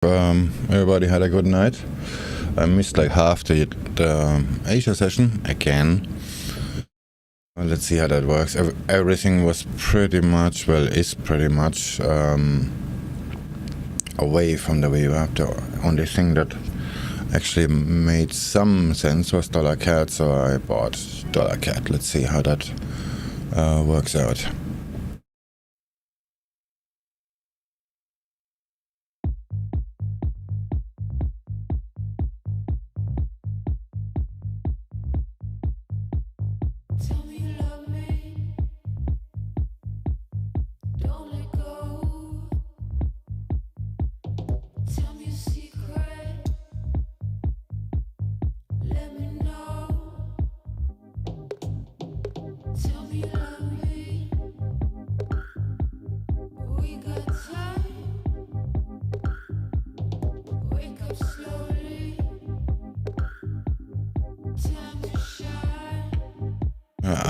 Everybody had a good night. I missed like half the Asia session again. Well, let's see how that works. Everything was pretty much, is pretty much away from the VWAP. The only thing that actually made some sense was $CAD, so I bought $CAD. Let's see how that works out.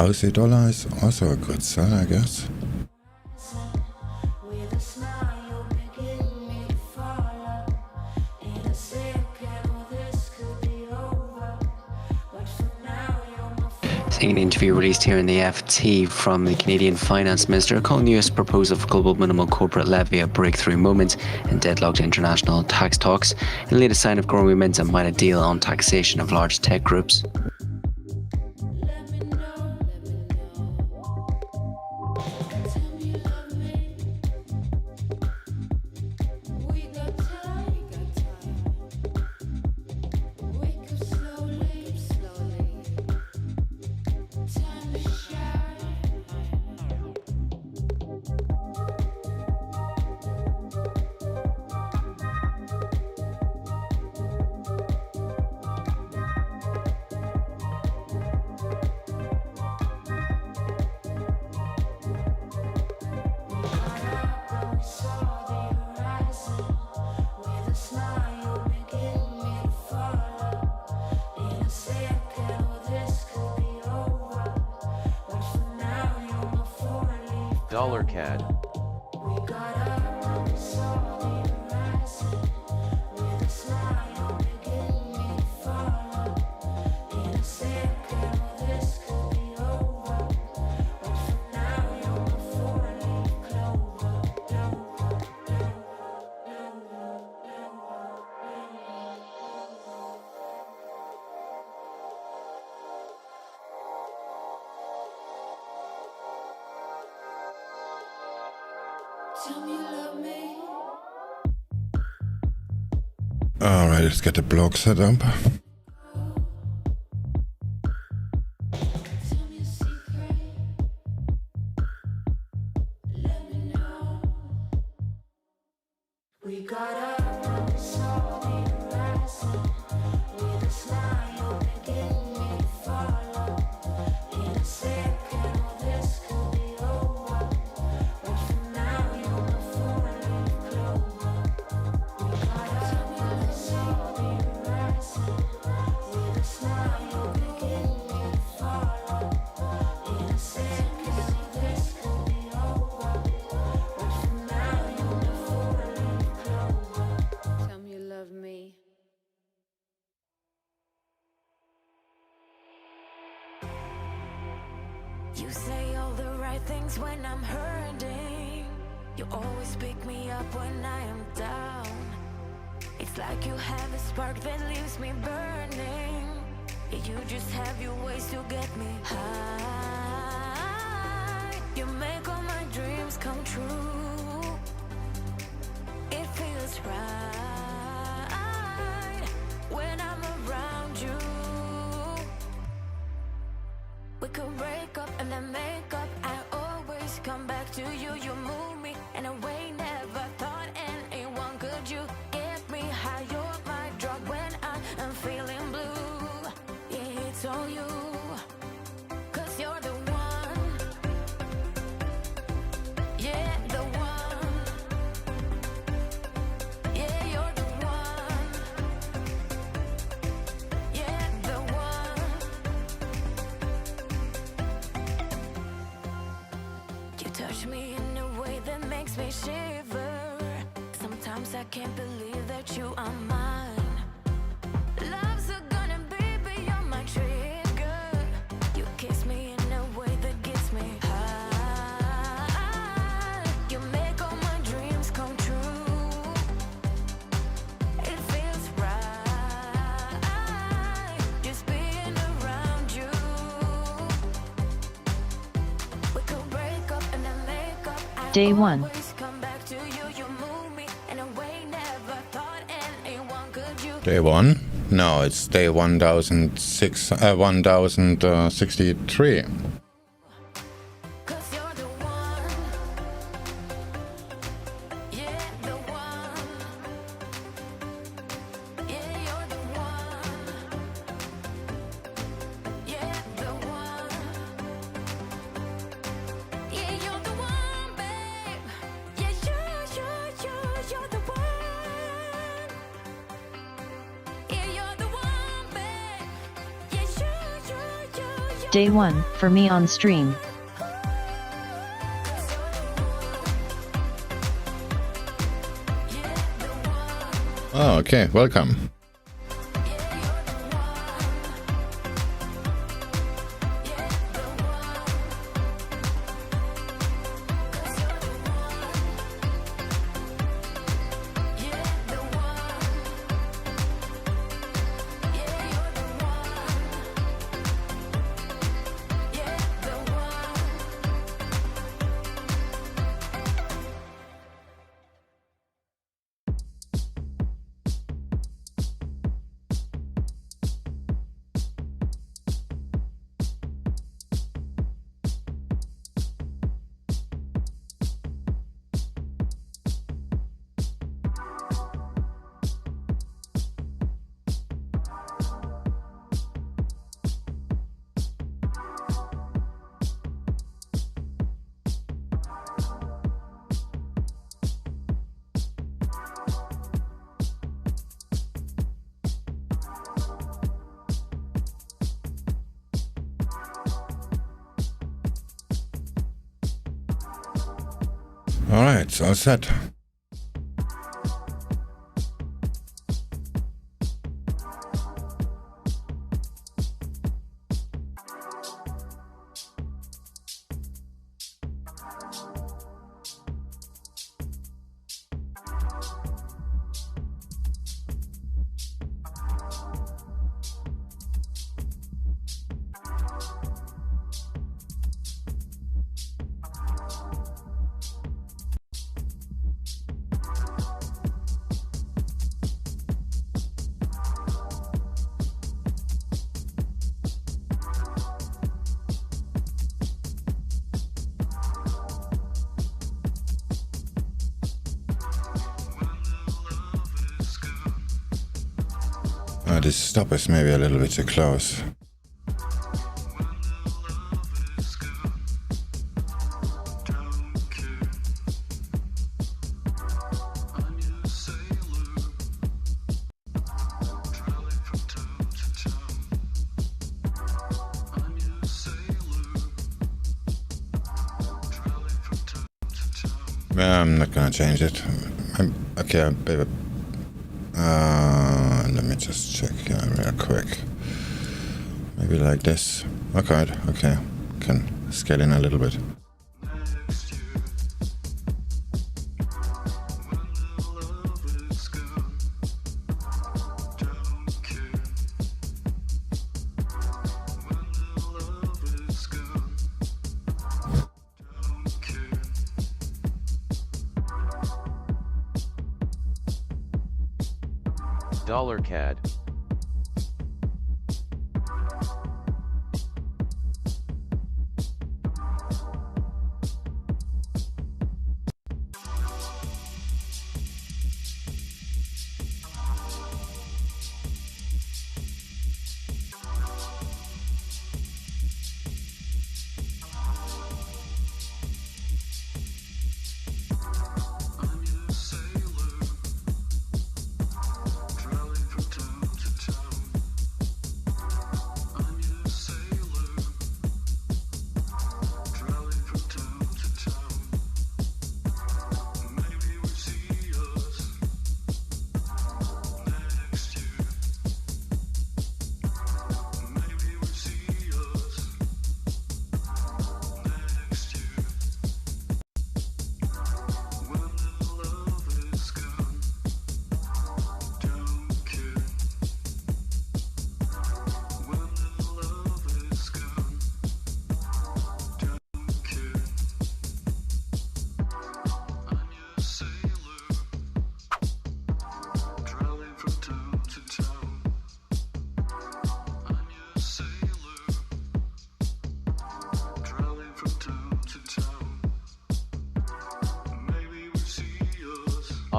Aussie dollar is also a good sell, I guess. Seeing an interview released here in the FT from the Canadian Finance Minister calling the US proposal for global minimum corporate levy a breakthrough moment in deadlocked international tax talks, and the latest sign of growing momentum might a deal on taxation of large tech groups. CAD. Alright, let's get the blog set up. You say all the right things when I'm hurting. You always pick me up when I am down. It's like you have a spark that leaves me burning. You just have your ways to get me high. You make all my dreams come true. It feels right when I'm around you. We could break up and then make up. I always come back to you. You move me in a way never thought anyone could. You get me high. You're my drug when I'm feeling blue. Yeah, it's all you. 'Cause you're the one. Yeah, the one. Yeah, you're the one. Yeah, the one. You touch me in a way that makes me shiver. Sometimes times I can't believe that you are mine. Love's gonna be beyond my trigger. You kiss me in a way that gets me high. You make all my dreams come true. It feels right just being around you. We could break up and then make up. Day 1. Always come back to you. You move me in a way never thought anyone could. You Day 1? No, it's day 1063. cause you're the one. Yeah, the one. Yeah, you're the one. Yeah, the one. Yeah, you're the one, babe. Yeah, you're the one. Yeah, you're the one, babe. Yeah, you're Day 1, for me on stream. Oh, okay, welcome. All right, so all set. This stop is maybe a little bit too close. I'm not gonna change it. Okay, baby. Let me just check here real quick. Maybe like this. Okay, okay. Can scale in a little bit. $CAD.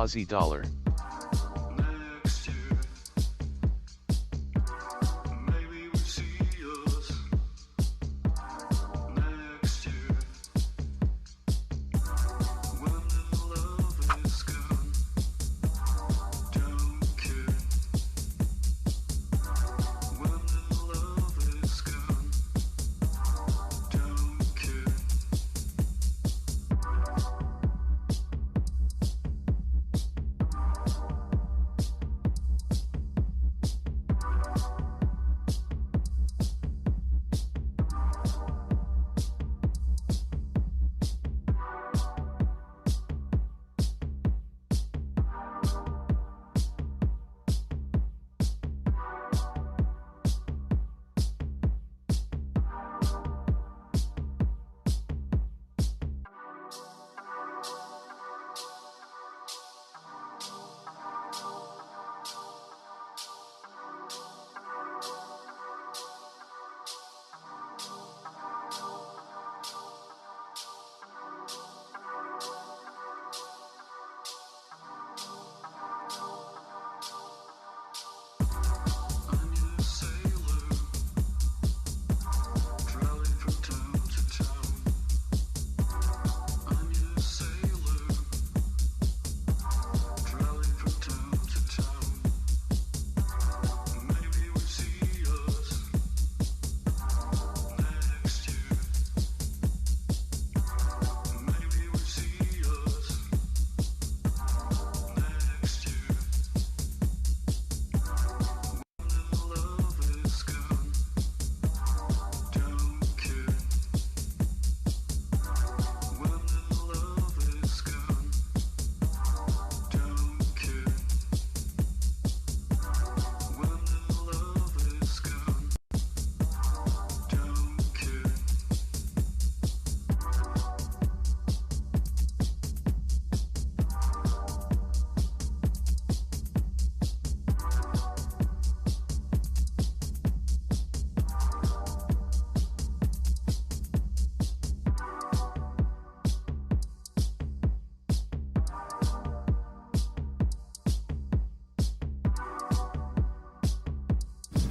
Aussie dollar.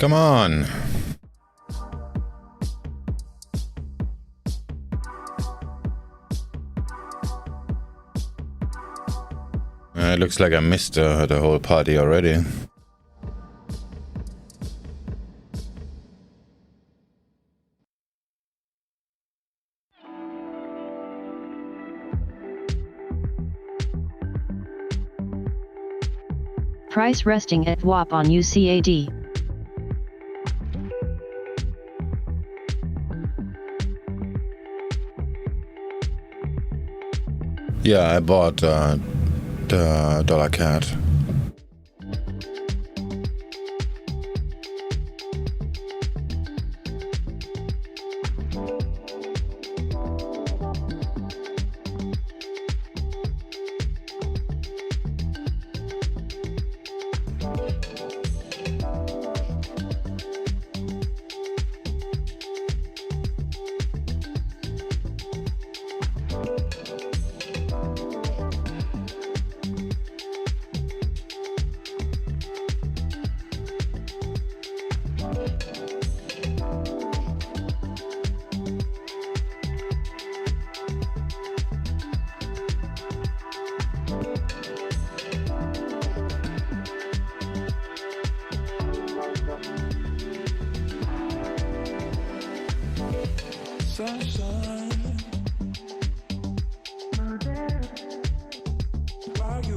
Come on. It looks like I missed the whole party already. Price resting at WAP on USDCAD. Yeah, I bought the dollar CAD.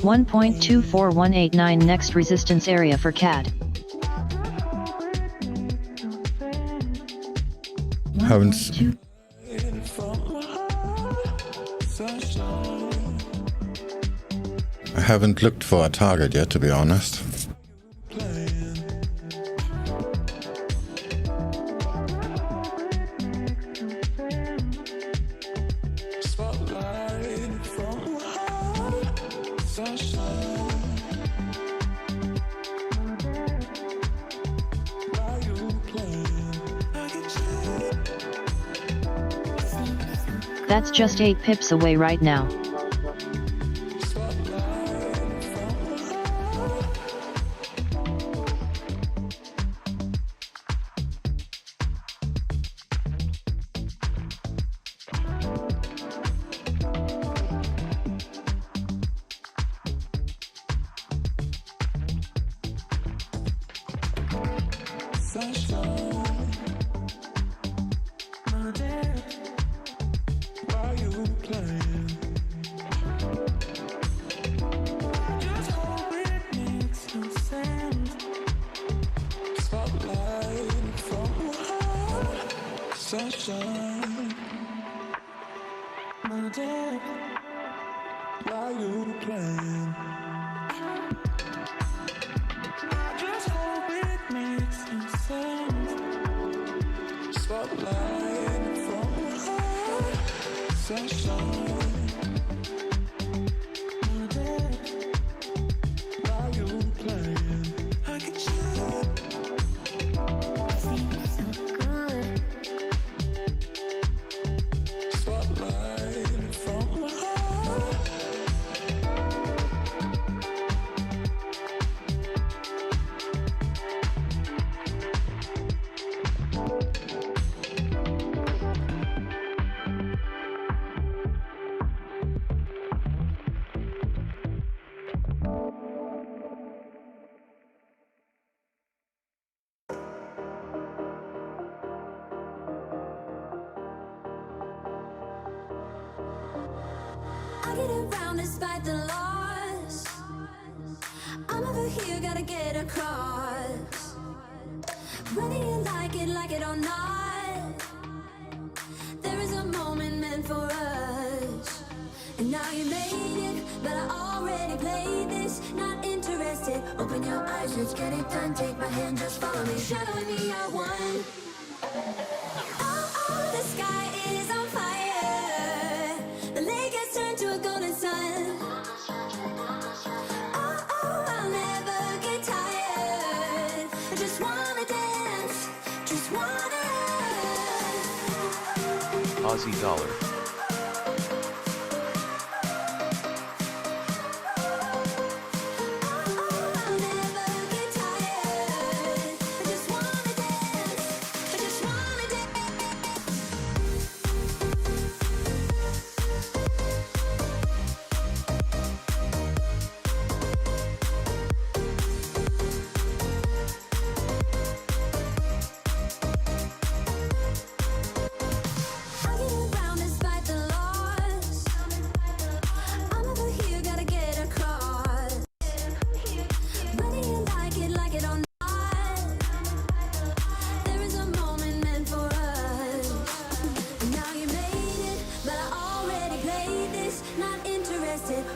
$1.24189 next resistance area for CAD. I haven't looked for a target yet, to be honest. That's just 8 pips away right now. Sunshine, my dear, why you playing? Just hope it makes some sense. Spotlight from your heart. Sunshine, my dear, why you playing? I just hope it makes some sense. Spotlight from your heart. Sunshine, my dear, why you playing? I can tell. Seems so good. Spotlight from your heart. I get around despite the loss. I'm over here, gotta get across. Whether you like it or not, there is a moment meant for us. And now you made it, but I already played this. Not interested, open your eyes, let's get it done. Take my hand, just follow me. Shadowing me, I won. Oh, the sky is on fire. The lake has turned to a golden sun. Oh, I'll never get tired. I just wanna dance, just wanna. Aussie dollar.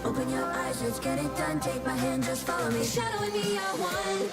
Open your eyes, let's get it done. Take my hand, just follow me. Shadowing me, I won.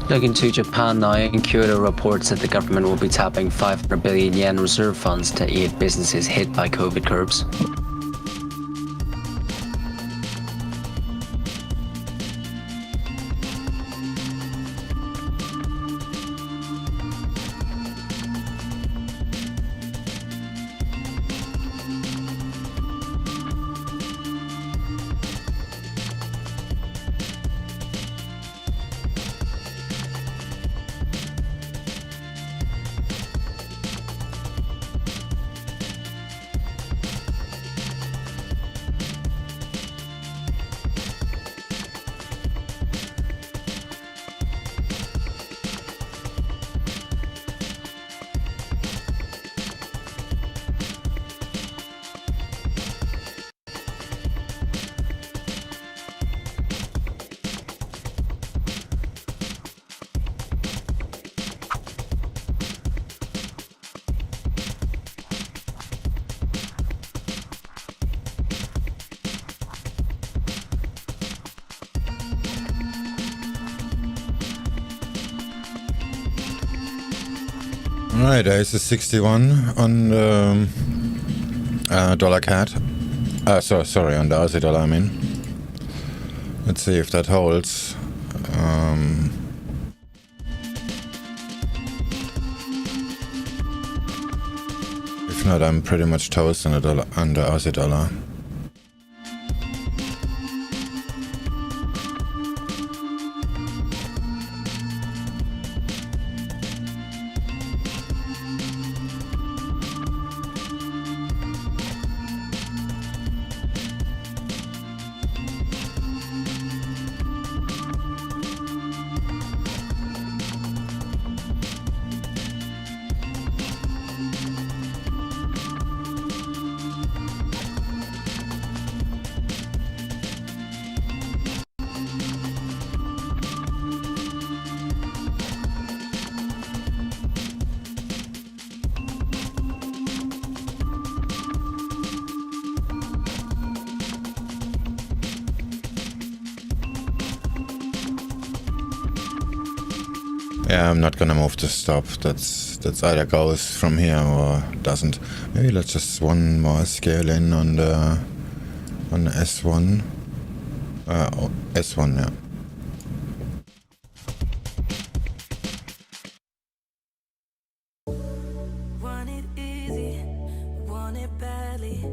Looking to Japan now, and Kyoto reports that the government will be tapping 500 billion yen reserve funds to aid businesses hit by COVID curbs. Right, there's a 61 on the dollar CAD. Sorry, on the Aussie dollar, I mean. Let's see if that holds. If not, I'm pretty much toast on the dollar, on the Aussie dollar. Yeah, I'm not gonna move the stop. That's either goes from here or doesn't. Maybe let's just one more scale in on the S1. S1, yeah. Want it easy, want it badly,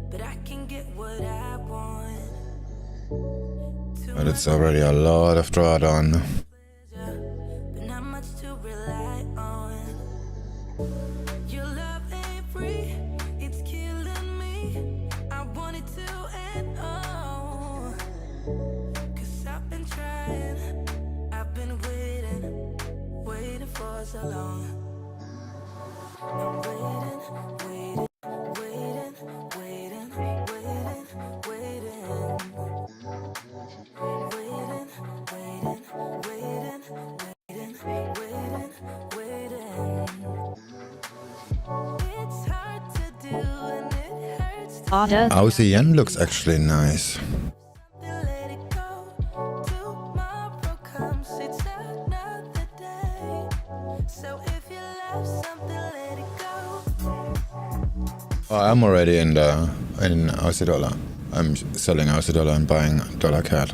but I can get what I want. But it's already a lot of drawdown. But not much to rely on. Your love ain't free, it's killing me. I want it to end all. 'Cause I've been trying, I've been waiting for so long. I'm waiting. It's hard to do and it hurts to AUDUSD. Aussie yen looks actually nice. let it go. Tomorrow comes, it's another day. So if you love something, let it go. Oh, I'm already in Aussie dollar. I'm selling Aussie dollar and buying dollar CAD.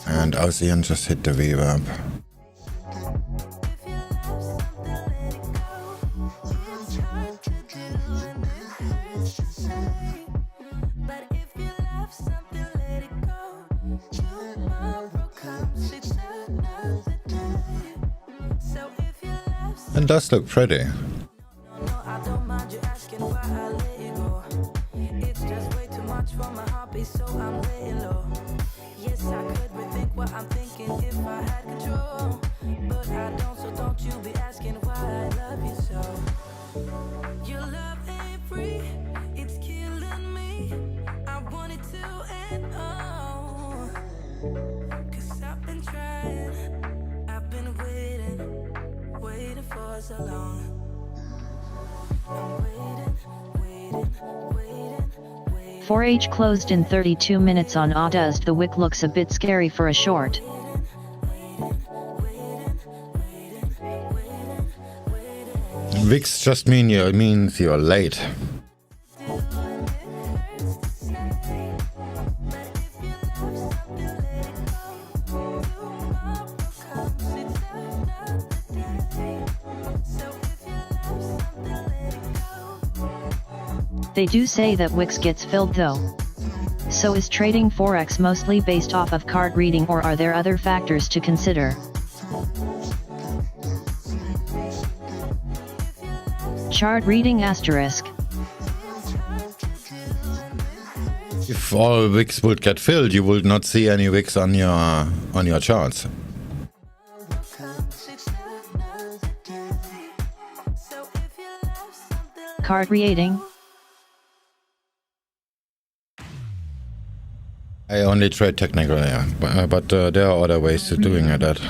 And Aussie yen just hit the VWAP. If you love something, let it go. It's hard to do and it hurts to say. But if you love something, let it go. Tomorrow comes, it's another day. So if you love something, It does look pretty. no, I don't mind you asking why I let you go. It's just way too much for my hobby, so I'm laying low. Yes, I could rethink what I'm thinking if I had control, but I don't, so don't you be asking why I love you so. Your love ain't free, it's killing me. I want it to end all. 'Cause I've been trying, I've been waiting for so long. I'm waiting. 4H closed in 32 minutes on AUDUSD. The wick looks a bit scary for a short. VIX just means you're late. They do say that Wix gets filled though. So is trading Forex mostly based off of card reading, or are there other factors to consider? Chart reading asterisk. If all wicks would get filled, you would not see any wicks on your charts. Card reading. I only trade technical, yeah, but there are other ways to doing that.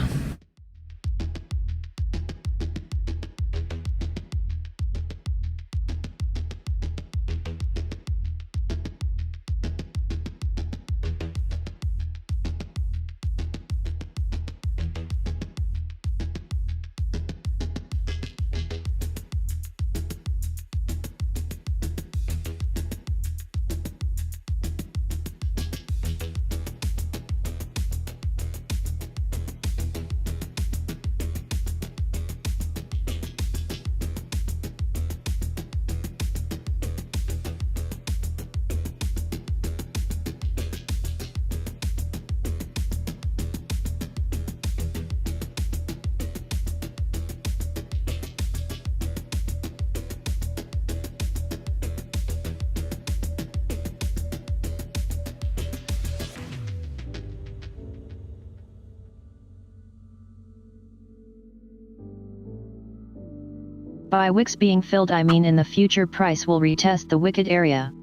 By wicks being filled, I mean in the future price will retest the wicked area.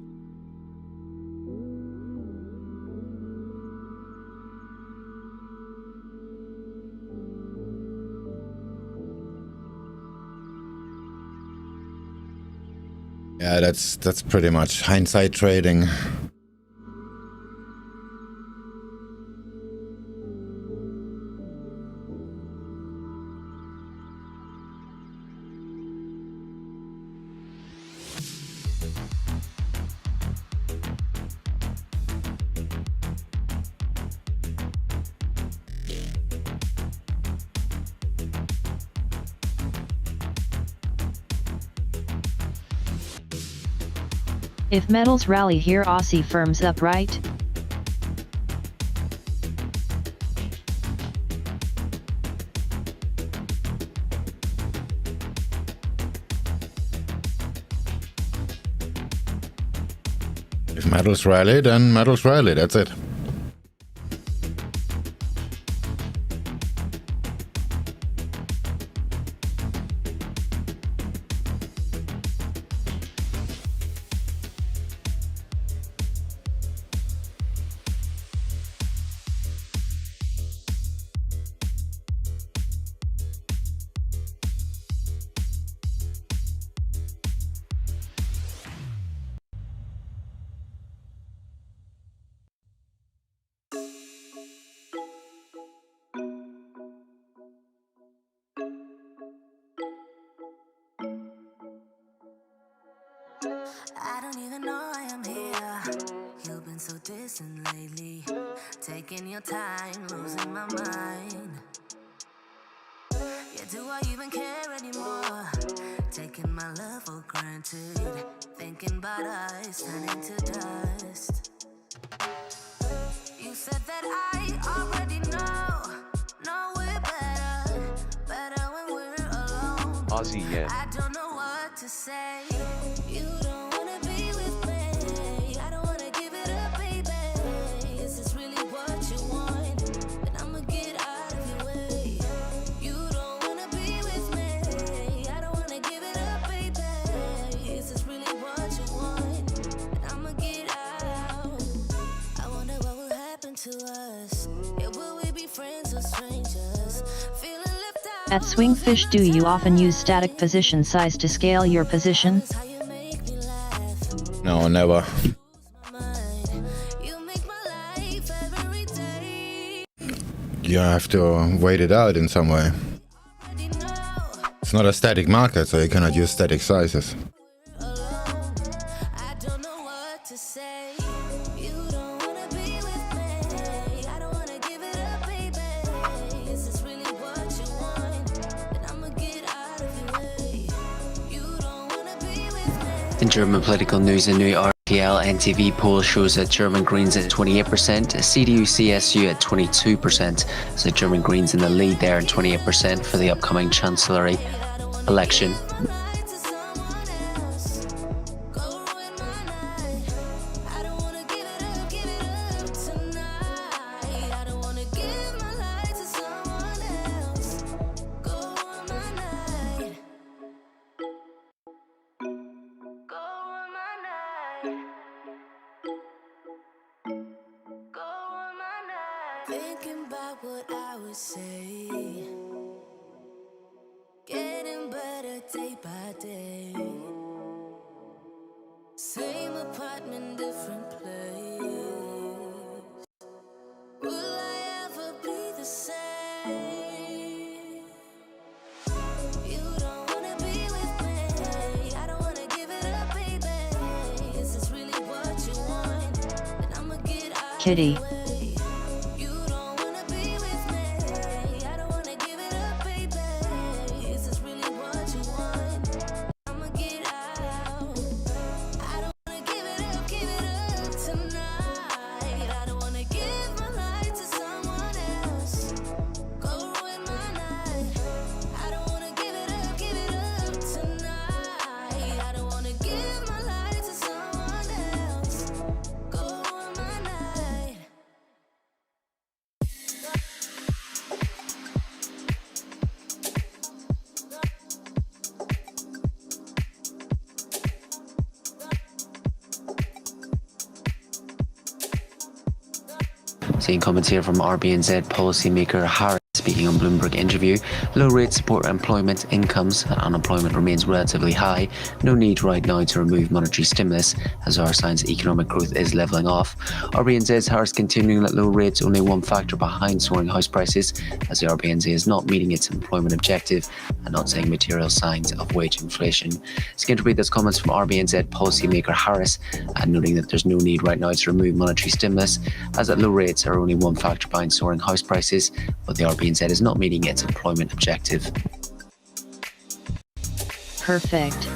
Yeah, that's pretty much hindsight trading. If metals rally here, Aussie firms up, right? If metals rally, then metals rally, that's it. I don't even know I am here. You've been so distant lately, taking your time, losing my mind. Yeah, do I even care anymore? Taking my love for granted, thinking about us turning to dust. You said that I already know we're better when we're alone. Aussie, yeah. I don't know what to say. You don't wanna be with me. I don't wanna give it up, baby. Is this really what you want? Then I'ma get out of your way. You don't wanna be with me. I don't wanna give it up, baby. Is this really what you want? Then I'ma get out. I wonder what will happen to us. Yeah, will we be friends or strangers? Feeling left out. At SwingFish, do you often use static position size to scale your position? No, never. You have to wait it out in some way. It's not a static market, so you cannot use static sizes. I don't know what to say. You don't wanna be with me. I don't wanna give it up, baby. Is this really what you want? And I'ma get out of your way. You don't wanna be with me. In German political news, a new RTL NTV poll shows that German Greens at 28%, CDU-CSU at 22%. So German Greens in the lead there at 28% for the upcoming chancellery election. Thinking about what I would say, getting better day by day. Same apartment, different place. Will I ever be the same? You don't wanna be with me. I don't wanna give it up, baby. Is this really what you want? And I'ma get out. Kitty. Seeing comments here from RBNZ policymaker Harris speaking on Bloomberg interview. Low rates support employment incomes. Unemployment remains relatively high. No need right now to remove monetary stimulus as our signs economic growth is levelling off. RBNZ's Harris continuing that low rates only one factor behind soaring house prices, as the RBNZ is not meeting its employment objective and not seeing material signs of wage inflation. It's going to read those comments from RBNZ policymaker Harris, and noting that there's no need right now to remove monetary stimulus, as that low rates are only one factor behind soaring house prices, but the RBNZ is not meeting its employment objective. Perfect.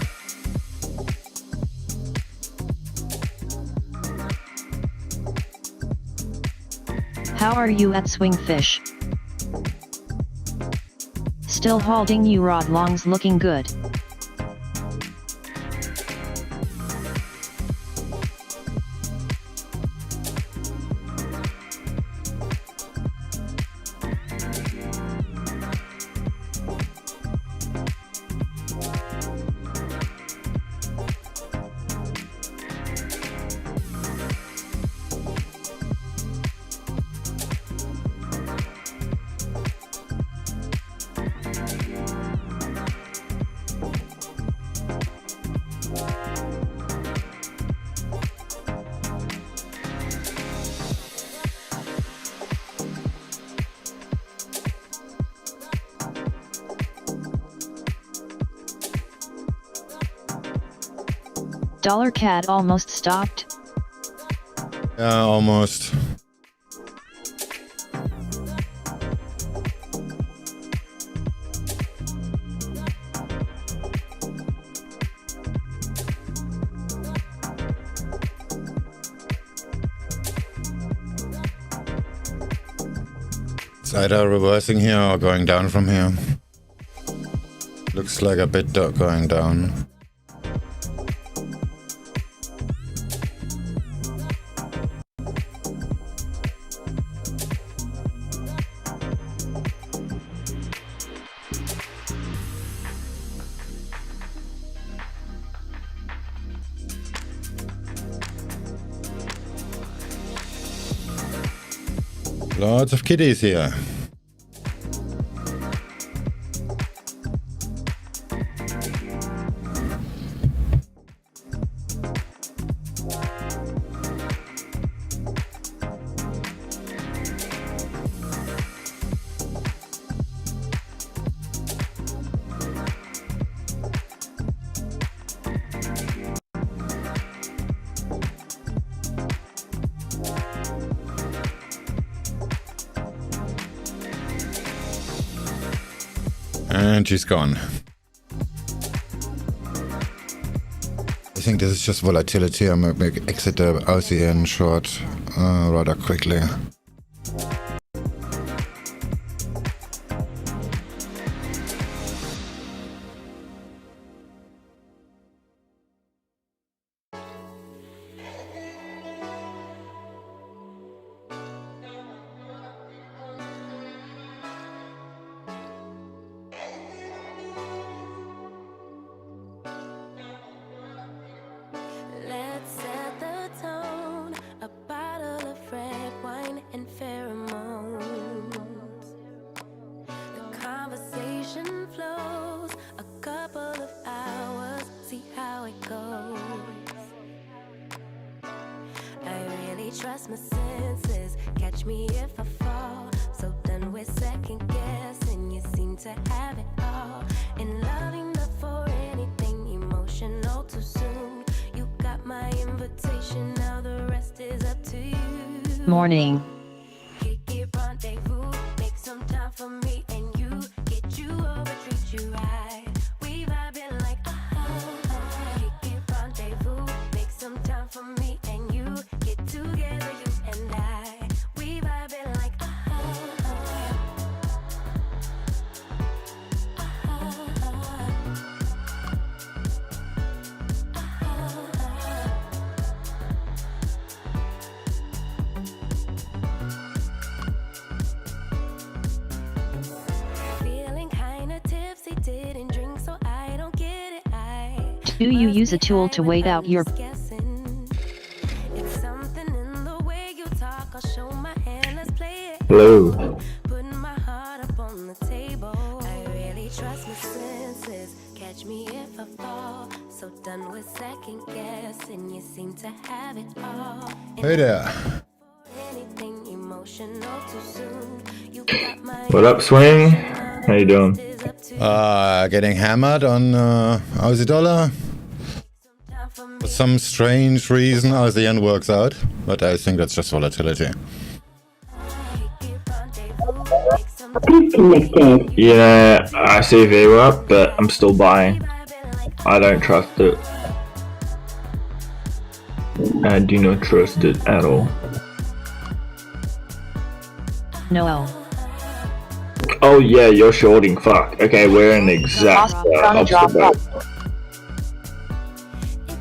How are you at SwingFish? Still holding you rod longs looking good. $CAD almost stopped. Yeah, almost. It's either reversing here or going down from here. Looks like a bit going down. Lots of kitties here. And she's gone. I think this is just volatility. I'm going to exit the RCN short rather quickly. Let's set the tone. A bottle of red wine and pheromones. The conversation flows. A couple of hours. See how it goes. I really trust my senses. Catch me if I fall. So done with second guessing. You seem to have it all. In loving the for anything emotional too soon. You got my invitation. Now the rest is up to you. Morning. Kick it, rendezvous. Make some time for me and you. Get you over, treat you right. We vibing like Kick it, rendezvous. Make some time for me and you. Get together, you and I. We vibing like Feeling kinda tipsy, didn't drink, so I don't get it. Do you use a tool to wait out your Guessing. It's something in the way you talk. I'll show my hand, let's play it. Hello. Putting my heart up on the table. I really trust my senses. Catch me if I fall. So done with second guessing. You seem to have it all. Hey there. Anything emotional too soon. You got my What up, Swing? How you doing? is up to you. Getting hammered on Aussie dollar. Time for me. For some strange reason, RCN works out. But I think that's just volatility. Kick it, rendezvous. Make some Connected. Yeah, I see VWAP, but I'm still buying. vibing like I don't trust it. I do not trust it at all. no? Oh yeah, you're shorting. Fuck. Okay, we're in the exact opposite boat.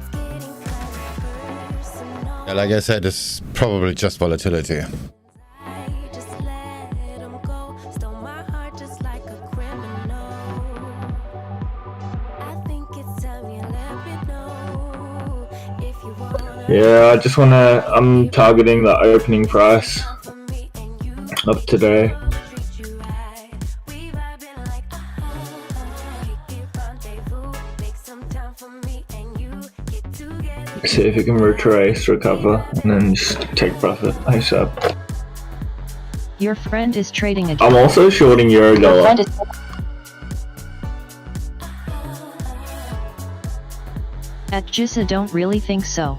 it's getting kind of personal. Yeah, like I said, it's probably just volatility. I just let him go. Stole my heart just like a criminal. I think it's time you let me know if you wanna Yeah, I just wanna. I'm targeting the opening price for me and you. of today. Treat you right. We vibing like kick it, rendezvous. Make some time for me and you. Get together. See if you can retrace, recover, and then just take profit ASAP. Your friend is trading I'm again. also shorting Euro dollar. At GISA don't really think so.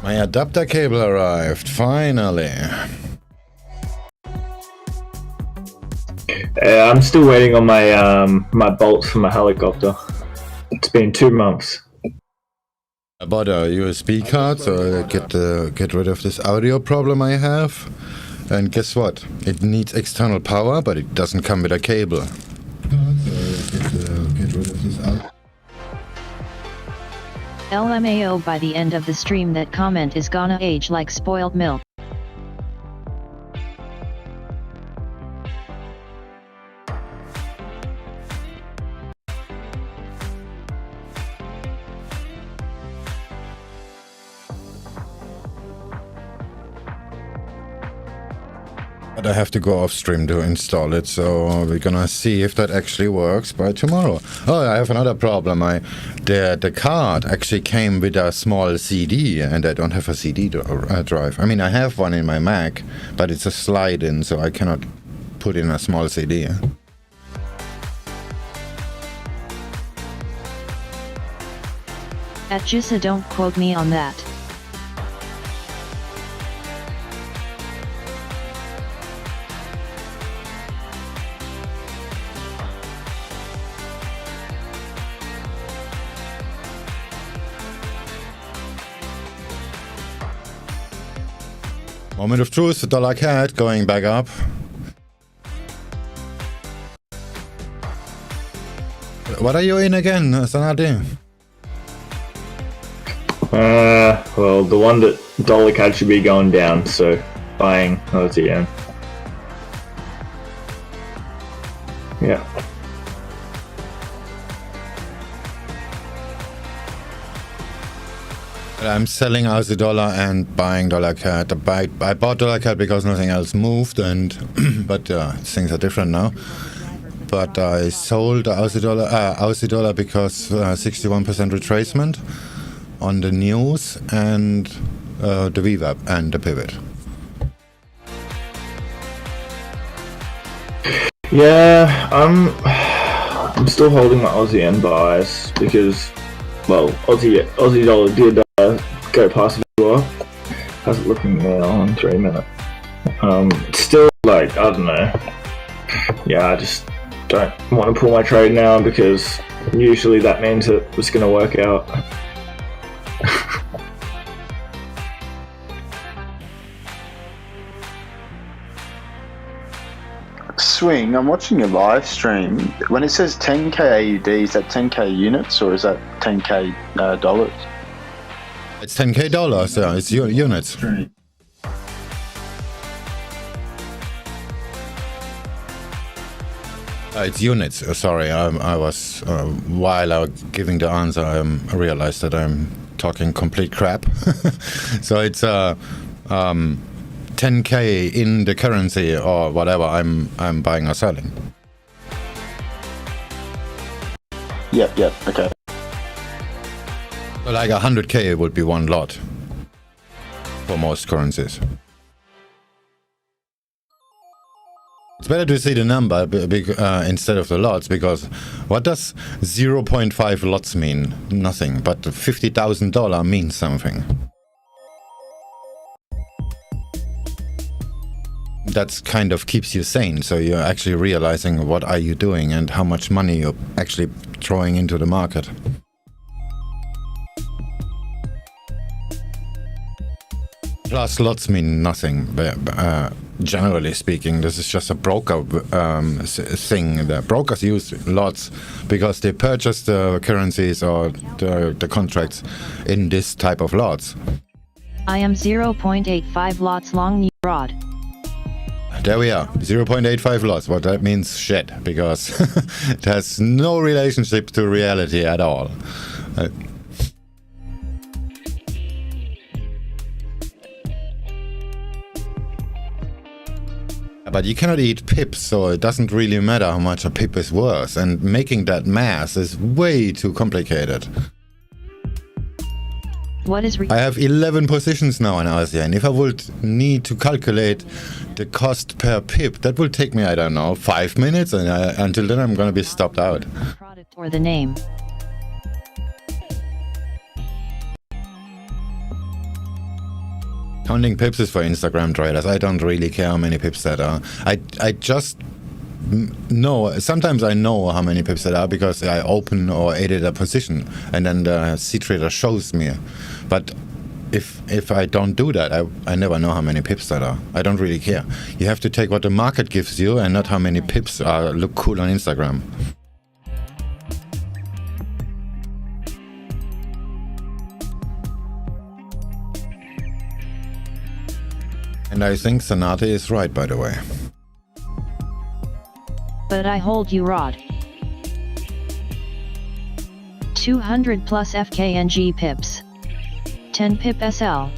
My adapter cable arrived, finally. I'm still waiting on my my bolts for my helicopter. It's been 2 months. I bought a USB card so I get rid of this audio problem I have. And guess what? It needs external power, but it doesn't come with a cable. Get rid of this audio. LMAO, by the end of the stream that comment is gonna age like spoiled milk. But I have to go off stream to install it, so we're gonna see if that actually works by tomorrow. Oh, I have another problem. The card actually came with a small CD, and I don't have a CD drive. I mean, I have one in my Mac, but it's a slide-in, so I cannot put in a small CD. At Jissa, don't quote me on that. Moment of truth, the dollar CAD going back up. What are you in again, Sanadi? Well, the one that dollar CAD should be going down, so buying Aussie yen. Yeah. I'm selling Aussie dollar and buying dollar CAD. I bought dollar CAD because nothing else moved, and but things are different now. But I sold Aussie dollar because 61% retracement on the news and the VWAP and the pivot. Yeah, I'm still holding my Aussie yen buys because, well, Aussie dollar did go past VWAP. How's it looking now on 3 minutes? Still, like, I don't know. Yeah, I just don't want to pull my trade now because usually that means it was going to work out. Swing, I'm watching your live stream. When it says 10k AUD, is that 10k units or is that 10k dollars? It's 10k dollars, yeah, it's units. It's units. Sorry, I was while I was giving the answer, I realized that I'm talking complete crap. So it's 10k in the currency or whatever I'm buying or selling. Yep, okay. So like 100k would be one lot for most currencies. It's better to see the number instead of the lots, because what does 0.5 lots mean? Nothing, but $50,000 means something. That kind of keeps you sane, so you're actually realizing what are you doing and how much money you're actually throwing into the market. Plus lots mean nothing. Generally speaking, this is just a broker thing. The brokers use lots because they purchase the currencies or the contracts in this type of lots. I am 0.85 lots long rod. There we are, 0.85 lots. What that means, shit, because it has no relationship to reality at all. But you cannot eat pips, so it doesn't really matter how much a pip is worth, and making that math is way too complicated. What is I have 11 positions now in Asia, and if I would need to calculate the cost per pip, that will take me, I don't know, 5 minutes, and until then I'm gonna be stopped out. Product or the name? Counting pips is for Instagram traders. I don't really care how many pips that are. I just know, sometimes I know how many pips that are because I open or edit a position and then the C-Trader shows me. But if I don't do that, I never know how many pips that are. I don't really care. You have to take what the market gives you and not how many pips look cool on Instagram. And I think Sanate is right, by the way. But I hold you rod. 200 plus FKNG pips. 10 pip SL.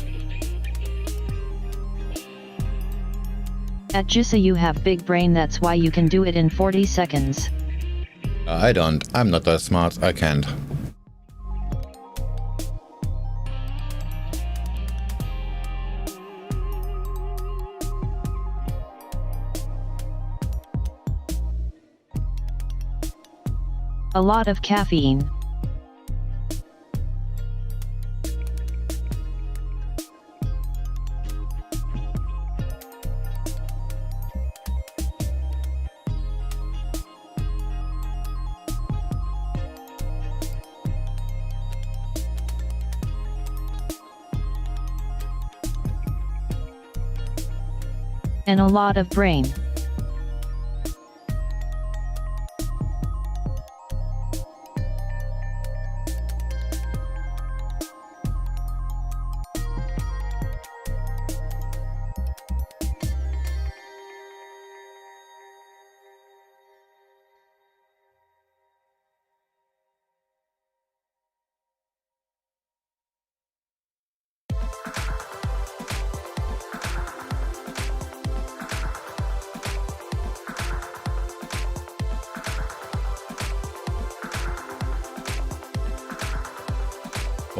At Jissa you have big brain, that's why you can do it in 40 seconds. I don't. I'm not that smart. I can't. A lot of caffeine. and a lot of brain.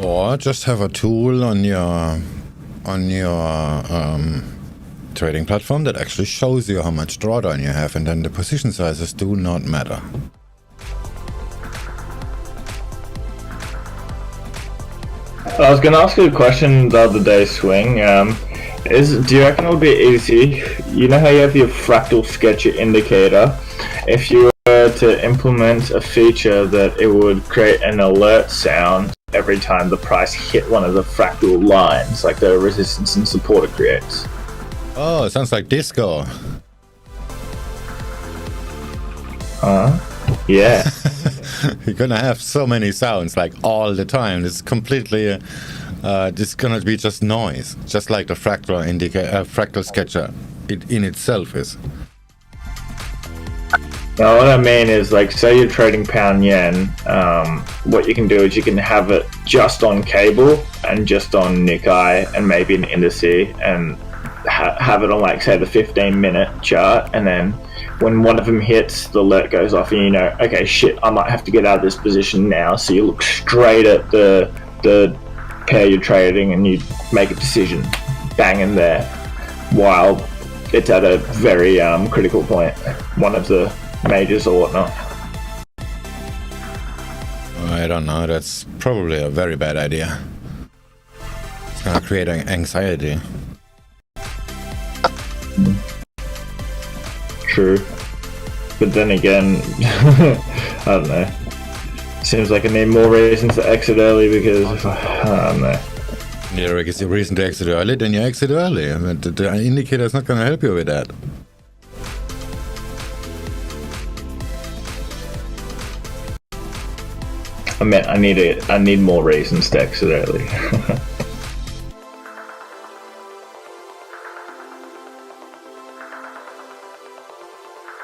Or just have a tool on your trading platform that actually shows you how much drawdown you have, and then the position sizes do not matter. I was going to ask you a question the other day, Swing. Do you reckon it would be easy? You know how you have your fractal sketcher indicator? If you were to implement a feature that it would create an alert sound every time the price hit one of the fractal lines, like the resistance and support it creates. Oh, it sounds like disco. Yeah. You're gonna have so many sounds like all the time. It's completely it's gonna be just noise, just like the fractal sketcher in itself is. Now, what I mean is, like, say you're trading pound yen, what you can do is you can have it just on cable and just on Nikkei and maybe an indice, and have it on, like, say the 15-minute chart, and then when one of them hits, the alert goes off and you know, okay, shit, I might have to get out of this position now. So you look straight at the pair you're trading and you make a decision, bang in there, while it's at a very critical point, one of the majors or whatnot. I don't know, that's probably a very bad idea. It's gonna create anxiety. True. But then again, I don't know. Seems like I need more reasons to exit early because, I don't know. Yeah, I guess the reason to exit early, then you exit early. I mean, the indicator is not gonna help you with that. I mean, I need more reasons to exit early.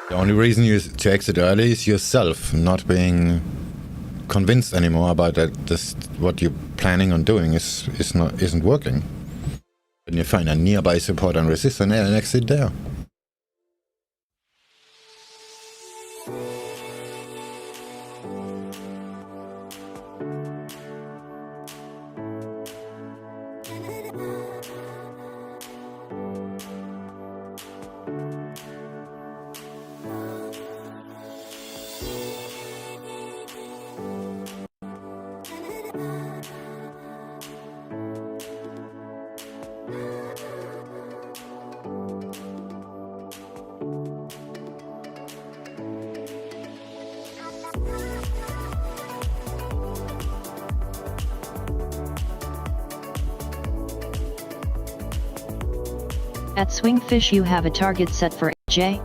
The only reason to exit early is yourself not being convinced anymore about that what you're planning on doing isn't working. When you find a nearby support and resistance and exit there. At SwingFish you have a target set for AJ?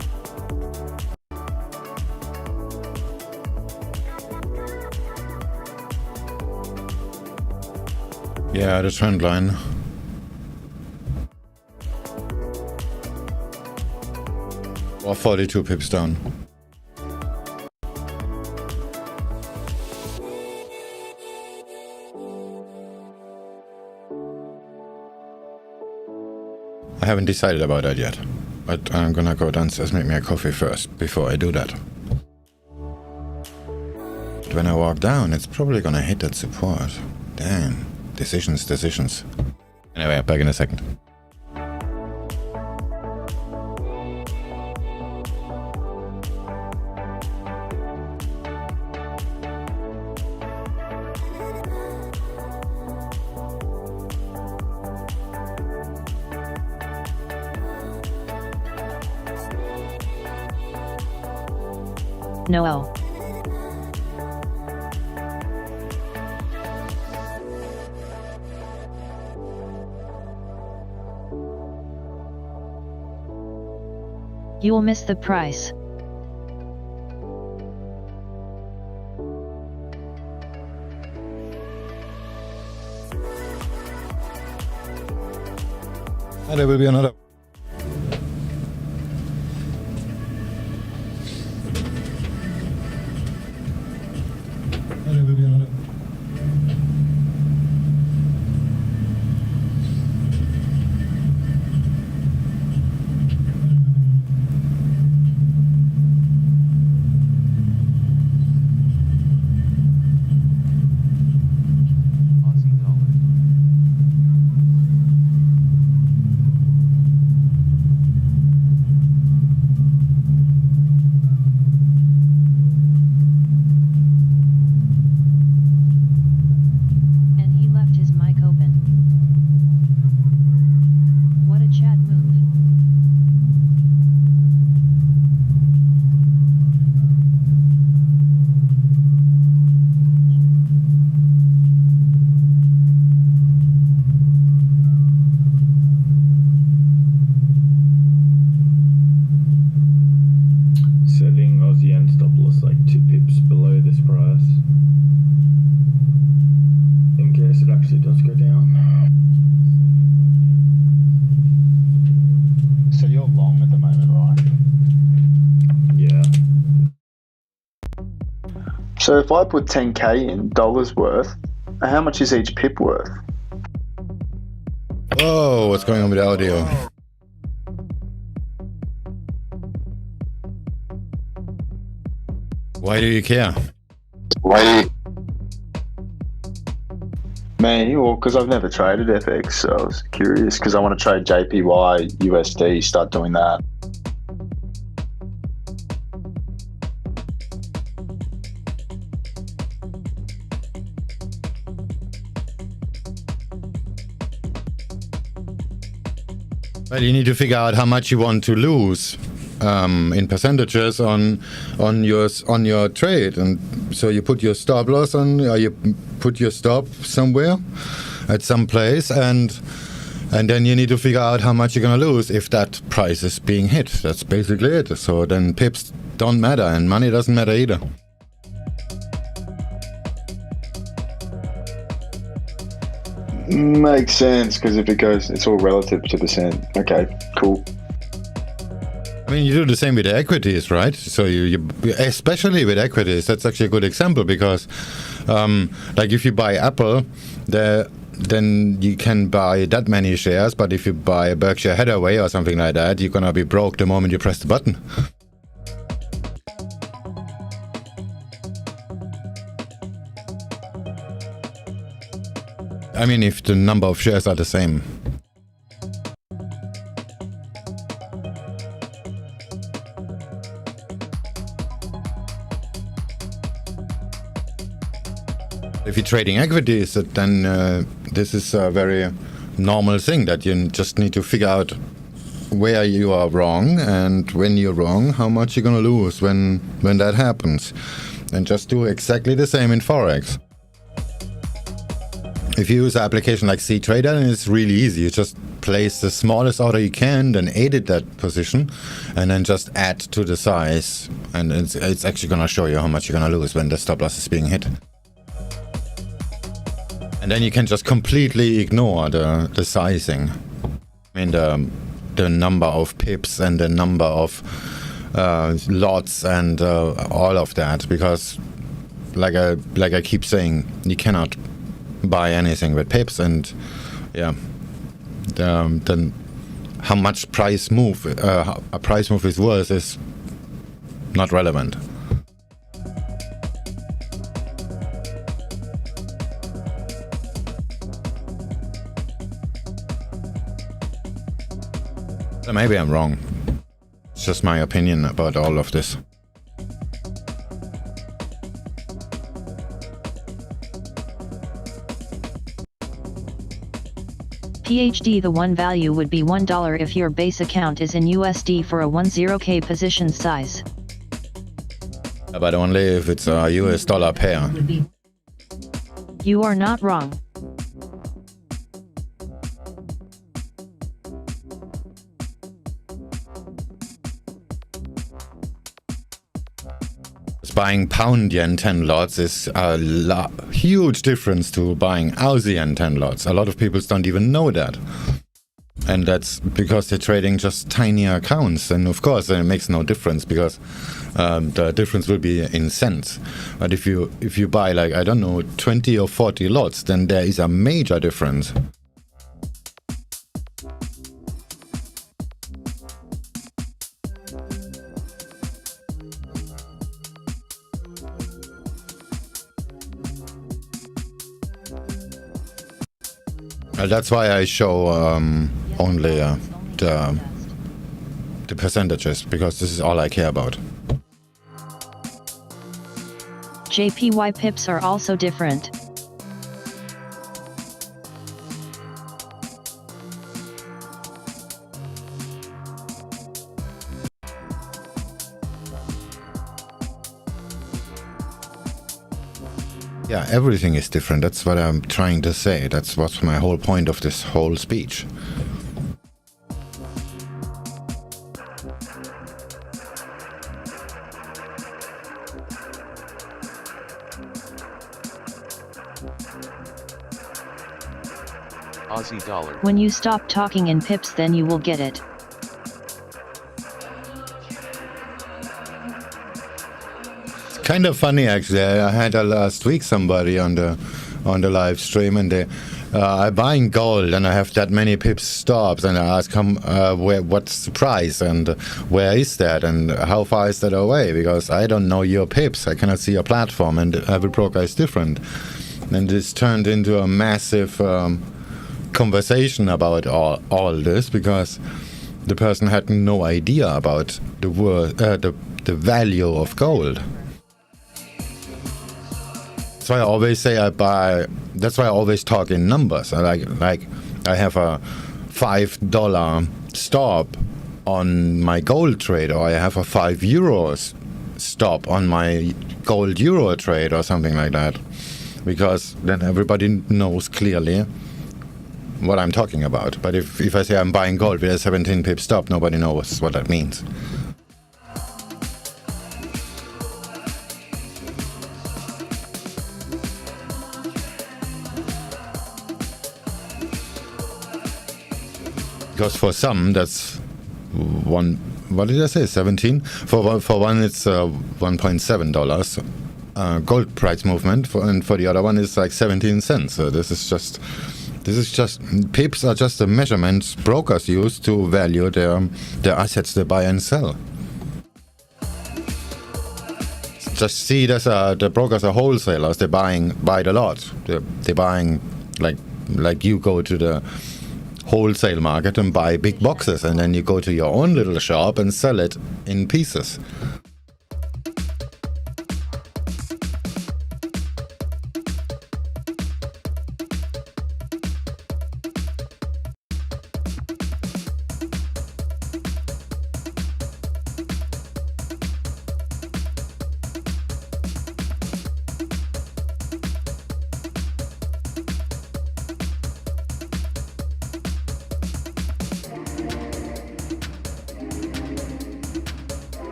Yeah, the trend line. Or 42 pips down. I haven't decided about that yet, but I'm gonna go downstairs, make me a coffee first, before I do that. But when I walk down, it's probably gonna hit that support. Damn. Decisions. Anyway, back in a second. No. You will miss the price. And there will be another. And there will be another. And he left his mic open. What a Chad move. Setting Aussie yen stop loss like 2 pips below this price. In case it actually does go down. So you're long at the moment, right? Yeah. So if I put 10k in dollars worth, how much is each pip worth? Oh, what's going on with the audio? Why do you care? Me? Well, because I've never traded FX, so I was curious because I want to trade JPY, USD, start doing that. Well, you need to figure out how much you want to lose in percentages on your trade, and so you put your stop loss on, or you put your stop somewhere at some place, and then you need to figure out how much you're gonna lose if that price is being hit. That's basically it. So then pips don't matter, and money doesn't matter either. Makes sense, because if it goes, it's all relative to percent. Okay, cool. I mean, you do the same with the equities, right? So you especially with equities, that's actually a good example because, like if you buy Apple, then you can buy that many shares, but if you buy Berkshire Hathaway or something like that, you're gonna be broke the moment you press the button. I mean, if the number of shares are the same. If you're trading equities, then this is a very normal thing that you just need to figure out where you are wrong, and when you're wrong, how much you're gonna lose when that happens. And just do exactly the same in Forex. If you use an application like CTrader, then it's really easy. You just place the smallest order you can, then edit that position, and then just add to the size. And it's actually going to show you how much you're going to lose when the stop loss is being hit. And then you can just completely ignore the sizing. I mean, the number of pips and the number of lots and all of that, because like I keep saying, you cannot buy anything with pips, and yeah, then how much a price move is worth is not relevant. So maybe I'm wrong. It's just my opinion about all of this. PhD, the one value would be $1 if your base account is in USD for a 10k position size. But only if it's a US dollar pair. You are not wrong. buying pound yen 10 lots is a huge difference to buying Aussie yen 10 lots. A lot of people don't even know that. And that's because they're trading just tiny accounts. And of course, it makes no difference because the difference will be in cents. But if you buy, like, I don't know, 20 or 40 lots, then there is a major difference. That's why I show only the percentages, because this is all I care about. JPY pips are also different. Yeah, everything is different. That's what I'm trying to say. That's what's my whole point of this whole speech. Aussie dollar. When you stop talking in pips, then you will get it. Kind of funny, actually. I had last week somebody on the live stream, and they I'm buying gold, and I have that many pips stops, and I ask him what's the price and where is that and how far is that away, because I don't know your pips. I cannot see your platform, and every broker is different. And this turned into a massive conversation about all this, because the person had no idea about the value of gold. That's why I always say I buy. That's why I always talk in numbers. I have a $5 stop on my gold trade, or I have a €5 stop on my gold euro trade, or something like that, because then everybody knows clearly what I'm talking about. But if I say I'm buying gold with a 17 pip stop, nobody knows what that means. Because for some, that's one. What did I say? 17. For one, it's $1.7 gold price movement, and for the other one, it's like 17 cents. So this is just pips are just the measurements brokers use to value their assets they buy and sell. Just see it as the brokers are wholesalers. They're buy the lot. They're buying like you go to the wholesale market and buy big boxes, and then you go to your own little shop and sell it in pieces.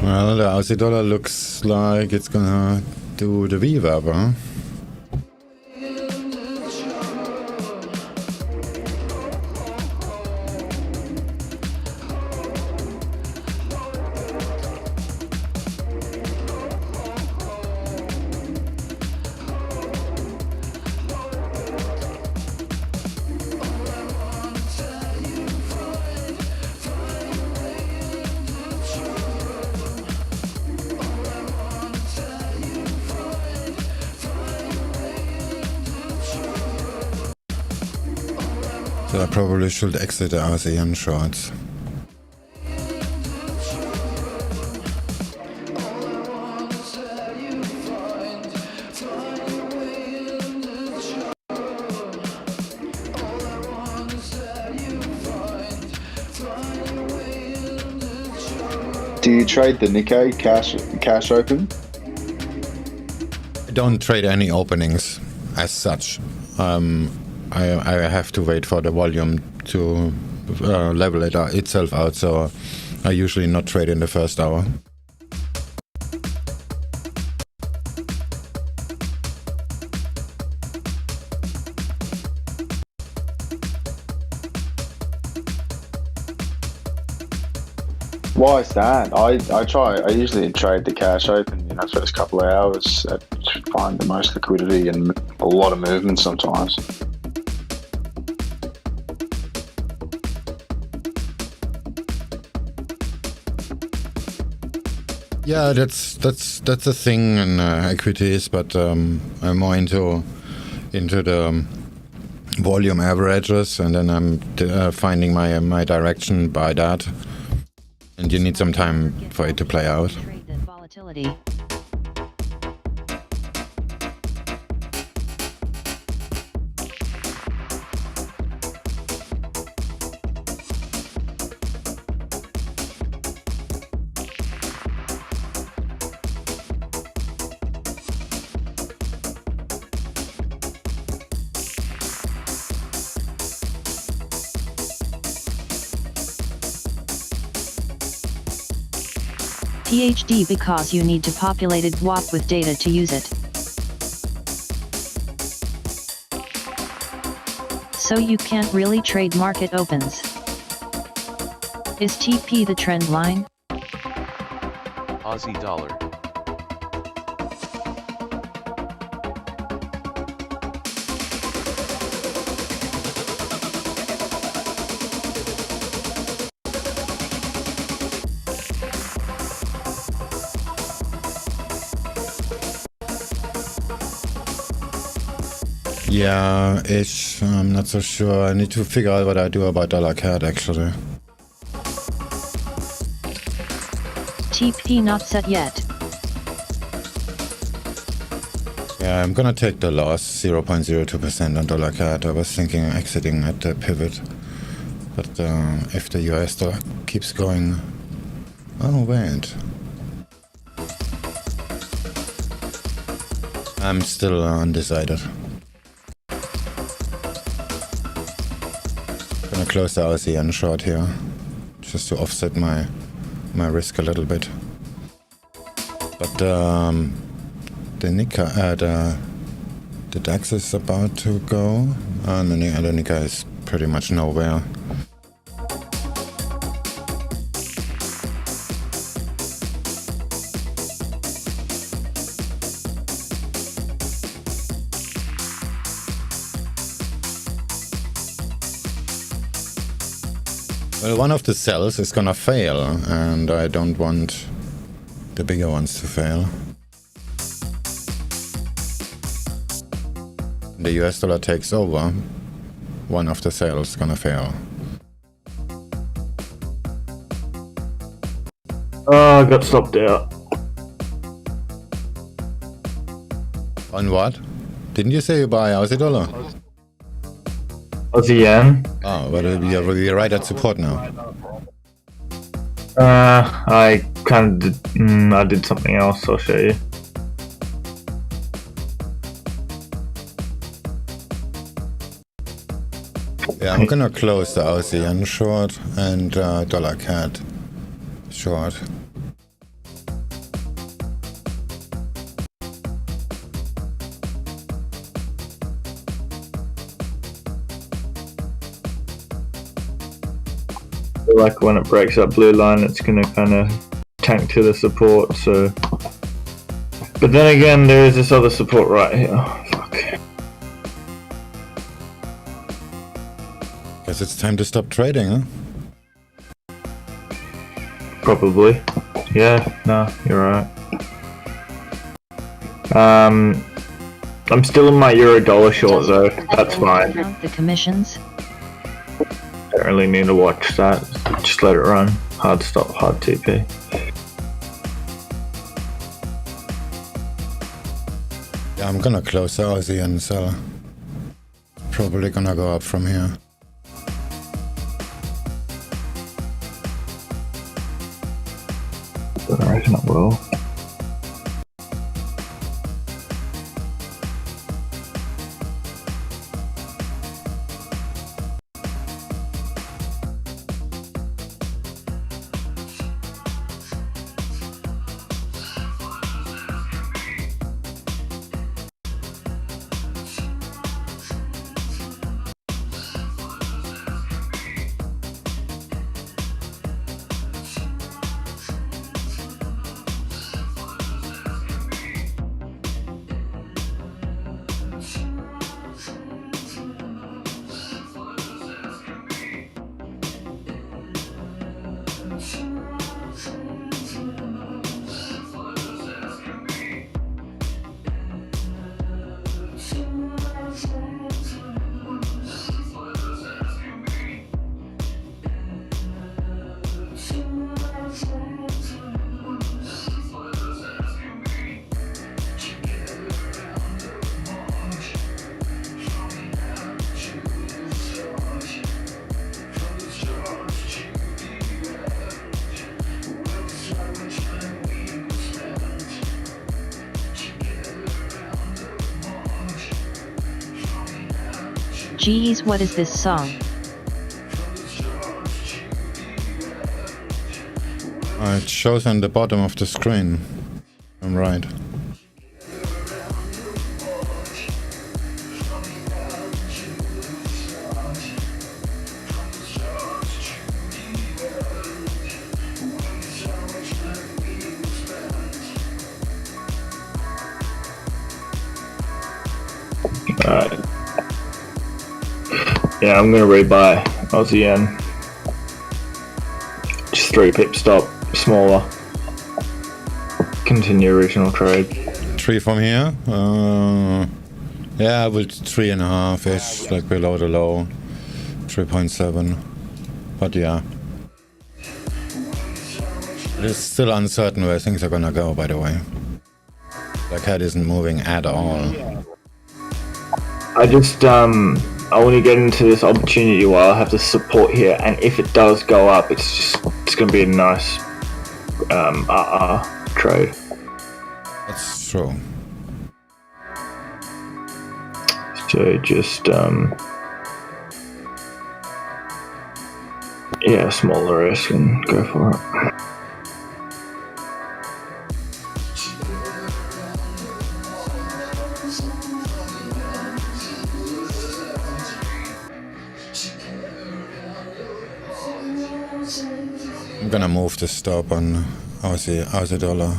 Well, the Aussie dollar looks like it's gonna do the VWAP, huh? So I probably should exit the ASEAN shorts. Do you trade the Nikkei cash open? I don't trade any openings as such. I have to wait for the volume to level itself out, so I usually not trade in the first hour. Why is that? I usually trade the cash open, first couple of hours. I find the most liquidity and a lot of movement sometimes. Yeah, that's a thing in equities, but I'm more into the volume averages, and then I'm finding my direction by that. And you need some time for it to play out. Trade the volatility. PhD because you need to populated WAP with data to use it. So you can't really trade market opens. Is TP the trend line? Aussie dollar. Yeah, I'm not so sure. I need to figure out what I do about $CAD actually. TP not set yet. Yeah, I'm gonna take the loss, 0.02% on $CAD. I was thinking of exiting at the pivot, but if the US dollar keeps going... Oh, wait. I'm still undecided. Gonna close the ASEAN short here, just to offset my risk a little bit. But the DAX is about to go, and the Nikkei is pretty much nowhere. Well, one of the cells is gonna fail, and I don't want the bigger ones to fail. The US dollar takes over, one of the cells is gonna fail. Oh, I got stopped out. On what? Didn't you say you buy Aussie dollar? Aussie yen. Oh, but we're right at support now. I kind of did, I did something else, I'll show you. Yeah, I'm gonna close the ASEAN short and $CAD short. feel like when it breaks that blue line, it's going to kind of tank to the support. So, but then again, there is this other support right here. Oh, fuck. Guess it's time to stop trading, huh? Probably. Yeah. No, you're right. I'm still in my euro dollar short though. That's fine. Count the commissions. Don't really need to watch that. Just let it run. Hard stop, hard TP. Yeah, I'm gonna close the Aussie and sell. Probably gonna go up from here. I reckon it will. Geez, what is this song? It shows on the bottom of the screen. I'm right. Alright. Yeah, I'm gonna rebuy Aussie yen. Just 3 pip stop, smaller. Continue original trade. 3 from here. Yeah, with 3.5 ish, like below the low. 3.7. But yeah. It's still uncertain where things are gonna go, by the way. The CAD isn't moving at all. I just I want to get into this opportunity while I have the support here, and if it does go up, it's going to be a nice trade. That's true. So just yeah, smaller risk and go for it. I'm gonna move the stop on Aussie dollar.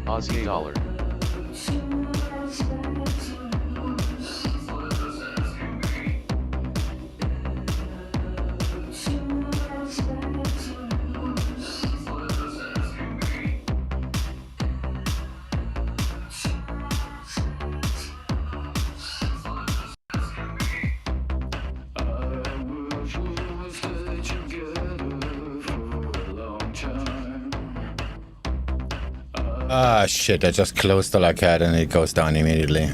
Aussie dollar. Ah, shit, I just closed the USDCAD and it goes down immediately.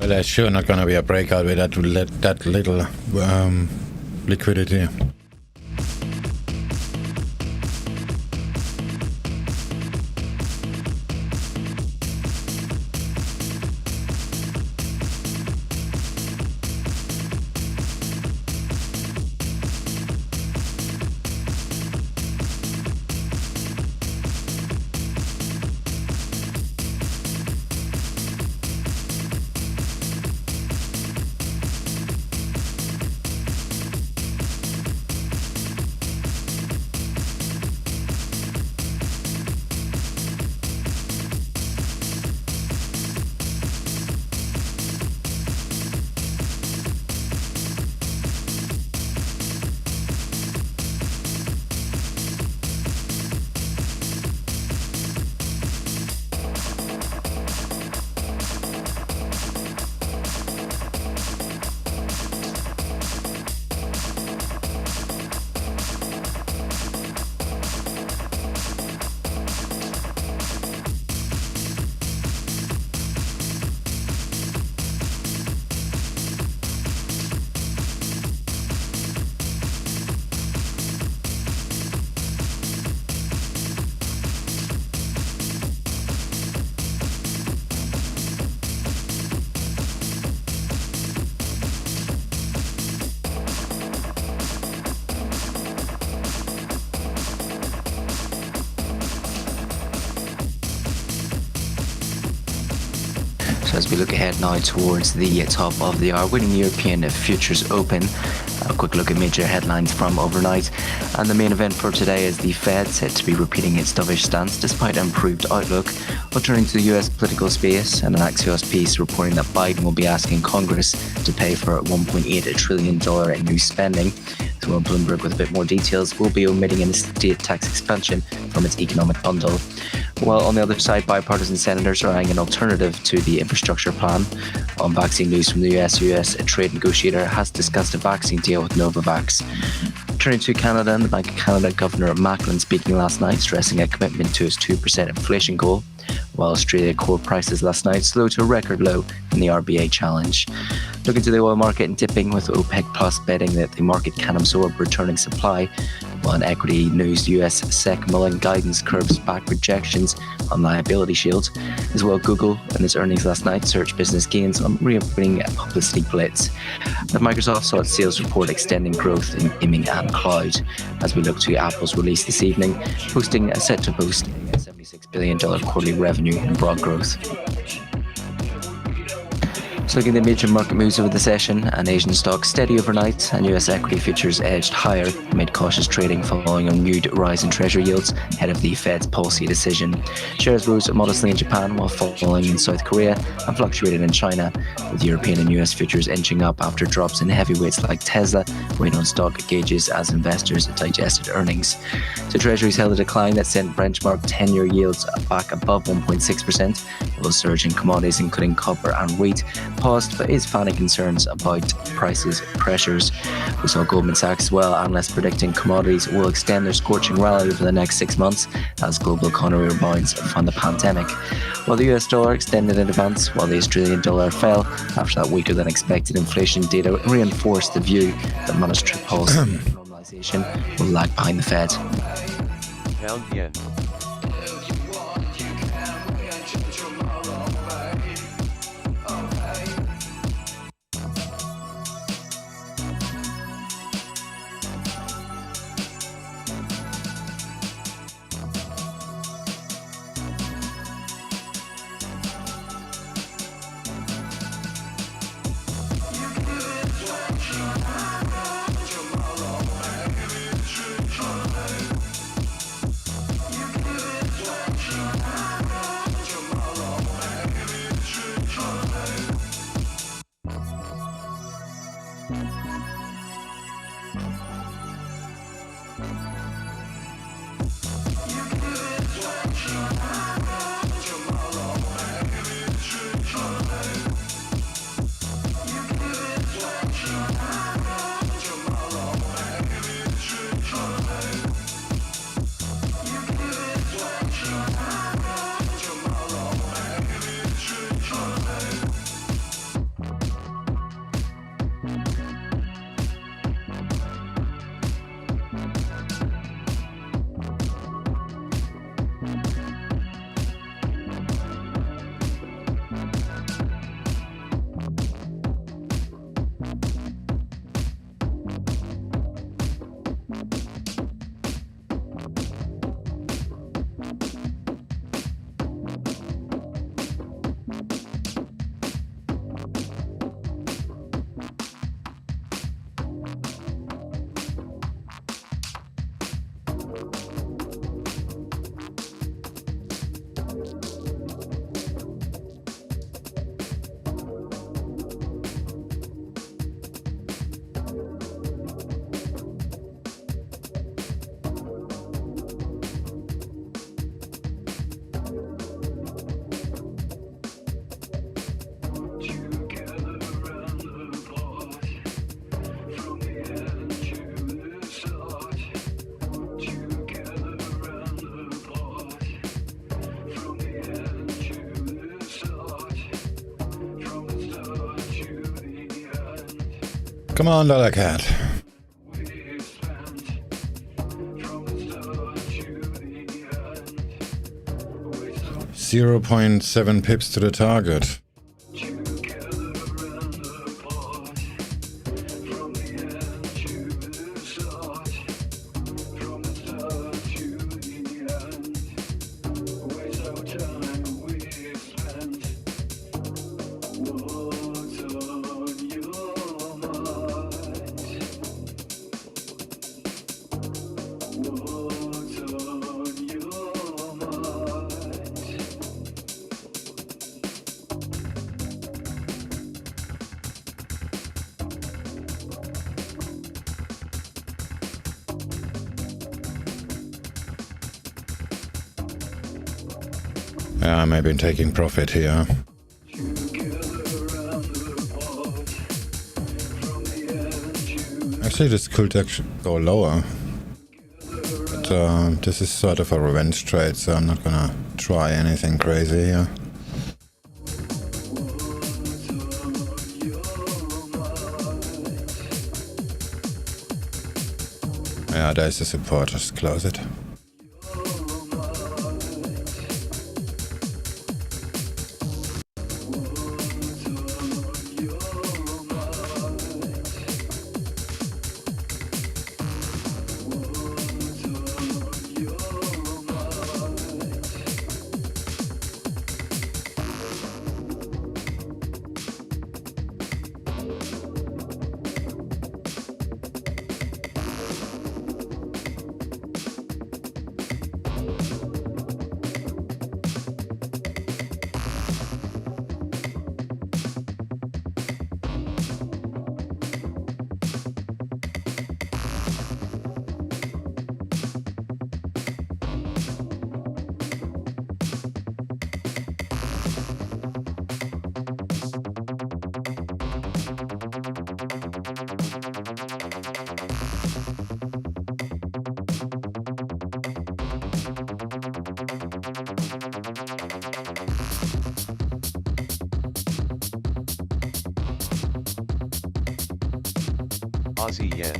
Well, there's sure not going to be a breakout with that little liquidity. So as we look ahead now towards the top of the hour, winning European Futures Open. A quick look at major headlines from overnight. And the main event for today is the Fed set to be repeating its dovish stance despite an improved outlook. But turning to the US political space, and an Axios piece reporting that Biden will be asking Congress to pay for $1.8 trillion in new spending. So Bloomberg, with a bit more details, will be omitting an estate tax expansion from its economic bundle. While on the other side, bipartisan senators are eyeing an alternative to the infrastructure plan. On vaccine news from the US trade negotiator has discussed a vaccine deal with Novavax. Turning to Canada, and the Bank of Canada Governor Macklin speaking last night, stressing a commitment to his 2% inflation goal, while Australia core prices last night slowed to a record low in the RBA challenge. Looking to the oil market and dipping, with OPEC Plus betting that the market can absorb returning supply. While in equity news, US SEC mulling guidance curbs back projections on liability shields. As well, Google, in its earnings last night, search business gains on reopening publicity blitz. But Microsoft saw its sales report extending growth in gaming and cloud. As we look to Apple's release this evening, set to post a $76 billion quarterly revenue and broad growth. So looking at the major market moves over the session, and Asian stocks steady overnight, and US equity futures edged higher amid cautious trading following a renewed rise in treasury yields ahead of the Fed's policy decision. Shares rose modestly in Japan while falling in South Korea and fluctuated in China, with European and US futures inching up after drops in heavyweights like Tesla weighed on stock gauges as investors digested earnings. So treasuries held a decline that sent benchmark 10-year yields back above 1.6%, while a surge in commodities including copper and wheat paused, but is fanning concerns about prices pressures. We saw Goldman Sachs as well, analysts predicting commodities will extend their scorching rally over the next 6 months as global economy rebounds from the pandemic. While the US dollar extended in advance, while the Australian dollar fell after that weaker than expected inflation data reinforced the view that monetary policy normalization will lag behind the Fed. Pound yen. Come on, dollar cat. 0.7 pips to the target. Yeah, I may have been taking profit here. Actually, this could actually go lower. But this is sort of a revenge trade, so I'm not gonna try anything crazy here. Yeah, there's the support, just close it. Aussie yen.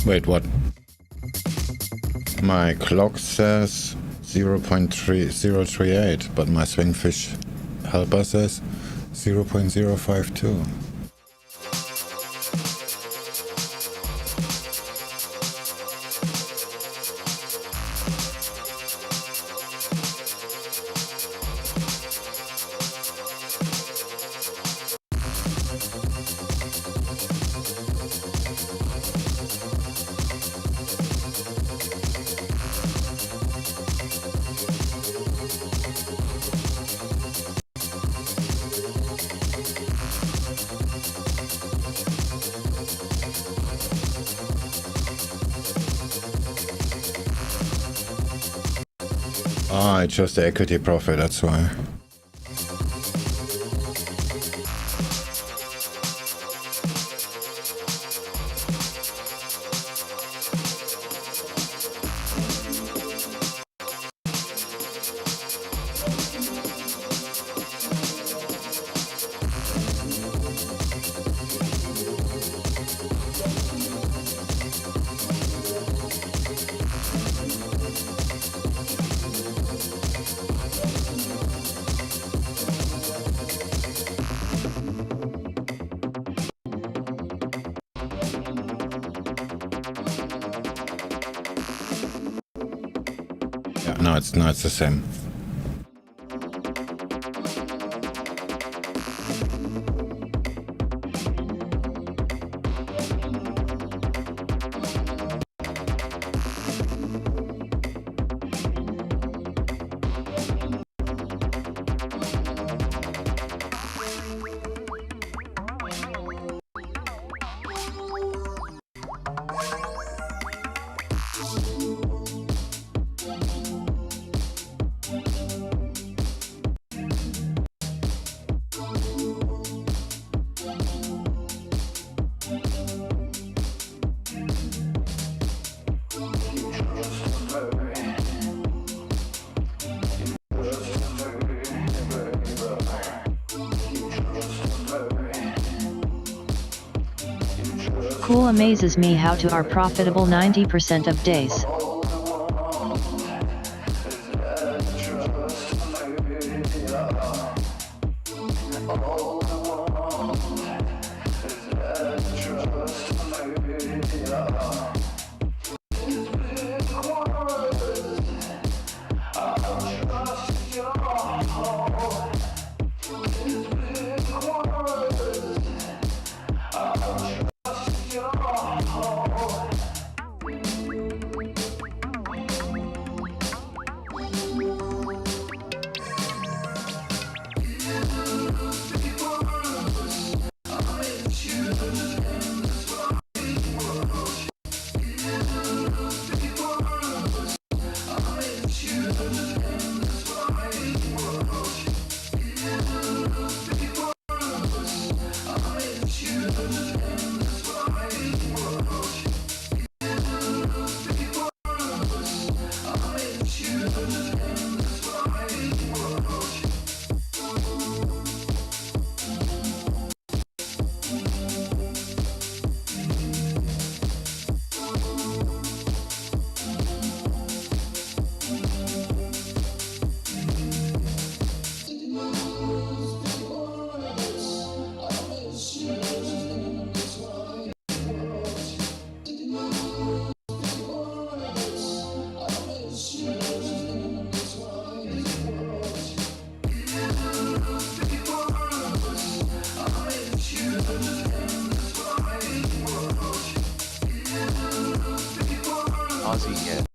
Wait, what? My clock says 0.3038, but my SwingFish helper says 0.052. Ah, it's just the equity profit, that's why. No, it's the same. cool amazes me how to are profitable 90% of days. Aussie yen.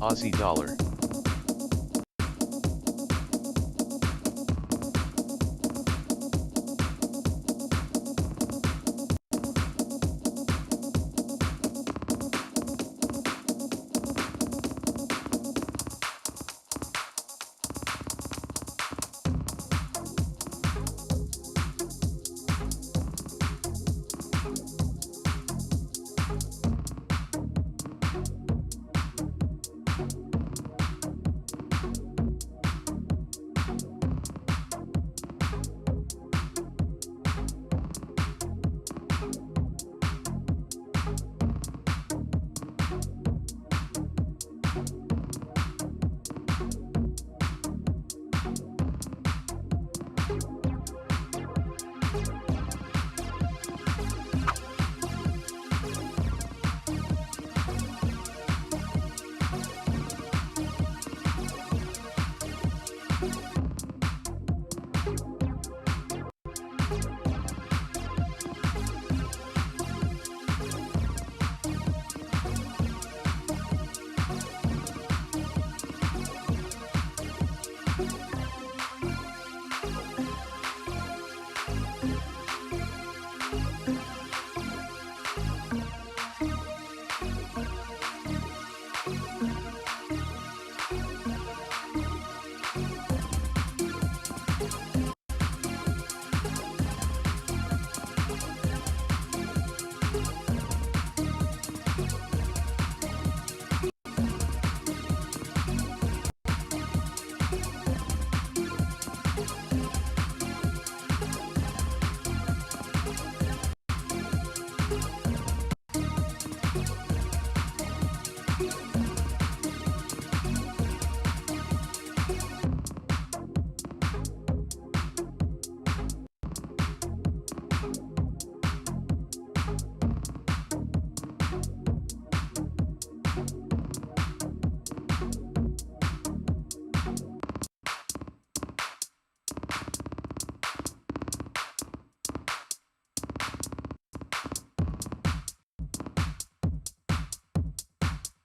Aussie dollar.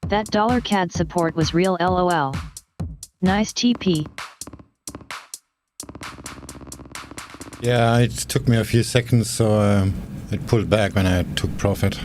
That $CAD support was real LOL. Nice TP. Yeah, it took me a few seconds, so it pulled back when I took profit.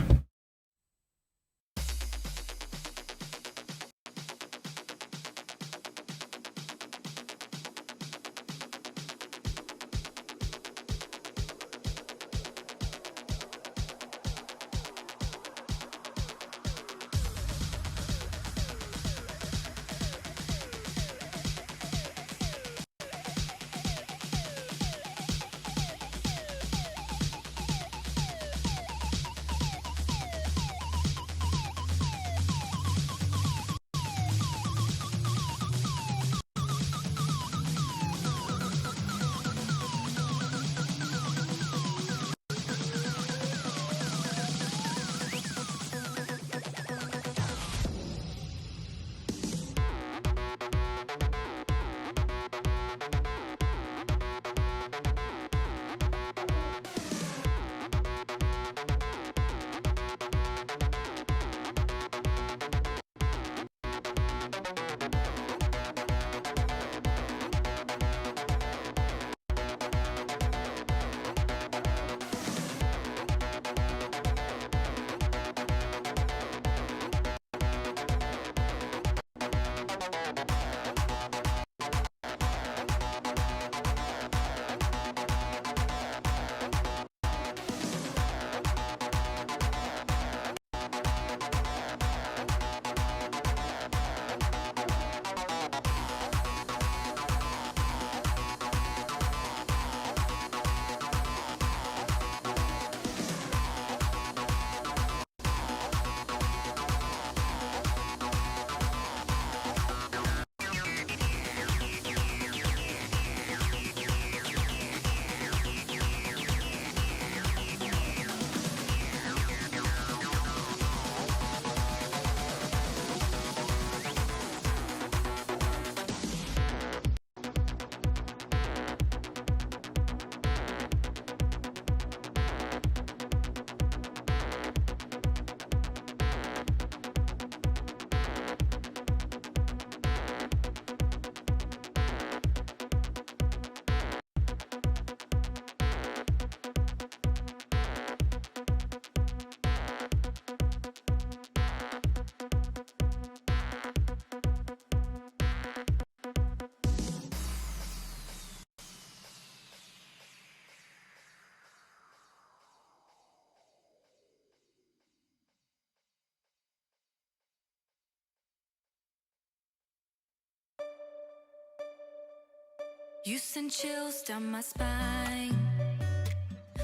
You send chills down my spine.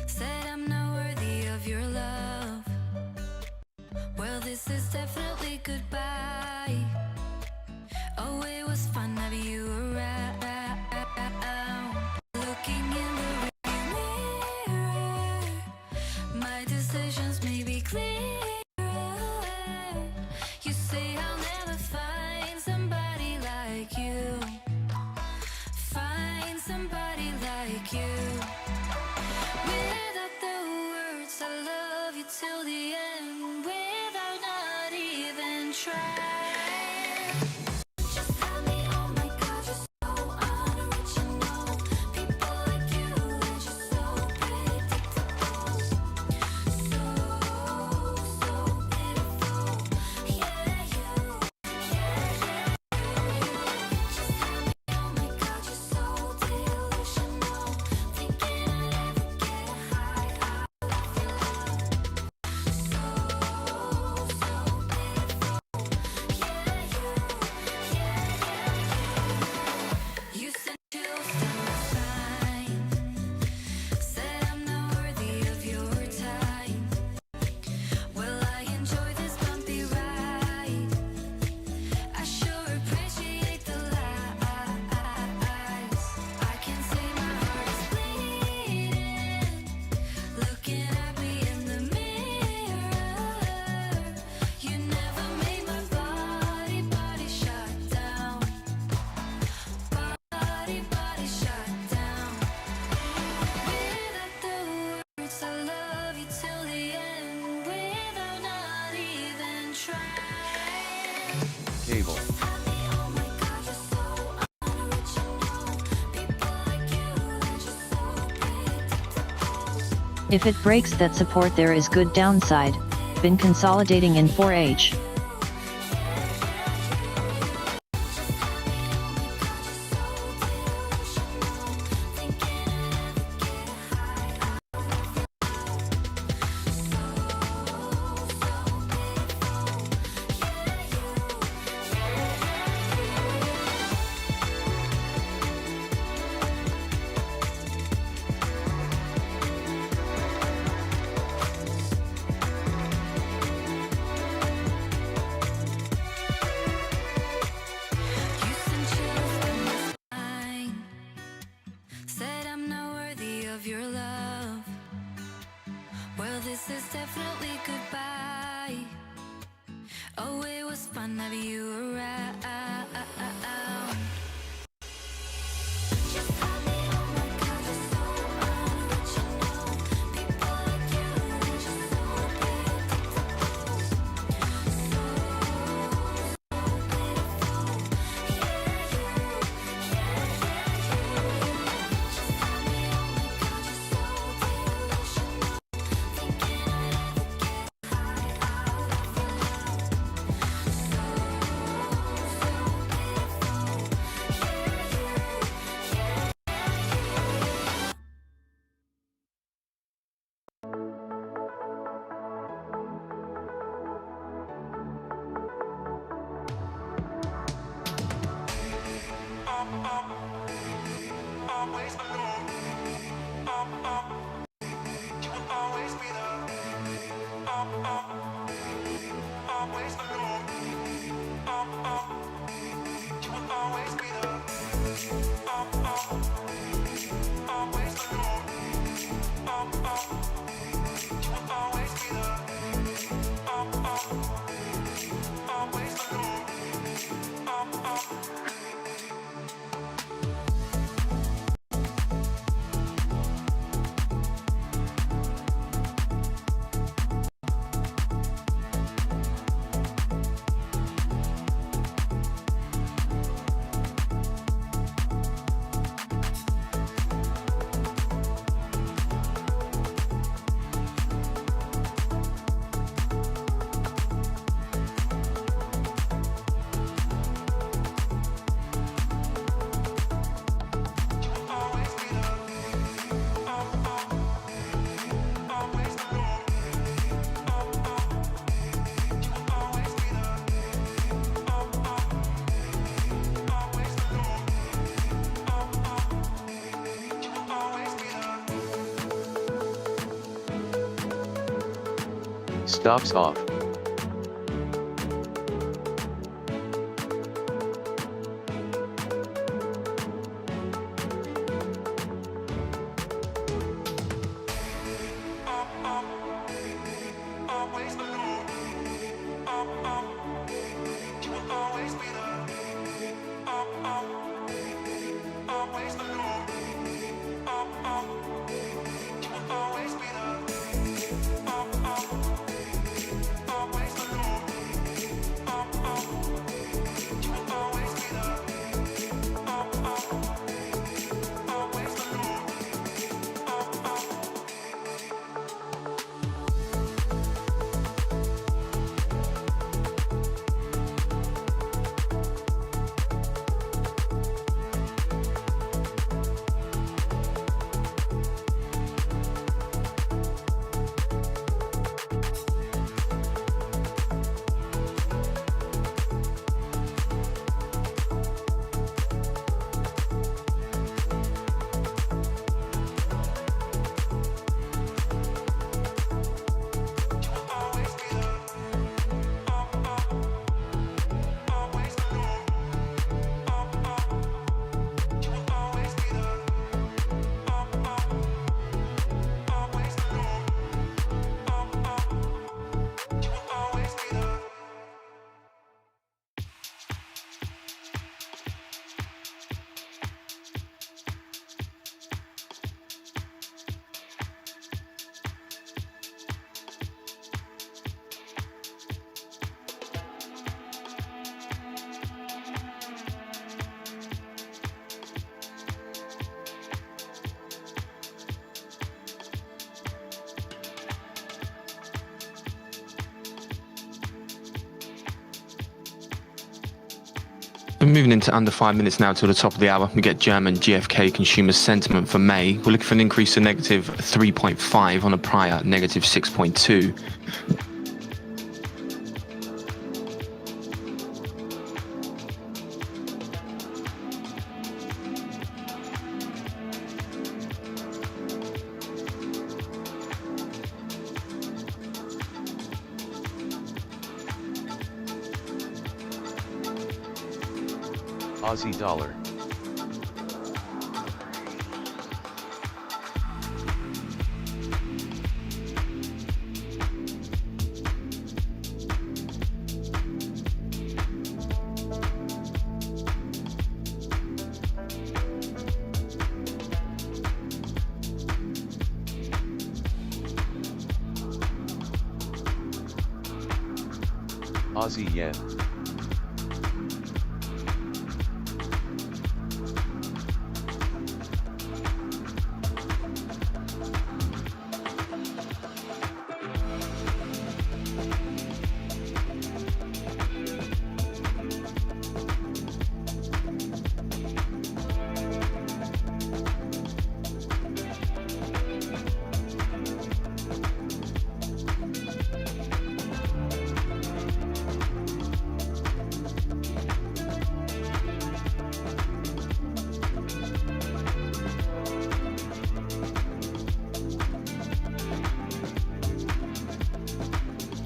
Said I'm not worthy of your love. Well, this is definitely goodbye. Oh, it was fun having you around. Looking in the rearview mirror, my decisions may be clearer. You say I'll never find somebody like you. Find somebody like you. Without the words, I love you till the end. Without not even trying. Just tell me, oh my God, you're so unoriginal. People like you, they're just so predictable. So pitiful. Yeah, you. Just tell me, oh my God, you're so delusional. Thinking I'd ever get high out of your love. So pitiful. Yeah, you sent chills down my spine. Said I'm not worthy of your time. Well, I enjoy this bumpy ride. I sure appreciate the lies. I can say my heart is bleeding. Looking at me in the mirror. You never made my body shut down. Body shut down. Without the words, I love you till the end. Without not even trying. Cable. Tell me, oh my God, you're so unoriginal. People like you, they're just so predictable. If it breaks that support, there is good downside. Been consolidating in 4H. You sent chills down my spine. Said I'm not worthy of your love. Well, this is definitely goodbye. Oh, it was fun having you around. Just tell me, oh my God, you're so unoriginal. People like you, they're just so predictable. So pitiful. Yeah, you. Just tell me, oh my God, you're so delusional. Thinking I'd ever get high out of your love. So Stops off. We're moving into under 5 minutes now till the top of the hour. We get German GfK consumer sentiment for May. We're looking for an increase to negative 3.5 on a prior negative 6.2. Aussie dollar. Aussie yen.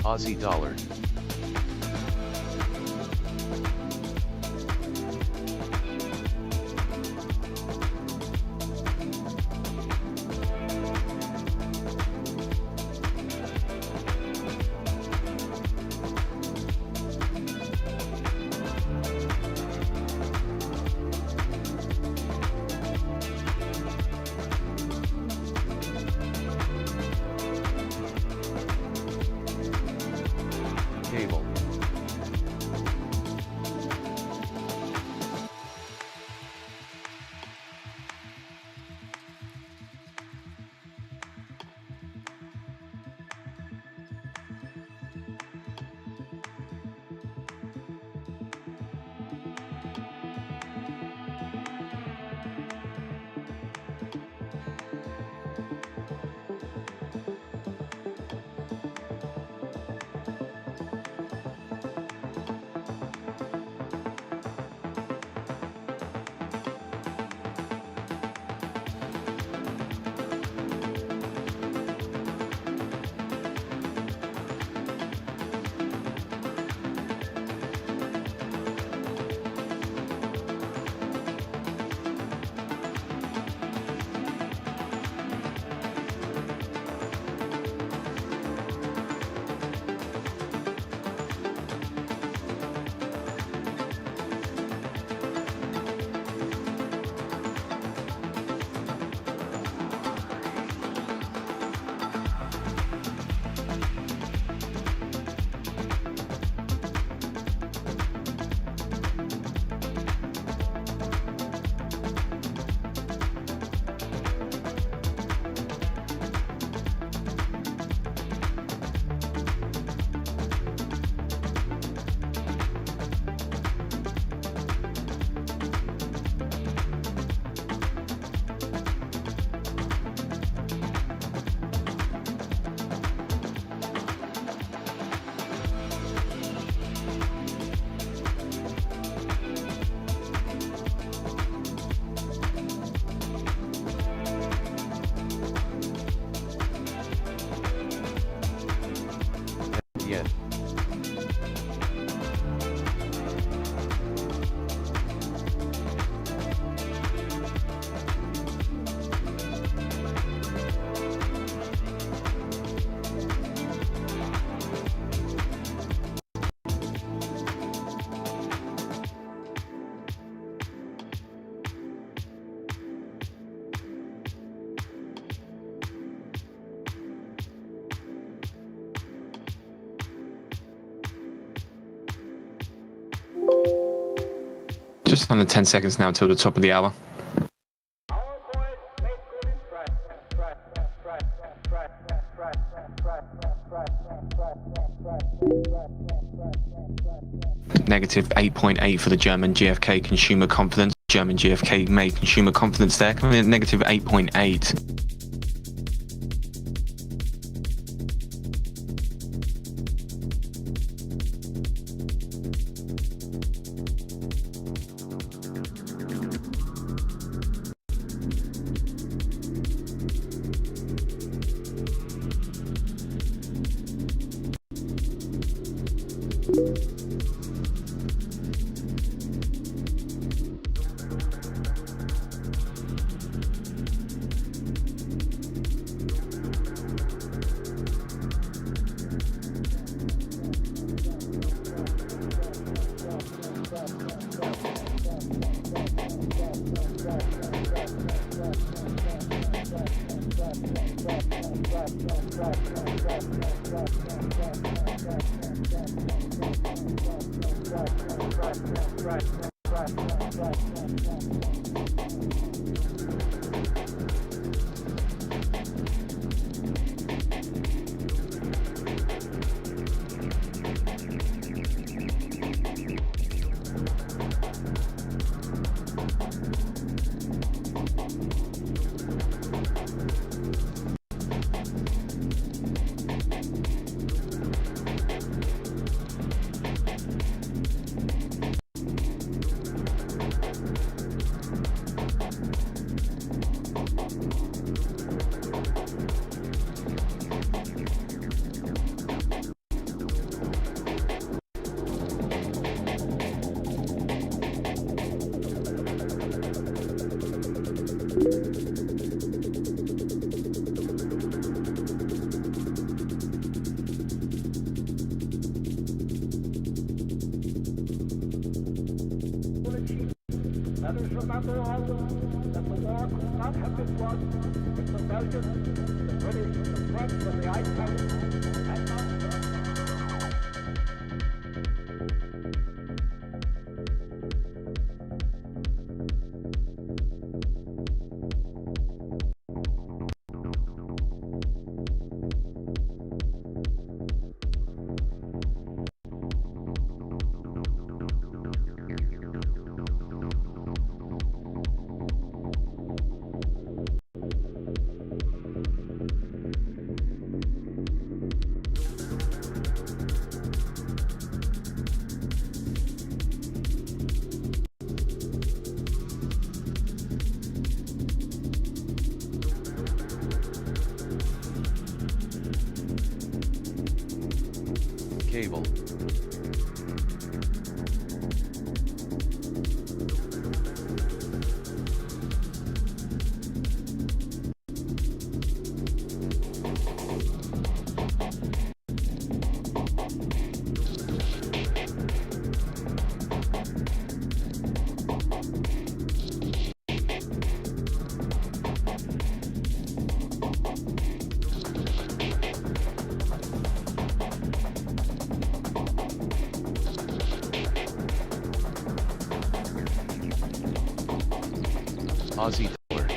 Aussie dollar. Cable. Just under 10 seconds now till the top of the hour. Negative 8.8 for the German GfK consumer confidence. German GfK May consumer confidence there coming in at negative 8.8. Let us remember always that the war could not have been won if the Belgians, the British, the French, and the Italians had not Cable. Aussie dollar.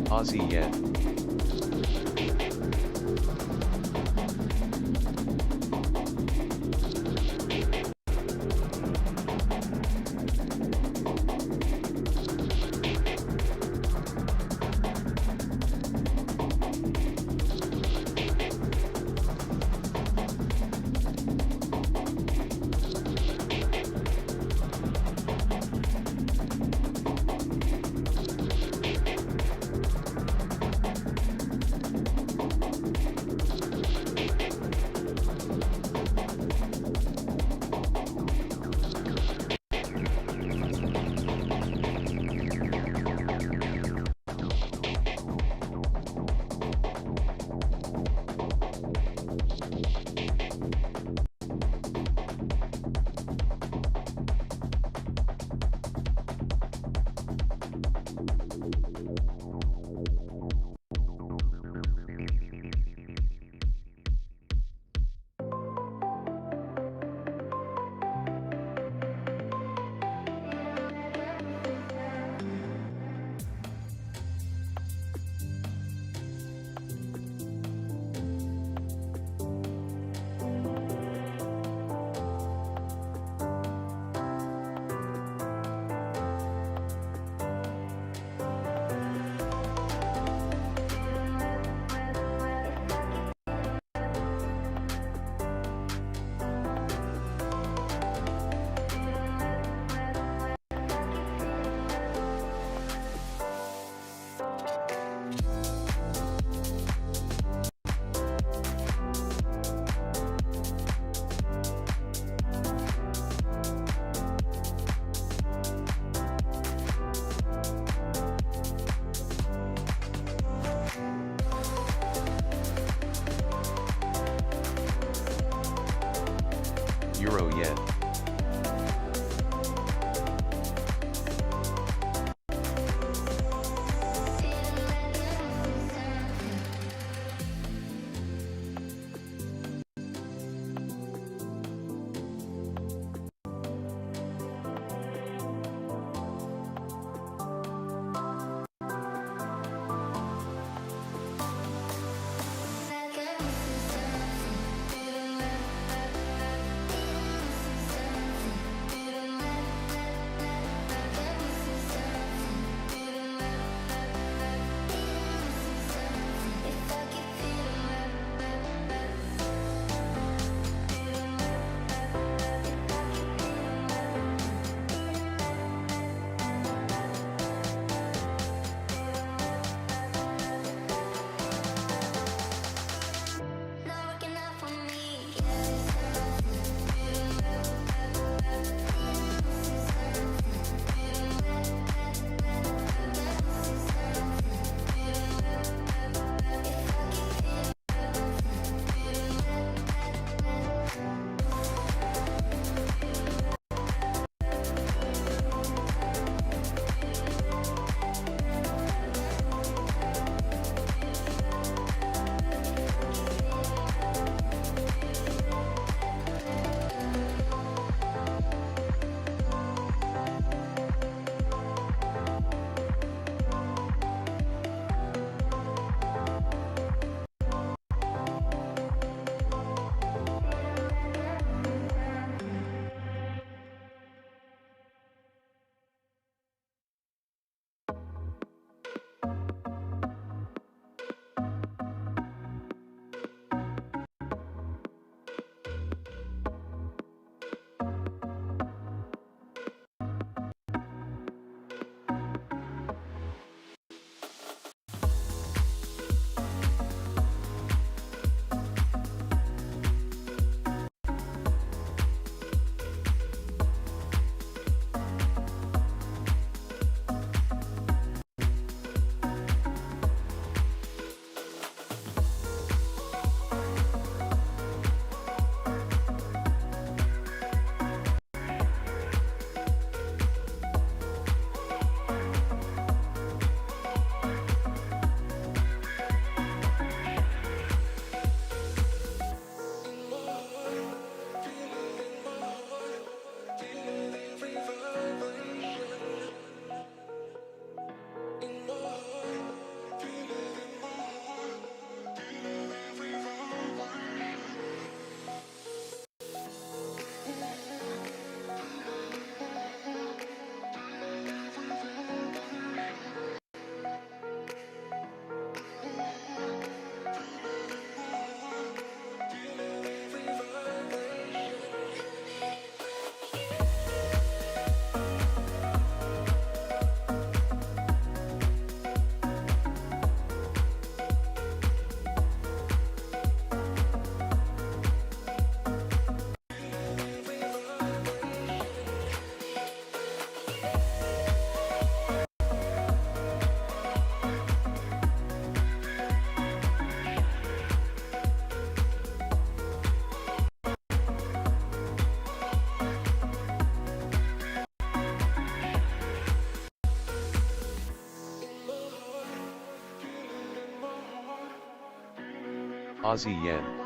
Aussie yen. Euro yen. Not working out for me. Aussie yen.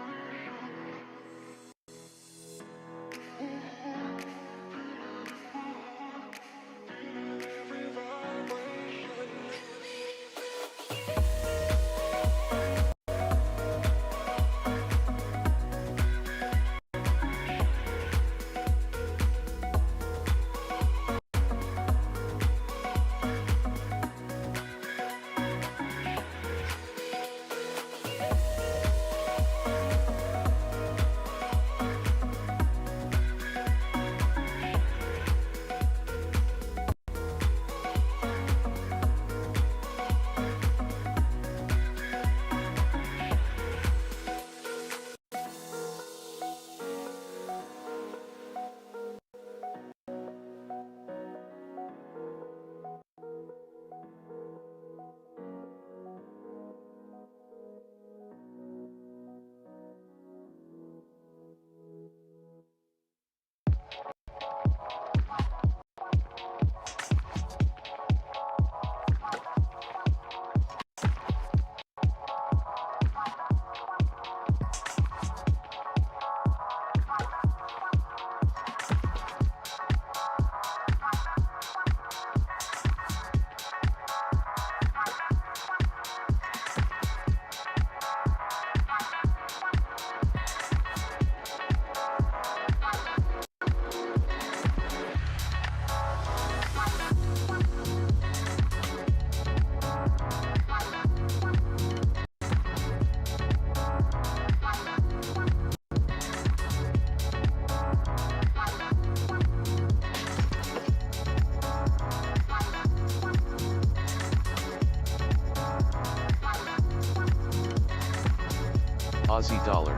Aussie dollar.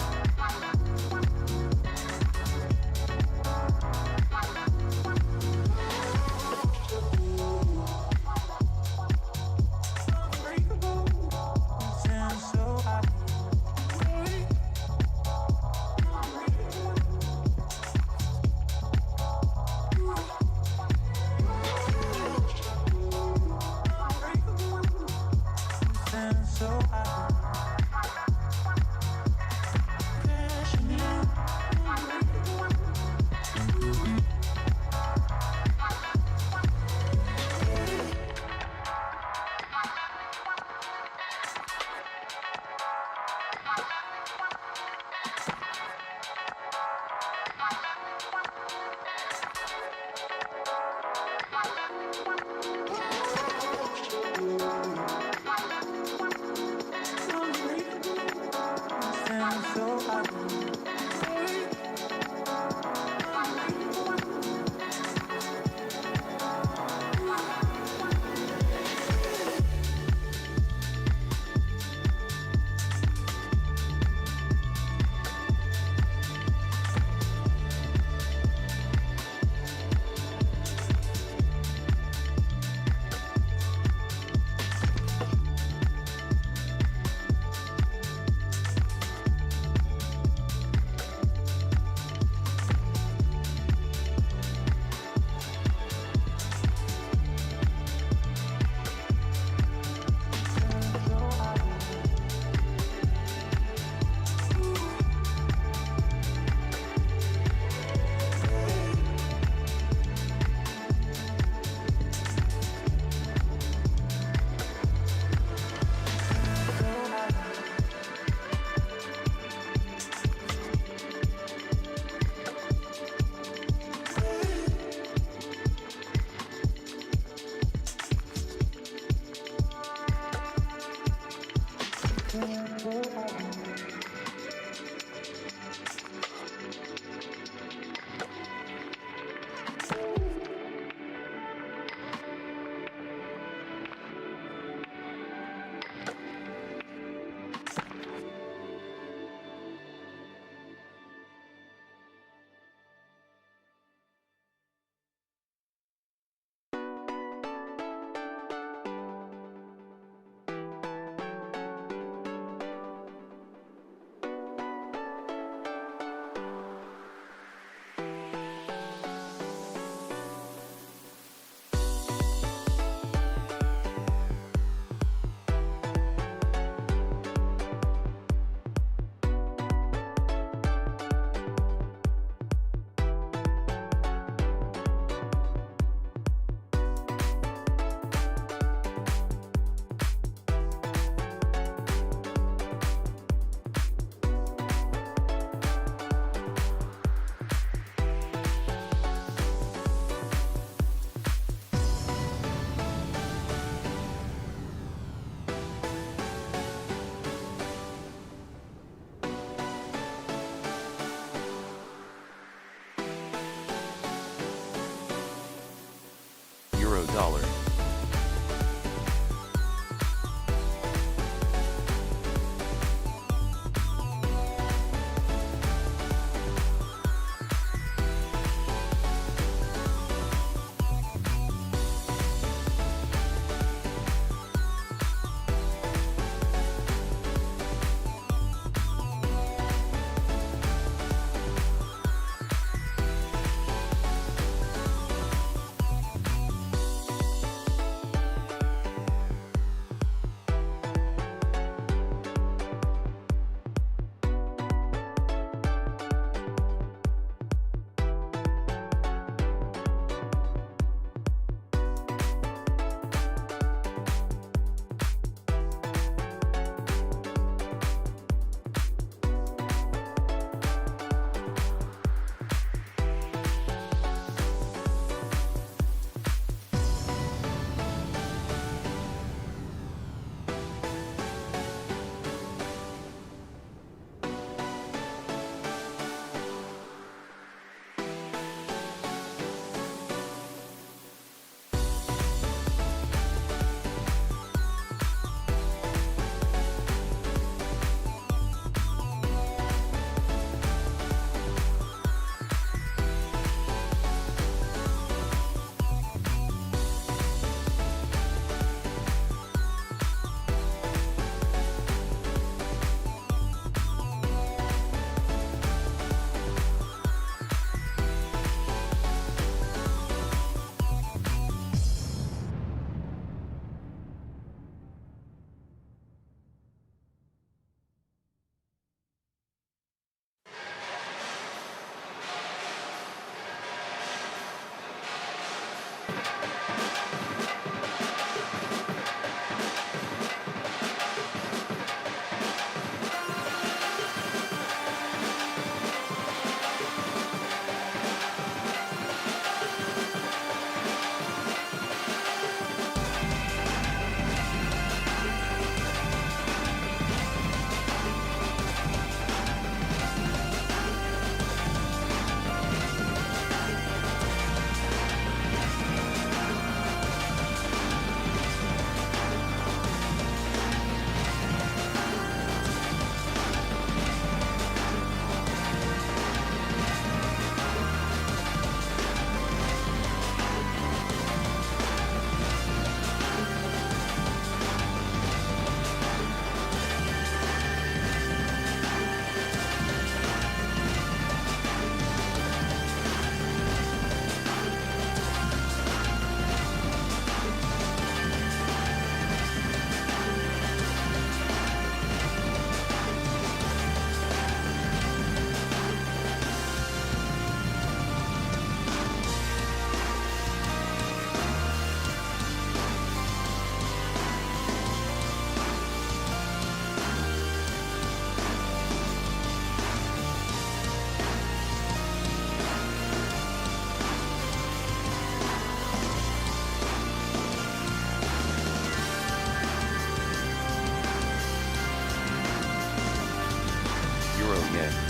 yen.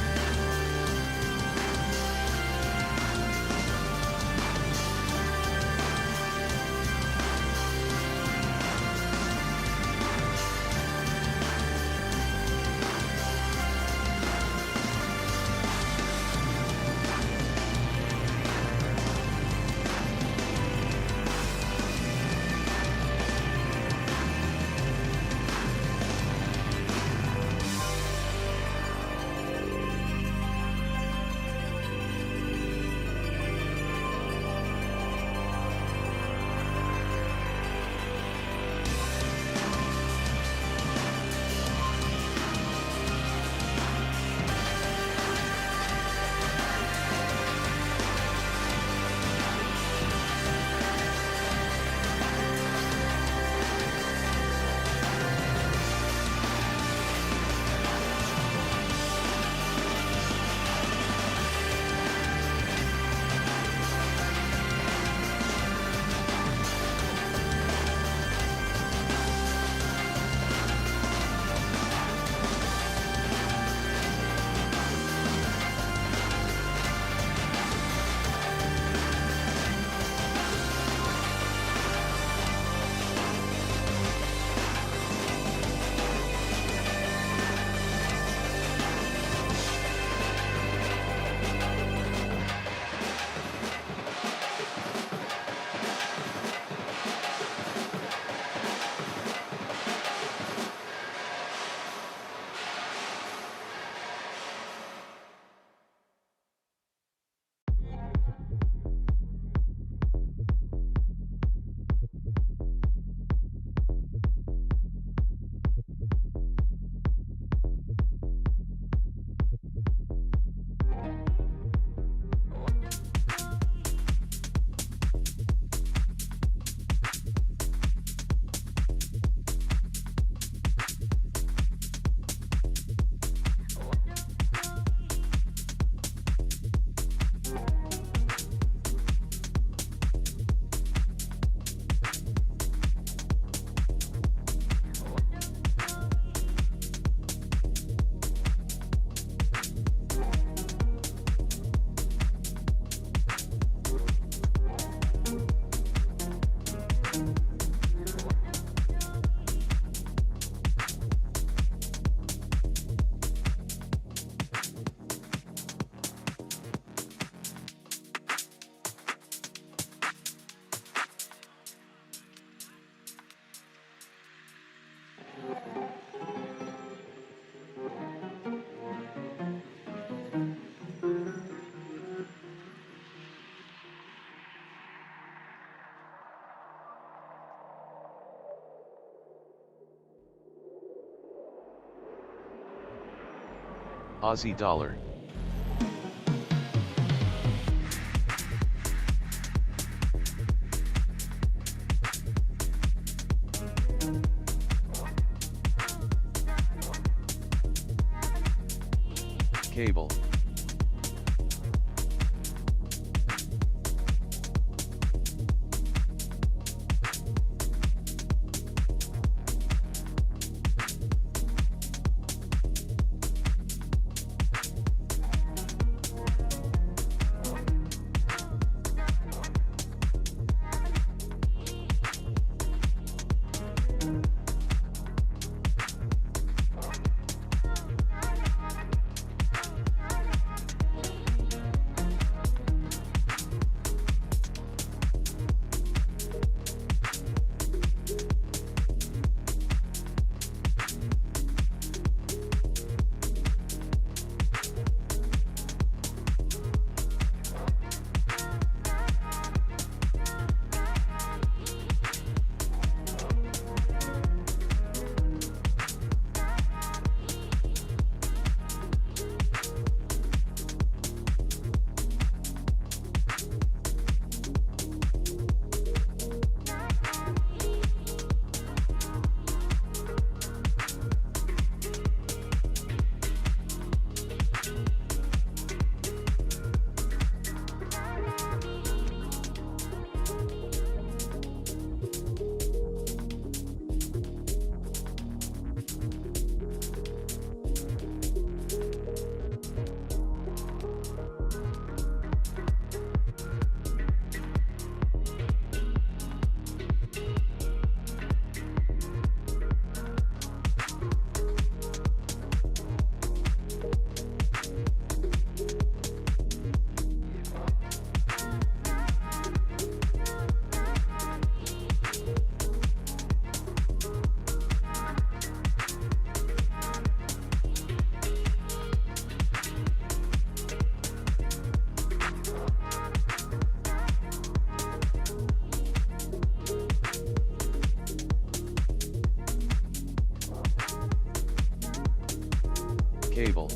Aussie dollar. Cable. Cable.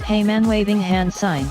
Hey man waving hand sign.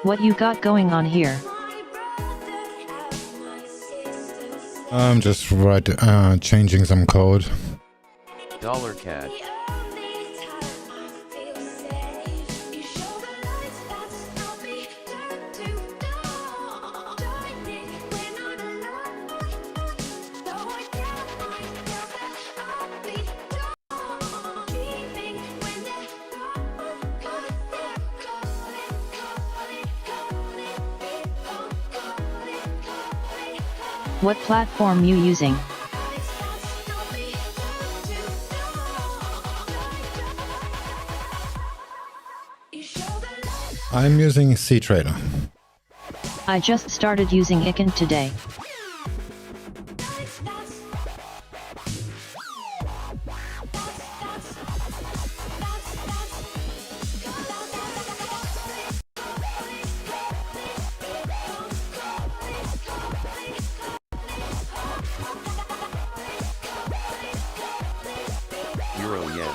What you got going on here? I'm just changing some code. $CAD. What platform you using? I'm using CTrader. I just started using ICANN today. Euro yen.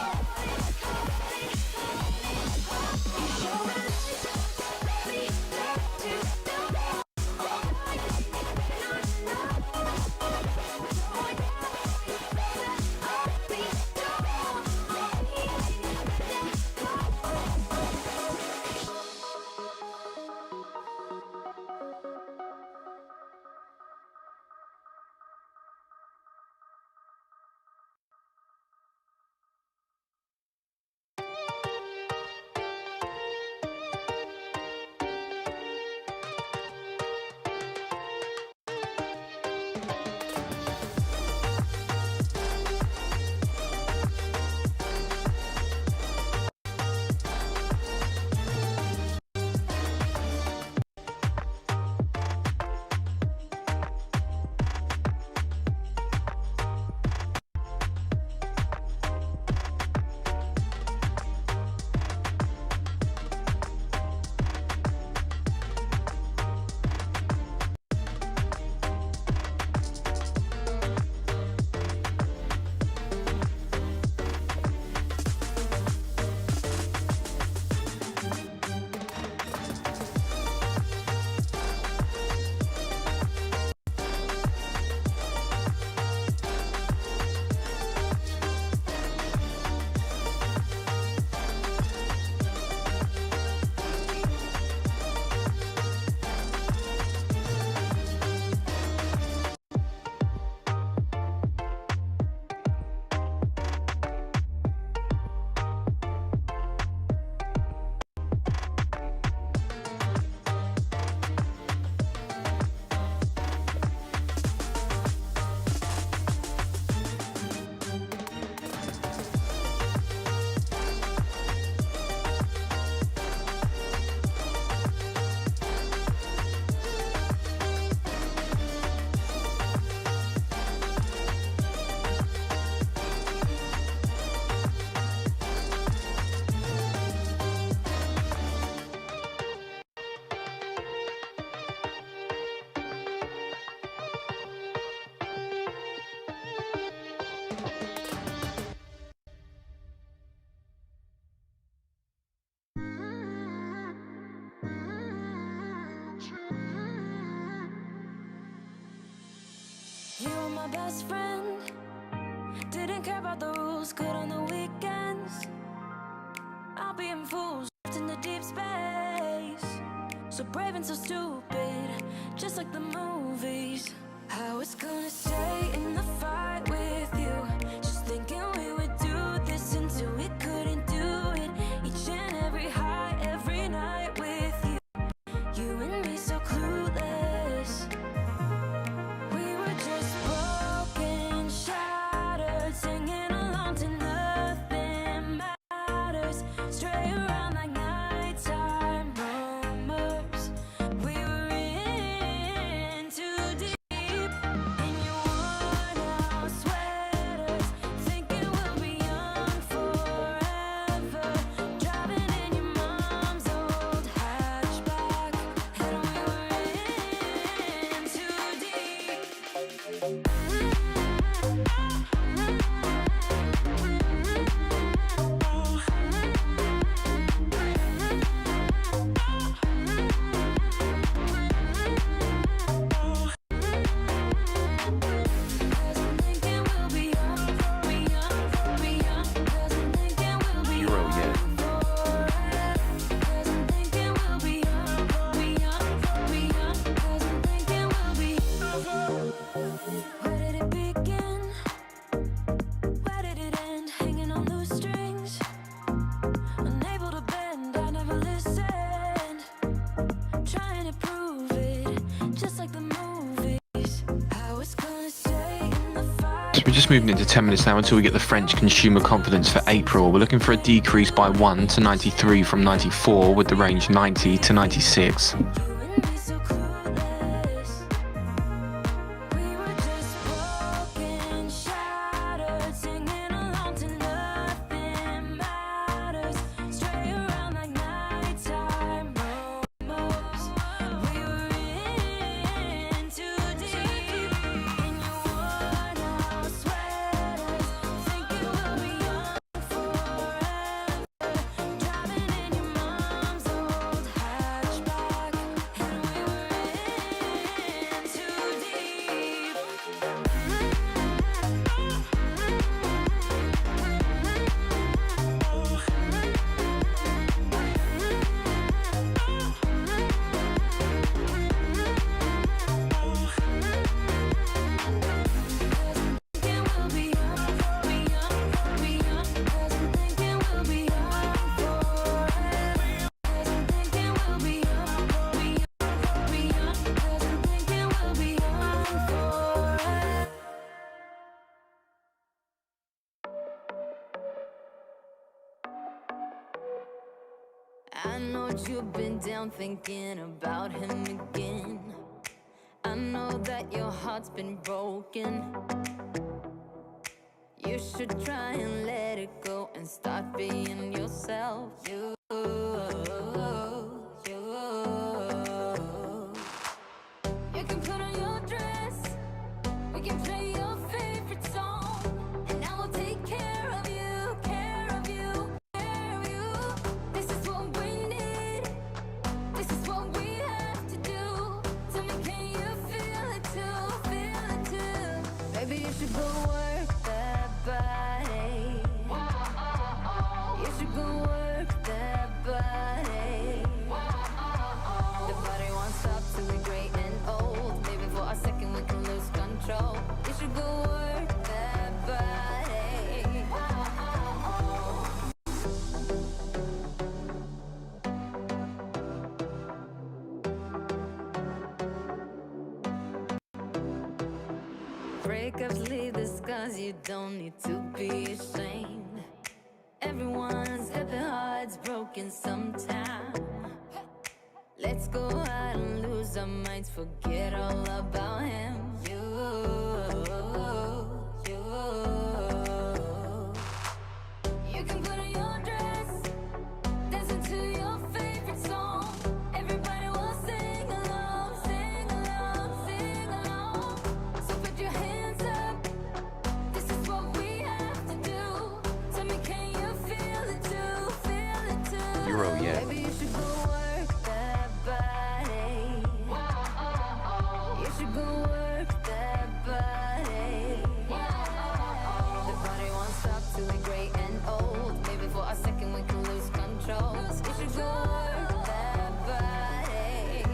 You were my best friend. Didn't care about the rules, good on the weekends. I'll be in fools, trapped in the deep space. So brave and so stupid, just like the movies. I was gonna stay in the fight with you, just thinking we would do this until we couldn't do it. Each and every high, every night with you. You and me so clueless. We were just broken, shattered, singing along to nothing matters. Stray around like nighttime rumors. We were in too deep. In your worn out sweaters, thinking we'll be young forever. Driving in your mom's old hatchback, and we were in too deep. Euro yen. Where did it begin? Where did it end? Hanging on loose strings, unable to bend. I never listened, trying to prove it, just like the movies. I was gonna stay in the fight. So we're just moving into 10 minutes now until we get the French consumer confidence for April. We're looking for a decrease by 1 to 93 from 94 with the range 90 to 96. I know you've been down thinking about him again. I know that your heart's been broken. You should try and let it go and start being yourself. You can put on your dress, we can play your favorite song, and I will take care of you, care of you, care of you. This is what we need, this is what we have to do. Tell me, can you feel it too, feel it too? Maybe you should go work that body. You should go work that body. The body won't stop till we're great and old. Maybe for a second we can lose control. You should go work that body. Breakups leave the scars, you don't need to be ashamed. Everyone's got their hearts broken sometime. Let's go out and lose our minds, forget all about him. You can put on your dress, dancing to your favorite song. Everybody will sing along, sing along, sing along. So put your hands up, this is what we have to do. Tell me, can you feel it too, feel it too? Euro yen. Maybe you should go work that body. You should go work that body. The body won't stop till we're great and old. Maybe for a second we can lose control. You should go work that body.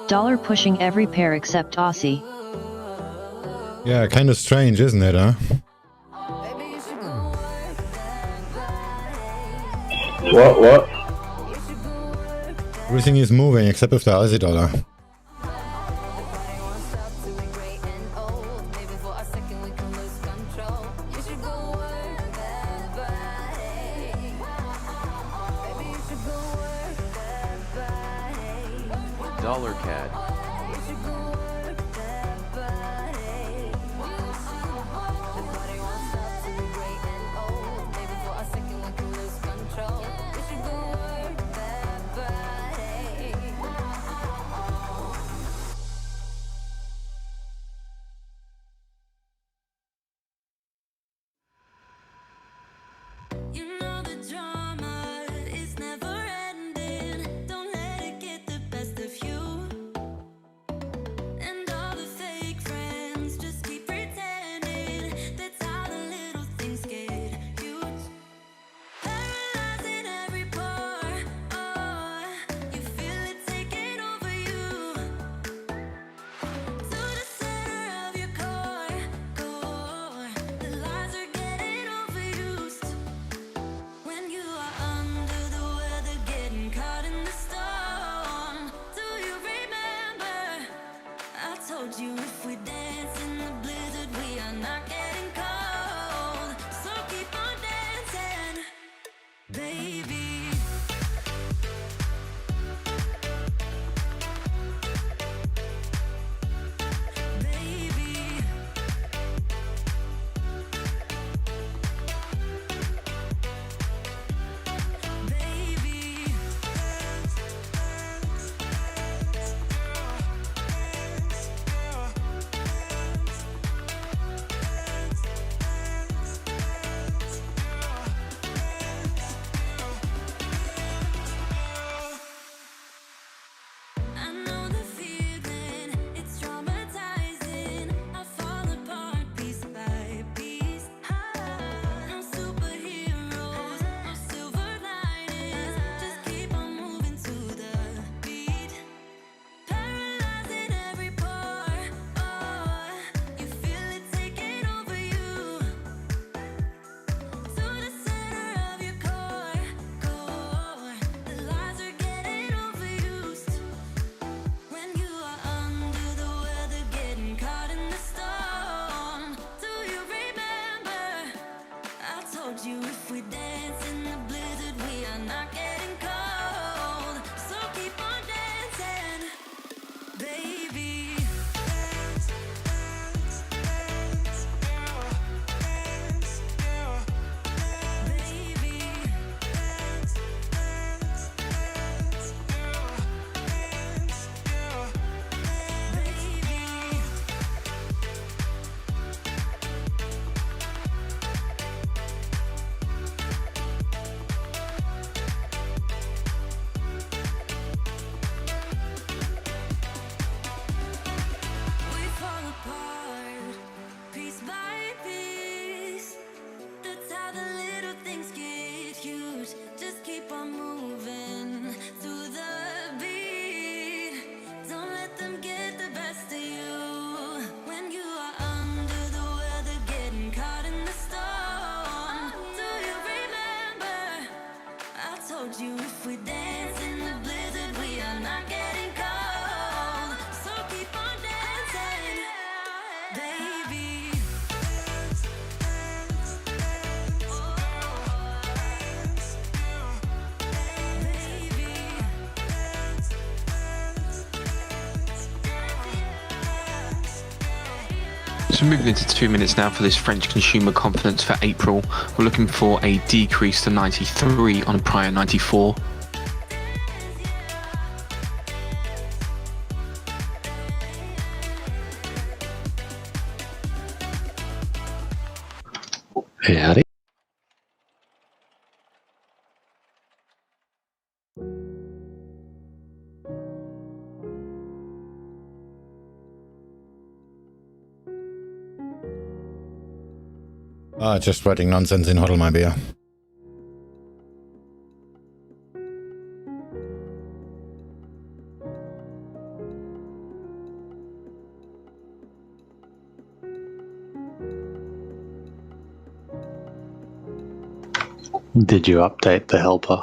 Dollar pushing every pair except Aussie. Yeah, kind of strange, isn't it, huh? Maybe you should go work that body. What? You should go work that Everything is moving except with the Aussie dollar. The body won't stop till we're great and old. Maybe for a second we can lose control. You should go work that body. Maybe you should go work that body. Dollar CAD. You should go work that body. The body won't stop till we're great and old. Maybe for a second we can lose control. You should go work that body. You know the drama is never ending. Don't let it get the best of you. told you if we dance in the blizzard, we are not getting cold. So keep on dancing, baby. So moving into 2 minutes now for this French consumer confidence for April. We're looking for a decrease to 93 on a prior 94. Howdy. Just writing nonsense in Huddle My Beer. Did you update the helper?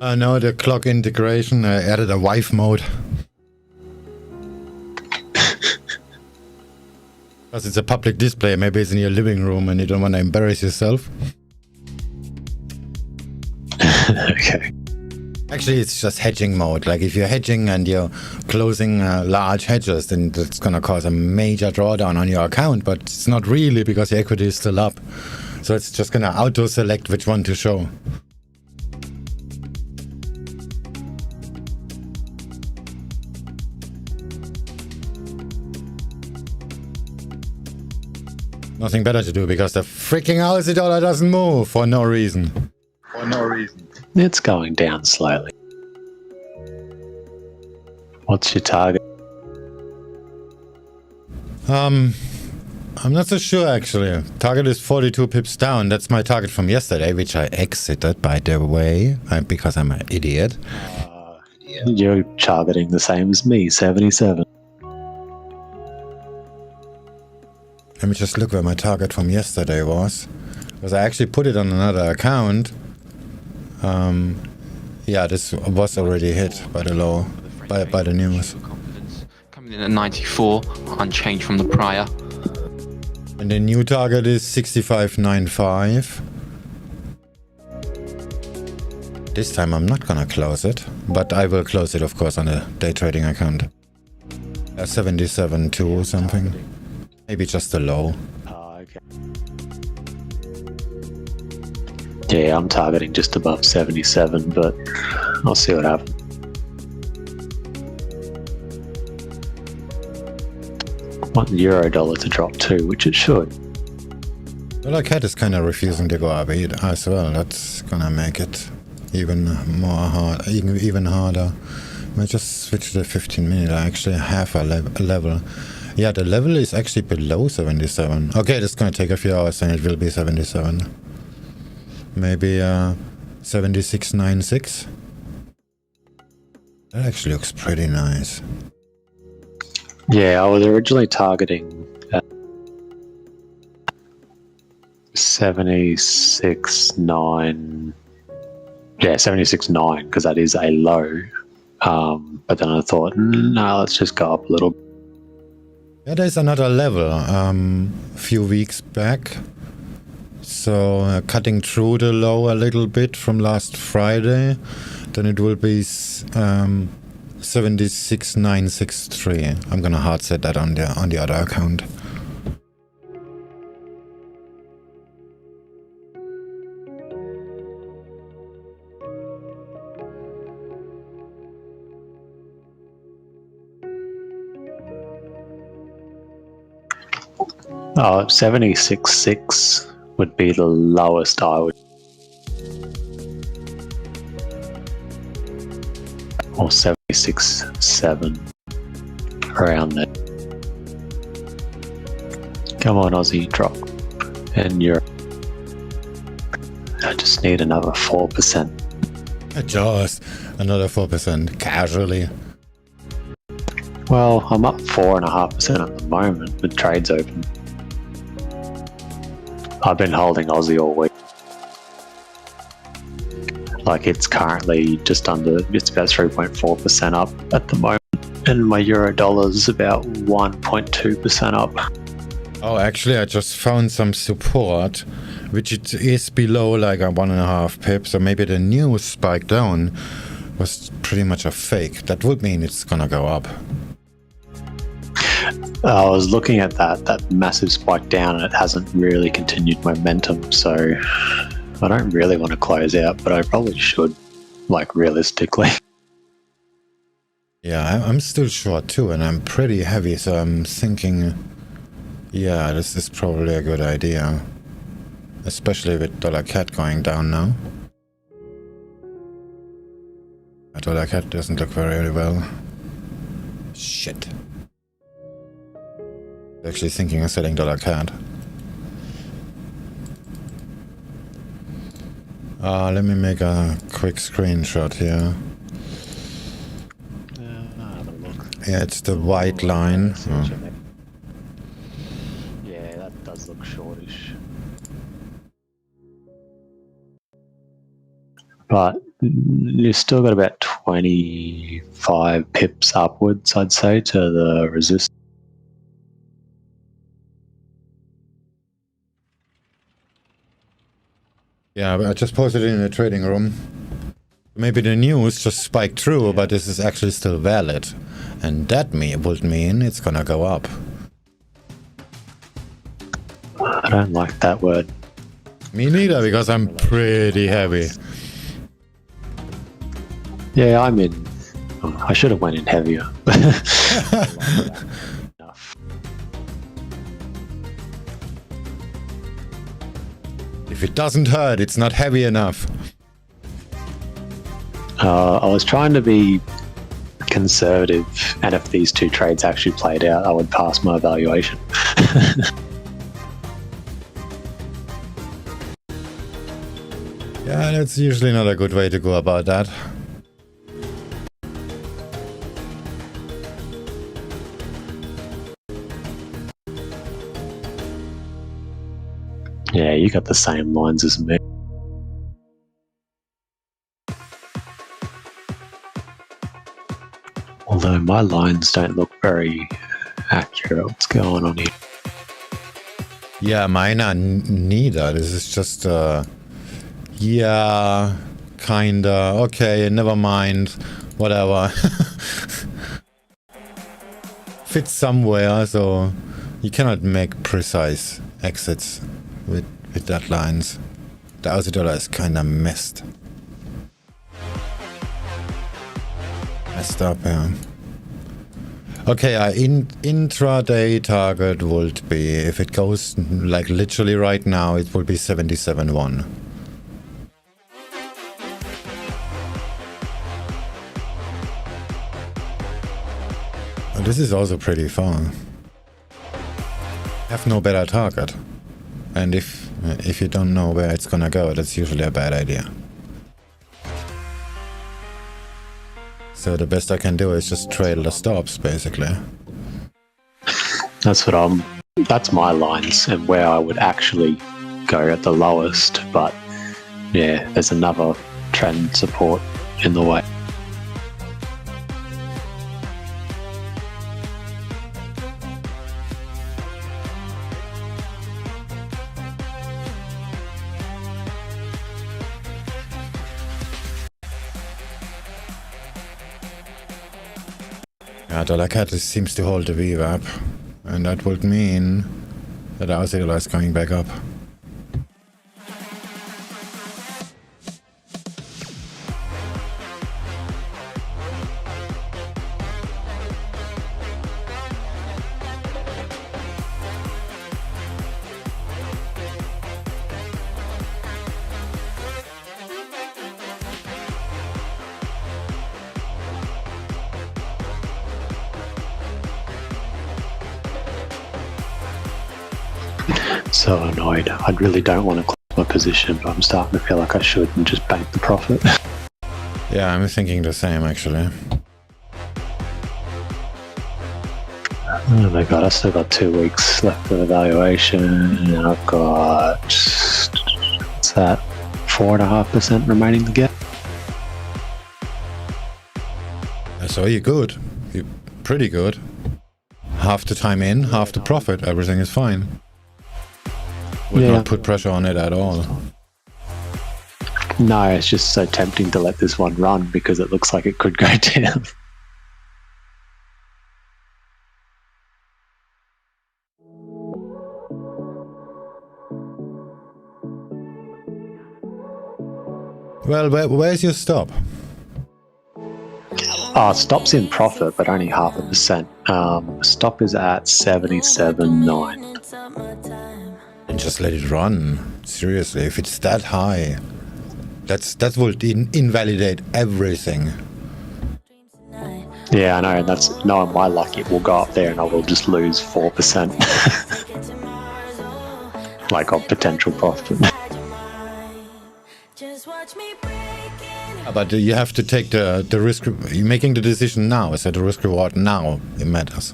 No, the clock integration, I added a wife mode. Because it's a public display, maybe it's in your living room and you don't want to embarrass yourself. Okay. Actually, it's just hedging mode. Like if you're hedging and you're closing large hedges, then that's going to cause a major drawdown on your account, but it's not really because your equity is still up. So it's just going to auto-select which one to show. Nothing better to do because the freaking Aussie dollar doesn't move for no reason. It's going down slowly. What's your target? I'm not so sure actually. Target is 42 pips down. That's my target from yesterday, which I exited by the way, because I'm an idiot. You're targeting the same as me, 77. Let me just look where my target from yesterday was. Because I actually put it on another account. Yeah, this was already hit by the low, by the news. Coming in at 94, unchanged from the prior. And the new target is 65.95. This time I'm not gonna close it, but I will close it of course on a day trading account. 77.2 or something. Maybe just a low. Okay. Yeah, I'm targeting just above 77, but I'll see what happens. Want the euro dollar to drop too, which it should. Well, CAD is kind of refusing to go up as well. That's gonna make it even even harder. I just switch to the 15 minute. I actually have a level. Yeah, the level is actually below 77. Okay, that's gonna take a few hours and it will be 77. Maybe 76.96. That actually looks pretty nice. Yeah, I was originally targeting 76.9. Yeah, 76.9 because that is a low. But then I thought, no, let's just go up a little. Yeah, there's another level a few weeks back. So cutting through the low a little bit from last Friday, then it will be 76.963. I'm gonna hard set that on the other account. Oh, 76.6 would be the lowest I would. Or 76.7, around that. Come on, Aussie, drop. And you're. I just need another 4%. Just another 4%, casually. Well, I'm up 4.5% at the moment with trades open. I've been holding Aussie all week. Like it's currently just under, it's about 3.4% up at the moment. And my euro dollar is about 1.2% up. Oh, actually, I just found some support, which it is below like a 1.5 pips, so maybe the new spike down was pretty much a fake. That would mean it's gonna go up. I was looking at that massive spike down, and it hasn't really continued momentum, so I don't really want to close out, but I probably should, like realistically. Yeah, I'm still short too, and I'm pretty heavy, so I'm thinking, yeah, this is probably a good idea. Especially with dollar CAD going down now. Dollar CAD doesn't look very well. Shit. Actually thinking of selling dollar CAD. Let me make a quick screenshot here. Yeah, it's the white line. Oh. Yeah, that does look shortish. But you've still got about 25 pips upwards, I'd say, to the resistance. Yeah, but I just posted it in the trading room. Maybe the news just spiked through, but this is actually still valid. And that would mean it's gonna go up. I don't like that word. Me neither, because I'm pretty heavy. Yeah, I'm in. I should have went in heavier. If it doesn't hurt, it's not heavy enough. I was trying to be conservative, and if these two trades actually played out, I would pass my evaluation. Yeah, that's usually not a good way to go about that. Yeah, you got the same lines as me. Although my lines don't look very accurate. What's going on here? Yeah, mine are neither. This is just, yeah, kinda. Okay, never mind. Whatever. Fits somewhere, so you cannot make precise exits with that lines. The Aussie dollar is kinda messed up, yeah. Okay, intraday target would be, if it goes like literally right now, it will be 77.1. And this is also pretty far. Have no better target. And if you don't know where it's gonna go, that's usually a bad idea. So the best I can do is just trail the stops, basically. That's my lines and where I would actually go at the lowest, but yeah, there's another trend support in the way. Yeah, dollar CAD seems to hold the VWAP, and that would mean that the Aussie dollar is going back up. So annoyed. I really don't want to close my position, but I'm starting to feel like I should and just bank the profit. Yeah, I'm thinking the same, actually. Oh my god, I still got 2 weeks left of evaluation, and I've got, what's that, 4.5% remaining to get. So you're good. You're pretty good. Half the time in, half the profit. Everything is fine. Would not put pressure on it at all. No, it's just so tempting to let this one run because it looks like it could go down. Well, where's your stop? Stop's in profit, but only 0.5%. Stop is at 77.9. And just let it run. Seriously, if it's that high, that will invalidate everything. Yeah, I know, and that's knowing my luck. It will go up there, and I will just lose 4%, like of potential profit. But you have to take the risk. You're making the decision now. Is that the risk reward now? It matters.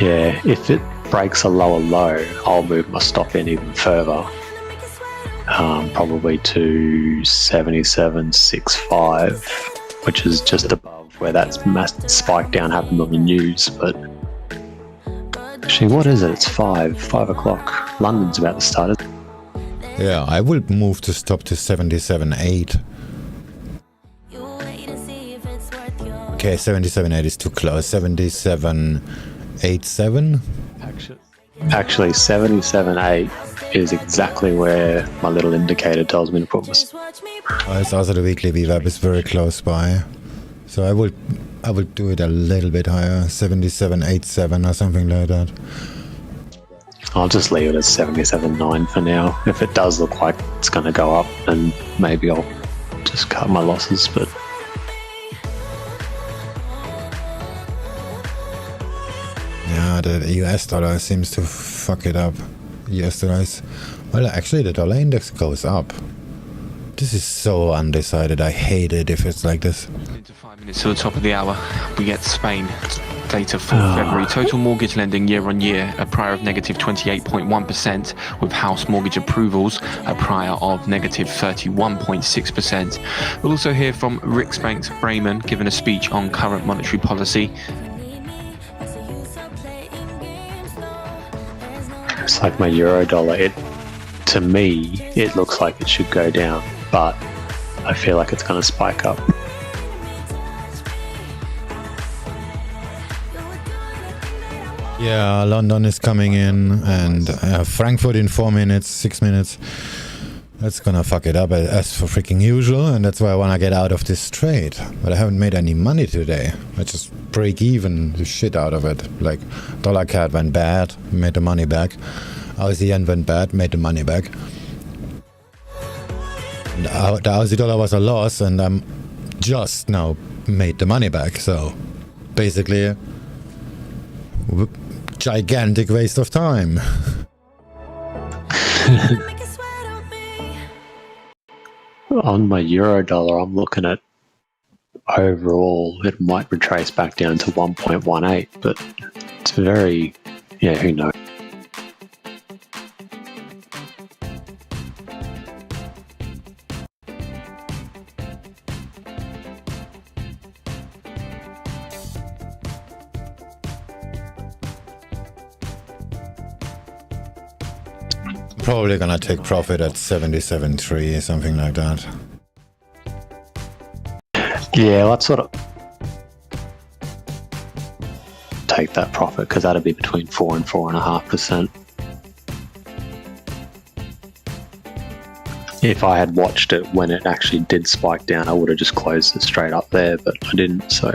Yeah, if it breaks a lower low, I'll move my stop in even further. Probably to 77.65, which is just above where that massive spike down happened on the news. But actually, what is it? It's 5 o'clock. London's about to start. Yeah, I will move the stop to 77.8. Okay, 77.8 is too close. 77.87. Actually, 77.8 is exactly where my little indicator tells me to put my. It's also the weekly VWAP is very close by, so I will do it a little bit higher, 77.87 or something like that. I'll just leave it at 77.9 for now. If it does look like it's going to go up, then maybe I'll just cut my losses. But yeah, the US dollar seems to fuck it up. US dollars. Well, actually, the dollar index goes up. This is so undecided. I hate it if it's like this. Into 5 minutes to the top of the hour, we get Spain data for February. Total mortgage lending year on year, a prior of negative 28.1%, with house mortgage approvals, a prior of negative 31.6%. We'll also hear from Riksbank's Bremen giving a speech on current monetary policy. it's like my euro dollar. To me, it looks like it should go down, but I feel like it's going to spike up. Yeah, London is coming in, and Frankfurt in 4 minutes, 6 minutes. That's gonna fuck it up as for freaking usual, and that's why I wanna get out of this trade. But I haven't made any money today. I just break even the shit out of it. Like, dollar CAD went bad, made the money back. Aussie yen went bad, made the money back. And the Aussie dollar was a loss, and I'm just now made the money back. So, basically, gigantic waste of time. On my euro dollar, I'm looking at overall, it might retrace back down to 1.18, but it's very, yeah, who knows. Probably gonna take profit at 77.3, something like that. Yeah, let's sort of take that profit because that'd be between 4 and 4.5%. If I had watched it when it actually did spike down, I would have just closed it straight up there, but I didn't, so.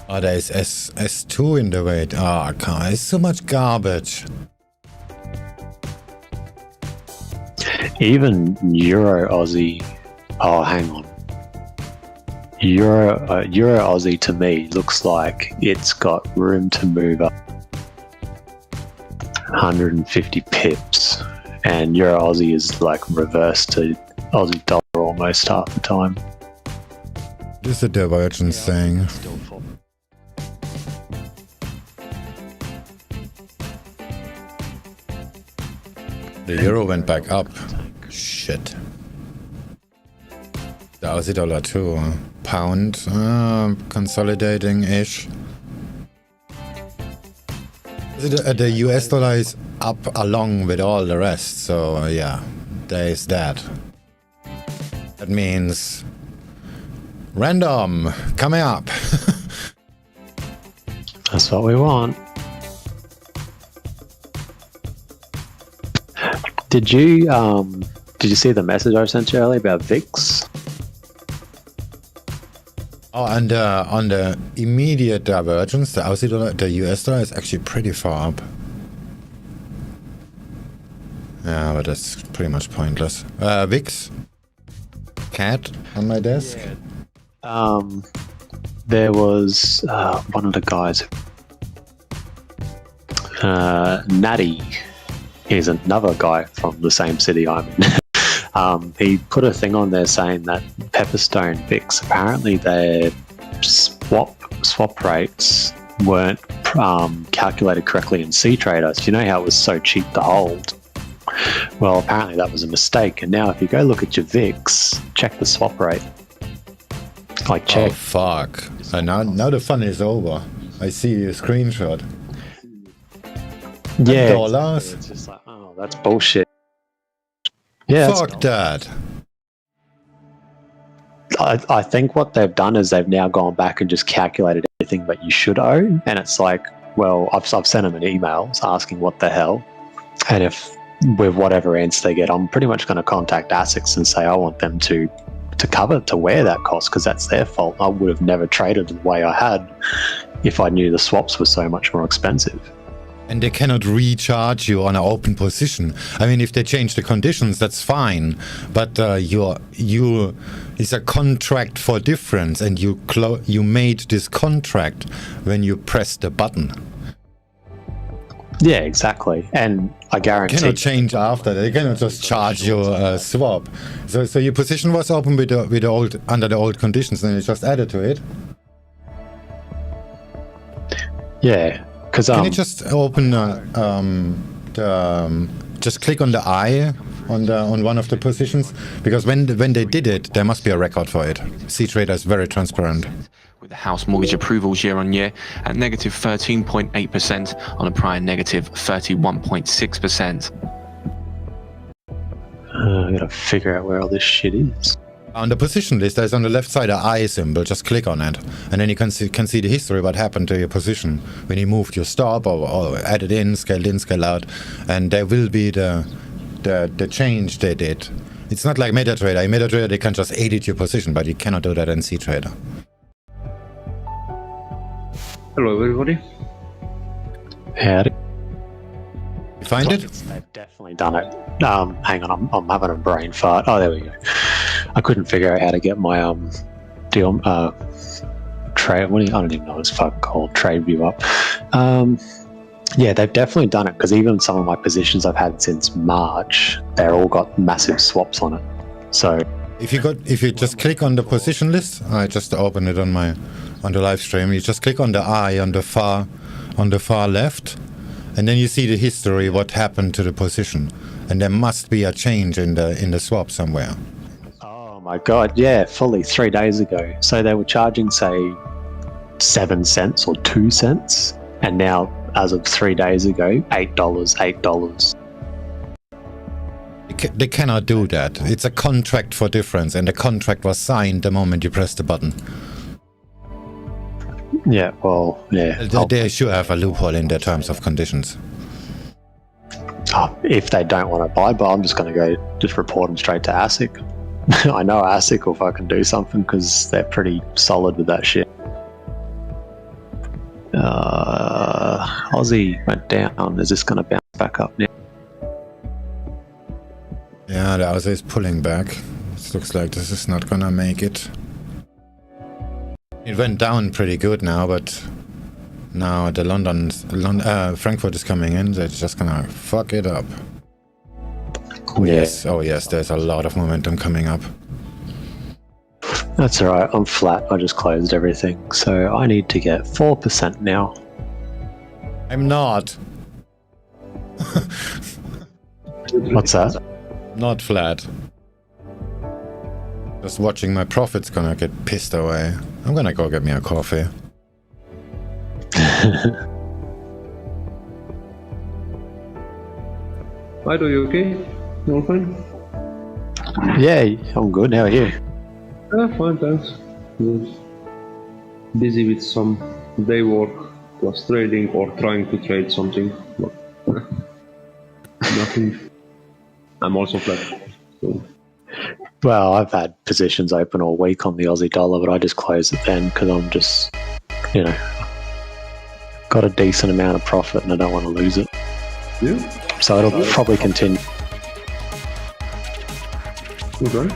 Oh, there's S2 in the way. Oh, God, it's so much garbage. Even Euro Aussie. Oh, hang on. Euro Aussie to me looks like it's got room to move up 150 pips, and Euro Aussie is like reverse to Aussie dollar almost half the time. This is a divergence thing. The euro went back up. Shit. The Aussie dollar too. Pound consolidating-ish. The US dollar is up along with all the rest, so yeah, there is that. That means random coming up. That's what we want. Did you see the message I sent you earlier about VIX? Oh, and on the immediate divergence, the Aussie dollar, the US dollar is actually pretty far up. Yeah, but that's pretty much pointless. VIX? CAD on my desk? There was one of the guys, Natty. He's another guy from the same city I'm in. He put a thing on there saying that Pepperstone VIX, apparently their swap rates weren't calculated correctly in C-Trader. So you know how it was so cheap to hold? Well, apparently that was a mistake. And now if you go look at your VIX, check the swap rate. Like check. Oh, fuck. Now the fun is over. I see a screenshot. Yeah. Dollars? It's just like, oh, that's bullshit. Yeah. Fuck that. I think what they've done is they've now gone back and just calculated everything that you should own. And it's like, well, I've sent them an email asking what the hell. And if with whatever answer they get, I'm pretty much going to contact ASICs and say I want them to wear that cost because that's their fault. I would have never traded the way I had if I knew the swaps were so much more expensive. And they cannot recharge you on an open position. I mean, if they change the conditions, that's fine. But it's a contract for difference, and you made this contract when you press the button. Yeah, exactly. And I guarantee... You cannot change after. They cannot just charge you a swap. So your position was open with the old, under the old conditions, and you just added to it? Yeah. Can you just open just click on the eye on one of the positions? Because when they did it, there must be a record for it. C-Trader is very transparent. With the house mortgage approvals year on year at negative 13.8% on a prior negative 31.6%. I gotta figure out where all this shit is. On the position list, there's on the left side an eye symbol. Just click on it, and then you can see the history, what happened to your position when you moved your stop or added in, scaled out, and there will be the change they did. It's not like MetaTrader. In MetaTrader, they can just edit your position, but you cannot do that in C-Trader. Hello, everybody. Howdy. You find it? They've definitely done it. Hang on, I'm having a brain fart. Oh, there we go. I couldn't figure out how to get my deal trade. I don't even know what it's fucking called. Trade view up. Yeah, they've definitely done it because even some of my positions I've had since March, they're all got massive swaps on it. So if you just click on the position list, I just opened it on the live stream. You just click on the eye on the far left, and then you see the history, what happened to the position, and there must be a change in the swap somewhere. Oh my god, yeah, fully 3 days ago. So they were charging, say, 7 cents or 2 cents, and now, as of 3 days ago, $8. They cannot do that. It's a contract for difference, and the contract was signed the moment you press the button. Yeah, well, yeah. They should have a loophole in their terms of conditions. If they don't want to abide by, I'm just going to go just report them straight to ASIC. I know ASIC will fucking do something because they're pretty solid with that shit. Aussie went down. Is this going to bounce back up now? Yeah, the Aussie is pulling back. It looks like this is not going to make it. It went down pretty good now, but now the Frankfurt is coming in. They're just gonna fuck it up. Oh yes, there's a lot of momentum coming up. That's alright, I'm flat. I just closed everything. So I need to get 4% now. I'm not. What's that? Not flat. Just watching my profits gonna get pissed away. I'm gonna go get me a coffee. Hi, are you okay? You all fine? Yeah, I'm good. How are you? Fine, thanks. Just busy with some day work, plus trading or trying to trade something. But nothing. I'm also flat. So. Well, I've had positions open all week on the Aussie dollar, but I just closed it then because I'm just, you know, got a decent amount of profit and I don't want to lose it. Yeah. So it'll probably continue. Okay.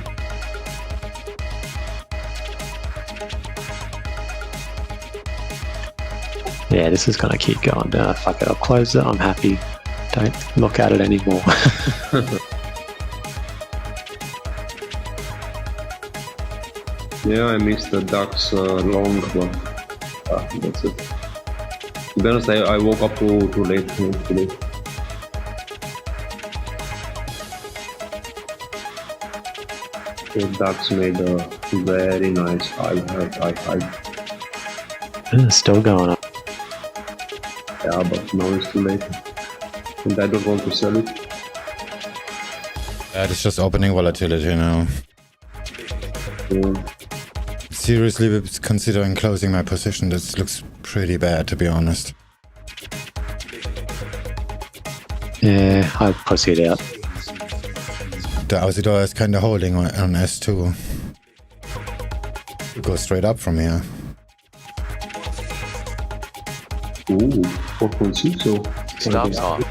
Yeah, this is going to keep going. Fuck it, I'll close it. I'm happy. Don't look at it anymore. Yeah, I missed the DAX long, but that's it. To be honest, I woke up too late today. The DAX made a very nice high. It's still going up. Yeah, but now it's too late. And I don't want to sell it. It's just opening volatility now. Yeah. Seriously, considering closing my position, this looks pretty bad, to be honest. Yeah, I proceed out. The Aussie dollar is kind of holding on S2. It goes straight up from here. Ooh, 4.6 so... Stops on.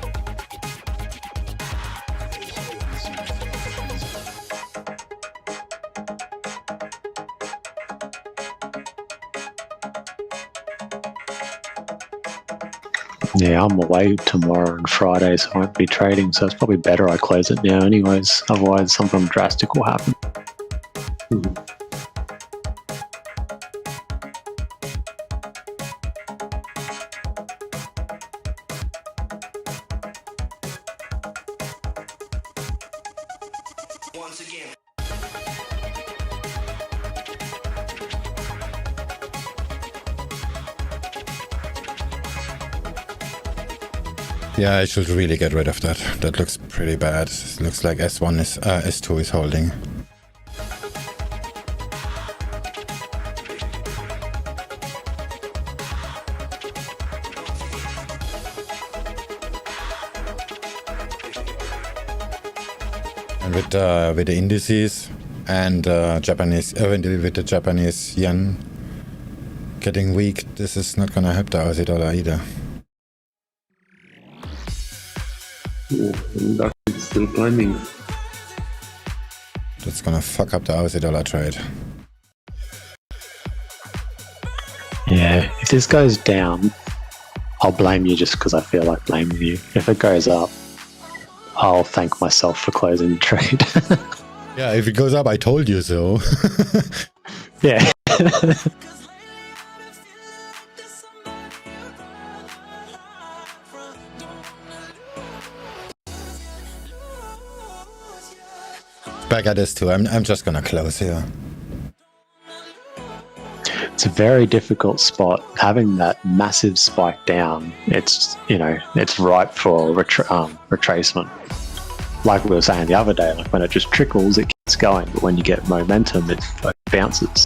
Yeah, I'm away tomorrow and Friday, so I won't be trading, so it's probably better I close it now anyways, otherwise something drastic will happen. Yeah, I should really get rid of that. That looks pretty bad. It looks like S2 is holding. And with the indices and Japanese, with the Japanese yen getting weak, this is not gonna help the Aussie dollar either. Oh, that is still climbing. That's gonna fuck up the Aussie dollar trade. Yeah, if this goes down, I'll blame you just because I feel like blaming you. If it goes up, I'll thank myself for closing the trade. Yeah, if it goes up, I told you so. Yeah. Back at S2, I'm just gonna close here. It's a very difficult spot. Having that massive spike down, it's, you know, it's ripe for retracement. Like we were saying the other day, like when it just trickles, it keeps going, but when you get momentum, it bounces.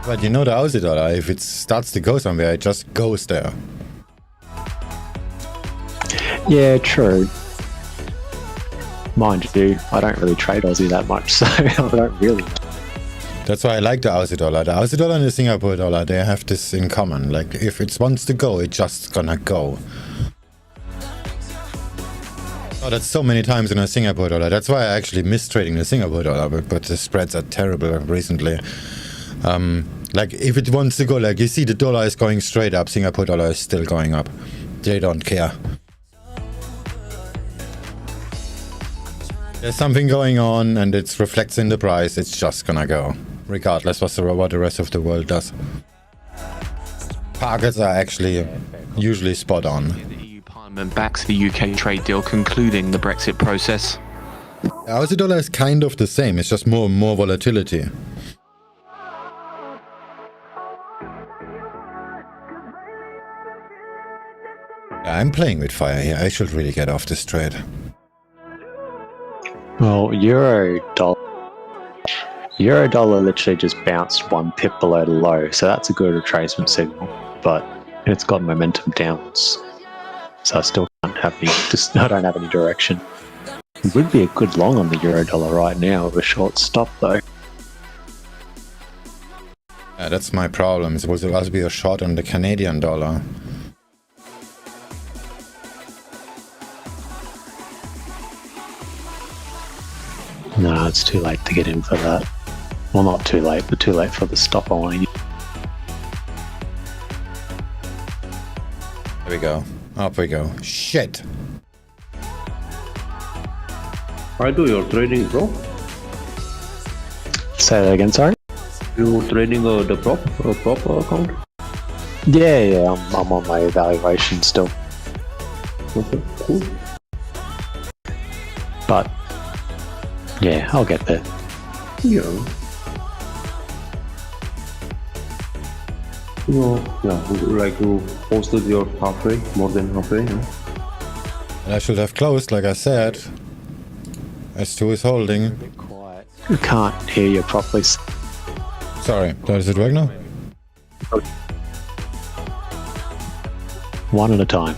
But you know the Aussie dollar, if it starts to go somewhere, it just goes there. Yeah, true. Mind you, I don't really trade Aussie that much, so I don't really know. That's why I like the Aussie dollar. The Aussie dollar and the Singapore dollar, they have this in common. Like, if it wants to go, it's just gonna go. Oh, that's so many times in a Singapore dollar. That's why I actually miss trading the Singapore dollar, but the spreads are terrible recently. Like, if it wants to go, like, you see the dollar is going straight up, Singapore dollar is still going up. They don't care. There's something going on and it reflects in the price, it's just gonna go, regardless what the rest of the world does. Targets are actually usually spot on. Parliament backs the UK trade deal concluding the Brexit process. Aussie dollar is kind of the same, it's just more volatility. I'm playing with fire here, I should really get off this trade. Well, euro dollar literally just bounced 1 pip below the low, so that's a good retracement signal, but it's got momentum downwards. So I still don't have any direction. It would be a good long on the euro dollar right now with a short stop though. Yeah, that's my problem. It was supposed to be a short on the Canadian dollar. No, it's too late to get in for that. Well, not too late, but too late for the stop I want to use. There we go. Up we go. Shit! I do your trading, bro. Say that again, sorry? You trading the prop account? Yeah, I'm on my evaluation still. Okay, cool. But, yeah, I'll get there. Yeah. Like you posted your halfway, more than halfway, yeah? I should have closed, like I said. S2 is holding. I can't hear you properly. Sorry, does it work now? One at a time.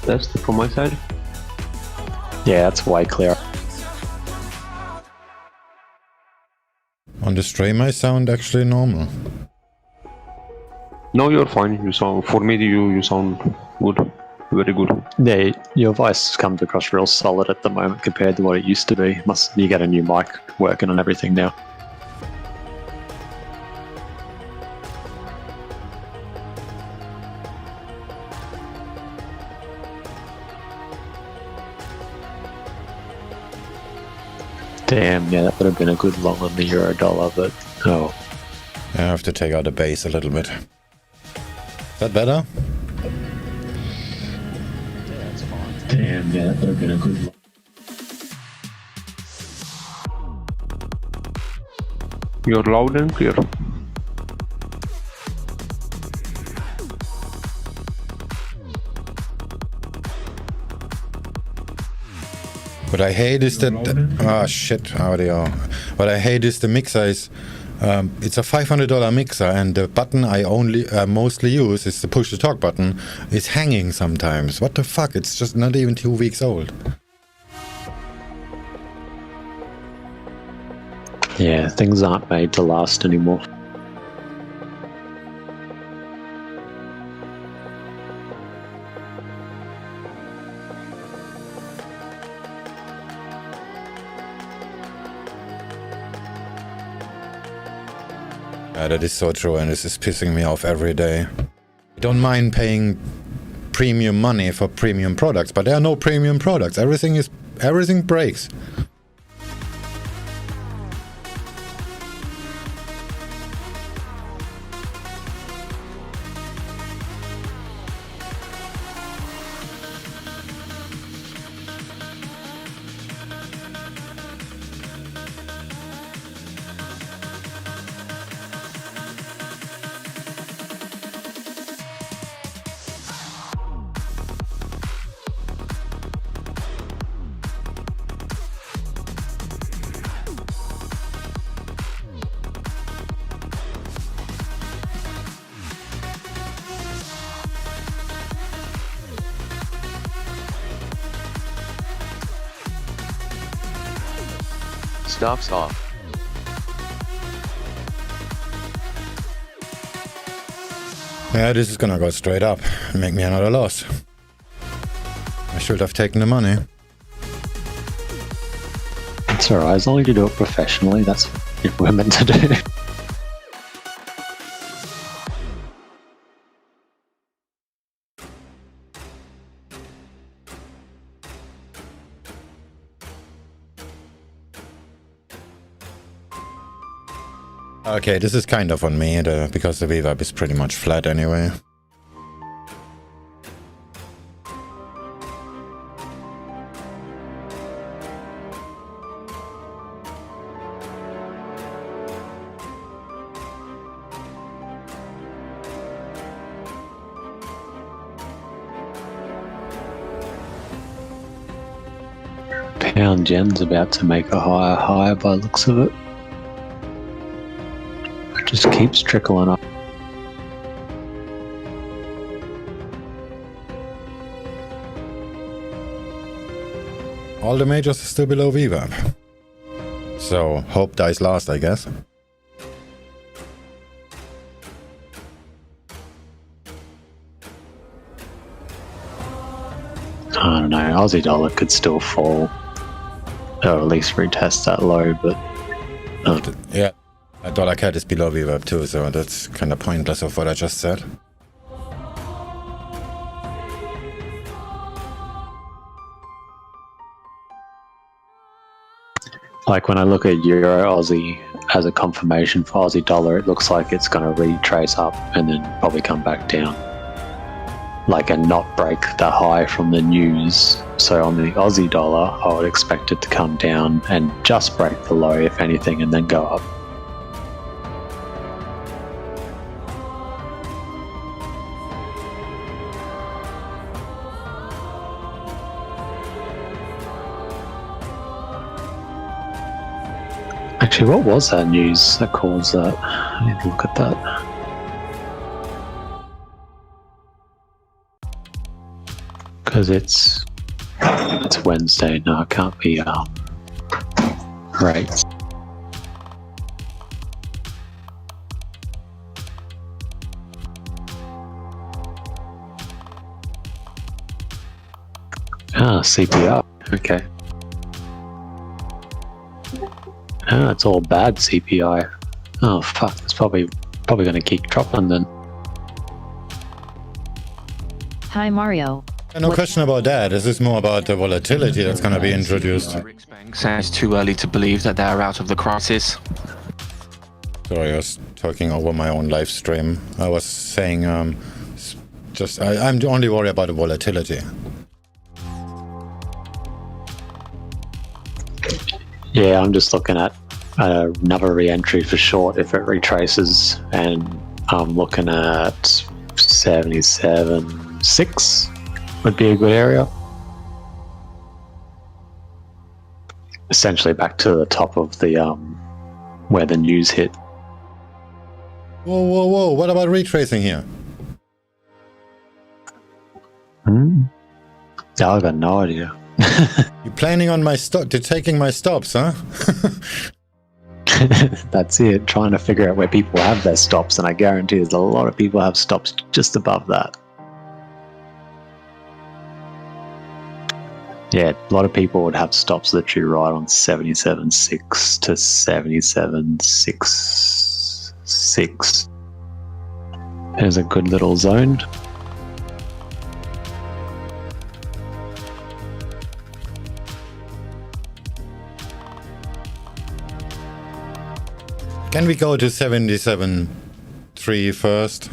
Test from my side. Yeah, that's way clearer. On the stream I sound actually normal. No, you're fine. You sound, for me, you sound good. Very good. Yeah, your voice comes across real solid at the moment compared to what it used to be. You get a new mic working on everything now. Damn, yeah, that would have been a good long on the euro dollar, but oh. I have to take out the base a little bit. Is that better? Yeah, that's fine. Damn, yeah, that would have been a good long. You're loud and clear. What I hate is that... Oh shit, audio. What I hate is the mixer is... it's a $500 mixer and the button I mostly use is the push to talk button. It's hanging sometimes. What the fuck? It's just not even 2 weeks old. Yeah, things aren't made to last anymore. Yeah, that is so true, and this is pissing me off every day. I don't mind paying premium money for premium products, but there are no premium products. Everything breaks. Stops off. Yeah, this is gonna go straight up and make me another loss. I should have taken the money. It's alright, as long as you do it professionally, that's what we're meant to do. Okay, this is kind of on me because the VWAP is pretty much flat anyway. Pound Yen's about to make a higher high by the looks of it. It just keeps trickling up. All the majors are still below VWAP. So, hope dies last, I guess. I don't know, Aussie dollar could still fall. Or at least retest that low, but... Yeah, dollar CAD is below VWAP too, so that's kind of pointless of what I just said. Like when I look at Euro Aussie as a confirmation for Aussie dollar, it looks like it's going to retrace up and then probably come back down. Like and not break the high from the news. So on the Aussie dollar, I would expect it to come down and just break the low, if anything, and then go up. Actually, what was that news that caused that? I need to look at that. Because it's Wednesday. No, it can't be rates. Ah, CPI. Okay. Ah, it's all bad CPI. Oh fuck, it's probably going to keep dropping then. Hi Mario. No question about that. This is more about the volatility that's going to be introduced. Bank says it's too early to believe that they're out of the crisis. Sorry, I was talking over my own live stream. I was saying, I'm only worried about the volatility. Yeah, I'm just looking at another re-entry for short if it retraces, and I'm looking at 77.6 would be a good area. Essentially back to the top of the where the news hit. Whoa, whoa, whoa! What about retracing here? I got no idea. You're planning on taking my stops, huh? That's it. Trying to figure out where people have their stops, and I guarantee there's a lot of people have stops just above that. Yeah, a lot of people would have stops literally right on 77.6 to 77.66. There's a good little zone. Can we go to 77.3 first?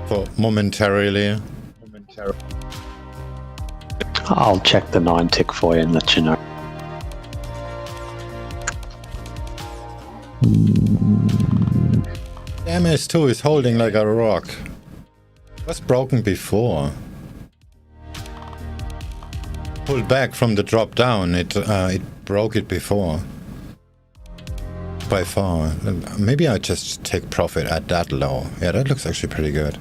For momentarily. I'll check the 9 tick for you and let you know. The MS2 is holding like a rock. It was broken before. Pulled back from the drop down. It broke it before. By far. Maybe I just take profit at that low. Yeah, that looks actually pretty good.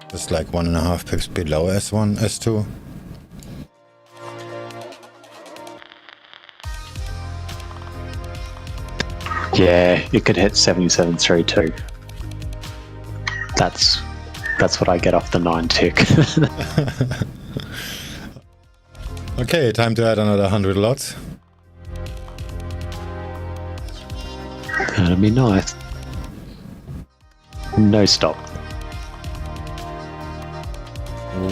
Just like 1.5 pips below S1, S2. Yeah, it could hit 77.3 too. That's what I get off the 9 tick. Okay, time to add another 100 lots. That'd be nice. No stop.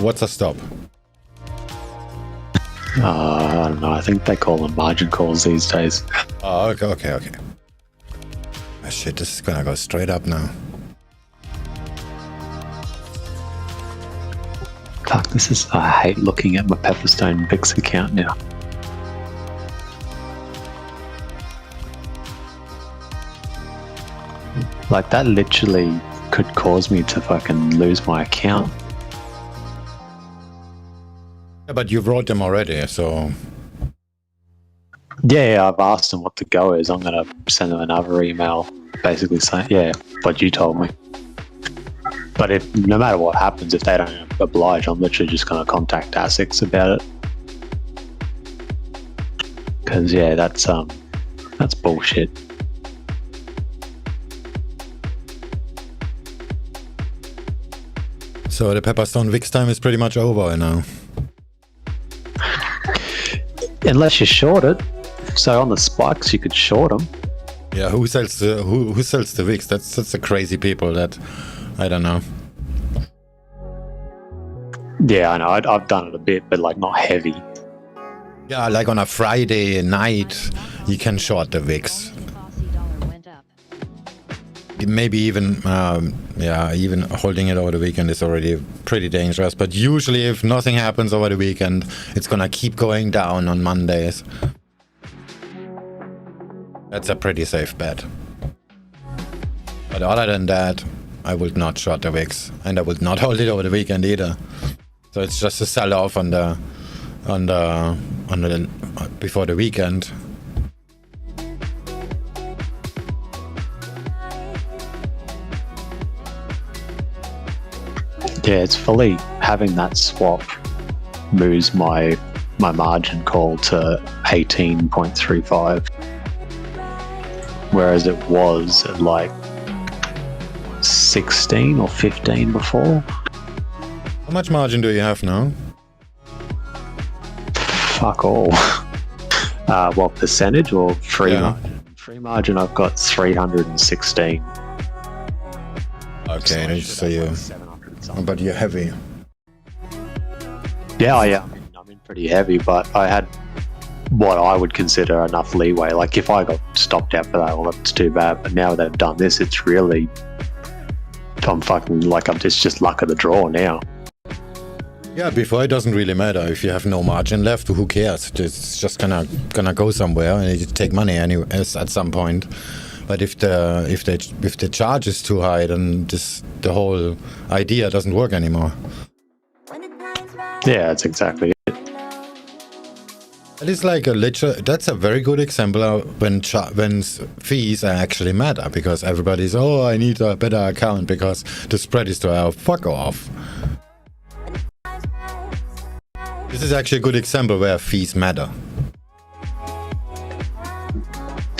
What's a stop? I don't know. I think they call them margin calls these days. Oh, okay. Oh, shit, this is gonna go straight up now. Fuck, I hate looking at my Pepperstone VIX account now. Like, that literally could cause me to fucking lose my account. Yeah, but you wrote them already, so... Yeah, I've asked them what the go is. I'm going to send them another email basically saying, yeah, what you told me. But if no matter what happens, if they don't oblige, I'm literally just going to contact ASICs about it. Because, yeah, that's bullshit. So the Pepperstone VIX time is pretty much over now. Unless you short it. So on the spikes, you could short them. Yeah, who sells the VIX? That's the crazy people that I don't know. Yeah, I know. I've done it a bit, but like not heavy. Yeah, like on a Friday night, you can short the VIX. Maybe even, even holding it over the weekend is already pretty dangerous. But usually, if nothing happens over the weekend, it's gonna keep going down on Mondays. That's a pretty safe bet. But other than that, I would not short the VIX, and I would not hold it over the weekend either. So it's just a sell off on the before the weekend. Yeah, it's fully having that swap moves my margin call to 18.35, whereas it was at like 16 or 15 before. How much margin do you have now? Fuck all. What percentage or free margin? Free margin, I've got 316. Okay, so you. But you're heavy. Yeah, I'm in pretty heavy, but I had what I would consider enough leeway. Like if I got stopped out for that, well, that's too bad. But now they've done this, it's really, it's just luck of the draw now. Yeah, before it doesn't really matter if you have no margin left. Who cares? It's just gonna go somewhere, and you take money anyway at some point. But if the charge is too high, then the whole idea doesn't work anymore. Yeah, that's exactly it. It is like that's a very good example of when fees actually matter, because everybody's, oh, I need a better account because the spread is too high. Fuck off. This is actually a good example where fees matter.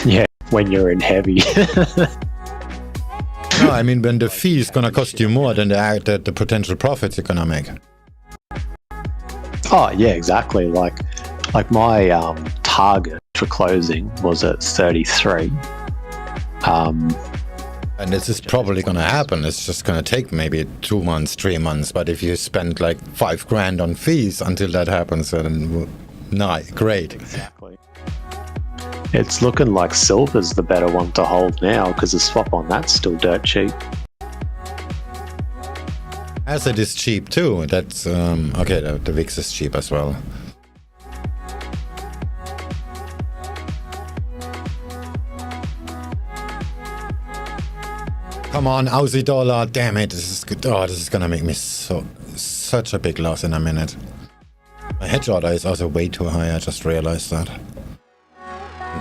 Yeah, when you're in heavy. No, I mean when the fee is gonna cost you more than the potential profits you're gonna make. Oh yeah, exactly. Like my target for closing was at 33. And this is probably gonna happen. It's just gonna take maybe 2 months, 3 months. But if you spend like 5 grand on fees until that happens, then great. Exactly. It's looking like silver's the better one to hold now because the swap on that's still dirt cheap. Asset is cheap too. That's okay. The VIX is cheap as well. Come on, Aussie dollar. Damn it. This is good. Oh, this is gonna make me such a big loss in a minute. My hedge order is also way too high. I just realized that.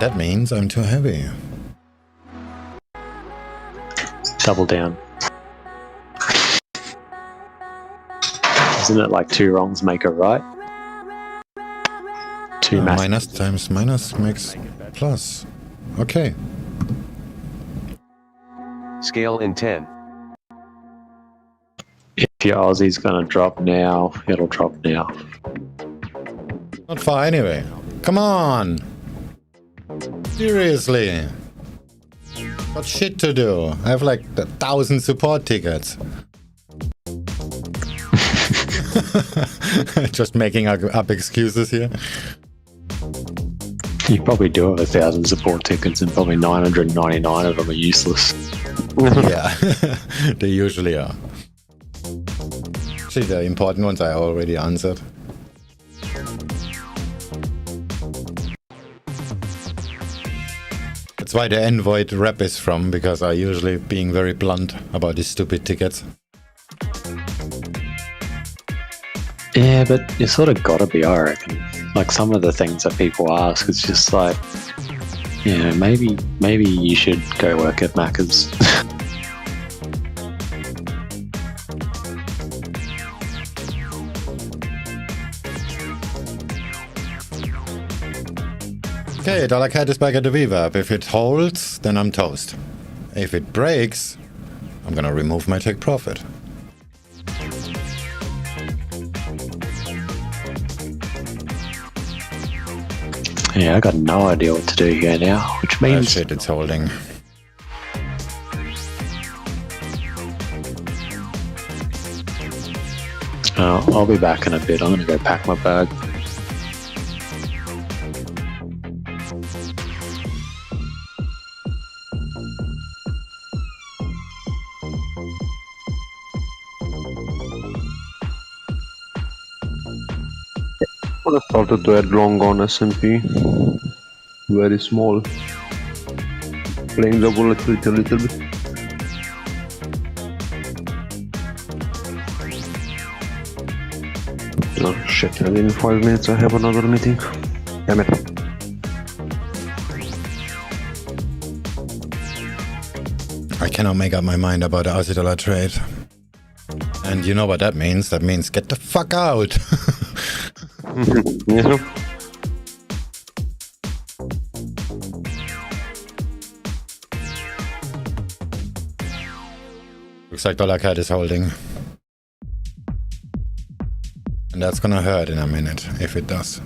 That means I'm too heavy. Double down. Isn't it like 2 wrongs make a right? Minus times minus makes plus. Okay. Scale in 10. If your Aussie's gonna drop now, it'll drop now. Not far anyway. Come on! Seriously! Got shit to do. I have like 1,000 support tickets. Just making up excuses here. You probably do have 1,000 support tickets and probably 999 of them are useless. Yeah, they usually are. Actually, the important ones I already answered. That's why the Envoyed rep is from, because I usually being very blunt about these stupid tickets. Yeah, but you sort of got to be, I reckon. Like some of the things that people ask, it's just like, you know, maybe you should go work at Macca's. Okay, dollar CAD is back at the VWAP. If it holds, then I'm toast. If it breaks, I'm gonna remove my take profit. Yeah, I got no idea what to do here now, which Oh means shit, it's holding. I'll be back in a bit. I'm gonna go pack my bag. I started to add long on S&P. Very small. Playing the volatility a little bit. Oh shit, and in 5 minutes I have another meeting. Damn it. I cannot make up my mind about the Aussie dollar trade. And you know what that means? That means get the fuck out! Yeah. Looks like dollar CAD is holding. And that's gonna hurt in a minute, if it does.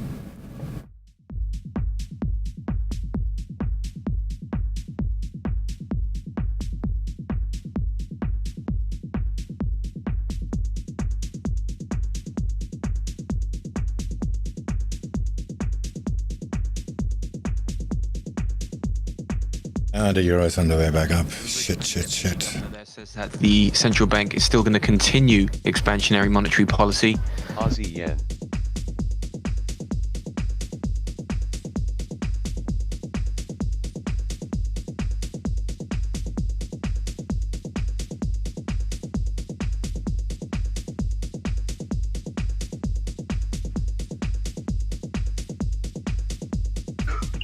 The euro is on the way back up. Shit. That says that the central bank is still going to continue expansionary monetary policy. Aussie yen.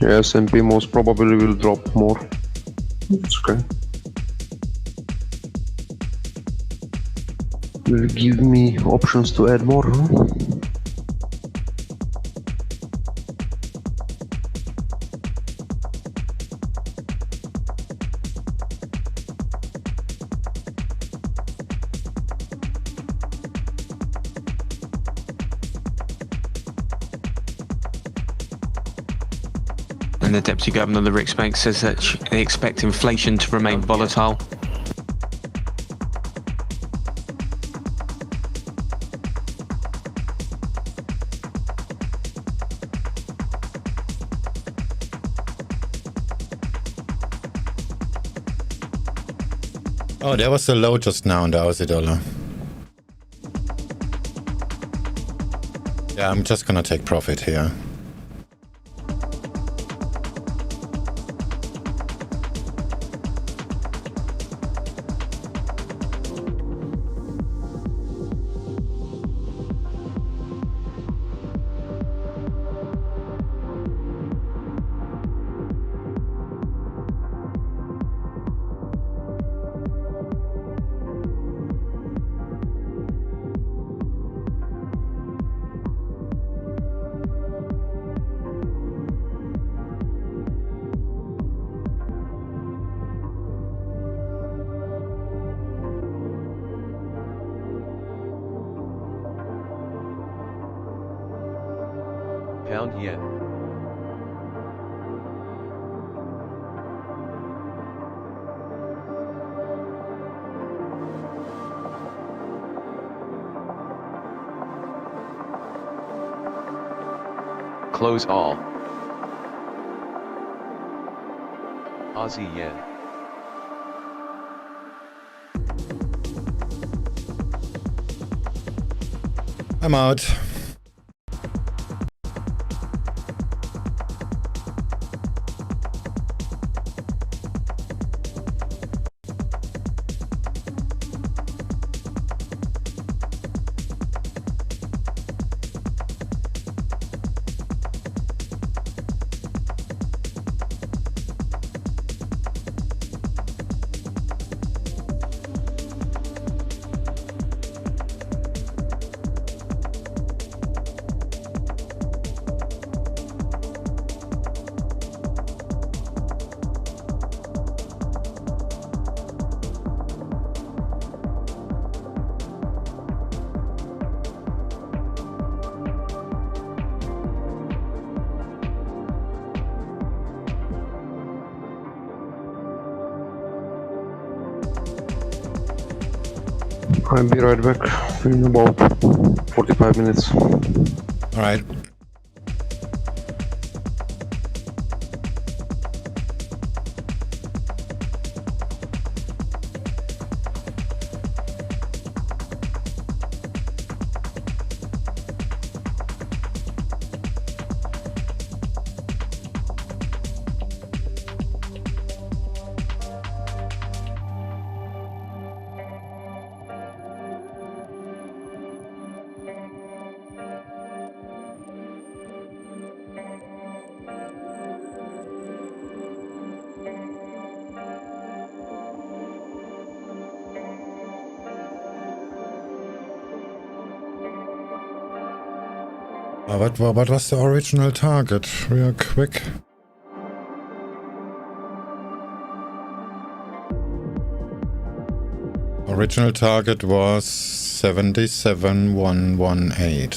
Yeah, S&P most probably will drop more. It's okay. Will give me options to add more, huh? And the Deputy Governor of the Riksbank says that they expect inflation to remain volatile. Oh, there was a low just now in the Aussie dollar. Yeah, I'm just gonna take profit here. Pound yen. Close all. Aussie yen. I'm out. I'll be right back in about 45 minutes. All right. What was the original target? Real quick. Original target was 77,118.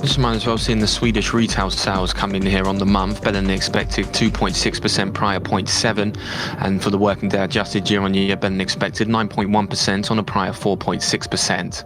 Just might as well seeing the Swedish retail sales come in here on the month, better than expected, 2.6%, prior 0.7%, and for the working day adjusted year on year, better than expected, 9.1% on a prior 4.6%.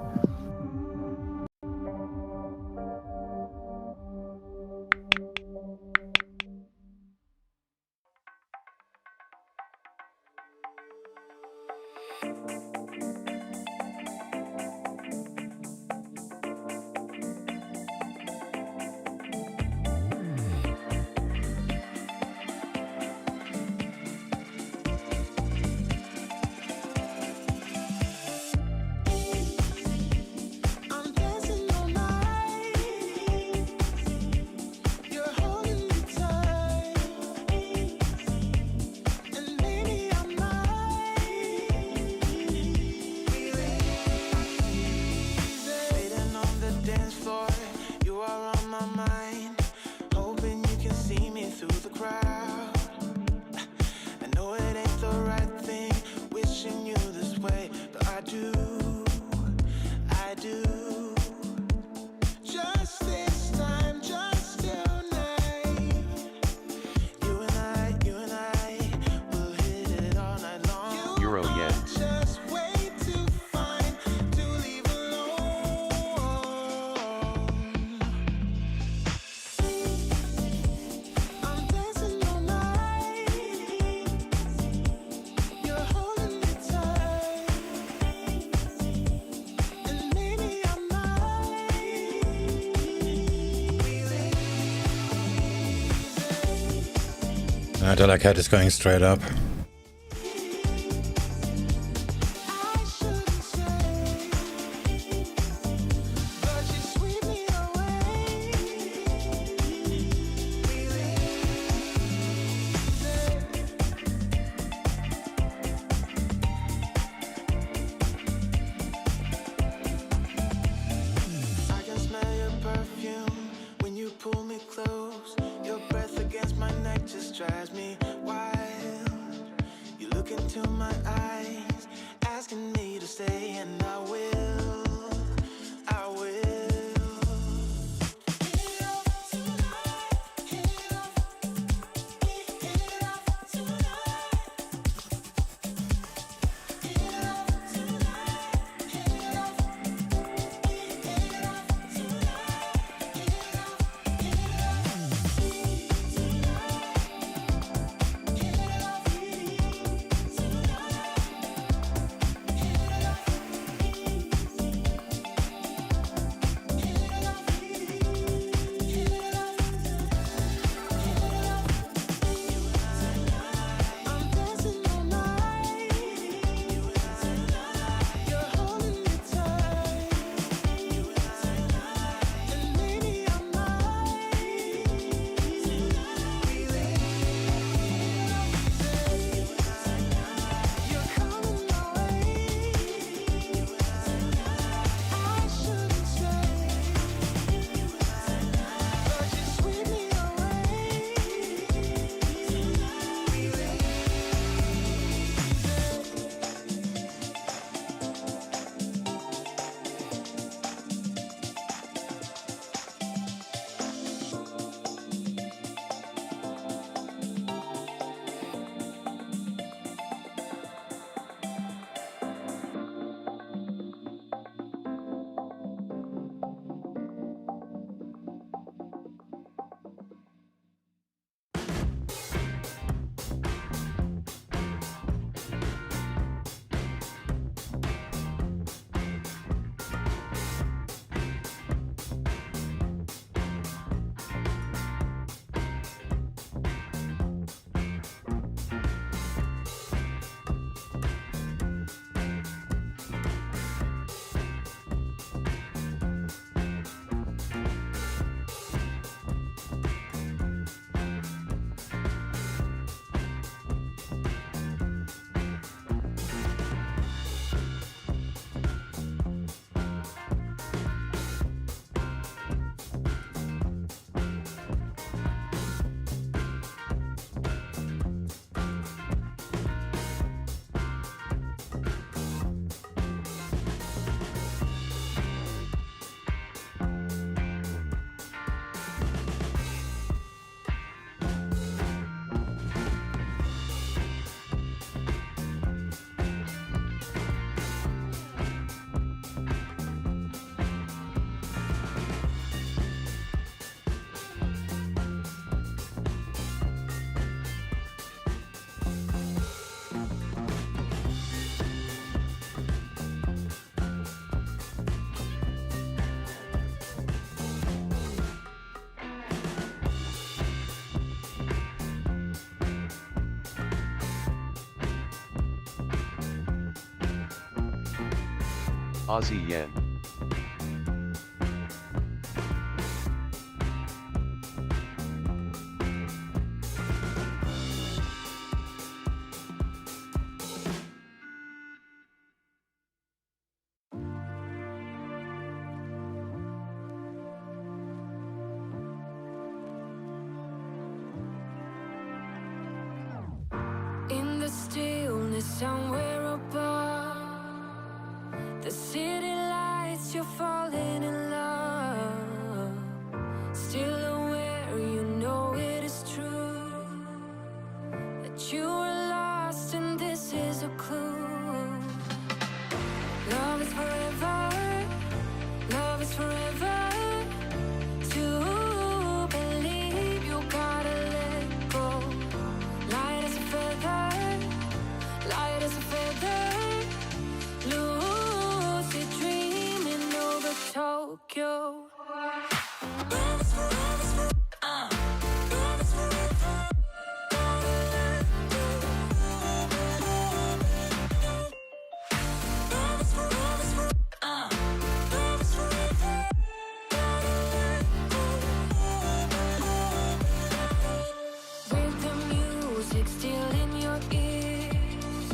Dollar CAD is going straight up. Aussie yen. In the stillness somewhere above the city lights, you're falling in love. Still aware, you know it is true that you are lost and this is a clue. Love is forever, love is forever. To believe you gotta let go. Light as a feather, light as a feather. Lucid dreaming over Tokyo. Love is forever, love is forever. Gotta let go. Love is forever, love is forever. Gotta let go. With the music still in your ears,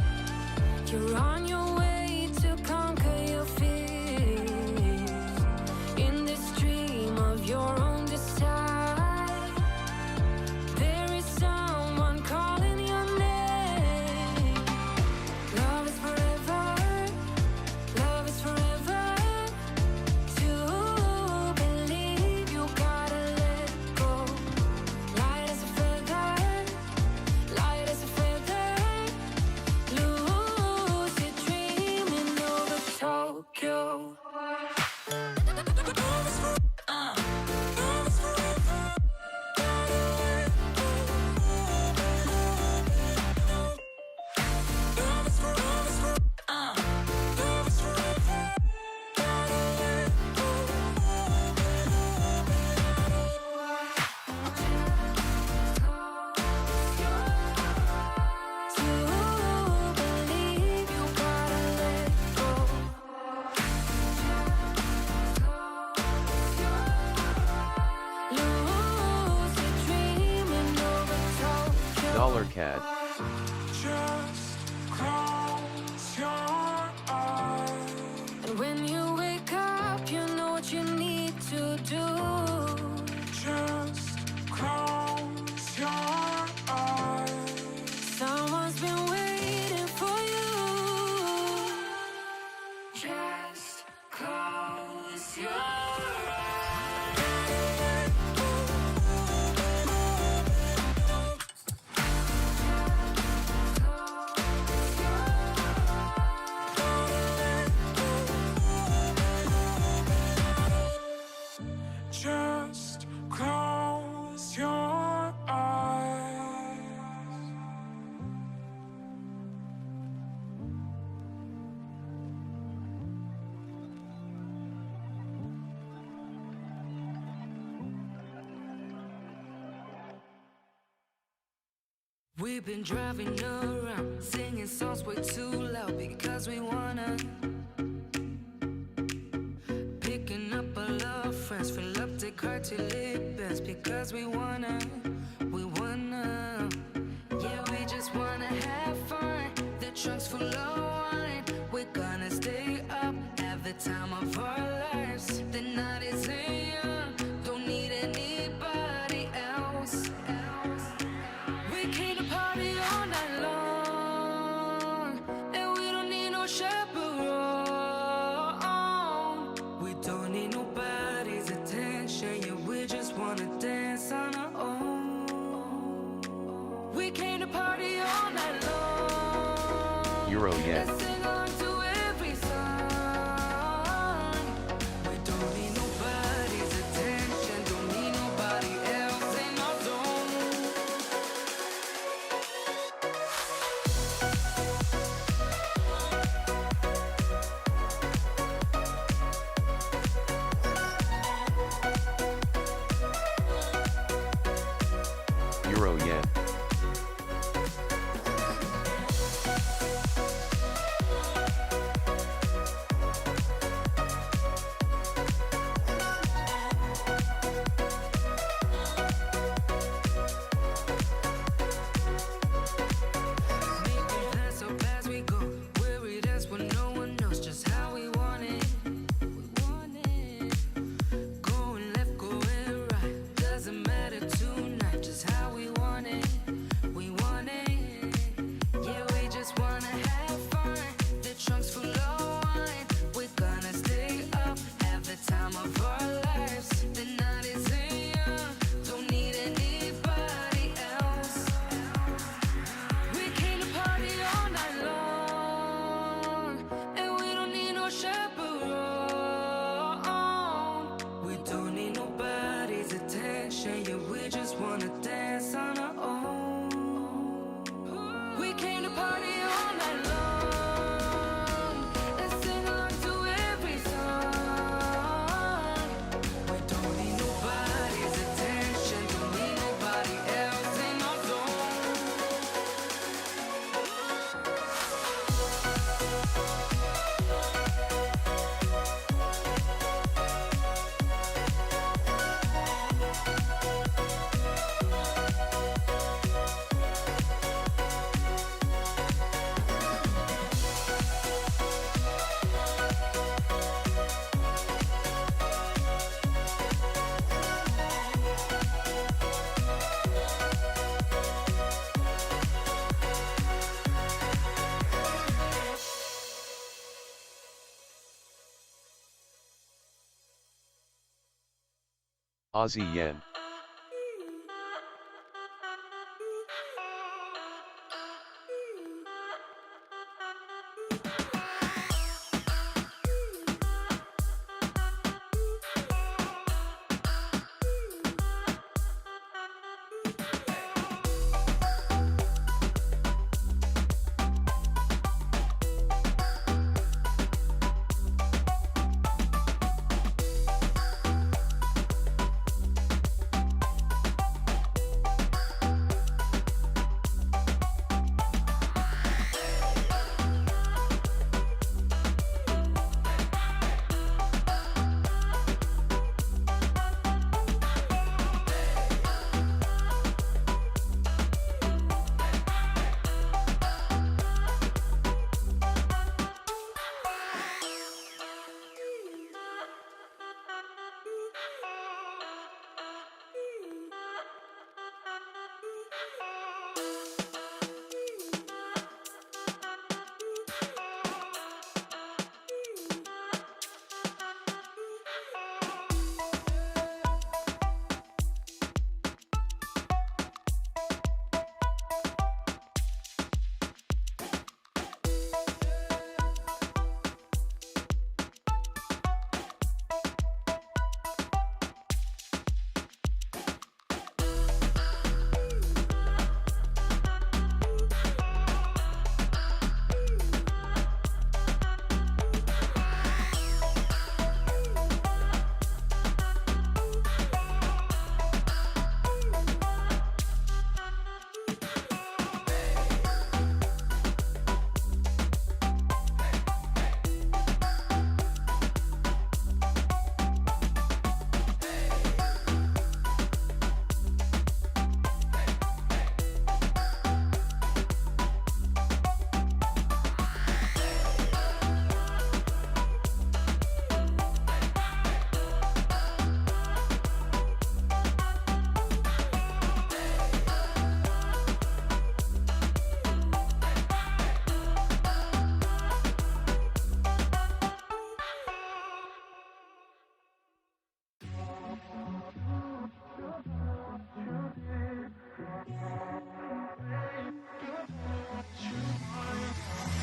you're on your way to conquer your fears. In this dream of your own desire, there is someone calling your name. Love is forever, love is forever. To believe you gotta let go. Light as a feather, light as a feather. Lucid dreaming over Tokyo. Love is forever, gotta let go. Love is forever, love is forever. Gotta let go. To believe you gotta let go. Lucid dreaming over Tokyo. Dollar CAD. Just close your eyes, and when you wake up, you know what you need to do. Just close your eyes. Someone's been waiting for you. Just close your eyes. Just close your eyes. We've been driving around, singing songs way too loud because we wanna. Picking up all our friends, fill up the car till it bends because we wanna. Yeah, we just wanna have fun. The trunk's full of wine. We're gonna stay up, have the time of our lives. The night is young, don't need anybody else. We came to party all night long, and we don't need no chaperone. We don't need nobody's attention, yeah, we just wanna dance on our own. We came to party all night long. Euro yen. Let's sing along to every song. We don't need nobody's attention, don't need nobody else in our zone. Euro yen. Aussie yen.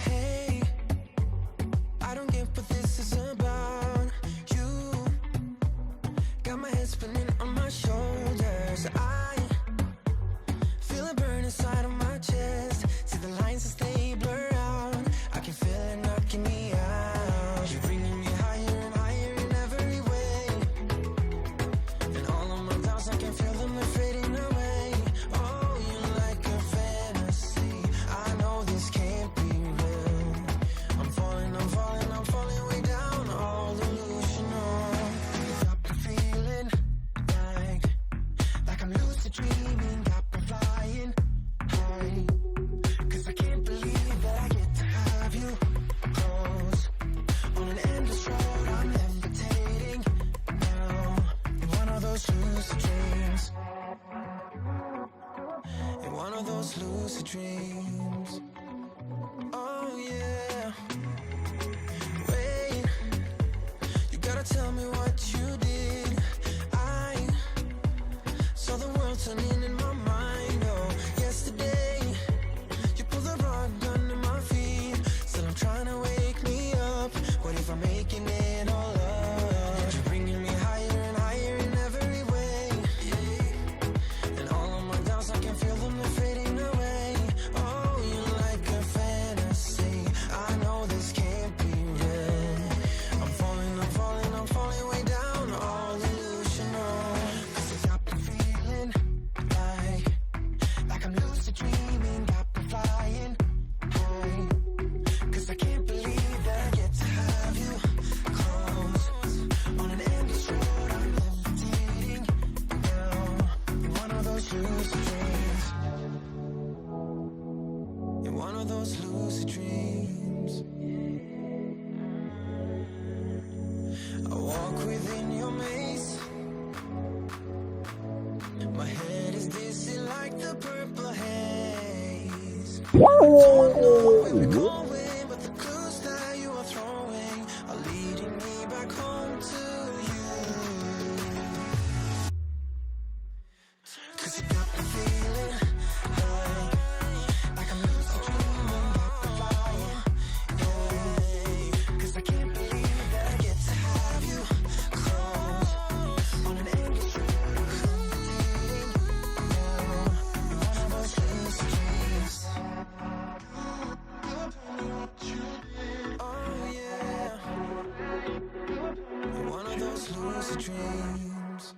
Hey, I don't get what this is about. You got my head spinning on my shoulders. I feel a burn inside of my chest. See the lines as they blur out. I can feel it knocking me out. You're bringing me higher and higher in every way. And all of my doubts, I can feel them, they're fading away. Oh, you're like a fantasy. I know this can't be real. I'm falling way down. All delusional. Got me feeling like I'm lucid dreaming. Got me flying high. 'Cause I can't believe that I get to have you close. On an endless road, I'm levitating now. In one of those lucid dreams. In one of those lucid dreams. Oh yeah. Wait, you gotta tell me what you did. I saw the world turning in my mind. Oh, yesterday you pulled the rug under my feet. Still I'm trying to wake me up. What if I'm making it all up? You're bringing me higher and higher in every way. And all of my doubts, I can feel them, they're fading away. Oh, you're like a fantasy. I know this can't be real. I'm falling way down. All delusional. 'Cause it got me feeling like I'm lucid dreaming. Got me flying high. 'Cause I can't believe that I get to have you close. On an endless road, I'm levitating now. In one of those lucid dreams. In one of those lucid dreams. I walk within your maze. My head is dizzy like the purple haze. Don't know where we're going, but the clues that you are throwing are leading me back home to you. just lucid dreams.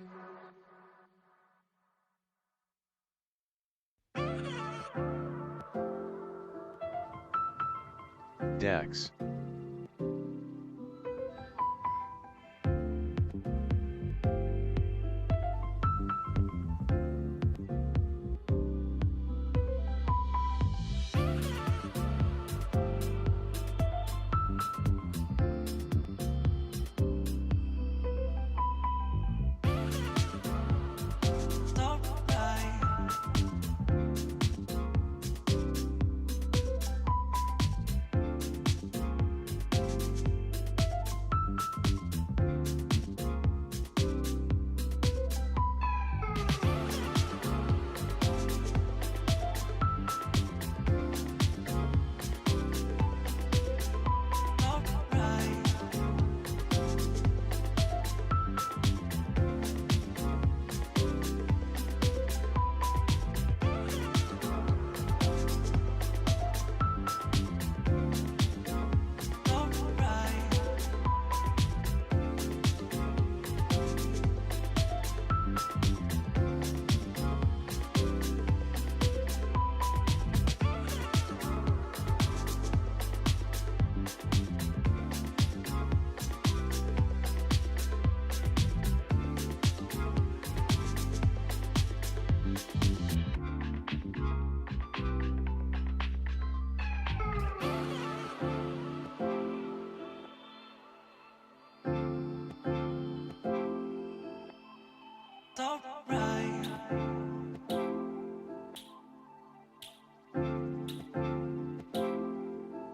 DAX.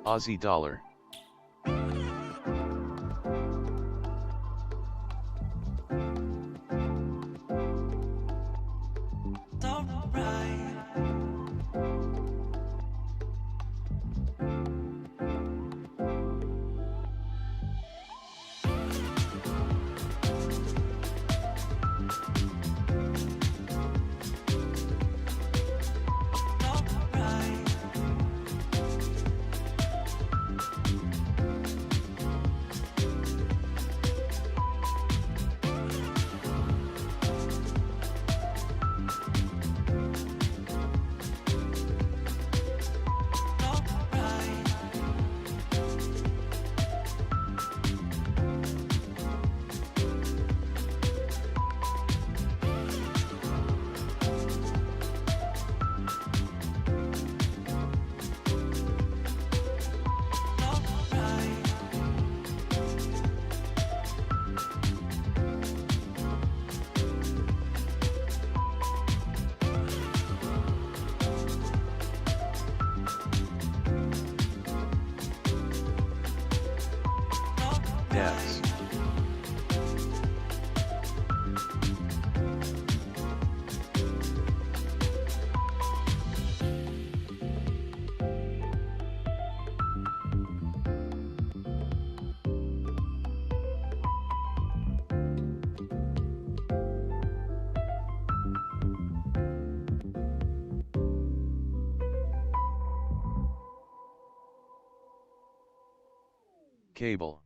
Aussie dollar. DAX. Cable.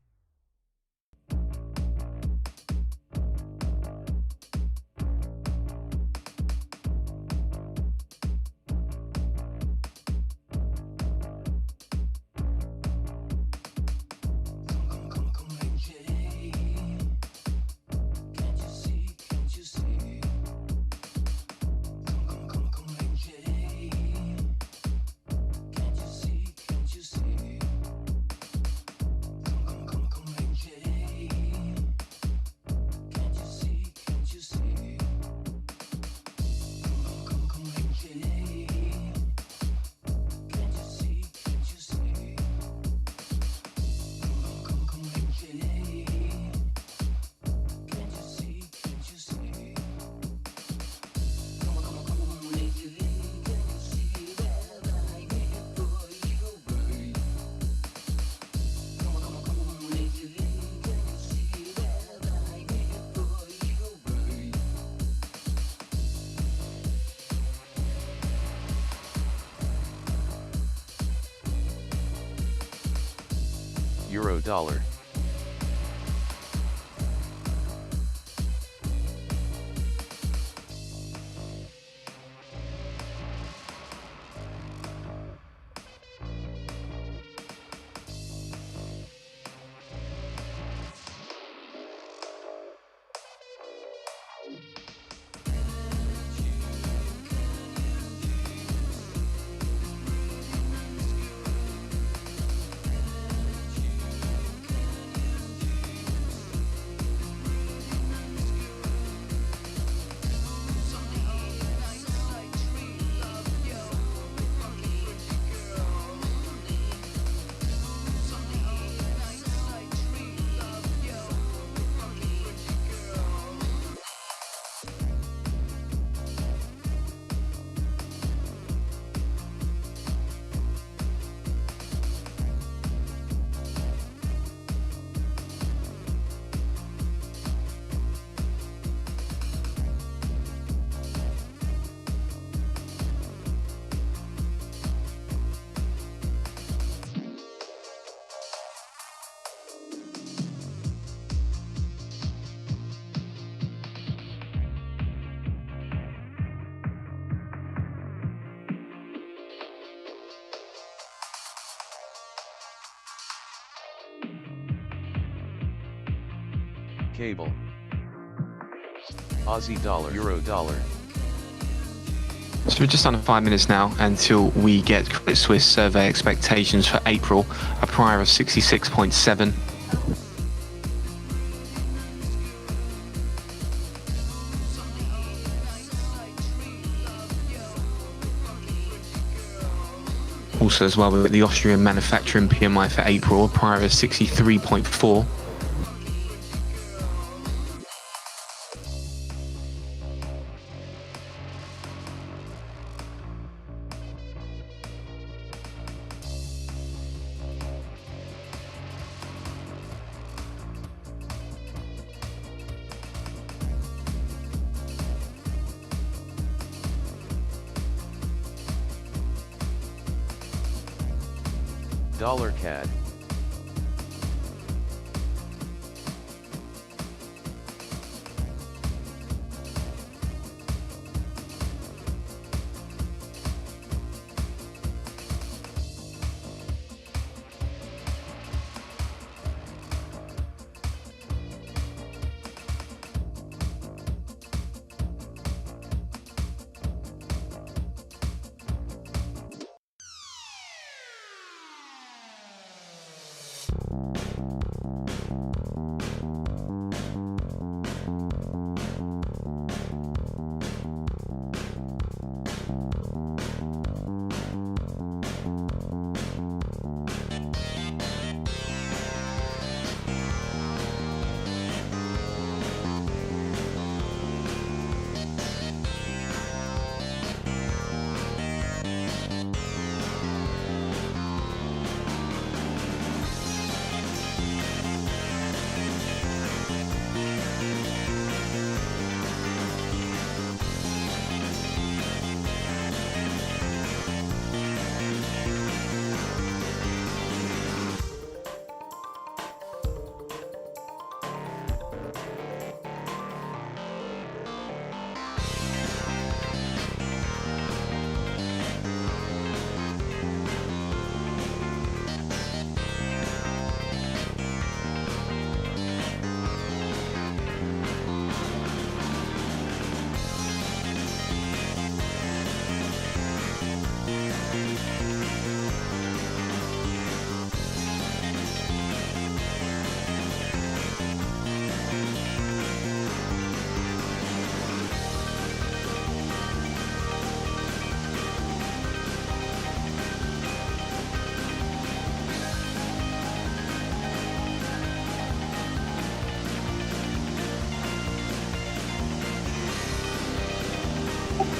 Euro dollar. Cable. Aussie dollar, euro dollar. So we're just under 5 minutes now until we get Credit Suisse survey expectations for April, a prior of 66.7. Also as well, we've got the Austrian manufacturing PMI for April, a prior of 63.4. Dollar CAD.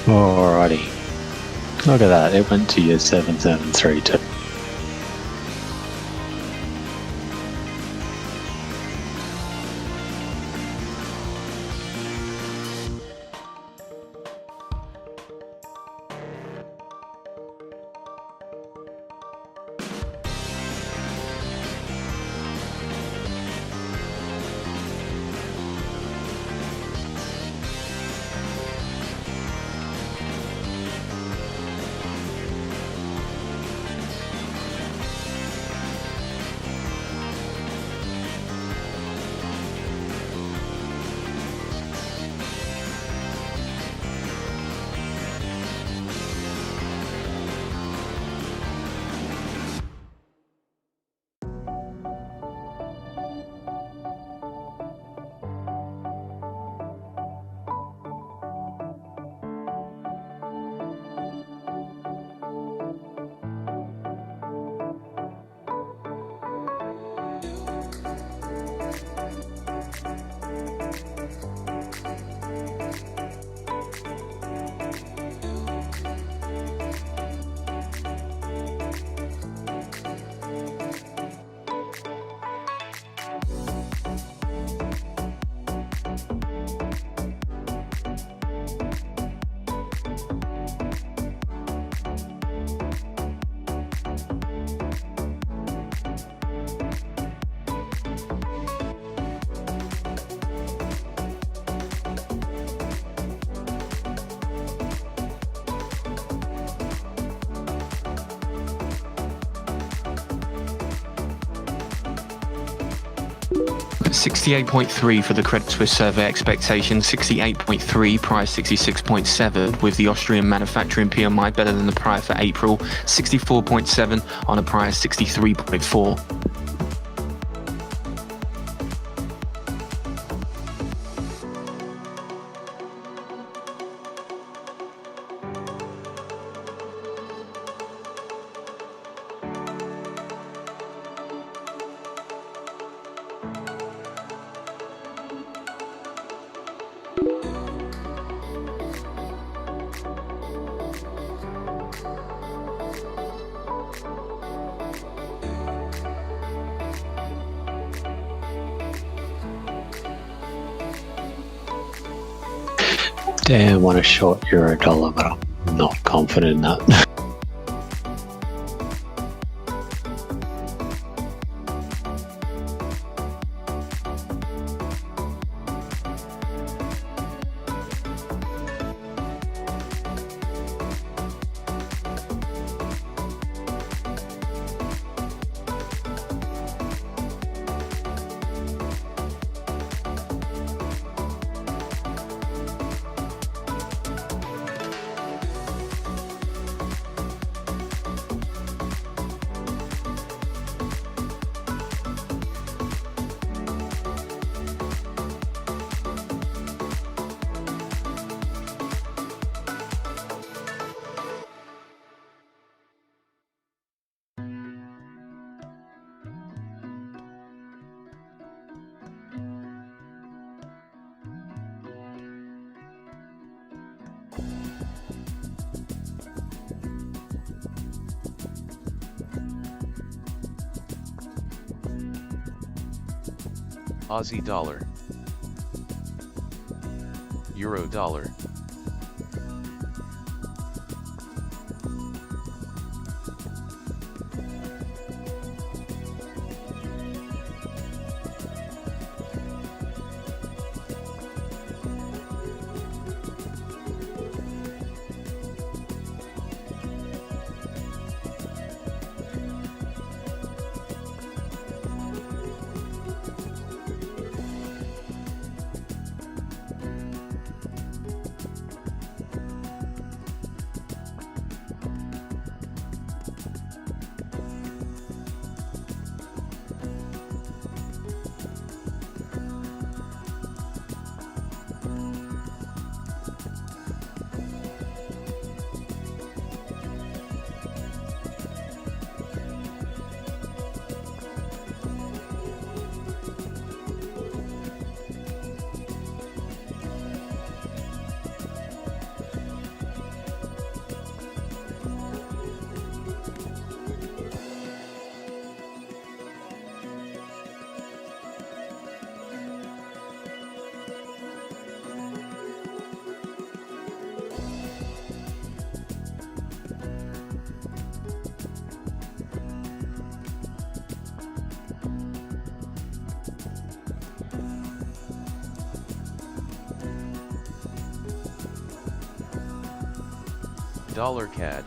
Alrighty. Look at that, it went to your 7732. 68.3 for the Credit Suisse survey expectation, 68.3, price 66.7, with the Austrian manufacturing PMI better than the prior for April, 64.7 on a prior 63.4. I want to short euro dollar, but I'm not confident in that. Aussie dollar, Euro dollar, dollar CAD,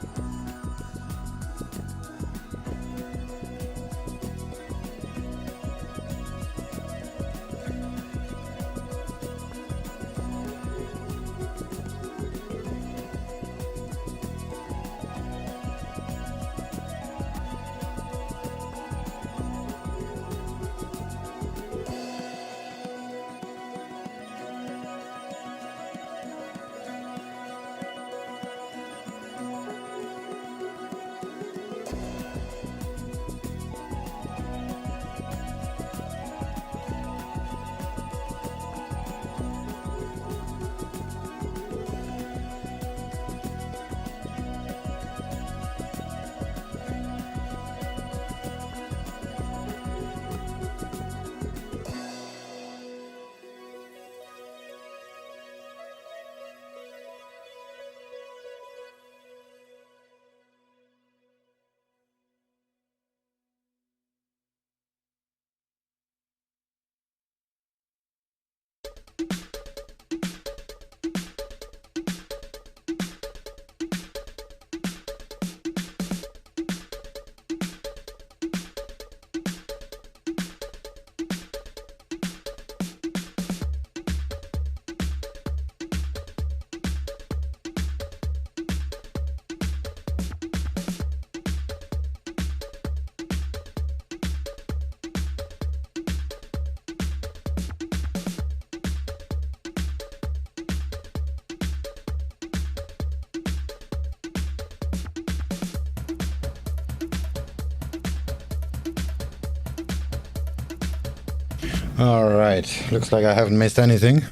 All right, looks like I haven't missed anything.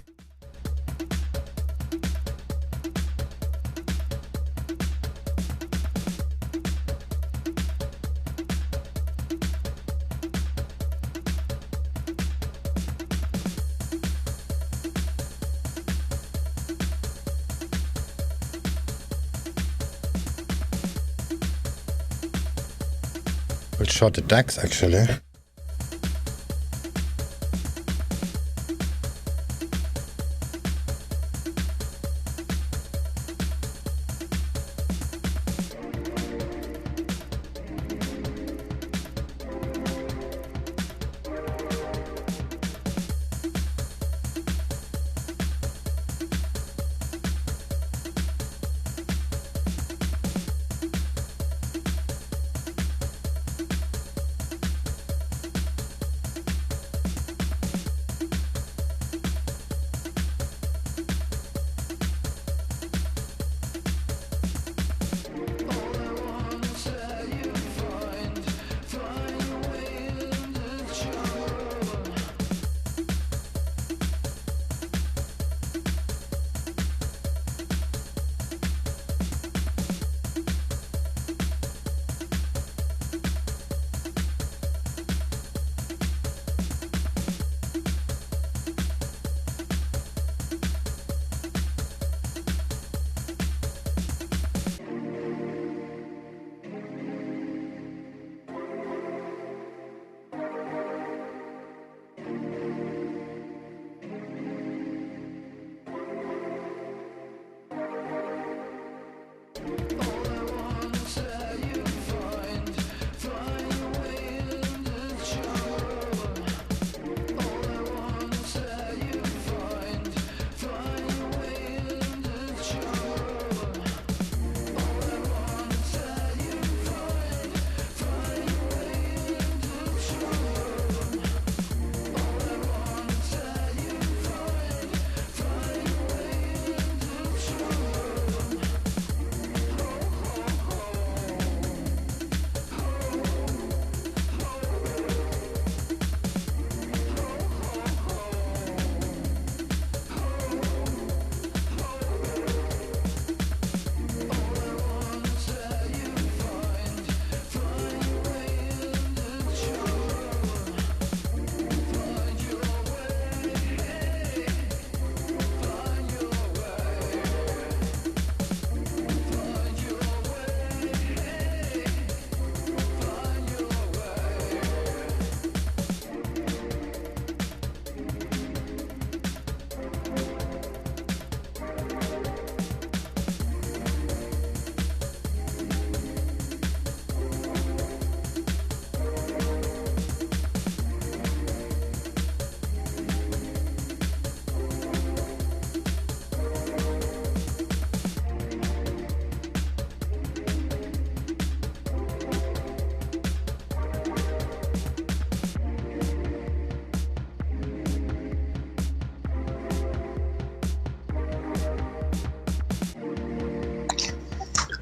We'll short the DAX actually.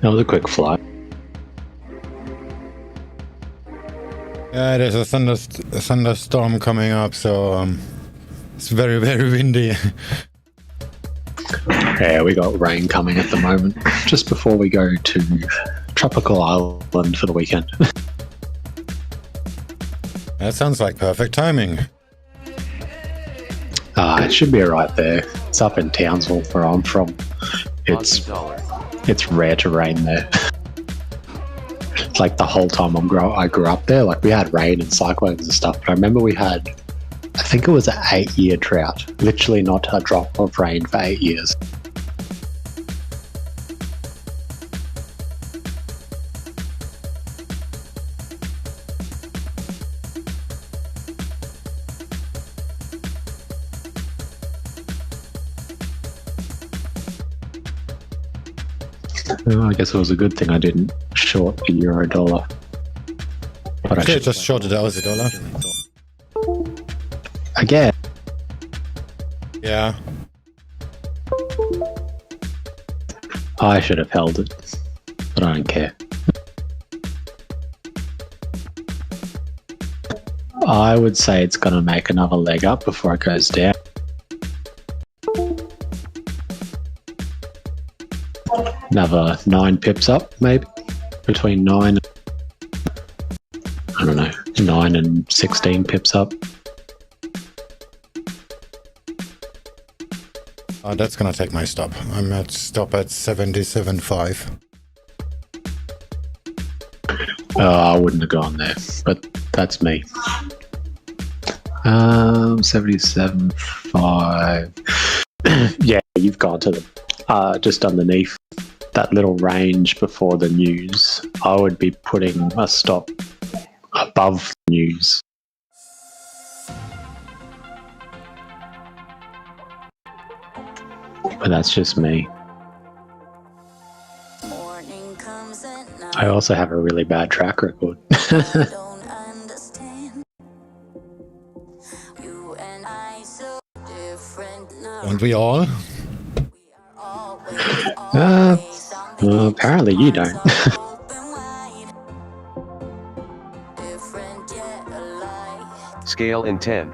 That was a quick fly. Yeah, there's a thunderstorm coming up, so it's very, very windy. Yeah, we got rain coming at the moment, just before we go to Tropical Island for the weekend. That sounds like perfect timing. It should be right there. It's up in Townsville, where I'm from. It's rare to rain there. Like the whole time I grew up there, like we had rain and cyclones and stuff, but I remember we had, I think it was an 8-year drought. Literally not a drop of rain for 8 years. I guess it was a good thing I didn't short the euro dollar. But I should just shorted the Aussie dollar. Again. Yeah. I should have held it, but I don't care. I would say it's going to make another leg up before it goes down. Another 9 pips up, maybe. Between 9 and, I don't know, 9 and 16 pips up. Oh, that's gonna take my stop. I'm at stop at 77.5. I wouldn't have gone there, but that's me. 77.5. Yeah, you've gone to the just underneath that little range before the news. I would be putting a stop above the news. But that's just me. I also have a really bad track record. Don't we all? Well, apparently you don't. Scale in 10.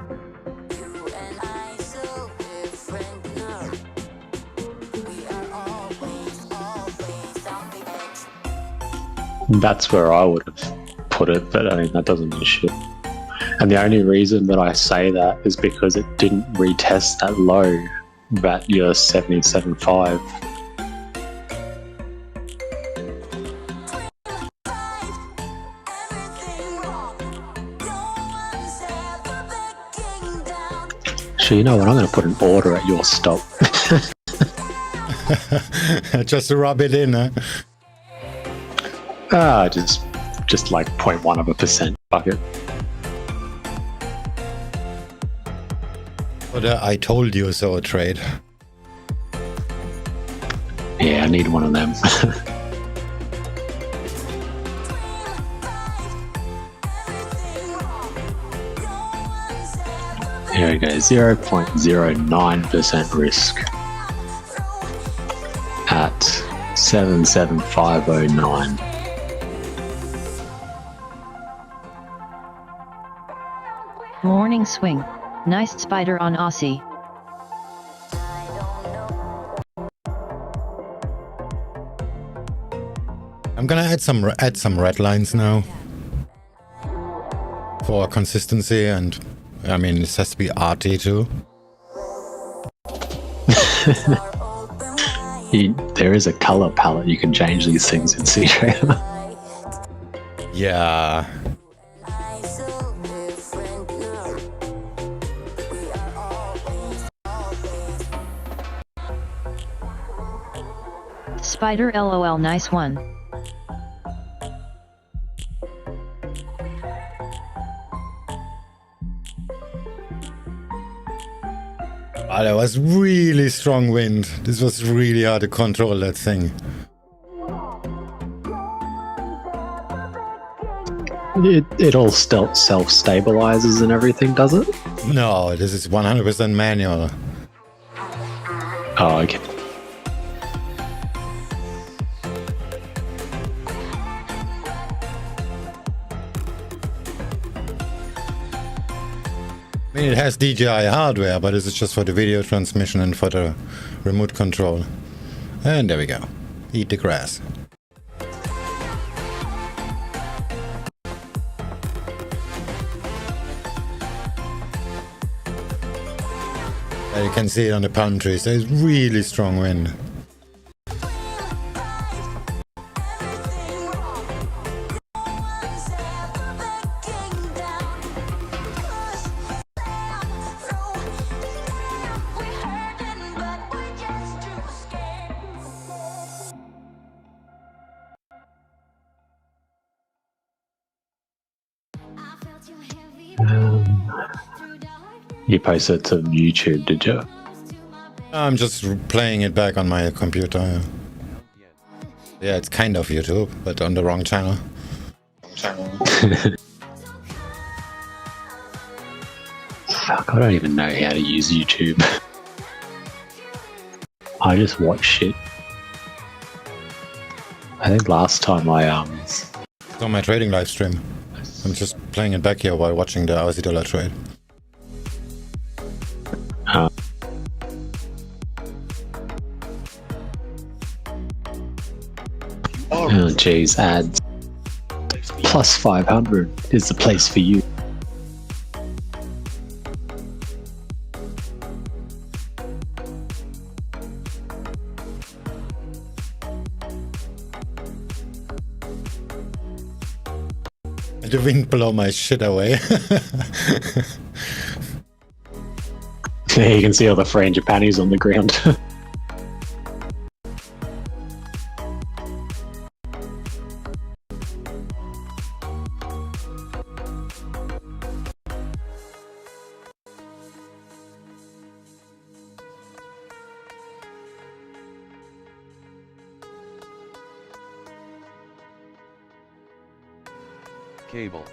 That's where I would have put it, but I mean, that doesn't mean shit. And the only reason that I say that is because it didn't retest that low at your 77.5. So you know what, I'm going to put an order at your stop. Just to rub it in, huh? Just like 0.1%. Fuck it. But I told you so trade. Yeah, I need one of them. Here we go, 0.09% risk at 77.509. Morning swing. Nice spider on Aussie. I'm gonna add some red lines now for consistency, and I mean this has to be arty too. There is a color palette you can change these things in C-Trader. Yeah. Spider LOL, nice one. Oh, that was really strong wind. This was really hard to control that thing. It all self-stabilizes and everything, does it? No, this is 100% manual. Oh, okay. I mean, it has DJI hardware, but this is just for the video transmission and for the remote control. And there we go. Eat the grass. There you can see it on the palm trees. There's really strong wind. You posted it to YouTube, did you? I'm just playing it back on my computer. Yeah, it's kind of YouTube, but on the wrong channel. Fuck, I don't even know how to use YouTube. I just watch shit. I think last time I It's on my trading live stream. I'm just playing it back here while watching the Aussie dollar trade. Oh geez, ads. Plus 500 is the place for you. The wind blow my shit away. Yeah, you can see all the frangipanis on the ground. Cable.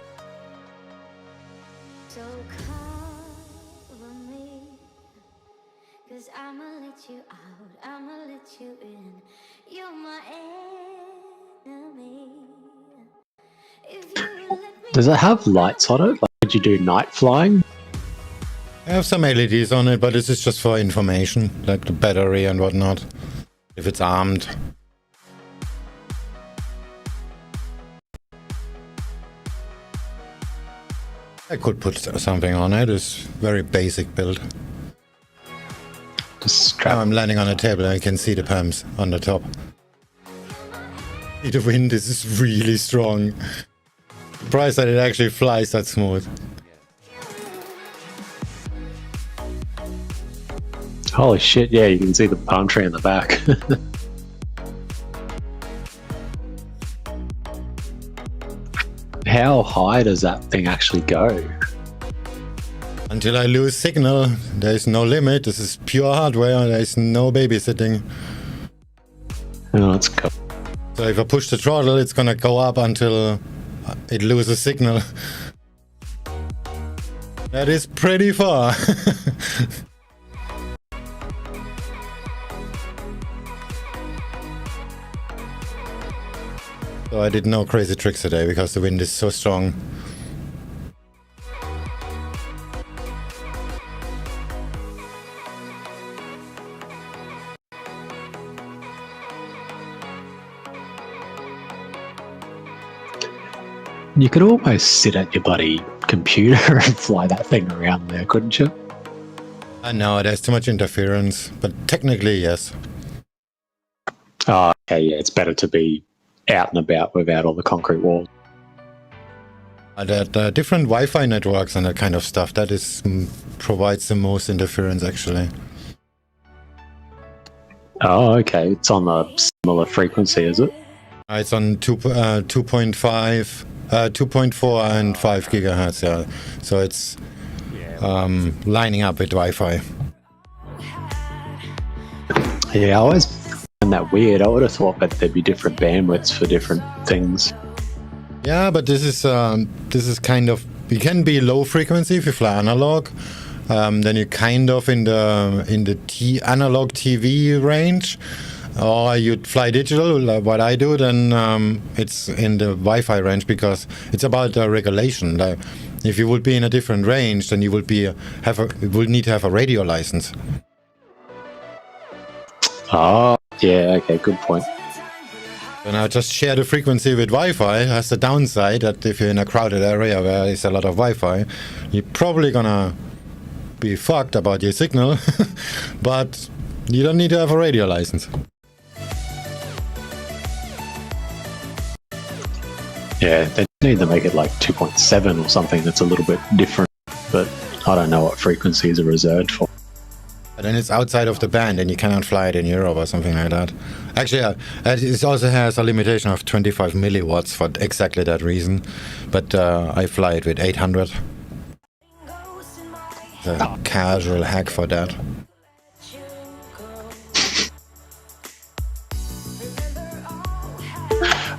So cover me, 'cause I'ma let you out, I'ma let you in. You're my enemy. If you let me Does it have lights on it? Like, could you do night flying? I have some LEDs on it, but this is just for information, like the battery and whatnot, if it's armed. I could put something on it. It's very basic build. Now I'm landing on a table and I can see the pumps on the top. The wind is really strong. Surprised that it actually flies that smooth. Holy shit, yeah, you can see the palm tree in the back. How high does that thing actually go? Until I lose signal, there's no limit. This is pure hardware. There's no babysitting. Oh, that's cool. So if I push the throttle, it's gonna go up until it loses signal. That is pretty far. So I did no crazy tricks today because the wind is so strong. You could almost sit at your bloody computer and fly that thing around there, couldn't you? I know, there's too much interference, but technically, yes. Oh, okay, yeah, it's better to be out and about without all the concrete walls. The different Wi-Fi networks and that kind of stuff, that is provides the most interference, actually. Oh, okay, it's on a similar frequency, is it? It's on 2.5, 2.4 and 5 gigahertz, yeah. So it's lining up with Wi-Fi. Yeah, I always find that weird. I would have thought that there'd be different bandwidths for different things. Yeah, but this is kind of, you can be low frequency if you fly analog. Then you're kind of in the analog TV range. Or you'd fly digital, like what I do, then it's in the Wi-Fi range because it's about regulation. Like, if you would be in a different range, then you would need to have a radio license. Oh, yeah, okay, good point. So now just share the frequency with Wi-Fi has the downside that if you're in a crowded area where there's a lot of Wi-Fi, you're probably gonna be fucked about your signal, but you don't need to have a radio license. Yeah, they need to make it like 2.7 or something that's a little bit different, but I don't know what frequencies are reserved for. But then it's outside of the band and you cannot fly it in Europe or something like that. Actually, it also has a limitation of 25 milliwatts for exactly that reason, but I fly it with 800. A casual hack for that.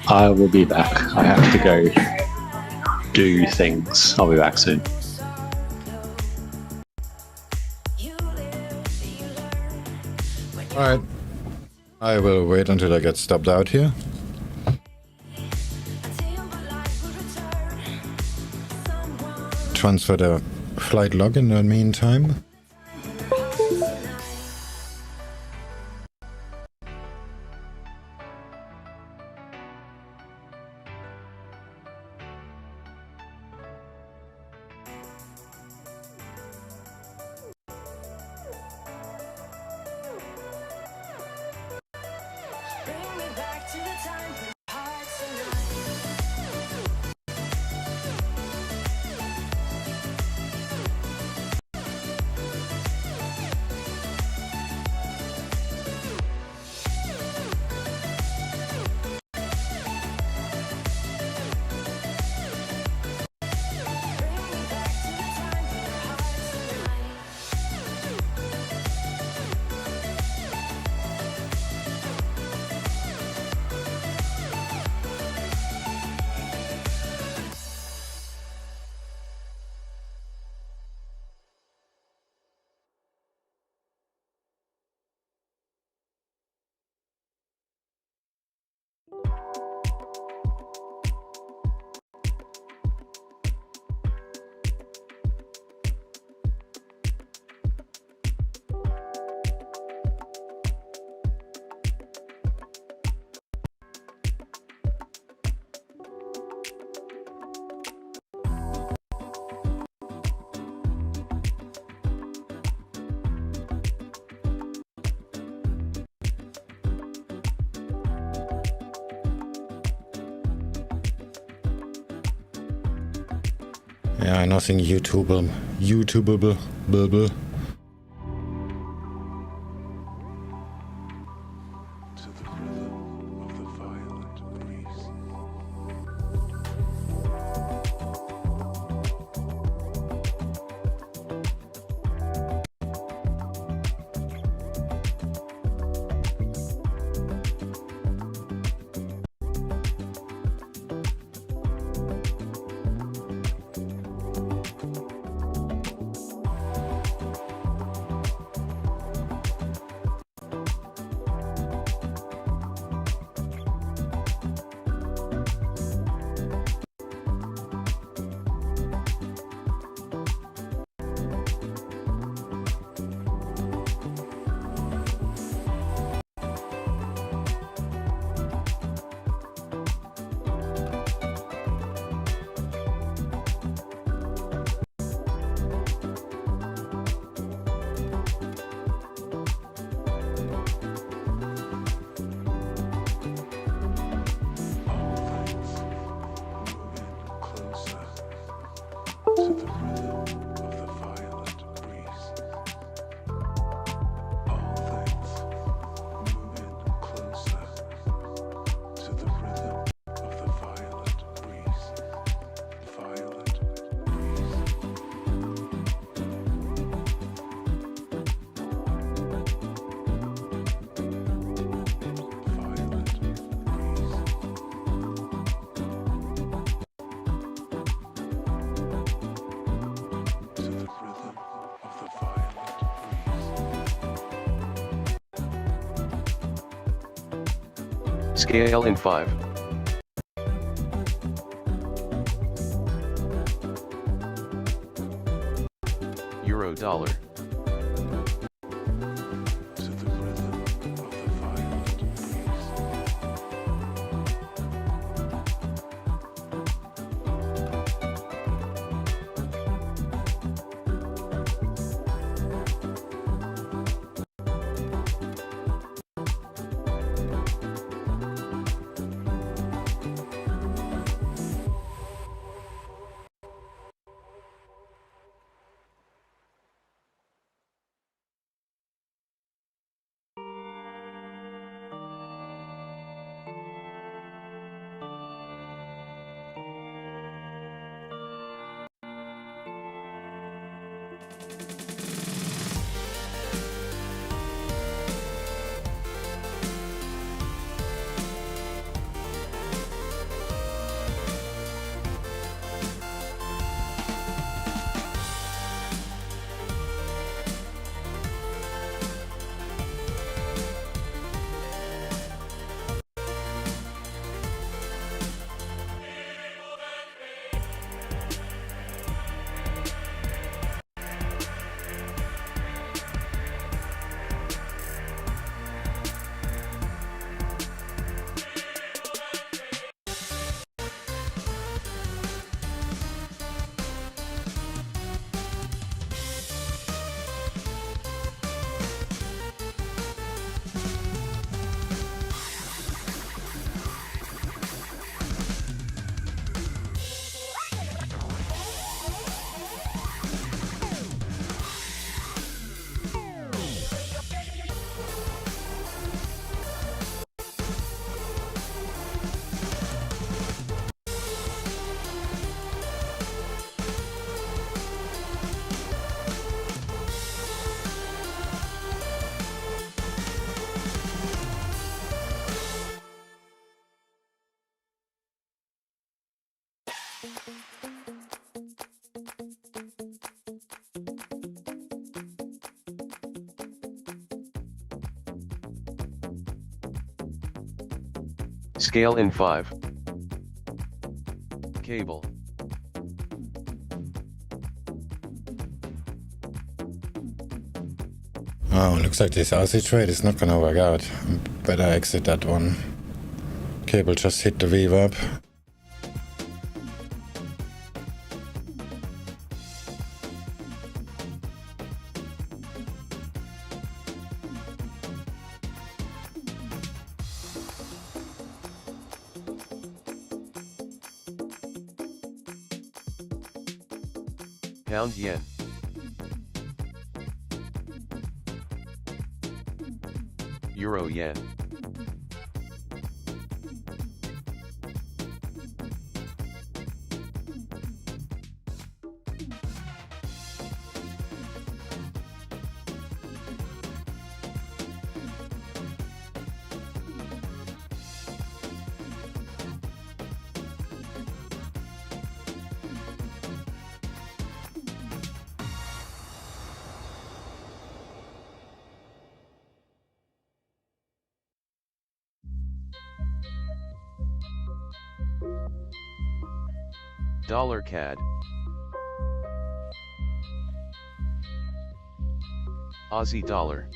I will be back. I have to go do things. I'll be back soon. Alright. I will wait until I get stopped out here. transfer the flight log in the meantime. Bring me back to the time when hearts unite. Yeah, nothing YouTubeable. Scale in 5. Euro dollar. Scale in 5. Cable. Oh, looks like this Aussie trade is not gonna work out. Better exit that one. Cable just hit the VWAP. Pound yen. Euro yen. Dollar CAD. Aussie dollar.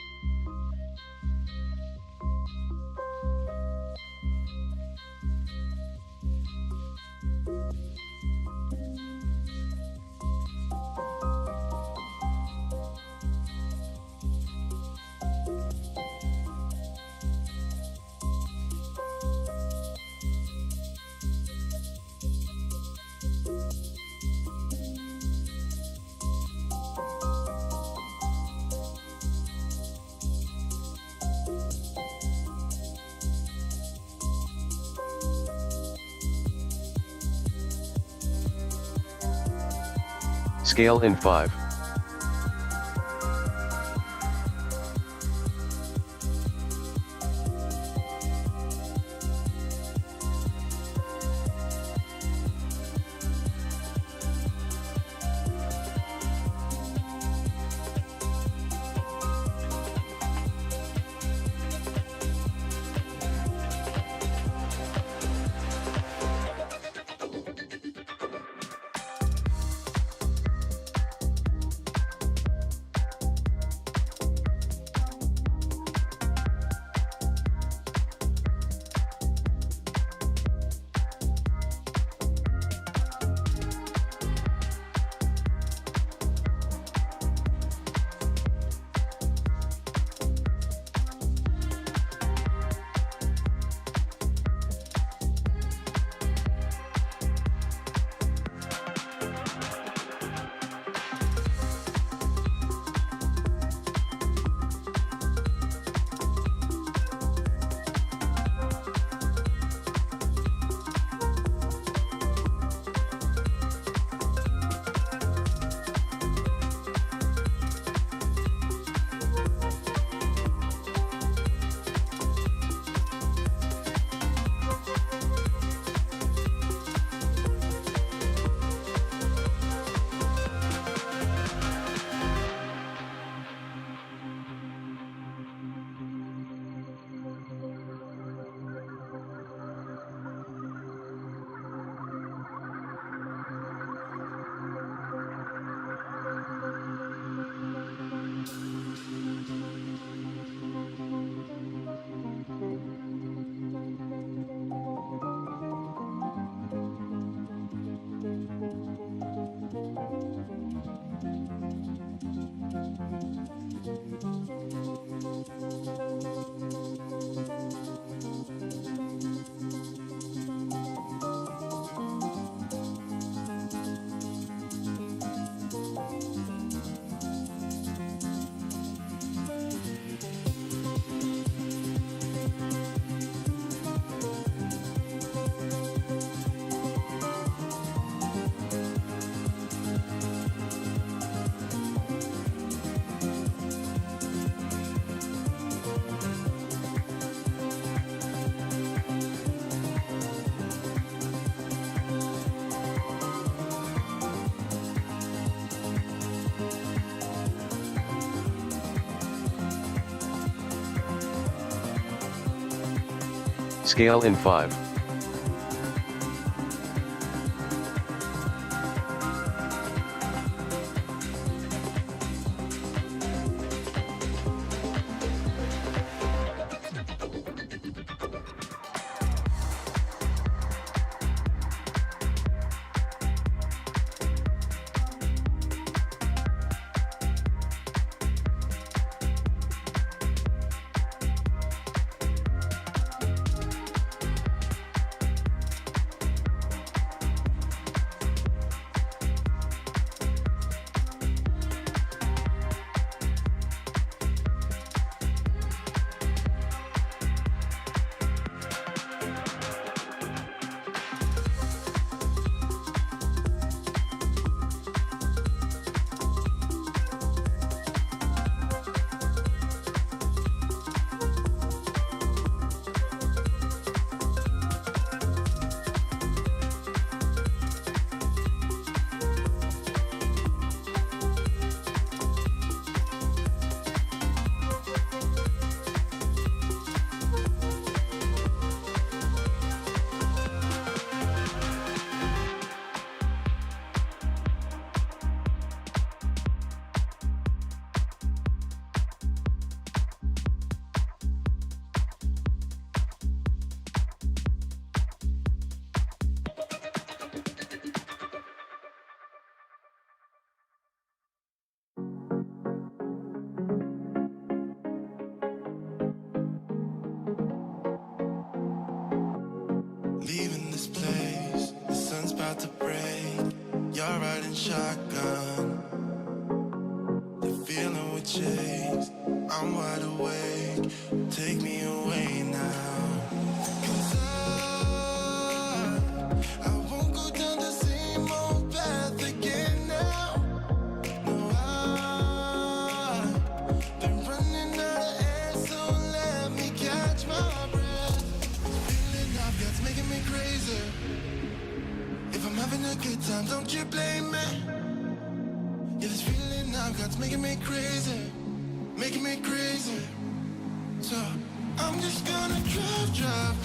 Scale in 5. Scale in 5. Leaving this place, the sun's about to break. You're riding shotgun. The feeling we chase. I'm wide awake. Take me away now. 'Cause I won't go down the same old path again now. No, I've been running out of air, so let me catch my breath. Feeling I've got's making me crazy. If I'm having a good time, don't you blame me. Yeah, this feeling I've got's making me crazy, making me crazy. So I'm just gonna drive.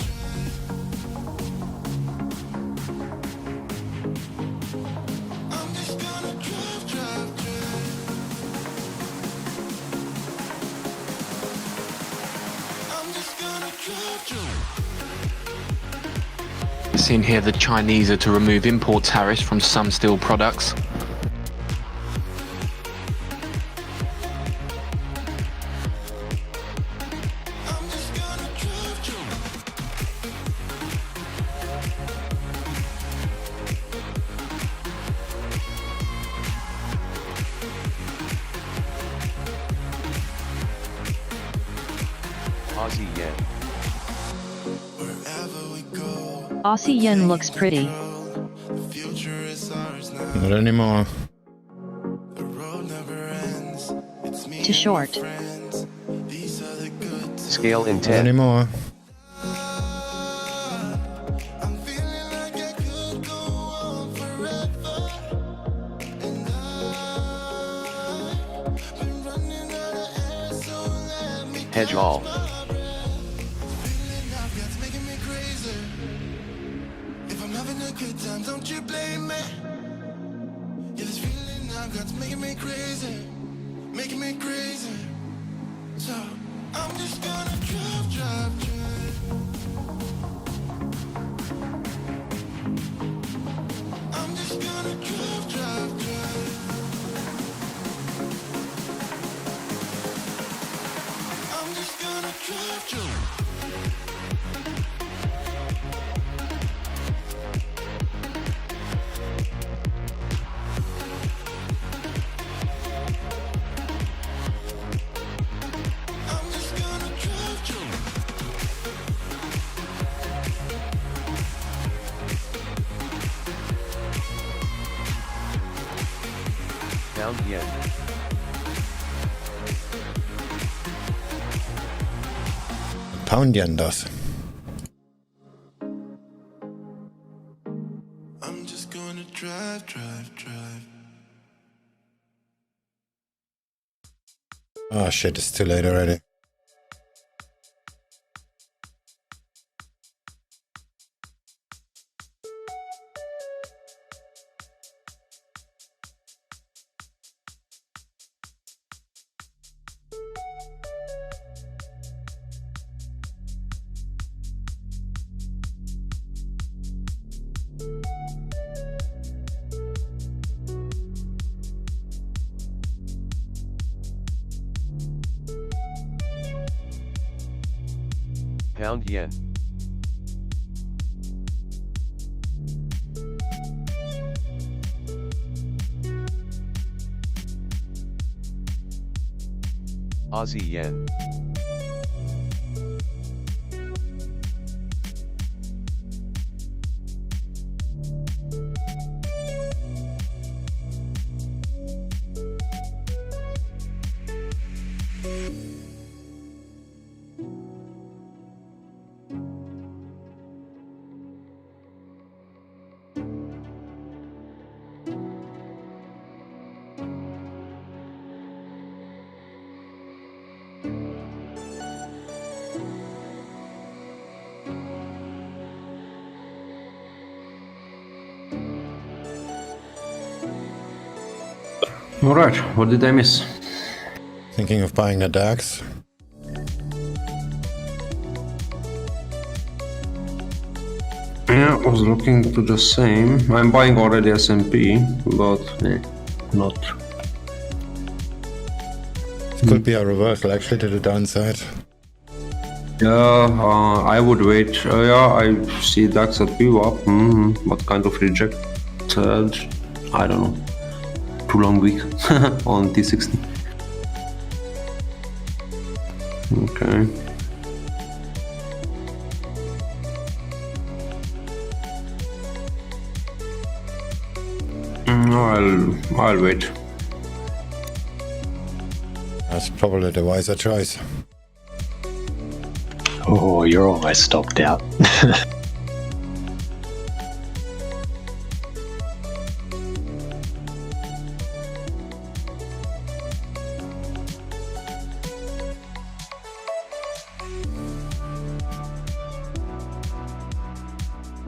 I'm just gonna drive. I'm just gonna drive. Seen here the Chinese are to remove import tariffs from some steel products. Aussie yen. Aussie yen looks pretty. Not anymore. To short. Scale in Not 10. anymore. Hedge all. If I'm having a good time, don't you blame me. Yeah, this feeling I've got's making me crazy, making me crazy. So I'm just gonna drive. I'm just gonna drive. I'm just gonna drive. I'm just gonna drive. Pound yen. Pound yen does. I'm just gonna drive. Oh shit, it's too late already. Pound yen. Aussie yen. Alright, what did I miss? Thinking of buying the DAX. Yeah, I was looking to the same. I'm buying already S&P, but not. It could be a reversal actually to the downside. Yeah, I would wait. Yeah, I see DAX at VWAP. What kind of reject? I don't know. Too long week on T60. Okay. I'll wait. That's probably the wiser choice. Oh, you're almost stopped out.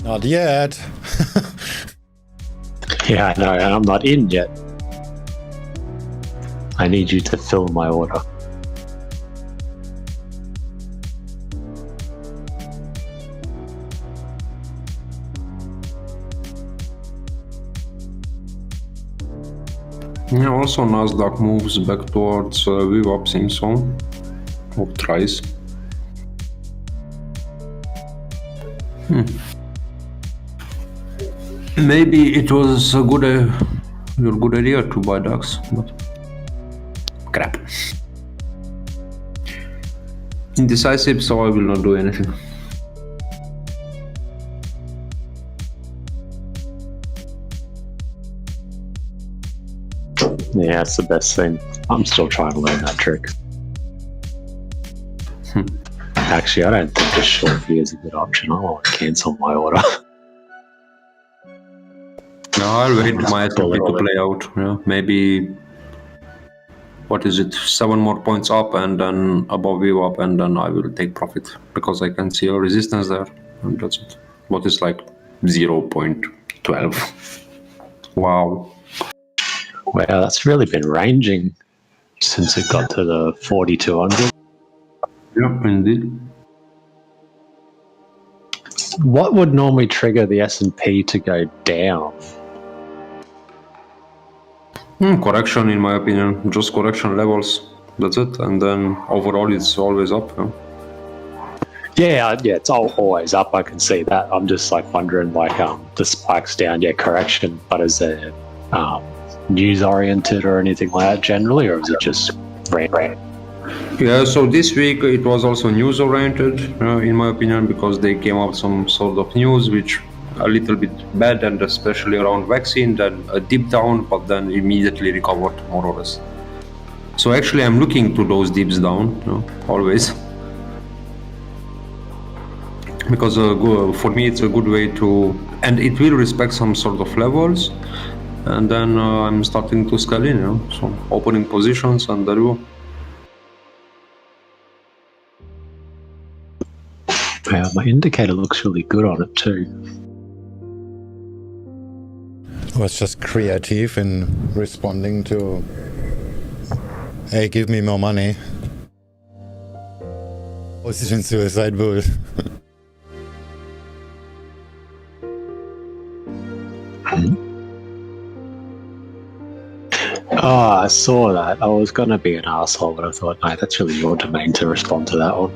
Not yet. Yeah, I know, and I'm not in yet. I need you to fill my order. Yeah, also Nasdaq moves back towards VWAP, seems so. Or tries. Maybe it was a good idea to buy DAX, but crap. Indecisive, so I will not do anything. Yeah, it's the best thing. I'm still trying to learn that trick. Actually, I don't think the short view is a good option. I want to cancel my order. No, I'll wait for my S&P to play out. Yeah, maybe, what is it, 7 more points up and then above VWAP, and then I will take profit because I can see a resistance there, and that's it. What is like 0.12. Wow. Wow, that's really been ranging since it got to the 4200. Yeah, indeed. What would normally trigger the S&P to go down? Correction, in my opinion, just correction levels. That's it, and then overall it's always up. Yeah, it's always up. I can see that. I'm just like wondering, like, the spikes down, correction, but is there news oriented or anything like that generally, or is it just random? Yeah, so this week it was also news oriented, in my opinion, because they came out some sort of news which a little bit bad, and especially around vaccine, then a dip down, but then immediately recovered more or less. So actually I'm looking to those dips down, always. Because for me it's a good way to, and it will respect some sort of levels, and then I'm starting to scale in, so opening positions, and there you go. Yeah, my indicator looks really good on it too. I was just creative in responding to, hey, give me more money. Position suicide bull. Oh, I saw that. I was going to be an asshole, but I thought, no, that's really your domain to respond to that one.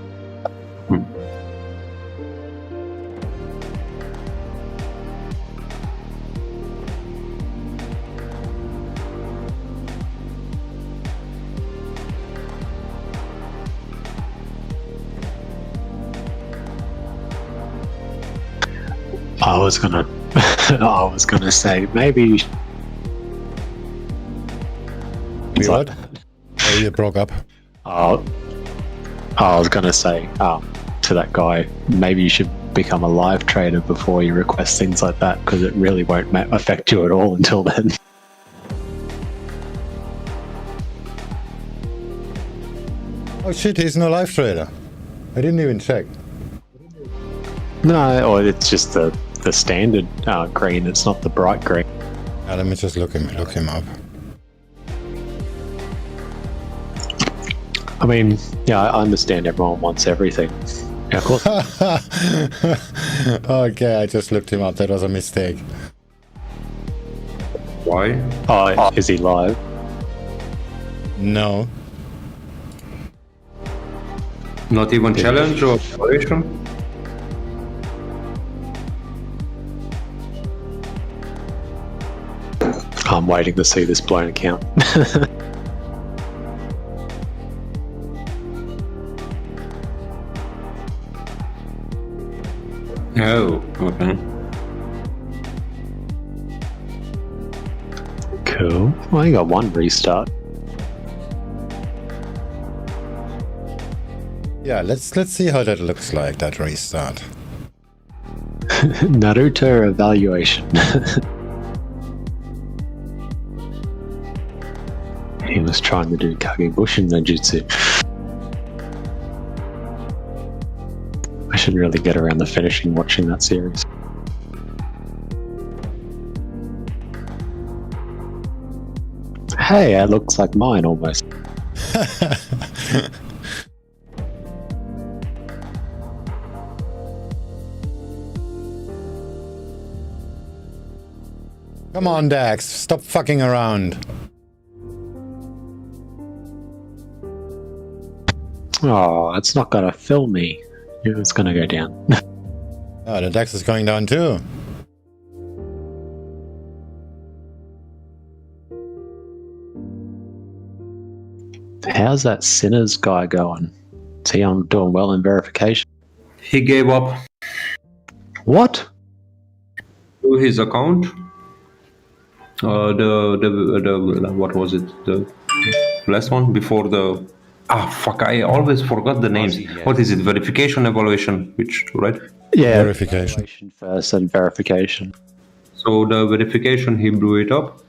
I was gonna say maybe. What? Oh, you broke up. I was gonna say to that guy, maybe you should become a live trader before you request things like that, because it really won't affect you at all until then. Oh shit, he's no live trader. I didn't even check. No, or it's just the standard green. It's not the bright green. Let me just look him up. I mean, yeah, I understand everyone wants everything. Yeah, of course. Okay, I just looked him up. That was a mistake. Why? Oh, is he live? No. Not even challenge or evaluation? I'm waiting to see this blown account. Oh, okay. Cool. Well, you got one restart. Yeah, let's see how that looks like, that restart. Naruto evaluation. He was trying to do Kagebushin no Jutsu. I should really get around to finishing watching that series. Hey, it looks like mine almost. Come on, DAX, stop fucking around. Oh, it's not gonna fill me. It's gonna go down. Oh, the DAX is going down too. How's that Sinners guy going? Is he doing well in verification? He gave up What? to his account. The what was it? The last one before the fuck! I always forgot the names. What is it? Verification, evaluation, which right? Yeah, Verification. evaluation first and verification. So the verification, he blew it up.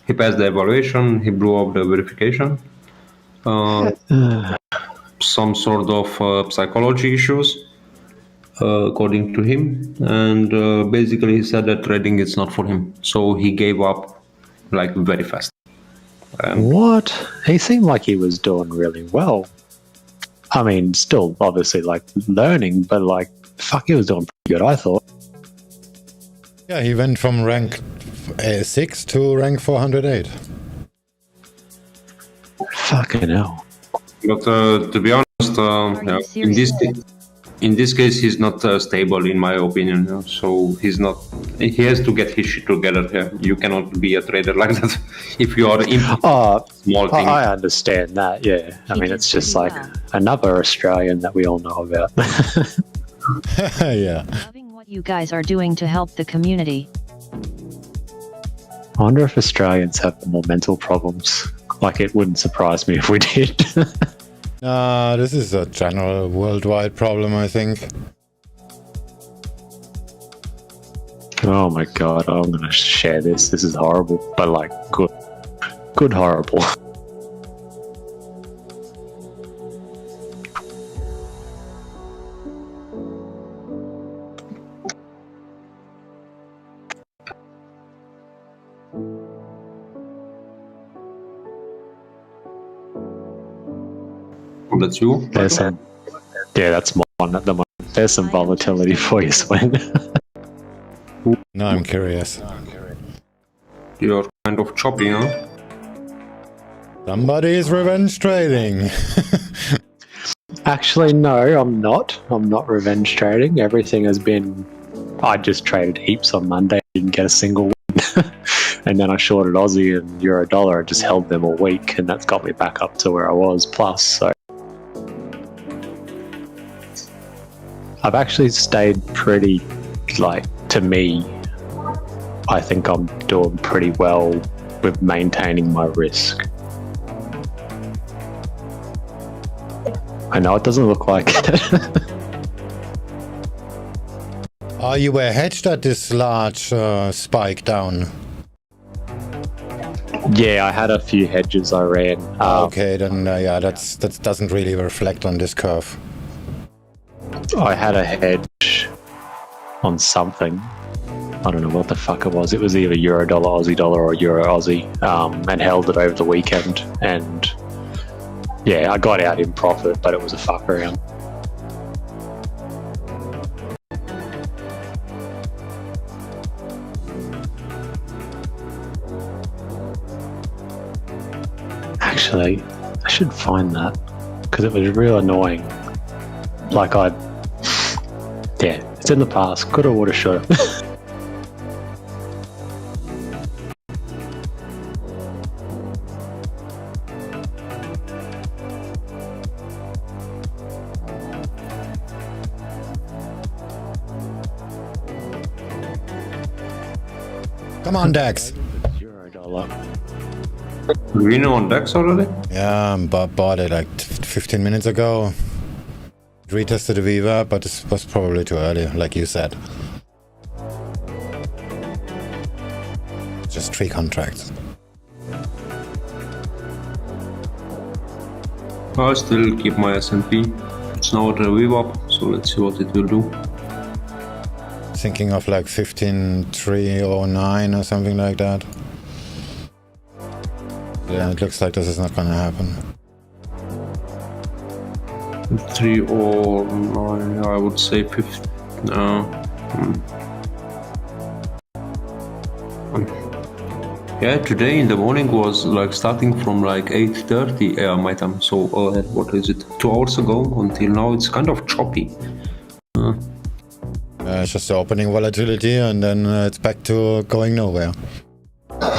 He passed the evaluation. He blew up the verification. Some sort of psychology issues, according to him, and basically he said that trading is not for him. So he gave up, like very fast. What? He seemed like he was doing really well. I mean, still obviously like learning, but like, fuck, he was doing pretty good, I thought. Yeah, he went from rank 6 to rank 408. Fucking hell. But to be honest, in this case, he's not stable, in my opinion. So he's not. He has to get his shit together. Yeah. You cannot be a trader like that if you are in small thing. I understand that. Yeah, I mean, it's just like another Australian that we all know about. Yeah. Loving what you guys are doing to help the community. I wonder if Australians have more mental problems. Like, it wouldn't surprise me if we did. This is a general worldwide problem, I think. Oh my god, I'm gonna share this. This is horrible, but like good horrible. That's you? There's some, yeah, that's mine at the moment. There's some volatility for you, Swing. No, I'm curious. You're kind of choppy, huh? Somebody is revenge trading. Actually, no, I'm not. I'm not revenge trading. Everything has been... I just traded heaps on Monday, didn't get a single win. And then I shorted Aussie and Euro dollar. I just held them all week, and that's got me back up to where I was plus. So I've actually stayed pretty, like, to me, I think I'm doing pretty well with maintaining my risk. I know it doesn't look like it. Oh, you were hedged at this large spike down. Yeah, I had a few hedges I ran. Okay, then yeah, that doesn't really reflect on this curve. I had a hedge on something. I don't know what the fuck it was. It was either Euro dollar, Aussie dollar, or Euro Aussie, and held it over the weekend. And yeah, I got out in profit, but it was a fuck around. Actually, I should find that because it was real annoying. Like yeah, it's in the past. Coulda, woulda, shoulda. Come on, DAX. Euro dollar. We know on DAX already? Yeah, bought it like 15 minutes ago. Retested the Viva, but it was probably too early, like you said. Just 3 contracts. I still keep my S&P. It's now at a VWAP, so let's see what it will do. Thinking of like 15,309 or something like that. Yeah, it looks like this is not gonna happen. 309, I would say 50. Yeah, today in the morning was like starting from like 8:30 my time. So what is it? 2 hours ago until now, it's kind of choppy. It's just the opening volatility, and then it's back to going nowhere.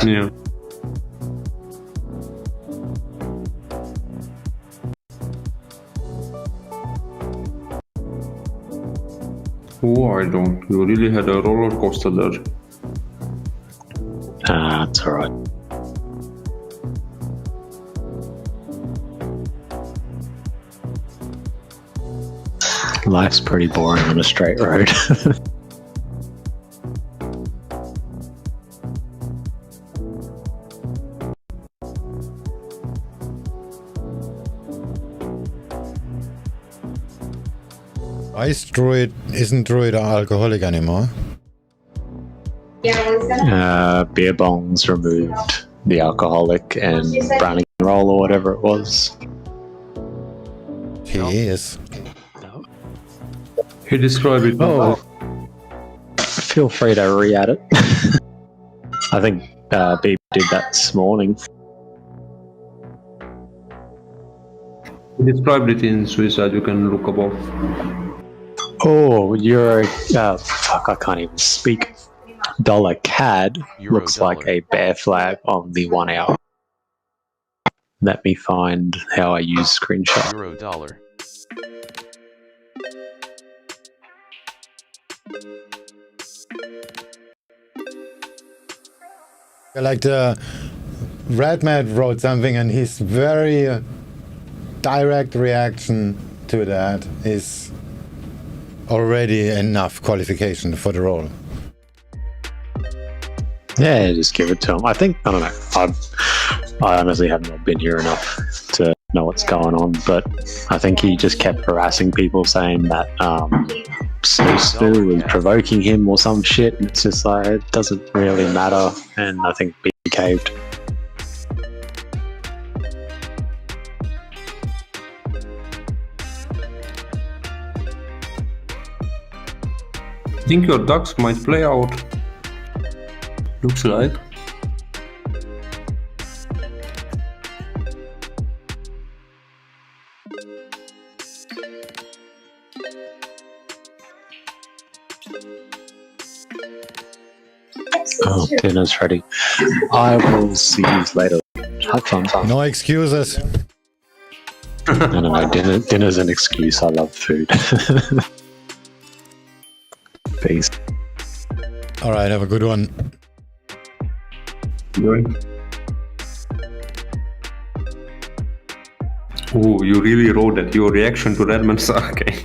Yeah. Oh, I don't. You really had a roller coaster there. That's alright. Life's pretty boring on a straight road. Why isn't Druid an alcoholic anymore? Beer bongs removed the alcoholic and brownie roll or whatever it was. He is. He described it. Oh, feel free to re-add it. I think BB did that this morning. He described it in Suicide, you can look above. Oh, Euro... fuck, I can't even speak. Dollar CAD looks like a bear flag on the 1 hour. Let me find how I use screenshot. Euro dollar. Like the Redmat wrote something, and his very direct reaction to that is already enough qualification for the role. Yeah, just give it to him. I think, I don't know, I honestly have not been here enough to know what's going on, but I think he just kept harassing people saying that Stu was provoking him or some shit, and it's just like, it doesn't really matter, and I think he caved. I think your DAX might play out. Looks like. Oh, dinner's ready. I will see you later. Have fun. No excuses. No, dinner's an excuse. I love food. Peace. All right, have a good one. Oh, you really wrote that. Your reaction to Redmond's okay.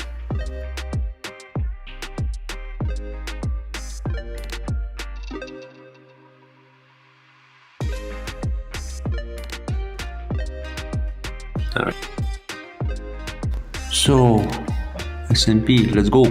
Alright. So, S&P, let's go.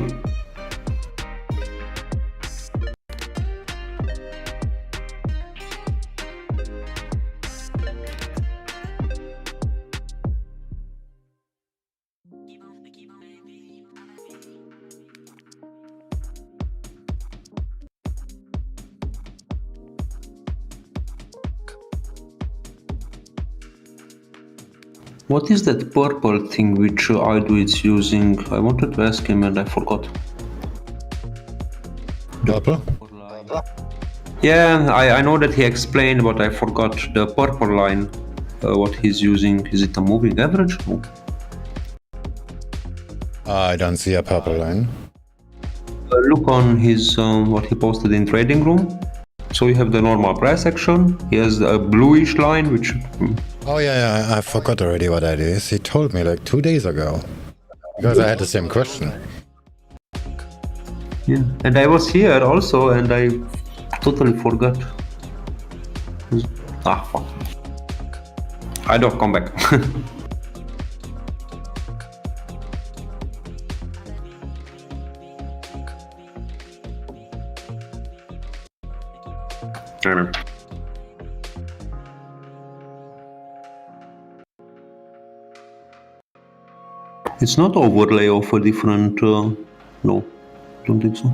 What is that purple thing which Aidu is using? I wanted to ask him and I forgot. Purple? Yeah, I know that he explained, but I forgot the purple line. What he's using. Is it a moving average? No. I don't see a purple line. Look on his what he posted in trading room. So you have the normal price action. He has a bluish line, which. Oh yeah, I forgot already what that is. He told me like 2 days ago. Because I had the same question. Yeah, and I was here also, and I totally forgot. Ah, fuck. I don't come back. It's not overlay of a different. No, don't think so.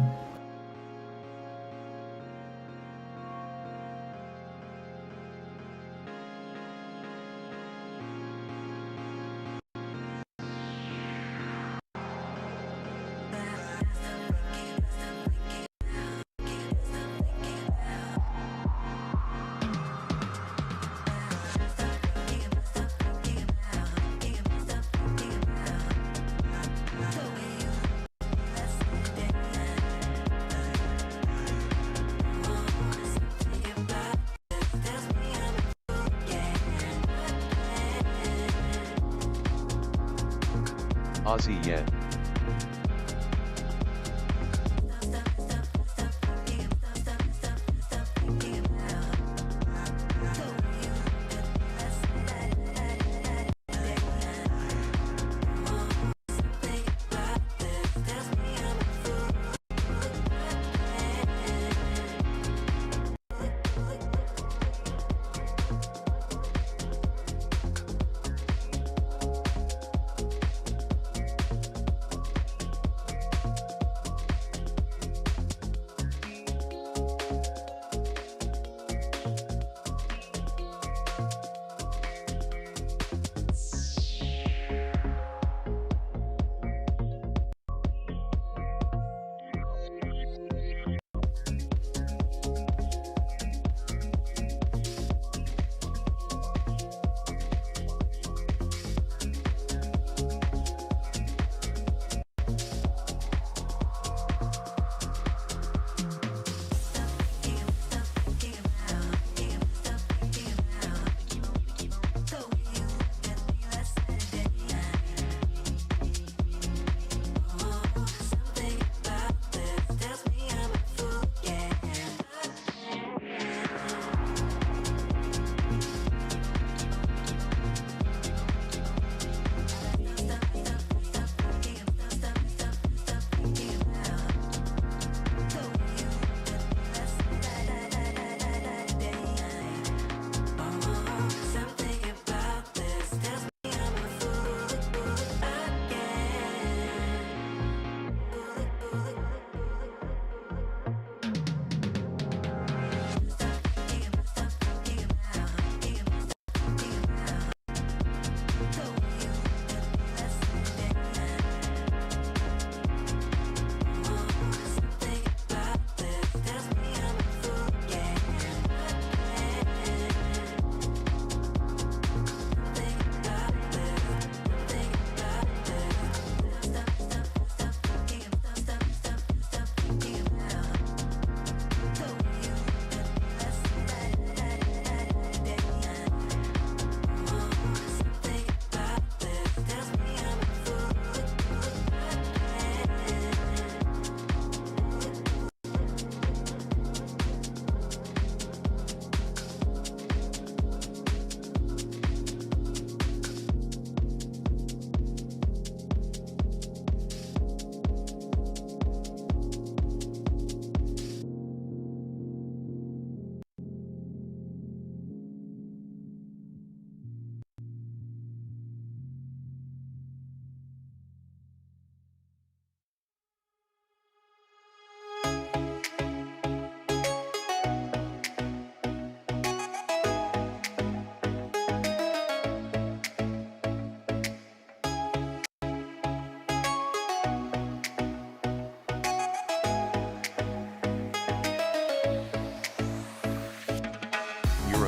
Aussie yen.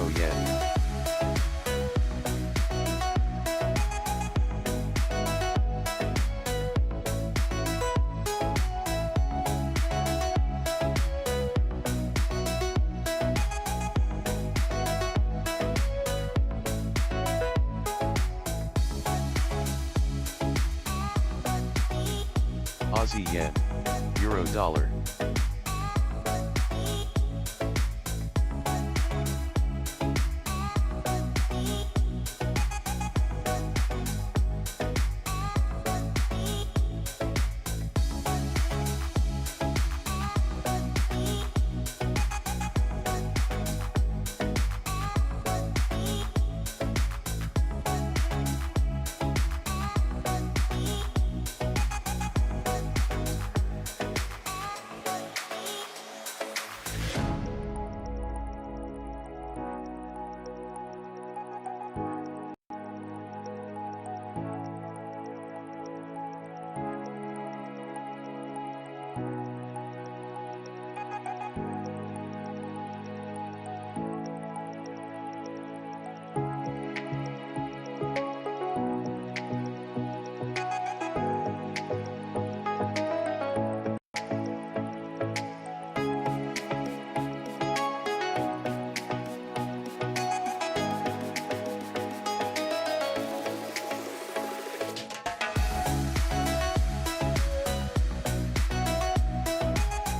Euro Yen. Aussie Yen, Euro Dollar.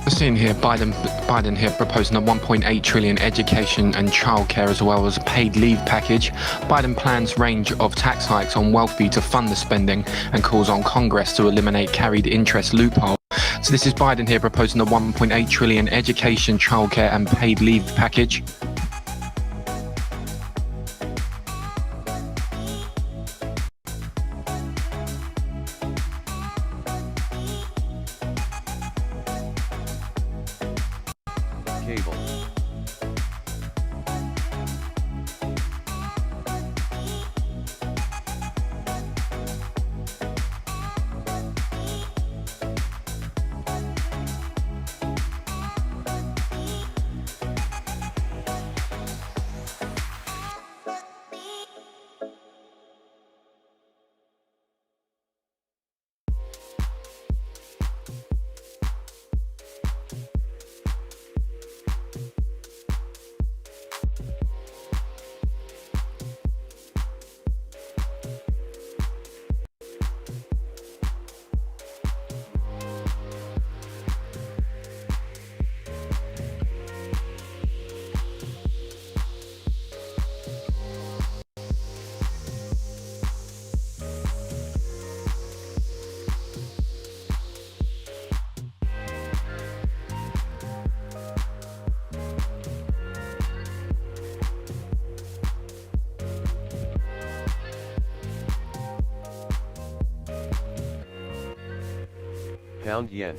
Seeing here Biden here proposing a 1.8 trillion education and childcare as well as a paid leave package. Biden plans range of tax hikes on wealthy to fund the spending and calls on Congress to eliminate carried interest loophole. So this is Biden here proposing a 1.8 trillion education, childcare and paid leave package. Cable. Pound Yen.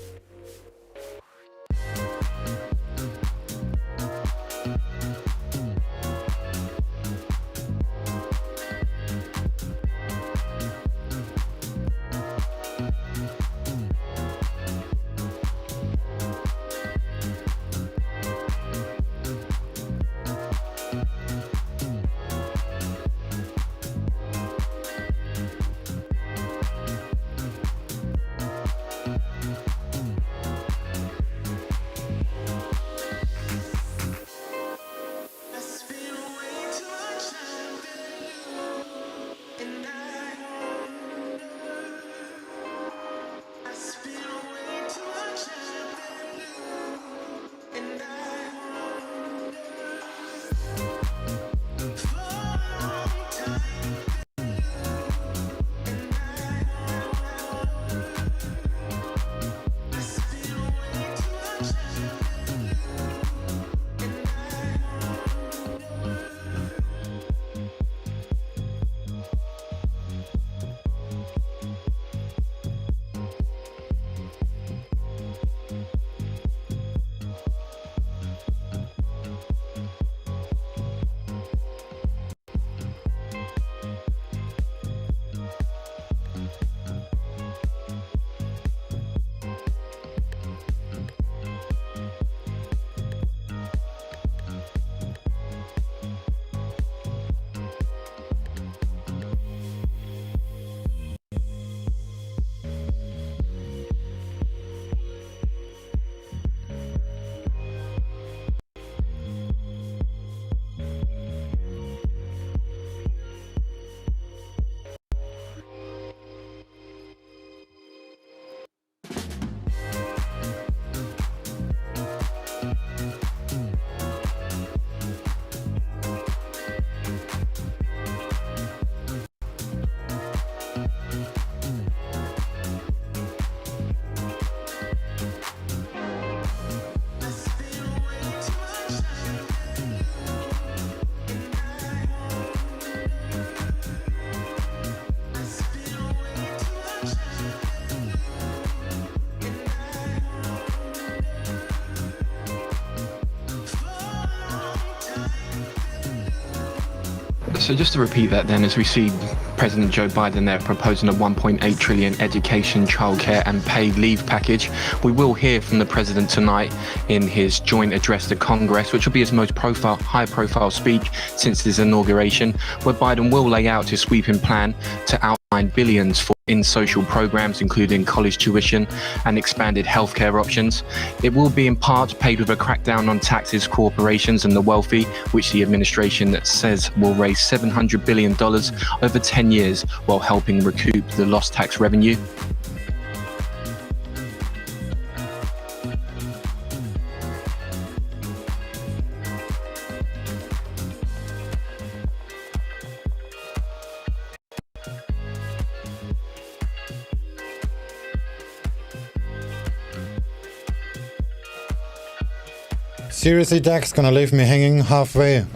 So just to repeat that then, as we see President Joe Biden there proposing a 1.8 trillion education, childcare and paid leave package, we will hear from the president tonight in his joint address to Congress, which will be his most high-profile speech since his inauguration, where Biden will lay out his sweeping plan to outline billions for in social programs, including college tuition and expanded healthcare options. It will be in part paid with a crackdown on taxes, corporations and the wealthy, which the administration says will raise $700 billion over 10 years while helping recoup the lost tax revenue. Seriously, DAX gonna leave me hanging halfway.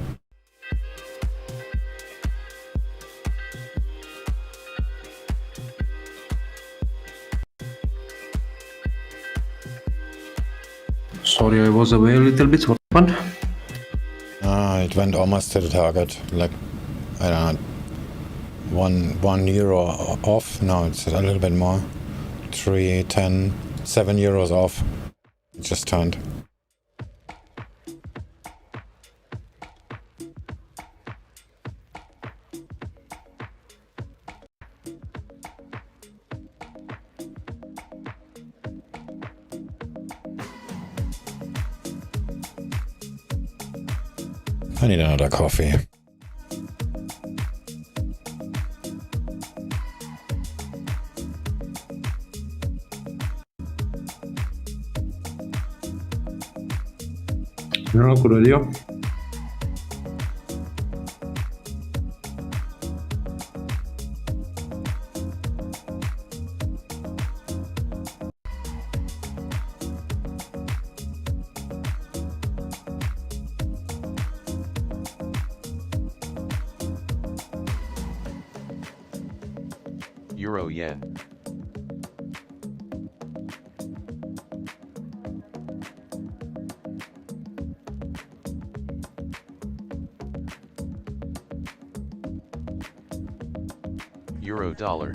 Sorry, I was away a little bit. What happened? It went almost to the target. Like, I don't know, €1 off. No, it's a little bit more. 3, 10, €7 off. It just turned. I need another coffee. Yeah, good idea. Euro yen. Euro dollar.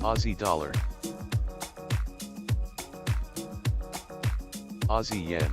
Aussie dollar. Aussie yen.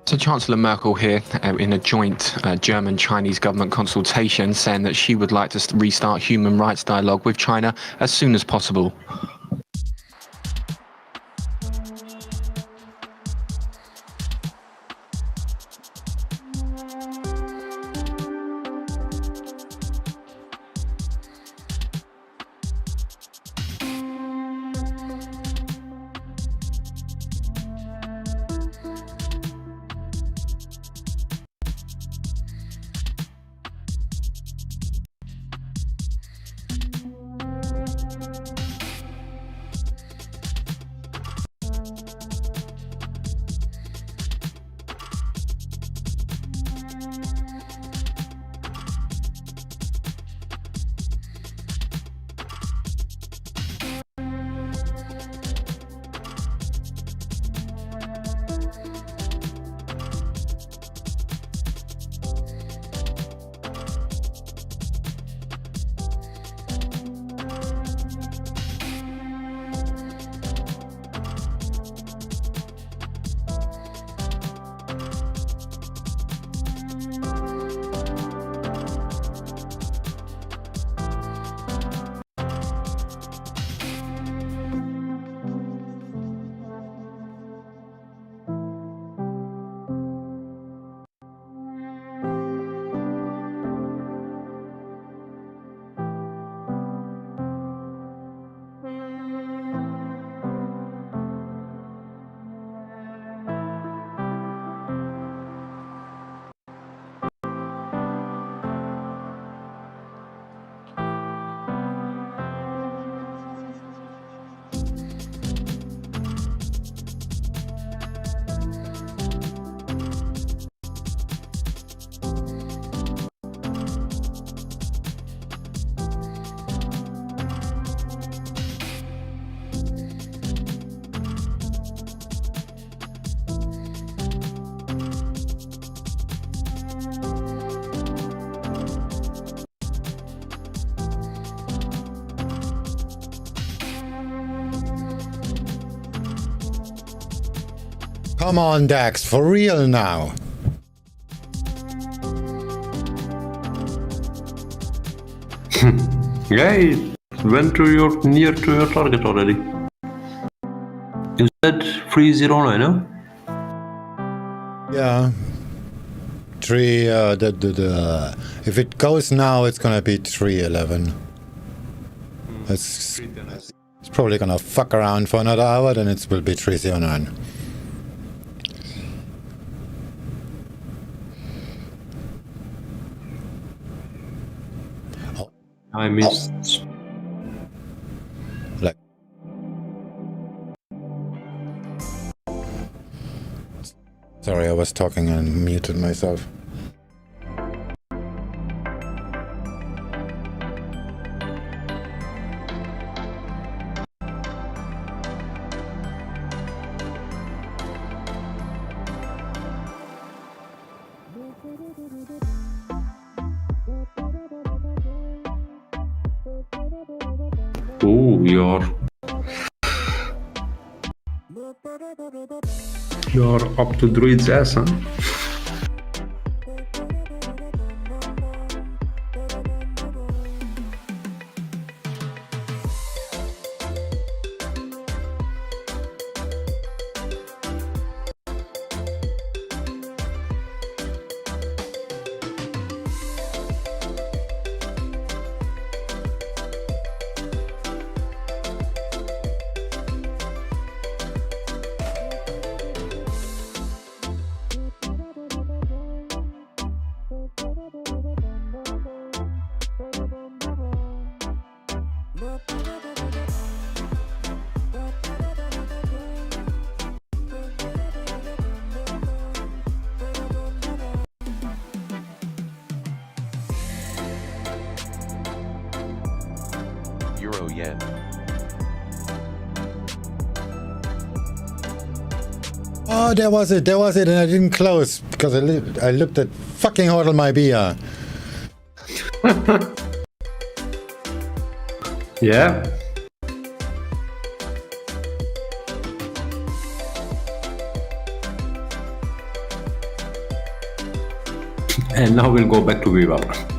So Chancellor Merkel here in a joint German-Chinese government consultation saying that she would like to restart human rights dialogue with China as soon as possible. Come on, DAX, for real now. Yeah, it went to near to your target already. You said 309, no? Yeah. If it goes now, it's gonna be 311. It's probably gonna fuck around for another hour, then it will be 309. I missed. Like. Sorry, I was talking and muted myself. Oh, you're up to Druid's ass, huh? Euro yen. Oh, there was it, and I didn't close because I looked at fucking Hodl my beer. Yeah. And now we'll go back to VWAP.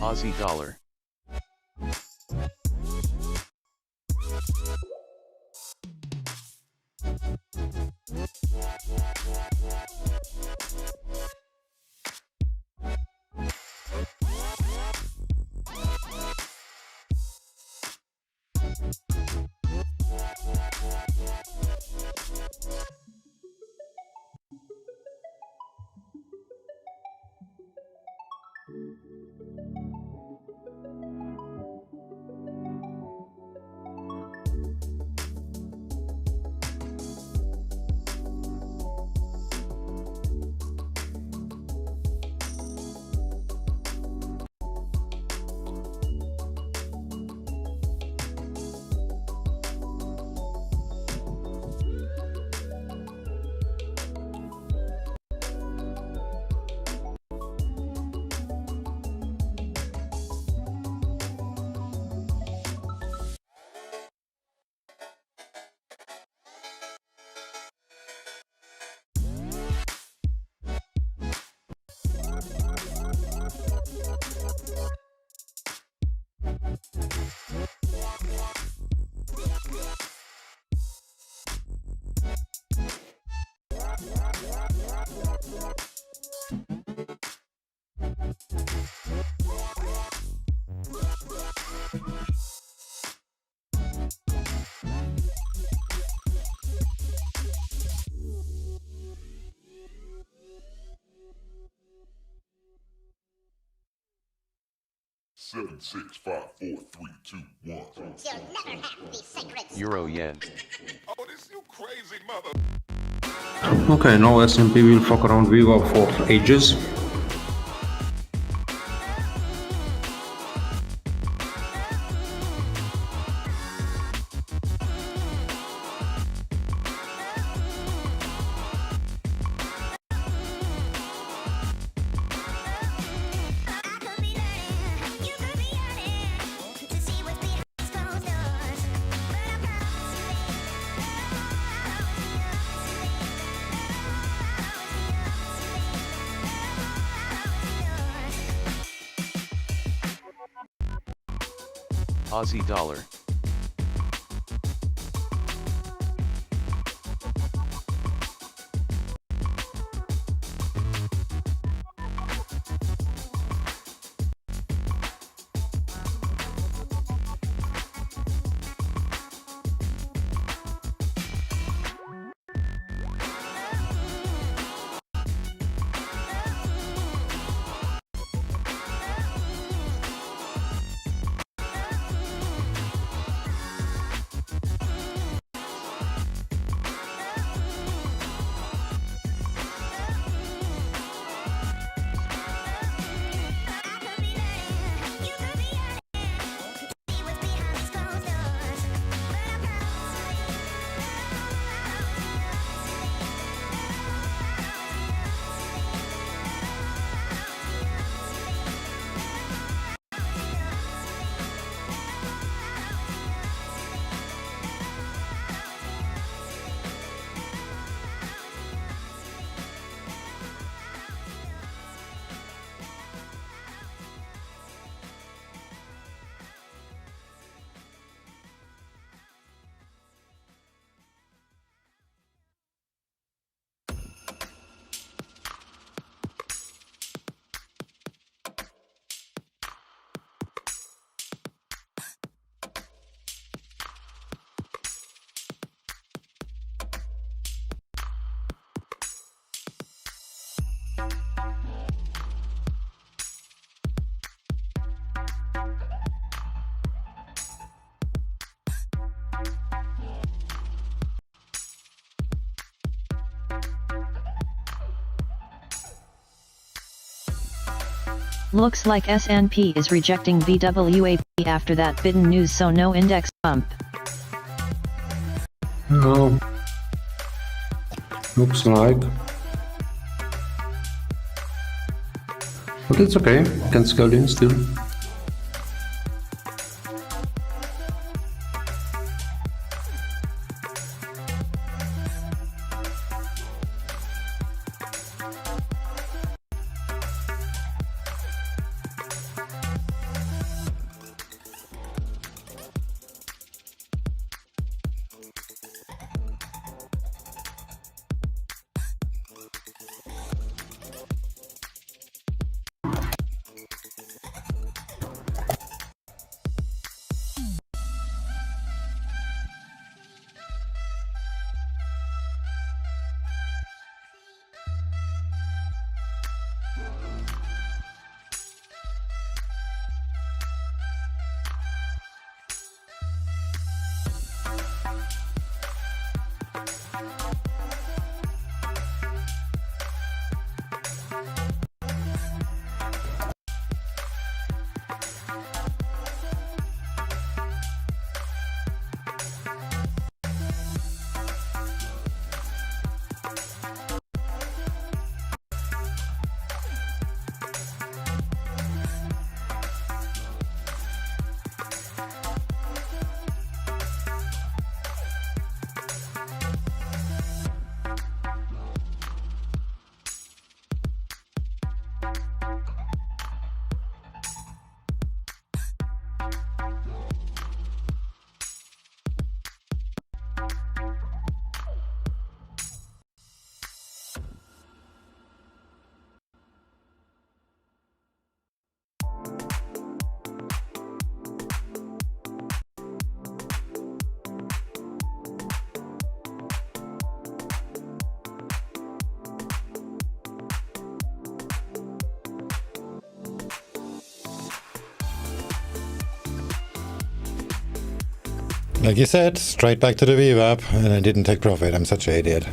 Aussie dollar. Seven, 6, 5, 4, 3, 2, 1. You'll never have the sacred Euro yen. Oh, this you crazy mother. Okay, now S&P will fuck around VWAP for ages. Aussie dollar. Looks like S&P is rejecting VWAP after that bidden news, so no index bump. No. Looks like. But it's okay, can scale in still. Like you said, straight back to the VWAP, and I didn't take profit. I'm such an idiot.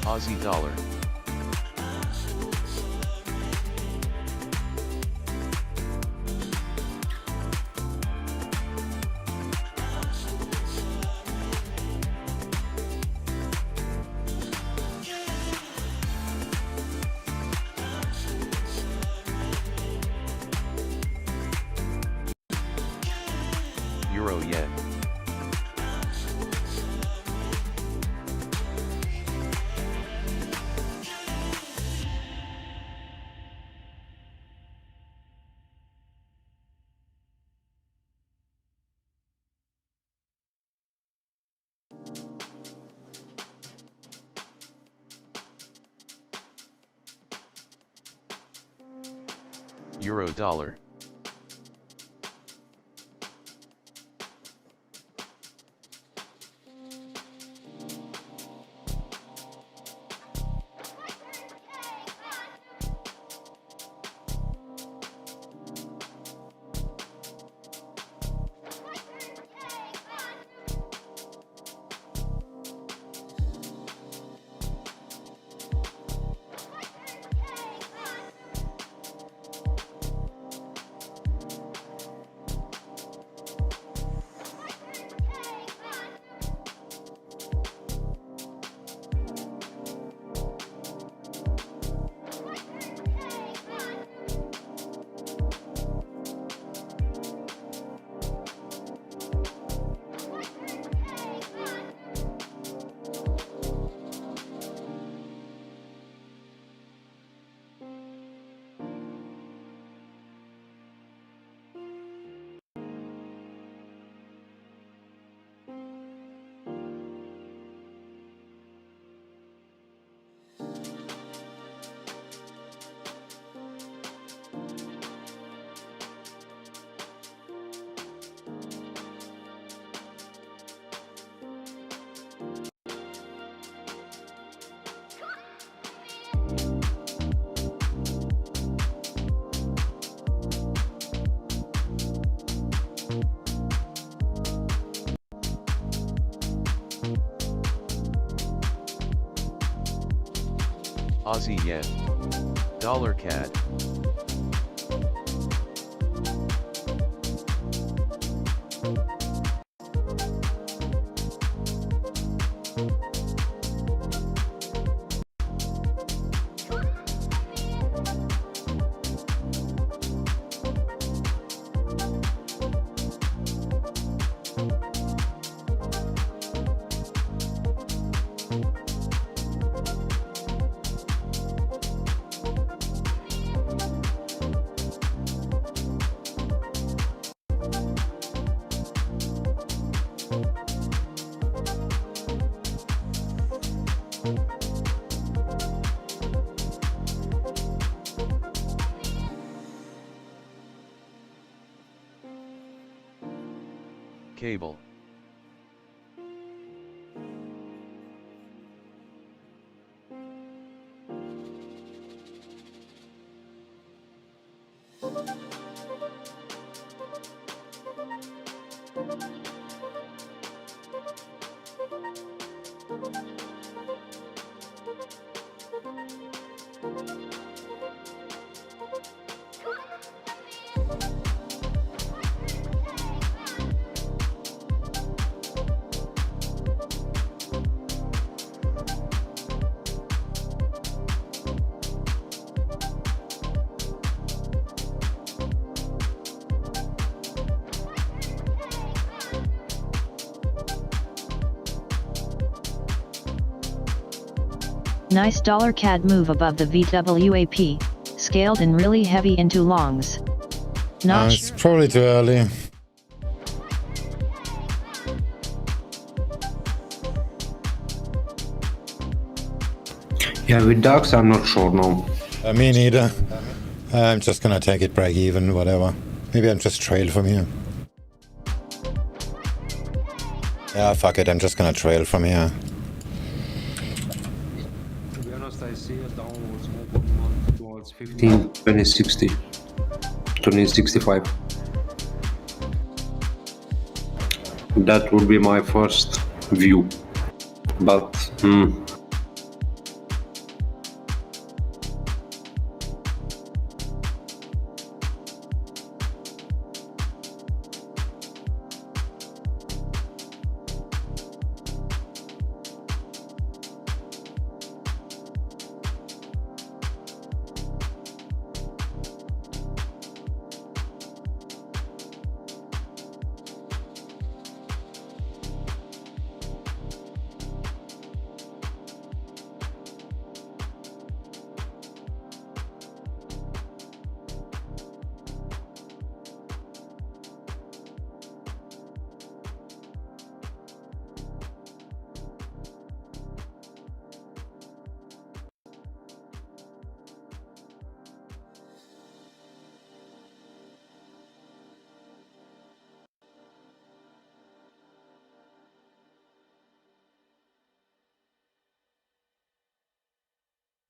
Aussie dollar. Euro yen. Euro dollar. Aussie yen. Dollar CAD. Cable. Nice $CAD move above the VWAP, scaled and really heavy into longs. Not It's probably too early. Yeah, with DAX, I'm not sure, no. Me neither. I'm just gonna take it break even, whatever. Maybe I'm just trail from here. Yeah, fuck it, I'm just gonna trail from here. To be honest, I see a downwards movement towards 15, 20, 60, 20, 65. That would be my first view. But,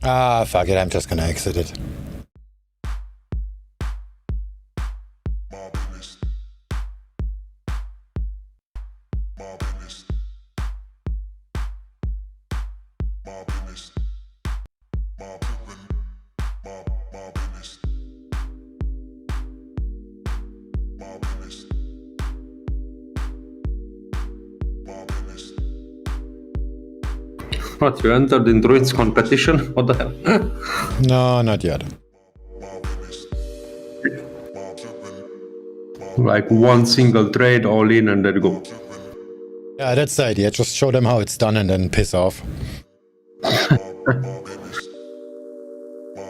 Ah, fuck it, I'm just gonna exit it. What, you entered in Druid's competition? What the hell? No, not yet. Like one single trade, all in, and then go. Yeah, that's the idea. Just show them how it's done and then piss off.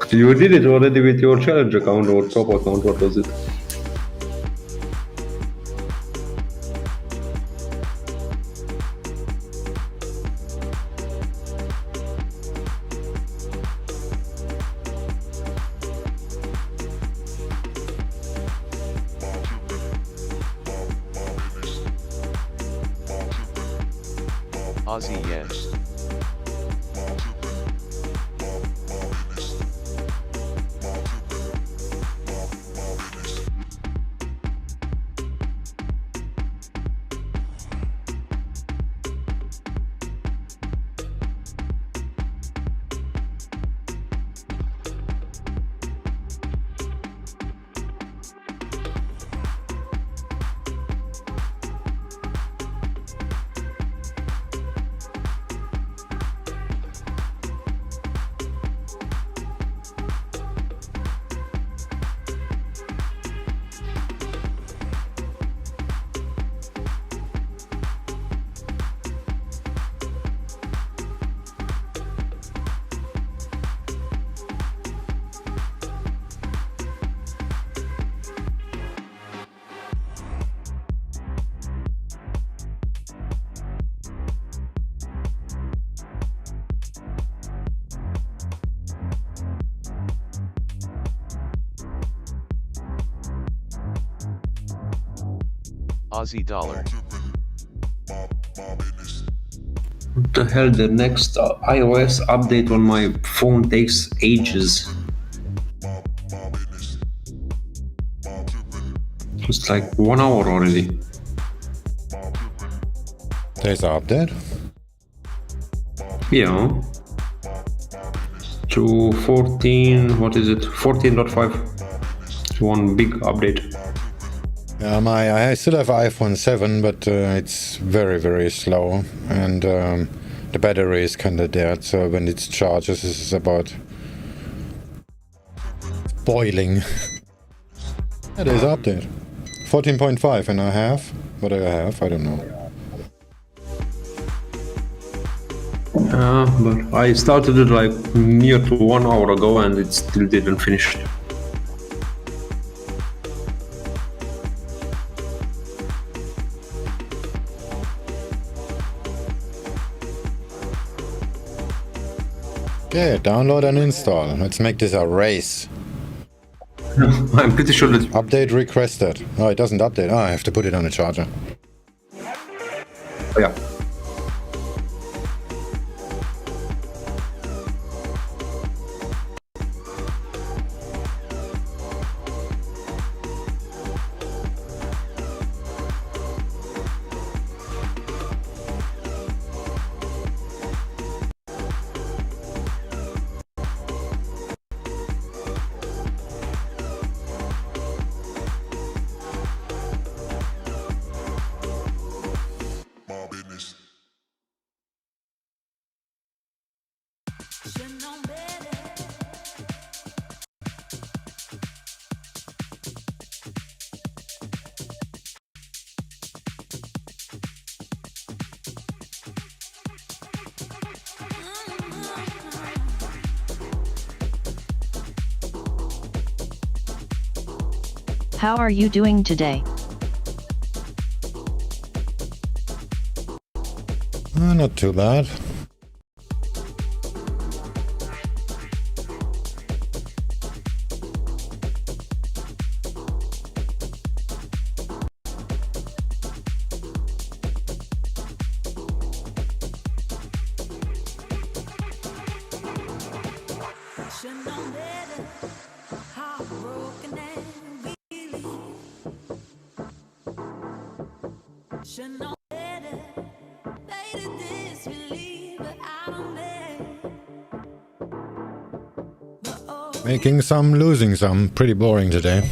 You did it already with your challenge account or top account, what was it? Aussie yen. Aussie dollar. What the hell, the next iOS update on my phone takes ages. It's like 1 hour already. There's an update? Yeah. To 14, what is it? 14.5. One big update. Yeah, I still have iPhone 7, but it's very, very slow, and the battery is kind of dead, so when it charges, this is about boiling. Yeah, there's an update. 14.5, and I have, what do I have? I don't know. But I started it like near to 1 hour ago and it still didn't finish. Okay, download and install. Let's make this a race. I'm pretty sure that... Update requested. Oh, it doesn't update. Oh, I have to put it on a charger. Oh, yeah. How are you doing today? Not too bad. Making some, losing some. Pretty boring today.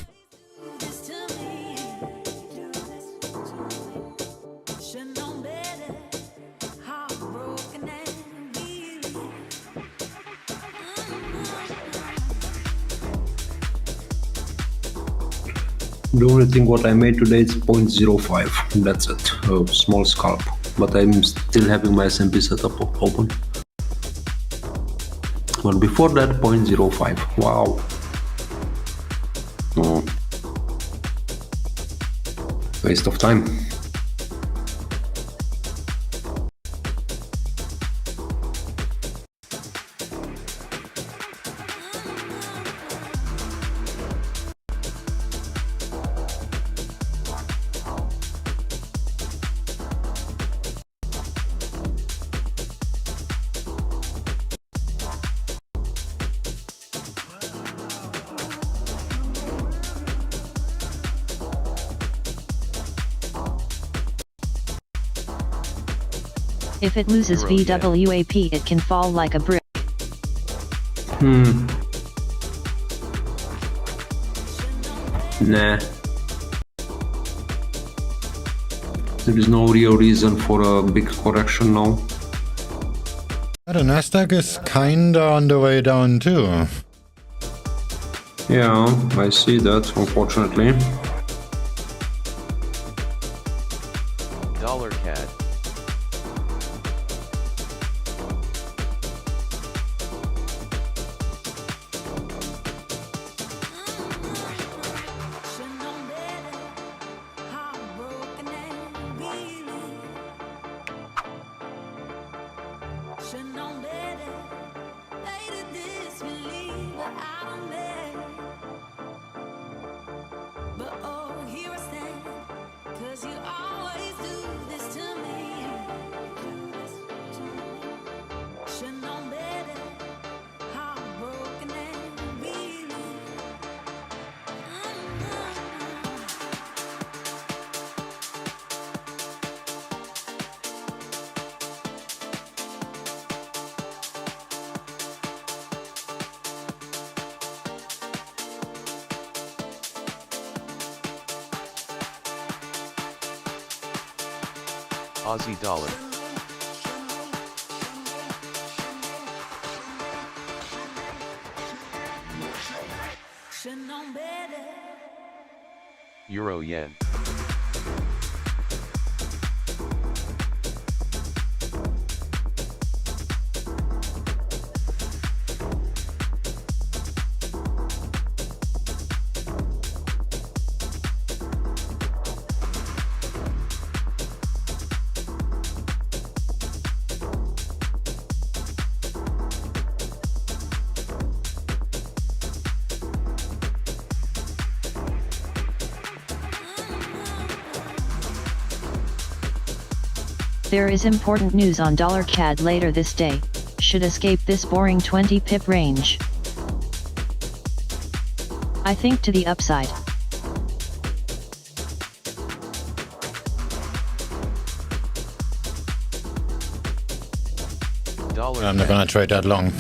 The only thing what I made today is 0.05. That's it. A small scalp. But I'm still having my SMP setup open. But before that, 0.05. Wow. Oh. Waste of time. If it loses VWAP, it can fall like a brick. Nah. There is no real reason for a big correction now. The Nasdaq is kinda on the way down too. Yeah, I see that, unfortunately. $CAD. Aussie dollar. Euro yen. There is important news on $CAD later this day. Should escape this boring 20 pip range. I think to the upside. I'm not gonna trade that long.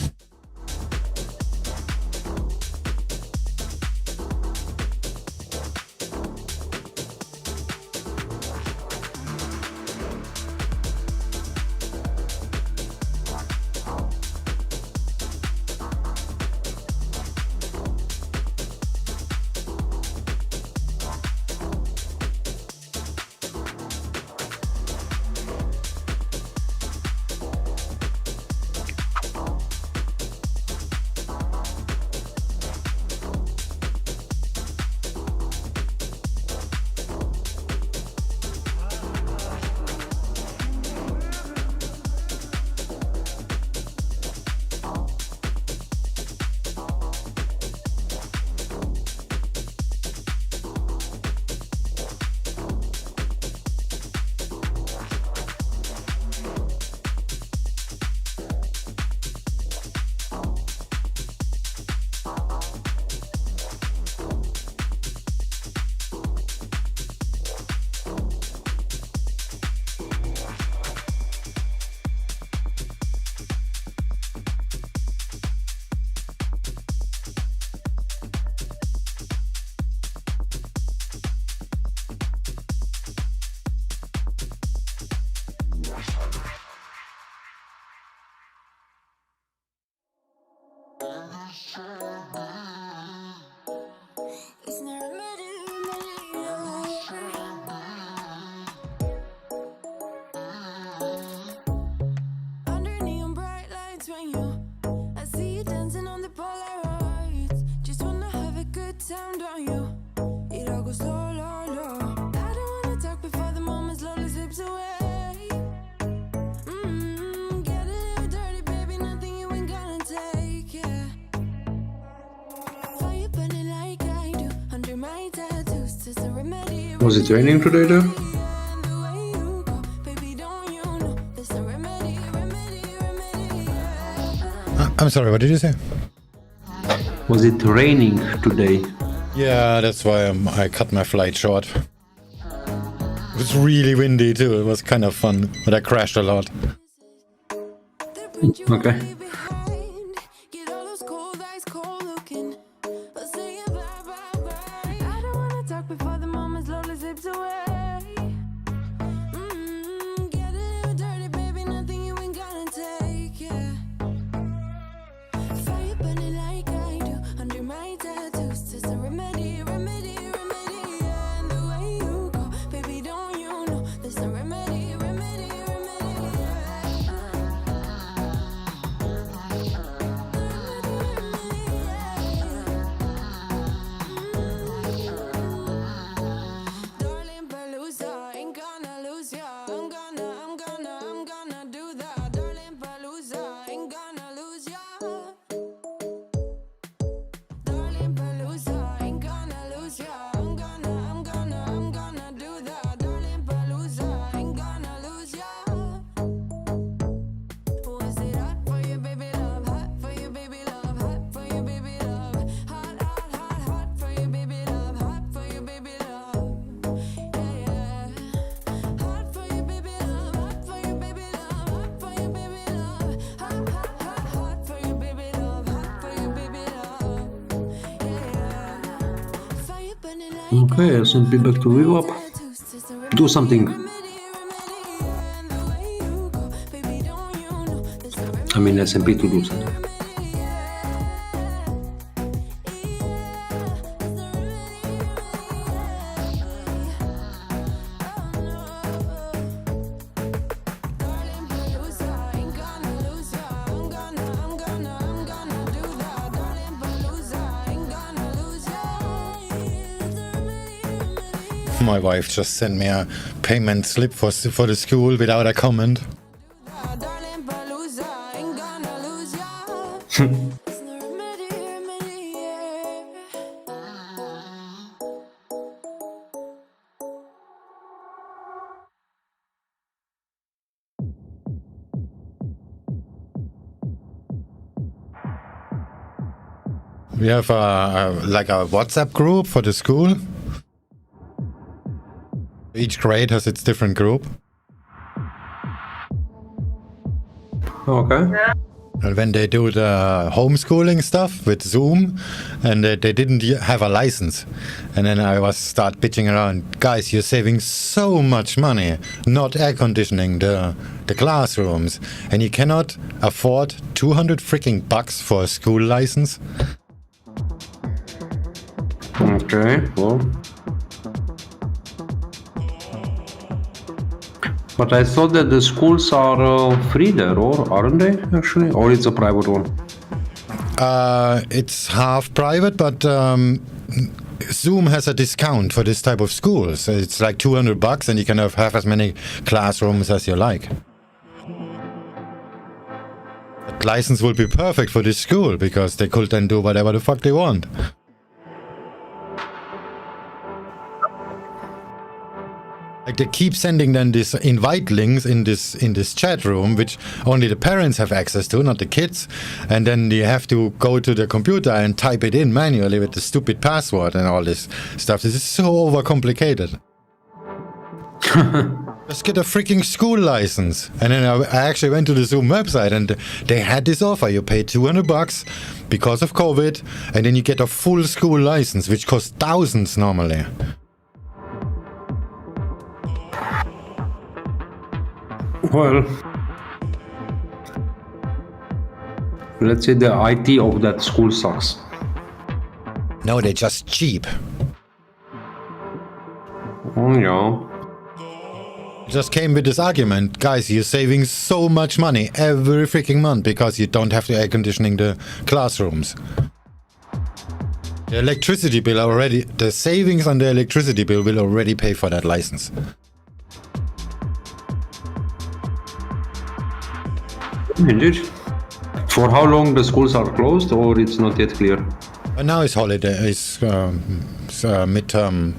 It's not a under neon bright lights when I see you dancing on the Polaroids. Just wanna have a good time, don't you? It all goes low, low, low. I don't wanna talk before the moment slowly slips away. Get a little dirty, baby, nothing you ain't gonna take, yeah. Fire burning like I do under my tattoos. There's a remedy. Was it raining today though? I'm sorry, what did you say? Was it raining today? Yeah, that's why I cut my flight short. It was really windy too. It was kind of fun, but I crashed a lot. Okay. Okay, S&P back to VWAP. Do something. I mean S&P to do something. My wife just sent me a payment slip for the school without a comment. We have like a WhatsApp group for the school. Each grade has its different group. Okay. And when they do the homeschooling stuff with Zoom, and they didn't have a license, and then I start bitching around, guys, you're saving so much money not air conditioning the classrooms, and you cannot afford 200 freaking bucks for a school license. Okay, well. But I thought that the schools are free there, or aren't they actually? Or it's a private one? It's half private, but Zoom has a discount for this type of schools. It's like 200 bucks and you can have as many classrooms as you like. That license would be perfect for this school because they could then do whatever the fuck they want. Like they keep sending them these invite links in this chat room, which only the parents have access to, not the kids. And then you have to go to the computer and type it in manually with the stupid password and all this stuff. This is so overcomplicated. Just get a freaking school license. And then I actually went to the Zoom website and they had this offer. You pay 200 bucks because of COVID, and then you get a full school license, which costs thousands normally. Well, let's say the IT of that school sucks. No, they're just cheap. Oh yeah. Just came with this argument, guys, you're saving so much money every freaking month because you don't have to air conditioning the classrooms. The electricity bill already, the savings on the electricity bill will already pay for that license. Indeed. For how long the schools are closed, or it's not yet clear? And now it's holiday, it's midterm.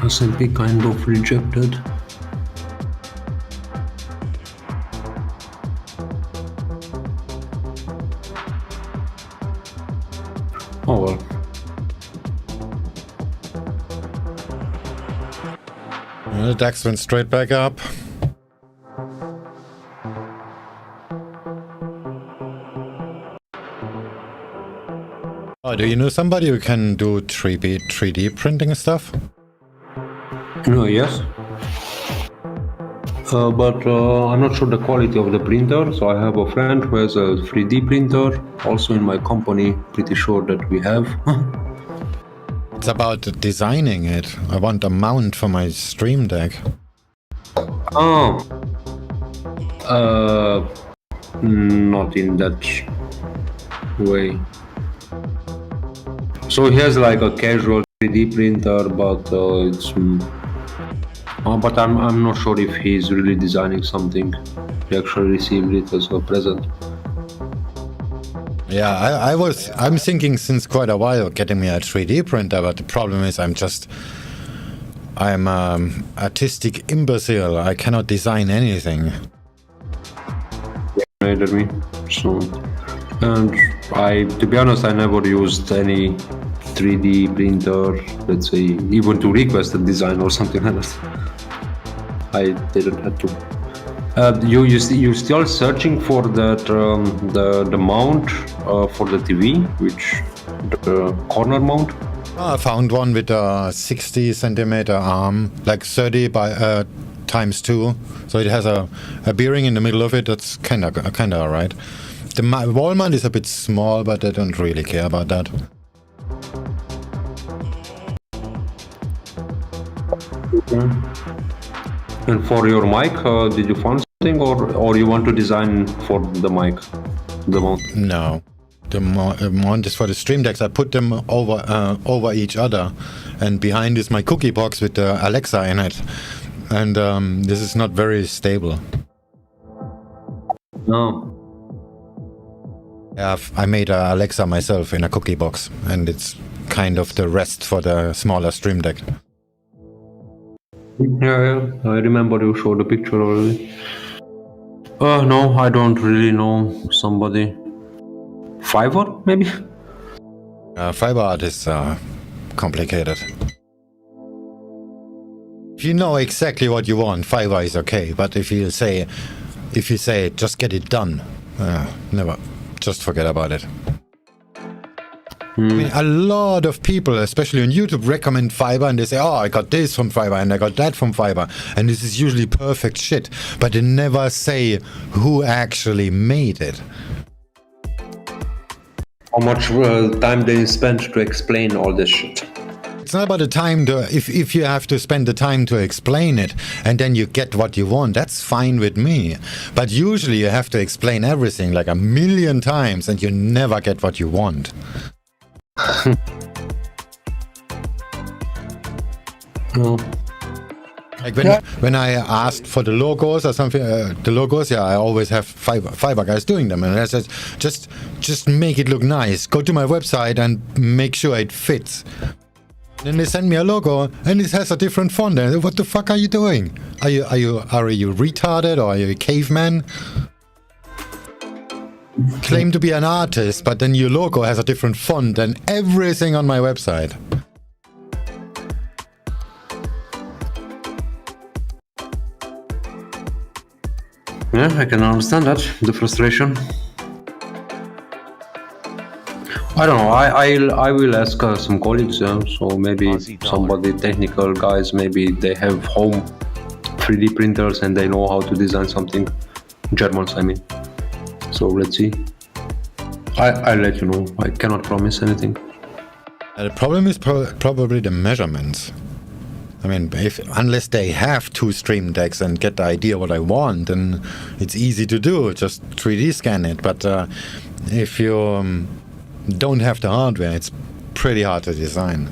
S&P kind of rejected. Oh well. The DAX went straight back up. Oh, do you know somebody who can do 3D printing and stuff? No, yes. But I'm not sure the quality of the printer, so I have a friend who has a 3D printer, also in my company, pretty sure that we have. It's about designing it. I want a mount for my Stream Deck. Oh. Not in that way. So he has like a casual 3D printer, but it's... but I'm not sure if he's really designing something. He actually received it as a present. Yeah, I'm thinking since quite a while getting me a 3D printer, but the problem is I'm artistic imbecile. I cannot design anything. Neither me. So, and to be honest, I never used any 3D printer, let's say, even to request a design or something like that. I didn't have to. You're still searching for that the mount for the TV, which the corner mount? I found one with a 60 centimeter arm, like 30 by times 2. So it has a bearing in the middle of it. That's kind of alright. The wall mount is a bit small, but I don't really care about that. Okay. And for your mic, did you find something, or you want to design for the mic, the mount? No, the mount is for the Stream Decks. I put them over each other, and behind is my cookie box with the Alexa in it, and this is not very stable. No. Yeah, I made a Alexa myself in a cookie box, and it's kind of the rest for the smaller Stream Deck. Yeah, I remember you showed the picture already. No, I don't really know somebody. Fiverr, maybe? Fiber art is complicated. If you know exactly what you want, Fiverr is okay. But if you say just get it done, never, just forget about it. I mean, a lot of people, especially on YouTube, recommend Fiverr and they say, oh, I got this from Fiverr and I got that from Fiverr. And this is usually perfect shit. But they never say who actually made it. How much time they spend to explain all this shit? It's not about the time to, if you have to spend the time to explain it and then you get what you want, that's fine with me. But usually you have to explain everything like 1,000,000 times and you never get what you want. No. Like when I asked for the logos or something, the logos, yeah, I always have Fiverr guys doing them, and I said, just make it look nice. Go to my website and make sure it fits. Then they send me a logo, and it has a different font. And what the fuck are you doing? Are you retarded, or are you a caveman? Claim to be an artist, but then your logo has a different font than everything on my website. Yeah, I can understand that, the frustration. I don't know. I will ask some colleagues. So maybe somebody technical guys. Maybe they have home 3D printers and they know how to design something. Germans, I mean. So let's see. I'll let you know. I cannot promise anything. The problem is probably the measurements. I mean, unless they have 2 stream decks and get the idea what I want, then it's easy to do. Just 3D scan it. But if you don't have the hardware, it's pretty hard to design.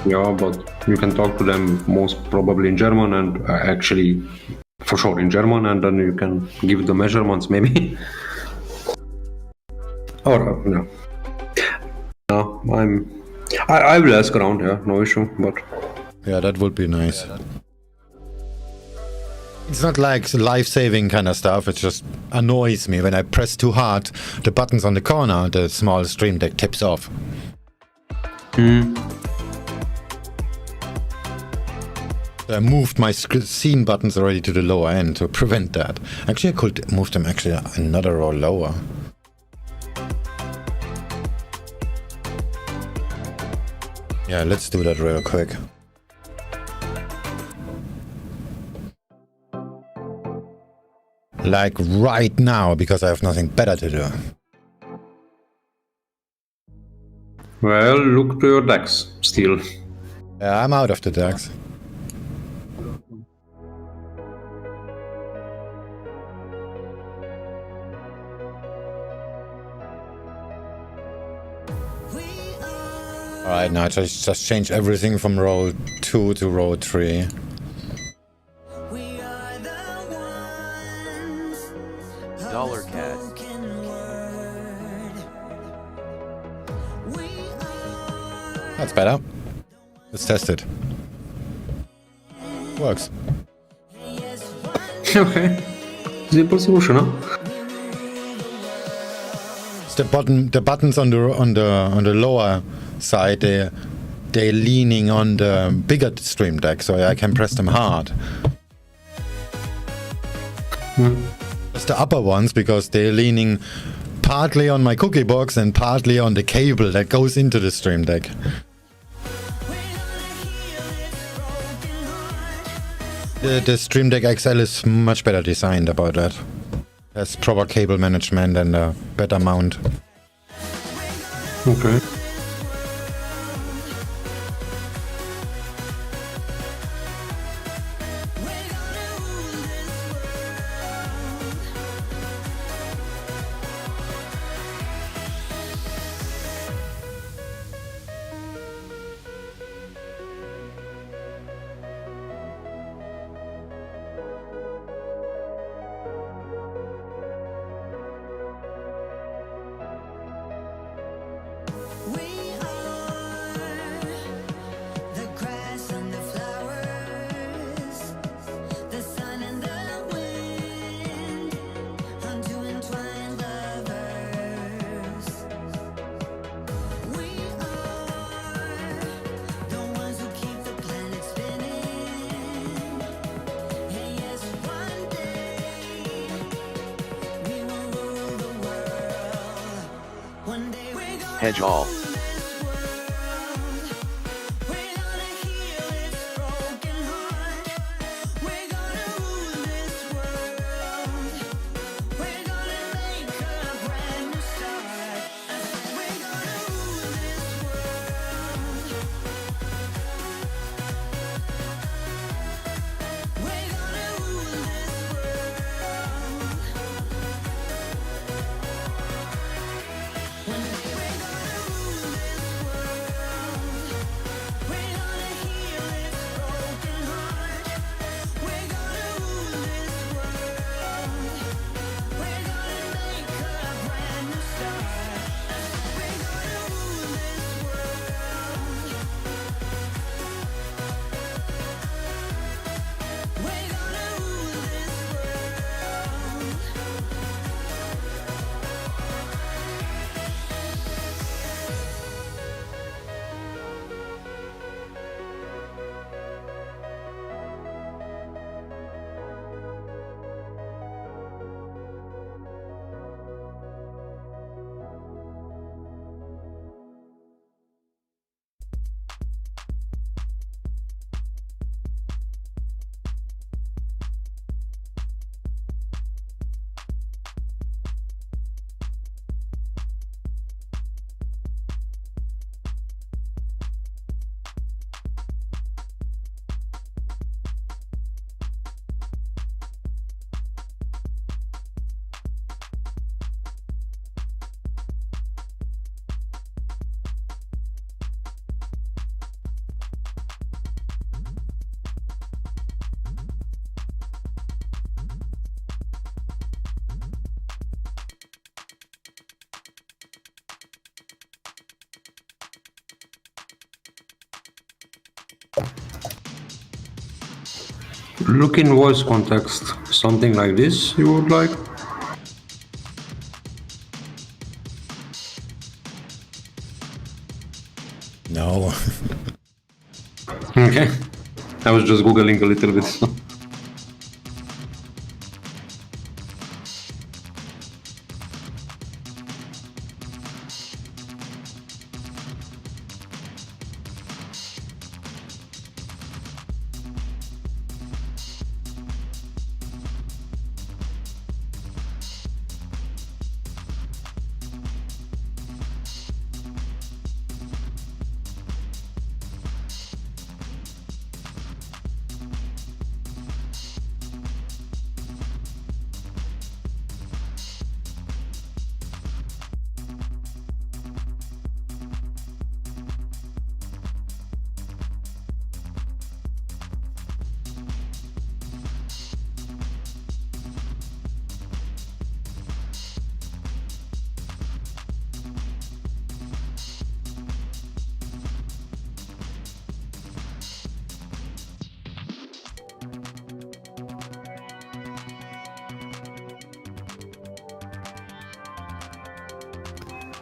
Yeah, but you can talk to them most probably in German and actually for sure in German, and then you can give the measurements maybe. Or no. No, I will ask around, yeah, no issue, but yeah, that would be nice. It's not like life-saving kind of stuff, it just annoys me when I press too hard the buttons on the corner, the small stream deck tips off. I moved my scene buttons already to the lower end to prevent that. Actually, I could move them actually another row lower. Yeah, let's do that real quick. Like right now, because I have nothing better to do. well, look to your DAX still. Yeah, I'm out of the DAX. Alright, now just change everything from row 2 to row 3. $CAD. That's better. Let's test it. Works. Okay. Simple solution, huh? It's the buttons on the lower side, they're leaning on the bigger stream deck, so I can press them hard. It's the upper ones because they're leaning partly on my cookie box and partly on the cable that goes into the stream deck. The Stream Deck XL is much better designed about that. Has proper cable management and a better mount. Okay. Hedge all. Look in voice context. Something like this you would like? No. Okay. I was just googling a little bit.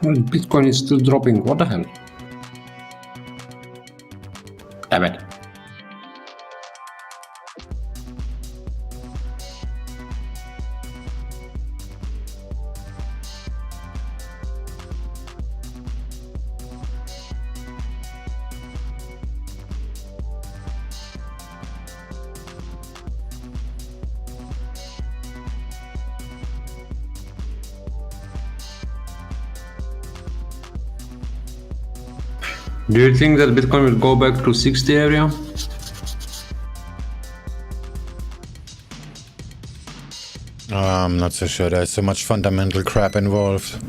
Well, Bitcoin is still dropping. What the hell? Damn it. Do you think that Bitcoin will go back to 60 area? I'm not so sure. There's so much fundamental crap involved.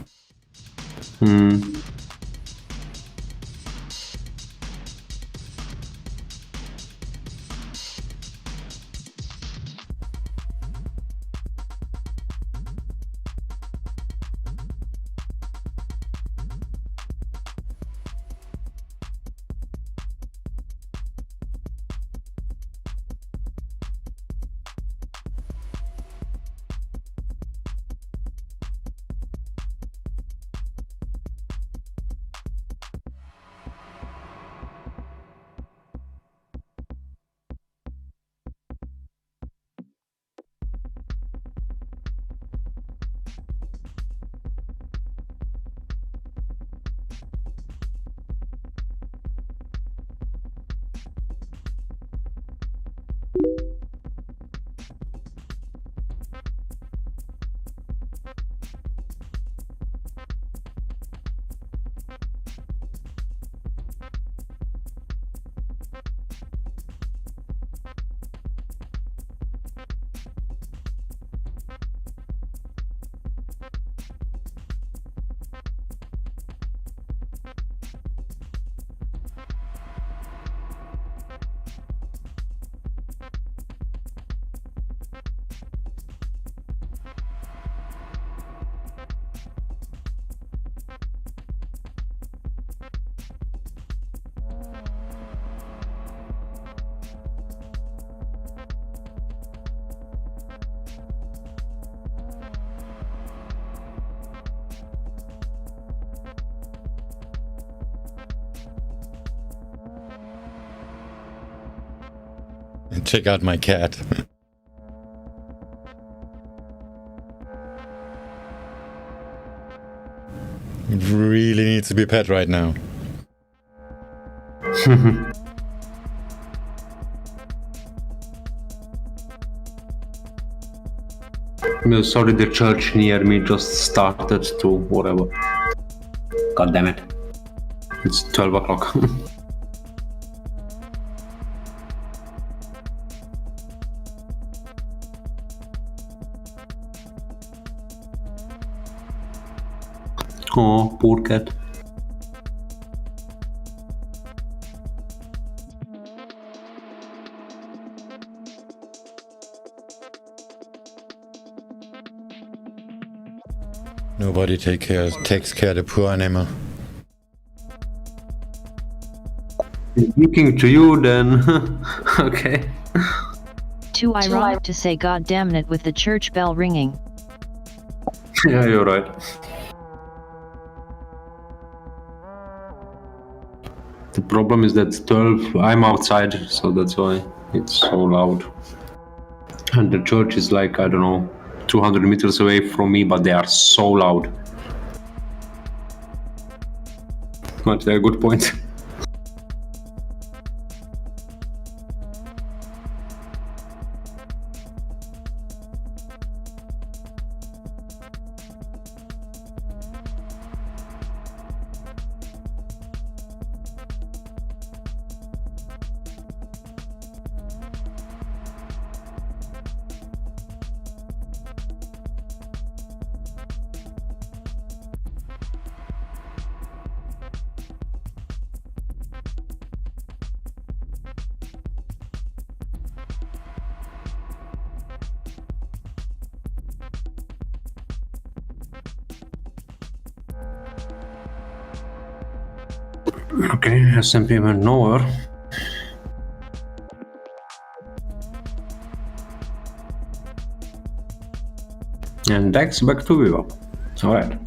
And check out my cat. It really needs to be pet right now. No, sorry, the church near me just started to whatever. God damn it. It's 12 o'clock. Oh, poor cat. Nobody takes care of the poor animal. Speaking to you then. Okay. Too ironic to say God damn it with the church bell ringing. Yeah, you're right. The problem is that 12, I'm outside, so that's why it's so loud. And the church is like, I don't know, 200 meters away from me, but they are so loud. But yeah, good point. Okay, S&P went nowhere. And DAX back to Viva. Alright.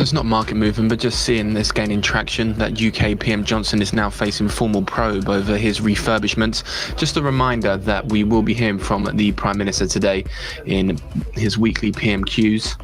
It's not market movement, but just seeing this gaining traction, that UK PM Johnson is now facing formal probe over his refurbishment. Just a reminder that we will be hearing from the Prime Minister today in his weekly PMQs.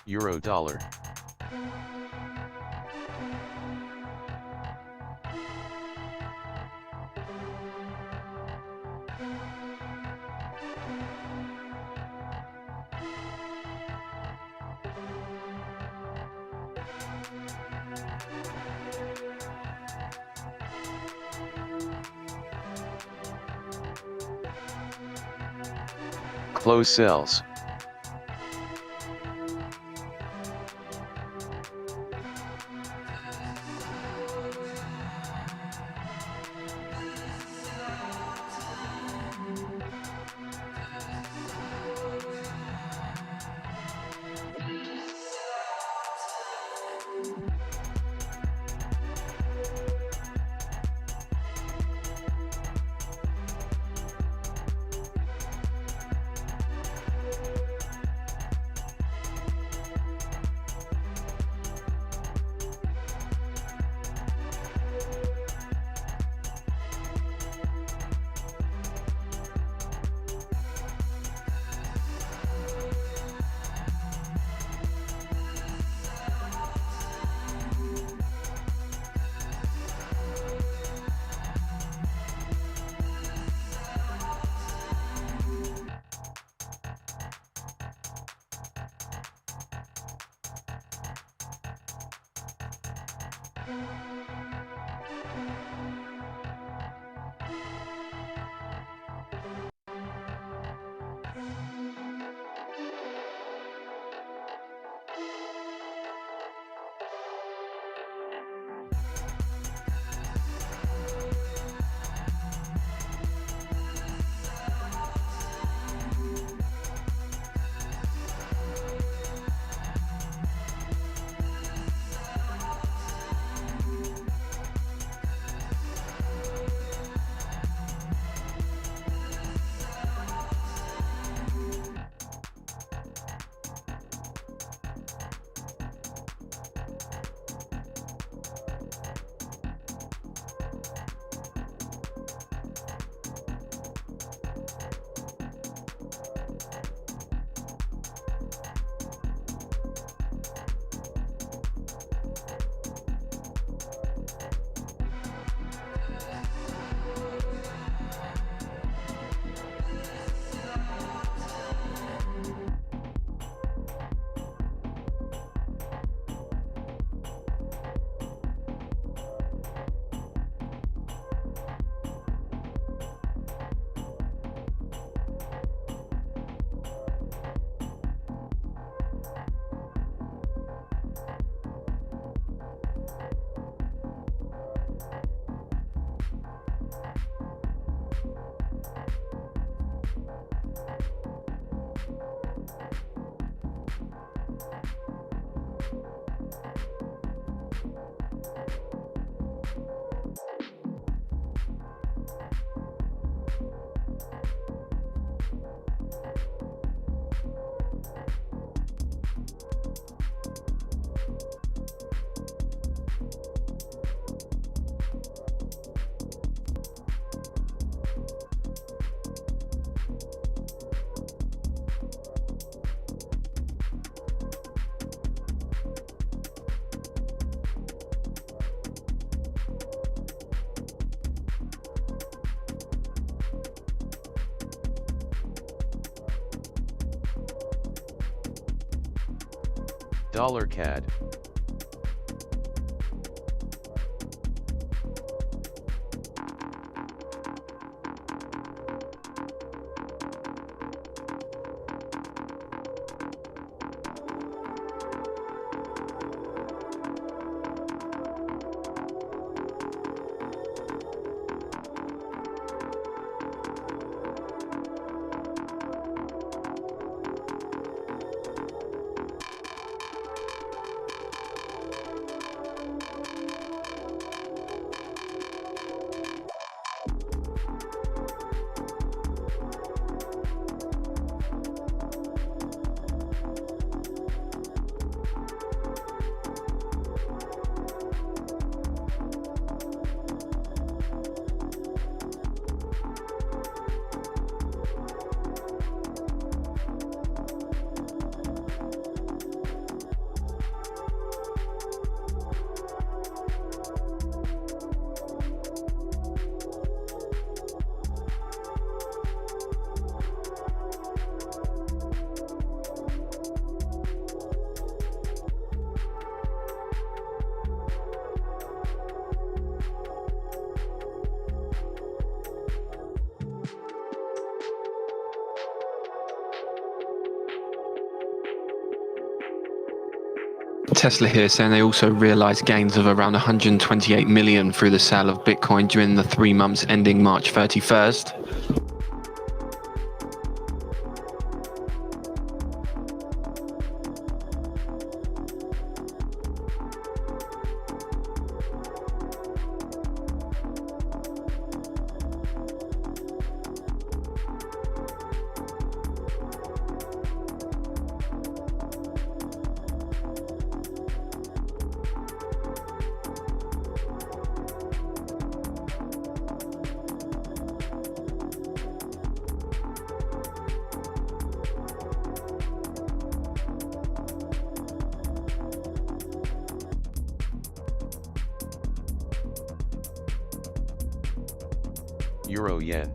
Euro dollar. Close cells. $CAD. Tesla here saying they also realized gains of around 128 million through the sale of Bitcoin during the 3 months ending March 31st. Euro yen.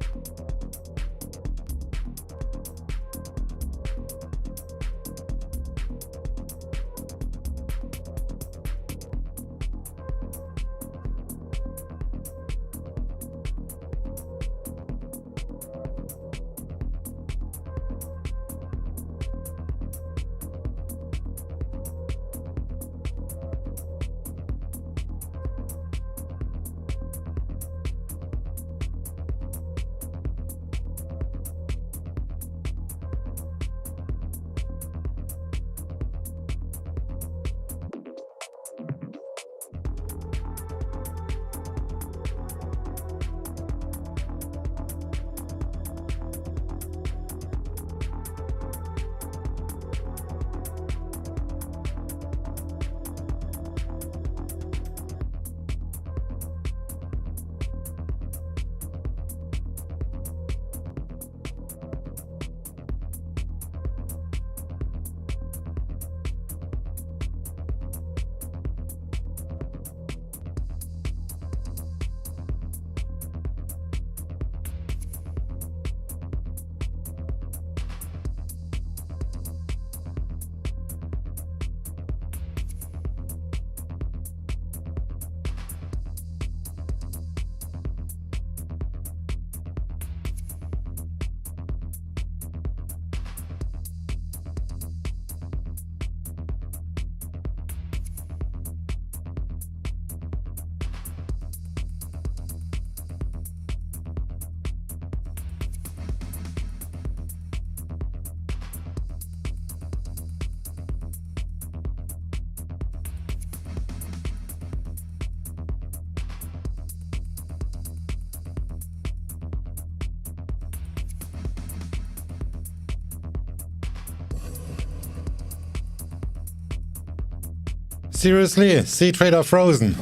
Seriously, sea trader frozen.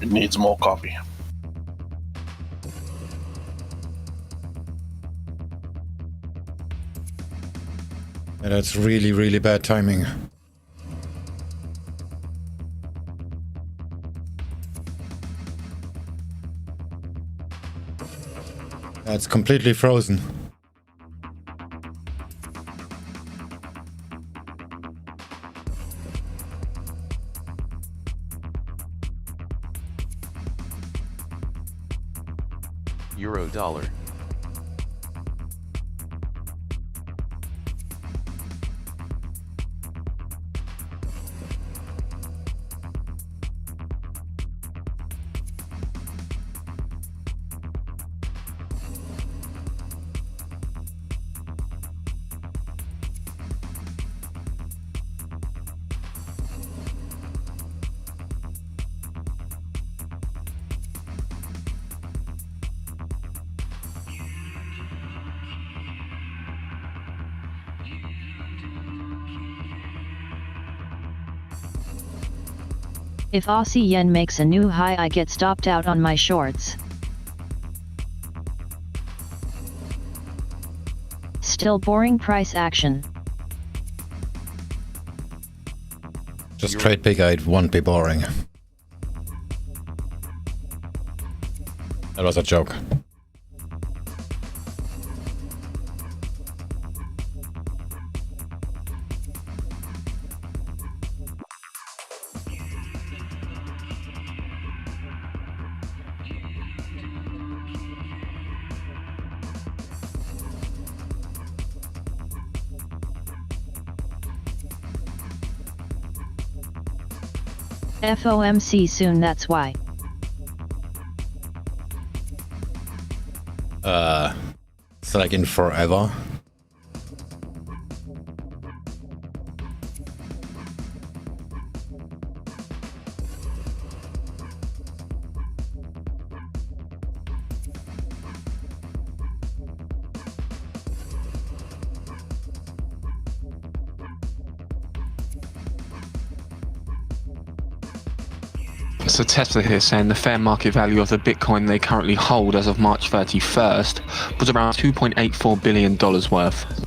It needs more coffee. Yeah, that's really, really bad timing. That's completely frozen. Euro dollar. If Aussie yen makes a new high, I get stopped out on my shorts. Still boring price action. Just trade big, it won't be boring. That was a joke. FOMC soon, that's why. It's like in forever. So Tesla here saying the fair market value of the Bitcoin they currently hold as of March 31st was around $2.84 billion worth.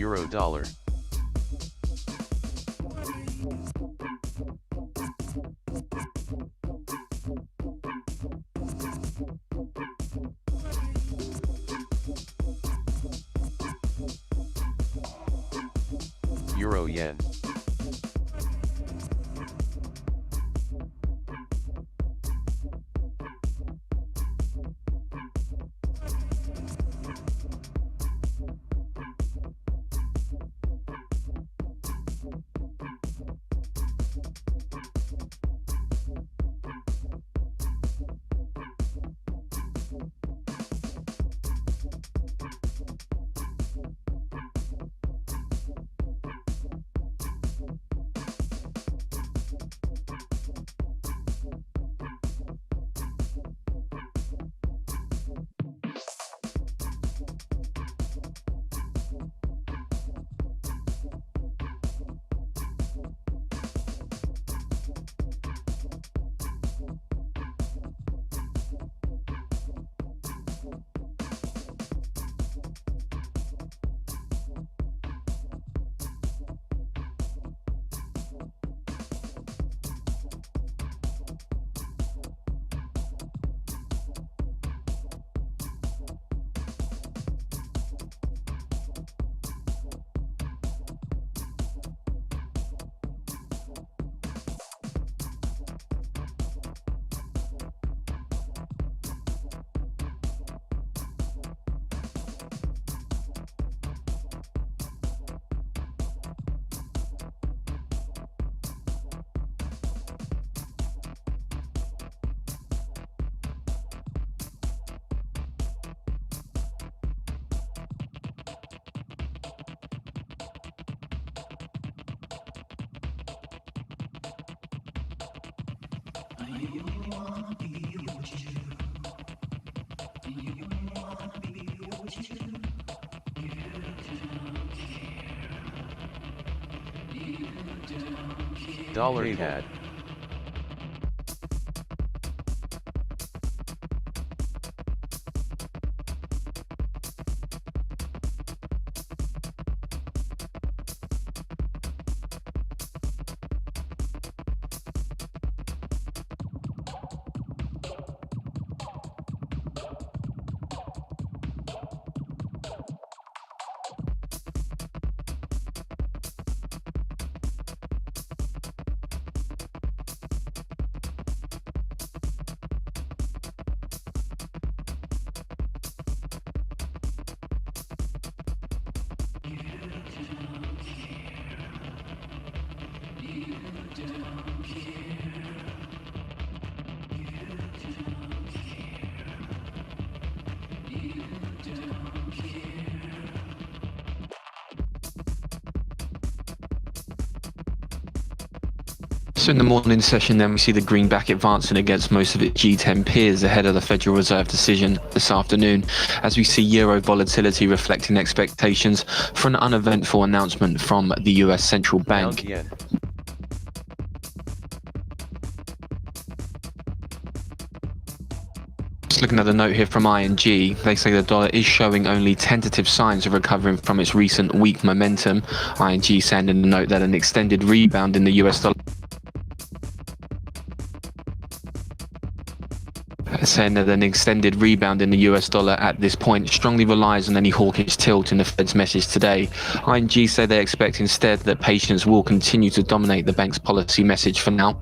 Euro dollar. Euro yen. Dollar CAD. So in the morning session then we see the greenback advancing against most of its G10 peers ahead of the Federal Reserve decision this afternoon, as we see euro volatility reflecting expectations for an uneventful announcement from the US Central Bank. Just looking at the note here from ING, they say the dollar is showing only tentative signs of recovering from its recent weak momentum. ING saying in the note that an extended rebound in the US dollar saying that an extended rebound in the US dollar at this point strongly relies on any hawkish tilt in the Fed's message today. ING say they expect instead that patience will continue to dominate the bank's policy message for now.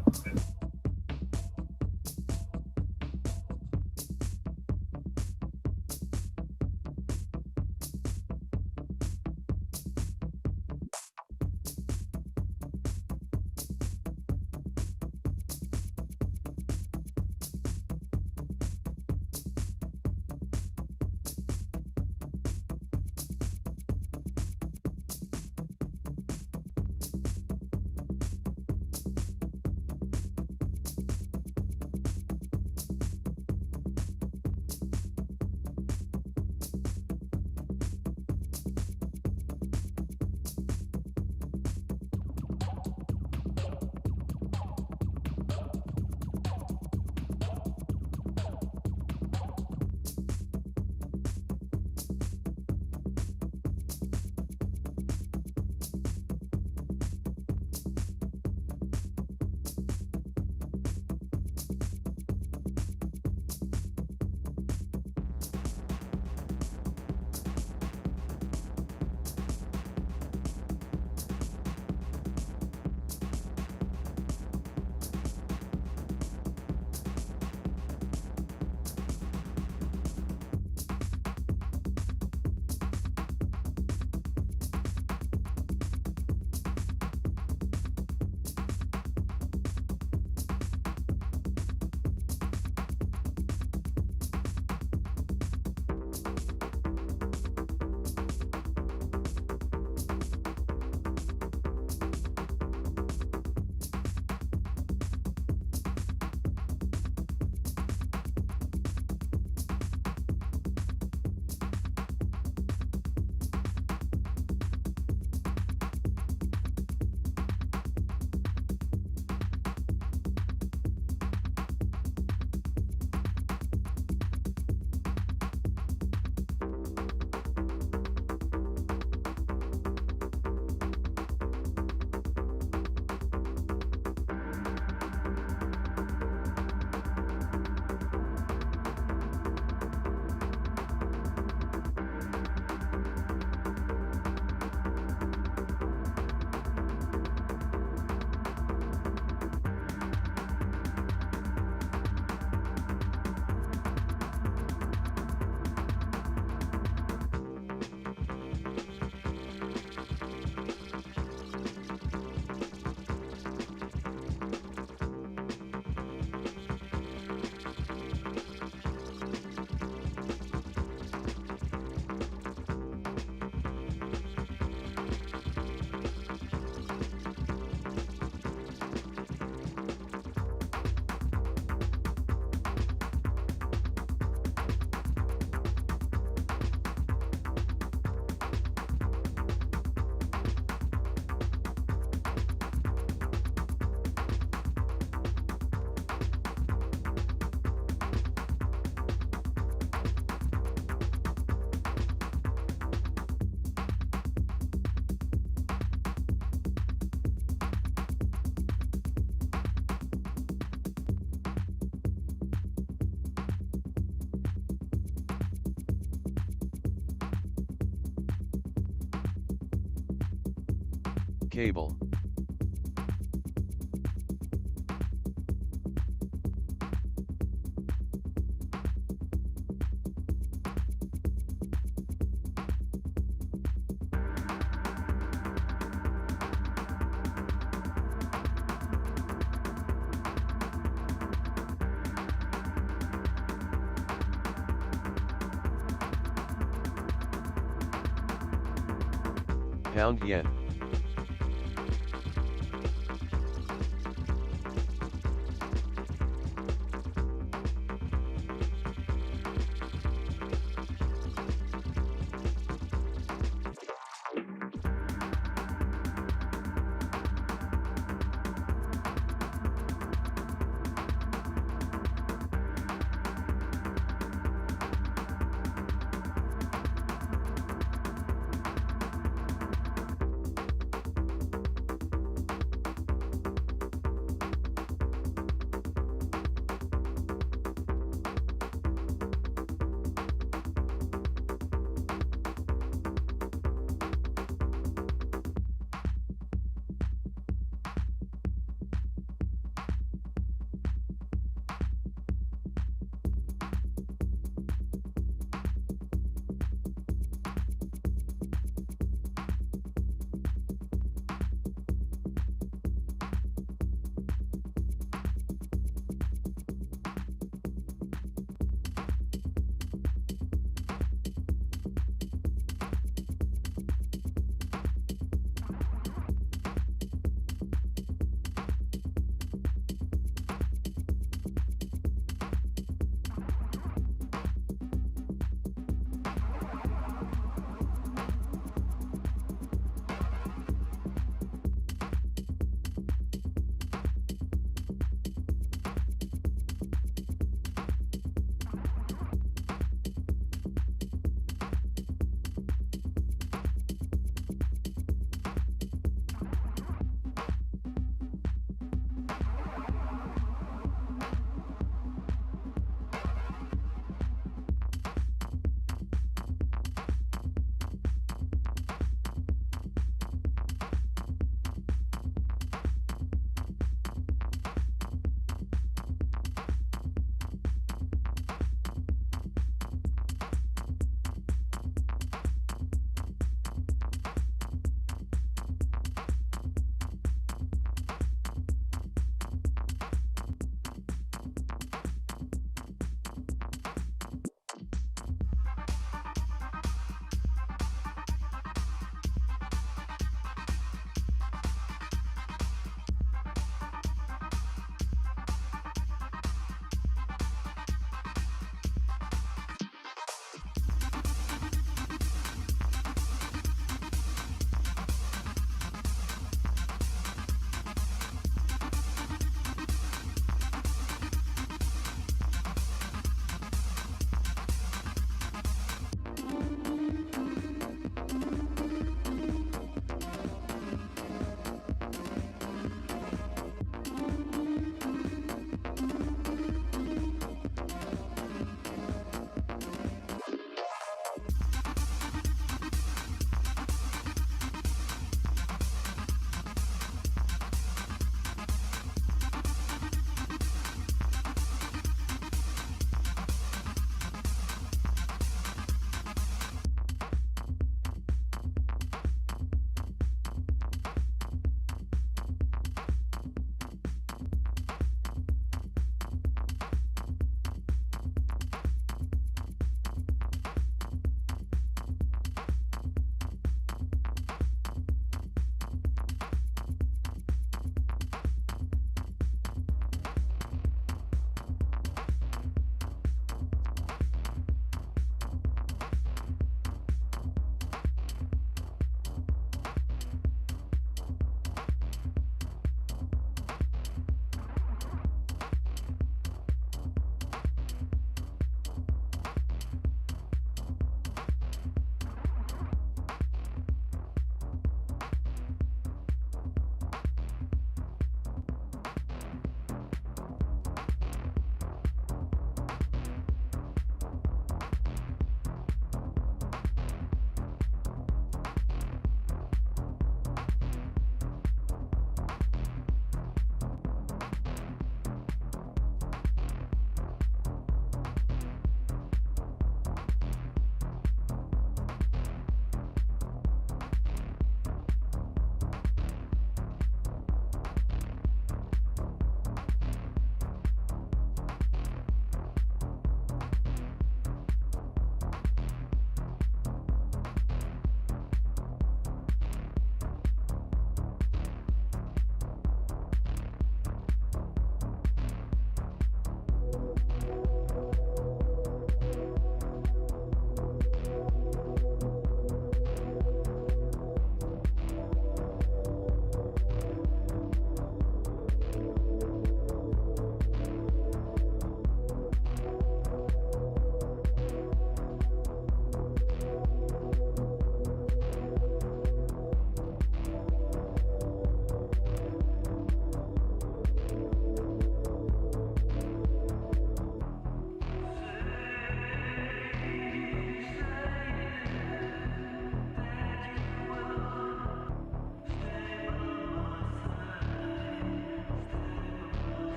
cable. Pound yen.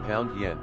Pound yen.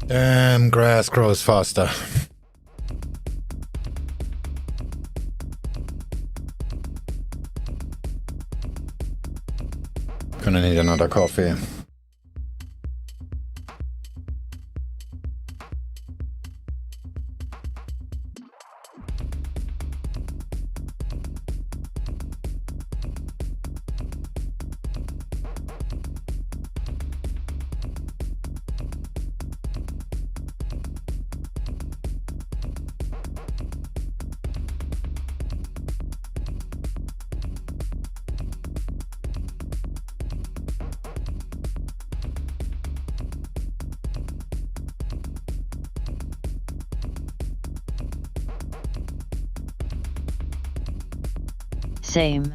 Damn, grass grows faster. Gonna need another coffee. Same.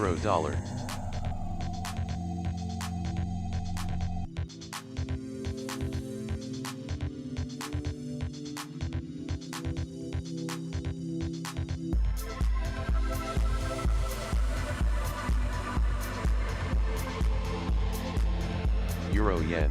Euro dollar. Euro yen.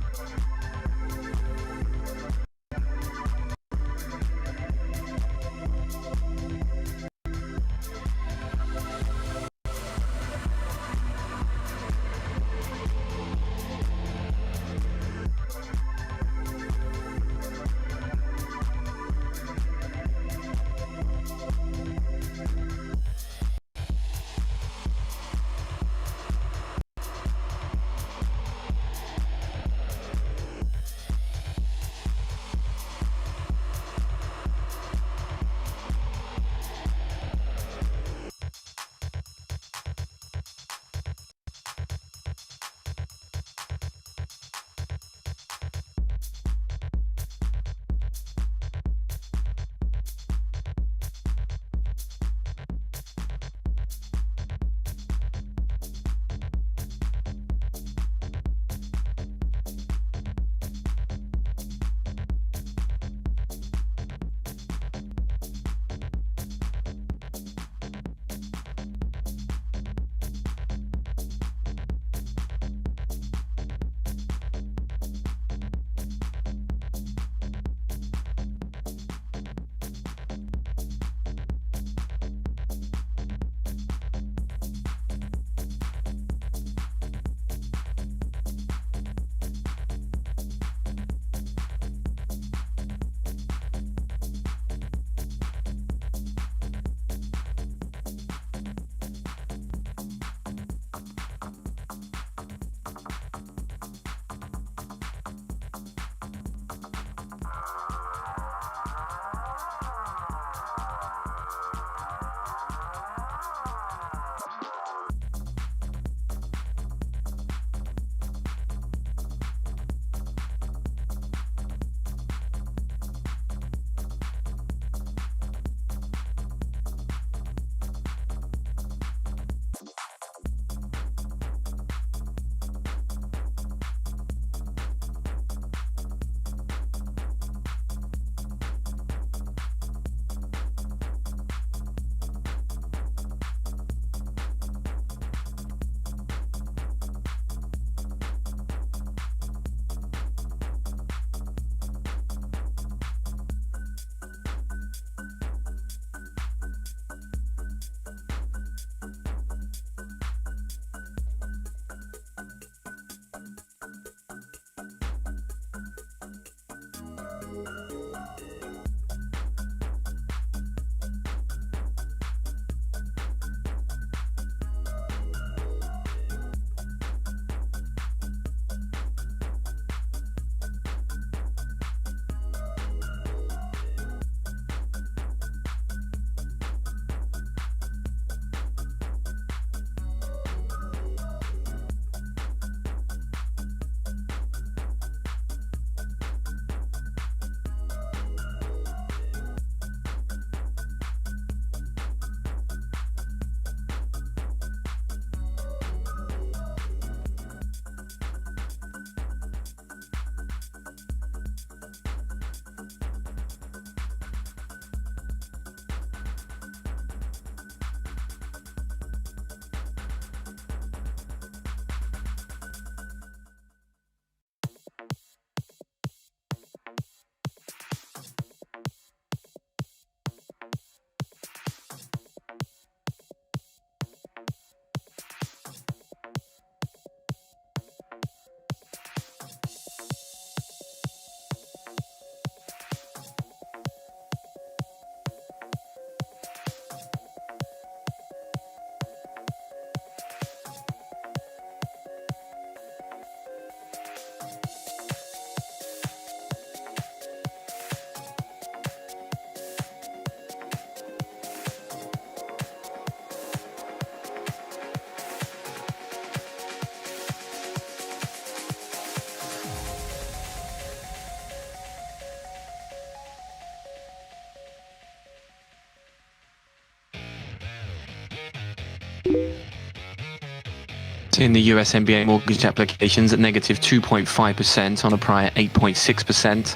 In the US MBA mortgage applications at negative 2.5% on a prior 8.6%.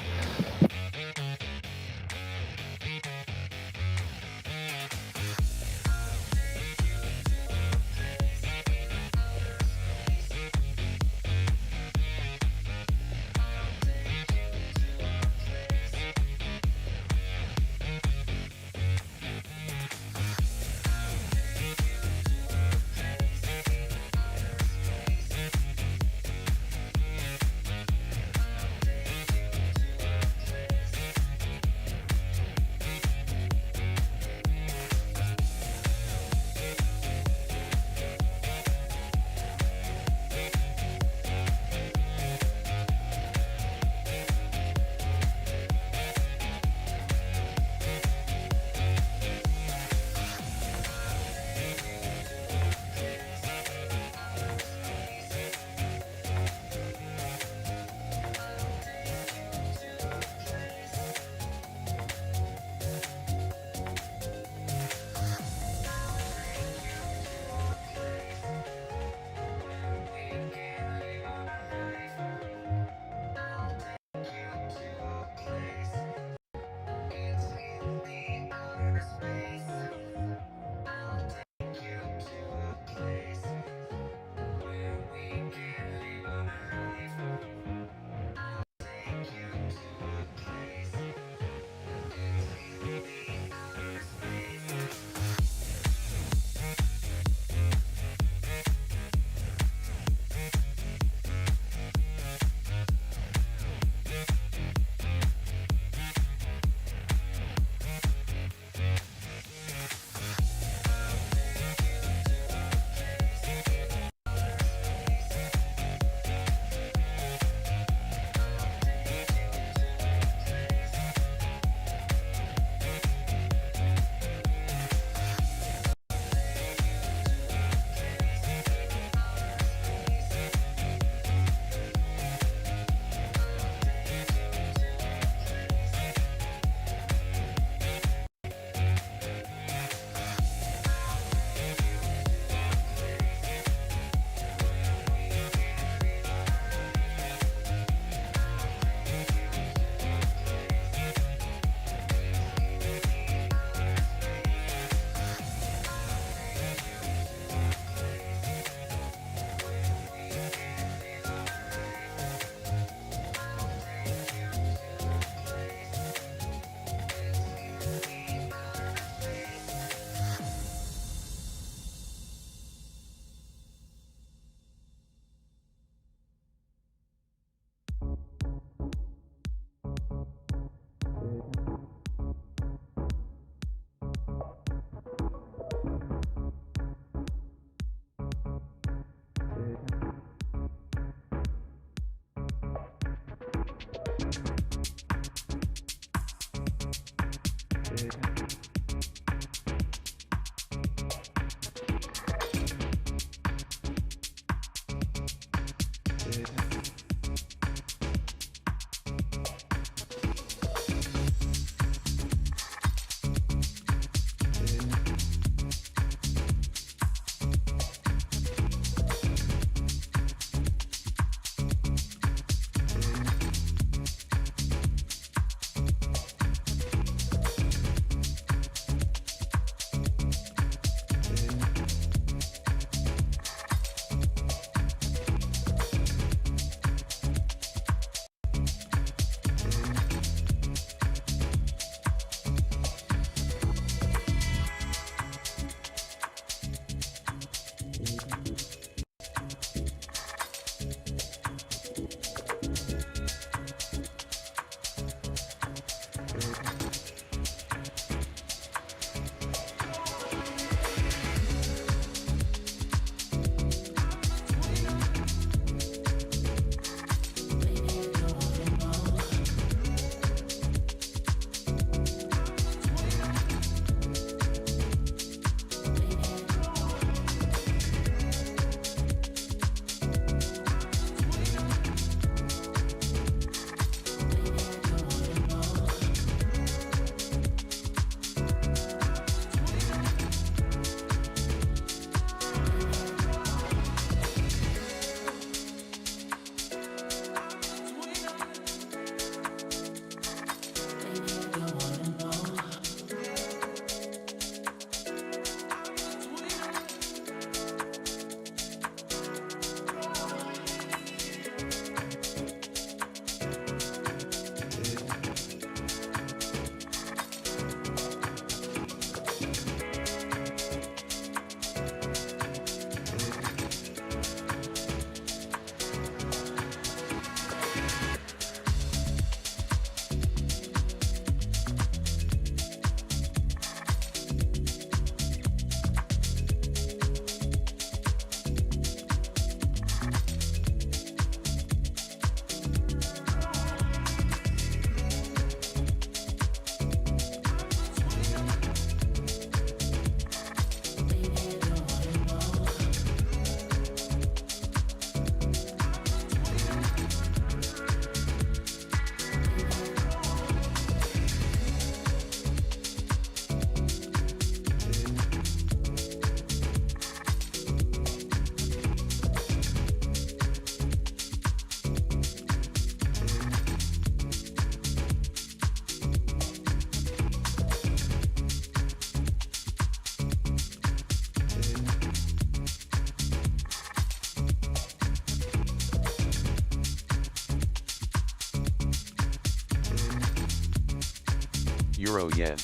Euro Yen.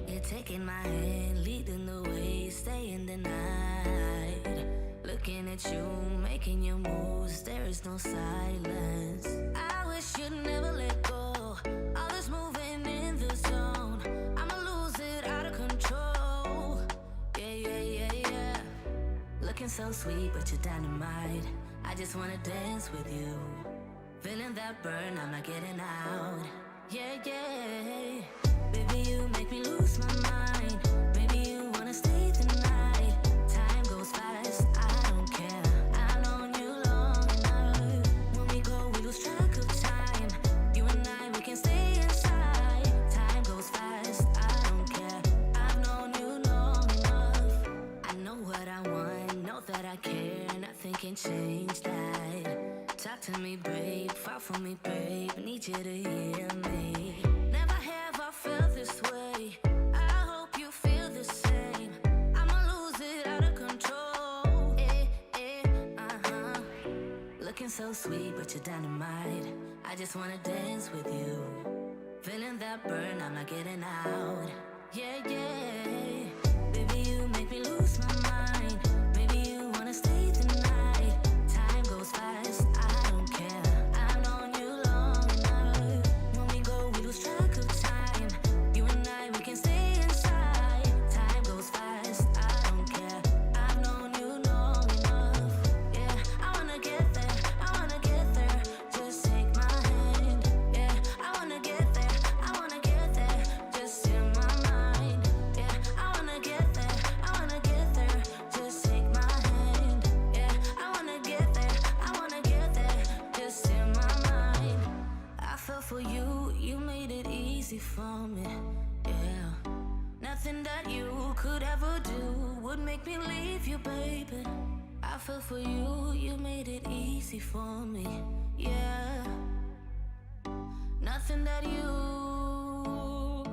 You're taking my hand, leading the way, staying the night. Looking at you, making your moves, there is no silence. I wish you'd never let go. All this moving in the zone, I'ma lose it out of control. Yeah. Looking so sweet, but you're dynamite. I just wanna dance with you. Feeling that burn, I'm not getting out. Yeah. Baby, you make me lose my mind. Baby, you wanna stay the night. Time goes fast, I don't care. I've known you long enough. When we go, we lose track of time. You and I, we can stay inside. Time goes fast, I don't care. I've known you long enough. I know what I want, know that I care. Nothing can change that. Talk to me, babe, fall for me, babe. Need you to hear me. Never have I felt this way. I hope you feel the same. I'ma lose it out of control. Looking so sweet, but you're dynamite. I just wanna dance with you. Feeling that burn, I'm not getting out. Yeah. Baby, you make me lose my mind. Baby, you wanna stay the night. Time goes fast, I don't care. I've known you long enough. When we go, we lose track of time. You and I, we can stay inside. Time goes fast, I don't care. I've known you long enough. Yeah, I wanna get there, I wanna get there. Just take my hand. Yeah, I wanna get there, I wanna get there. Just in my mind. Yeah, I wanna get there, I wanna get there. Just take my hand. Yeah, I wanna get there, I wanna get there. Just in my mind. I fell for you, you made it easy for me. Yeah, nothing that you could ever do would make me leave you, baby. I fell for you, you made it easy for me. Yeah, nothing that you,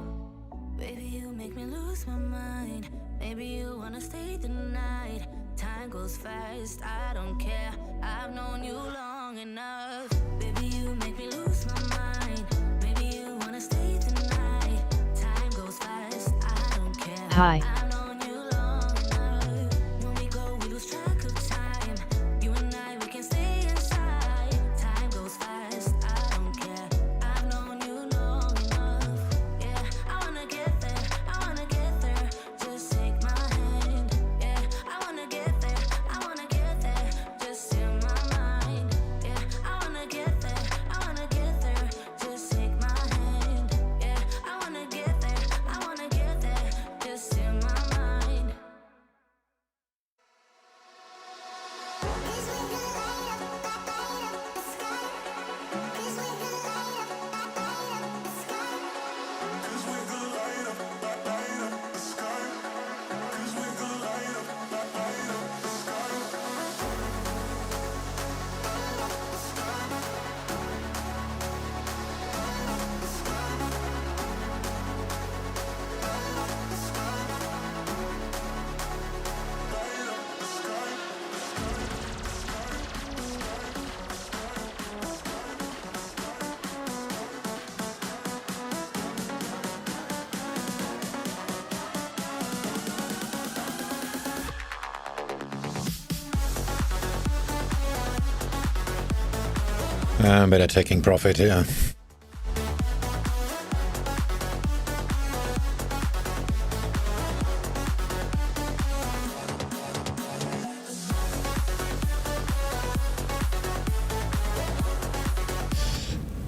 baby, you make me lose my mind. Maybe you wanna stay the night. Time goes fast, I don't care. I've known you long enough. Baby, you make me lose my mind. Maybe you wanna stay the night. Time goes fast, I don't care. Hi. I've known you long enough. When we go, we lose track of time. You and I, we can stay inside. Time goes fast, I don't care. I've known you long enough. Yeah, I wanna get there, I wanna get there. Just take my hand. Yeah, I wanna get there, I wanna get there. Just in my mind. Yeah, I wanna get there, I wanna get there. Just take my hand. Yeah, I wanna get there, I wanna get there. Just in my mind. Better taking profit here.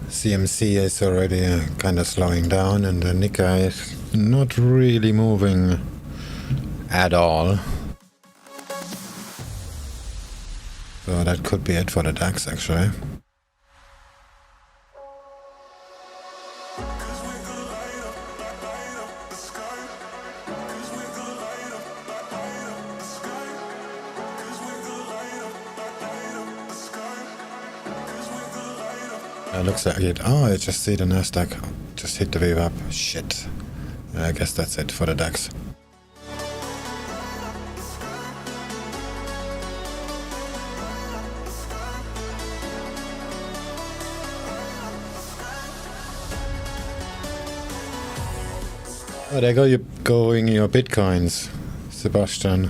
CMC is already kind of slowing down, and the Nikkei is not really moving at all. So that could be it for the DAX actually. Looks like it. Oh, I just see the Nasdaq. Just hit the wave up. Shit. I guess that's it for the DAX. Oh, there go you going your bitcoins, Sebastian.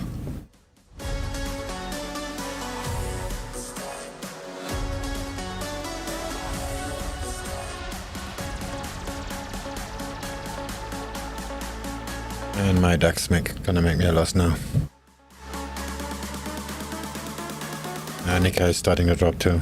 And my DAX gonna make me a loss now. Nikkei is starting to drop too.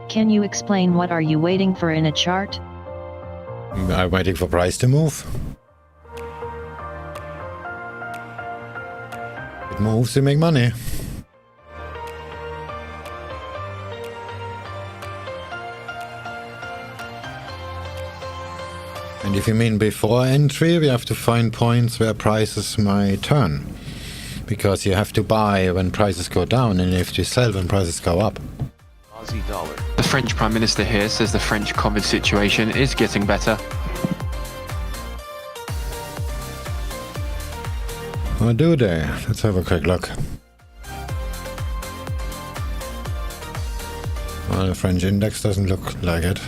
Can you explain what are you waiting for in a chart? I'm waiting for price to move. It moves, you make money. And if you mean before entry, we have to find points where prices might turn. Because you have to buy when prices go down and you have to sell when prices go up. Aussie dollar. The French Prime Minister here says the French COVID situation is getting better. What do they? Let's have a quick look. Well, the French index doesn't look like it.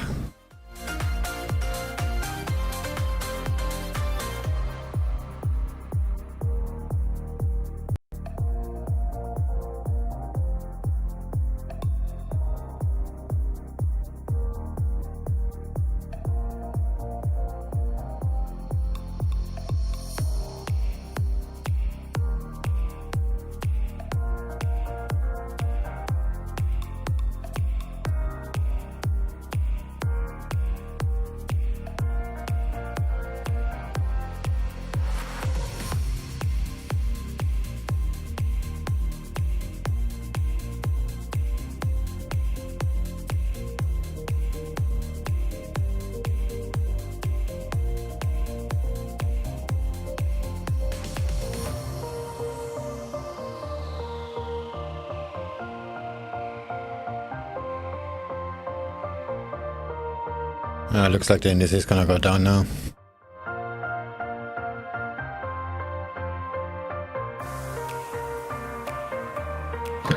Looks like the index is gonna go down now.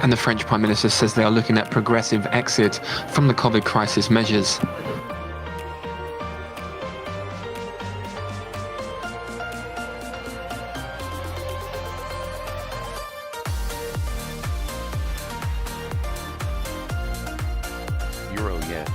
And the French Prime Minister says they are looking at progressive exit from the COVID crisis measures. Euro yen.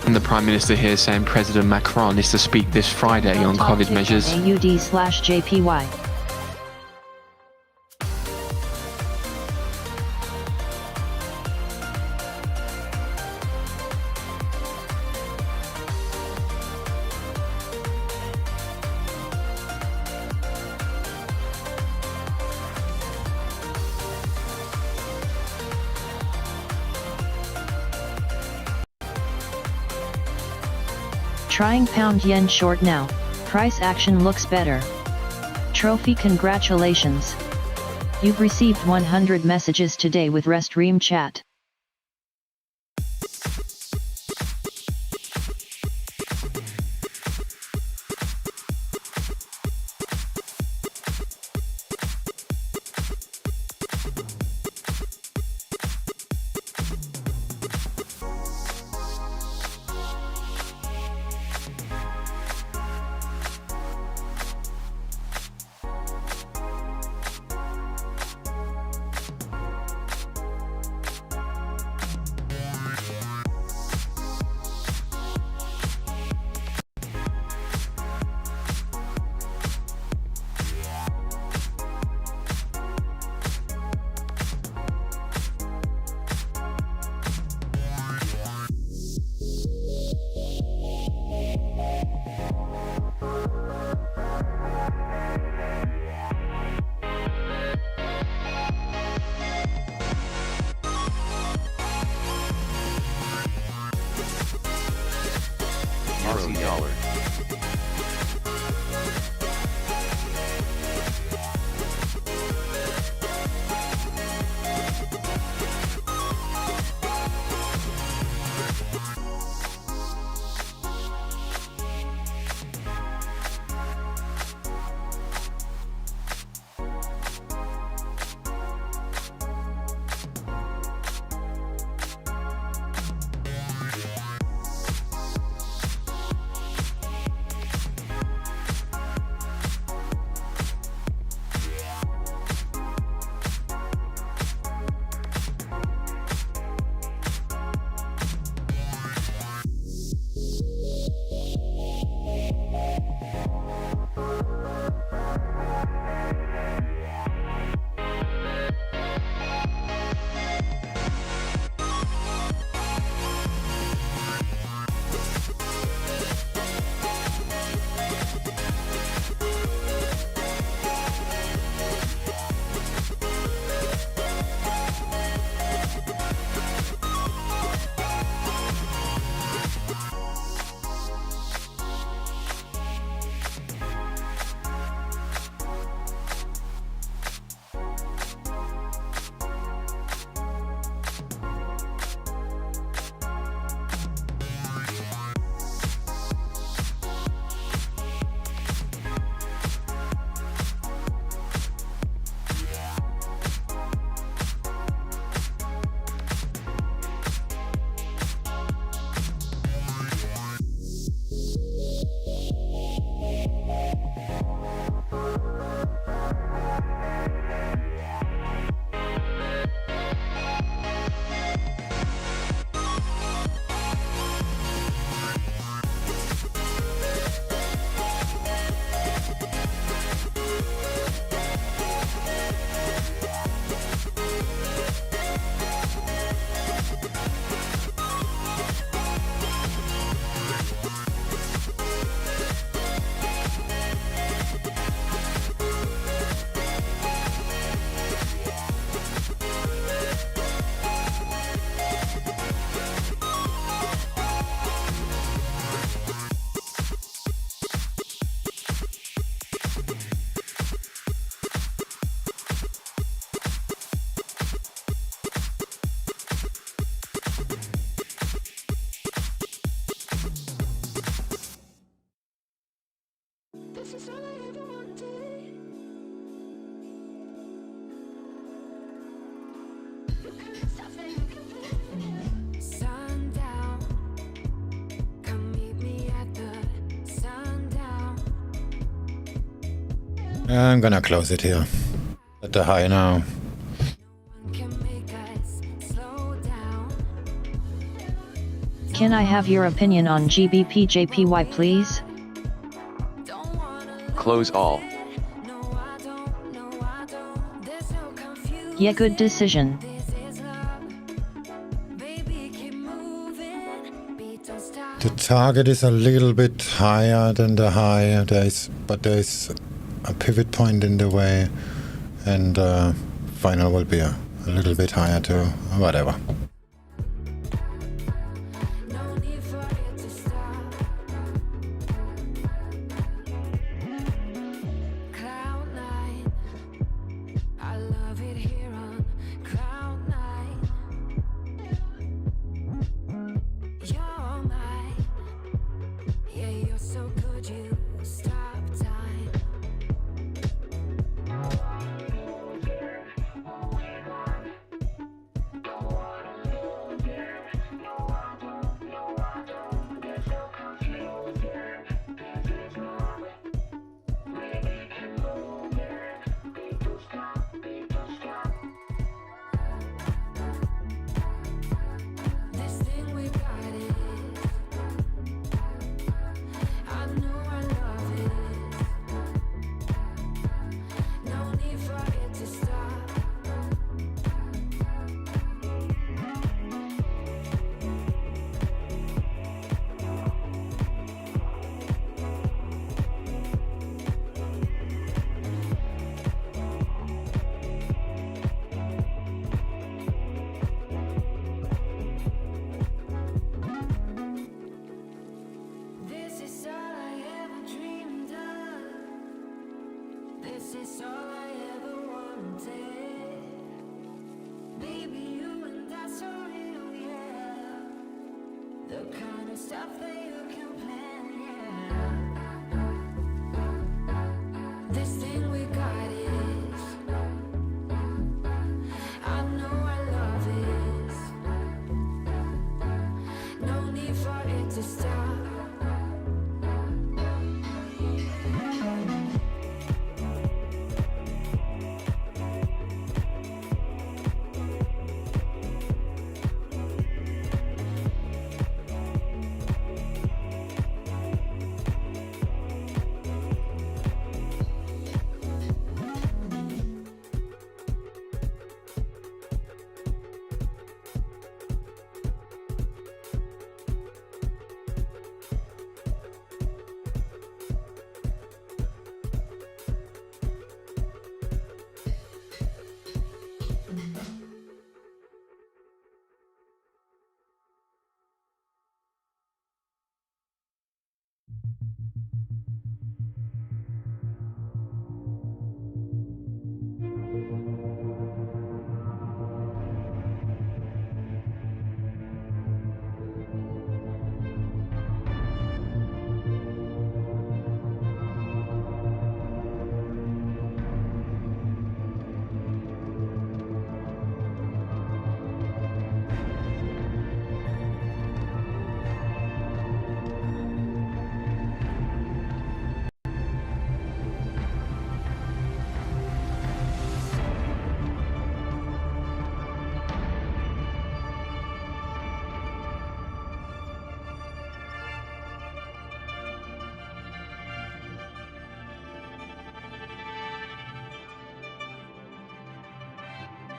And the Prime Minister here saying President Macron is to speak this Friday on COVID measures. AUD/JPY. Trying pound yen short now, price action looks better. Trophy congratulations. You've received 100 messages today with Restream chat. Aussie dollar. I'm gonna close it here. At the high now. Can I have your opinion on GBP JPY please? Close all. Yeah, good decision. The target is a little bit higher than the high, but there's a pivot point in the way, and final will be a little bit higher too, whatever. stuff that you can plan, yeah. This thing we got is, I know our love is, no need for it to stop.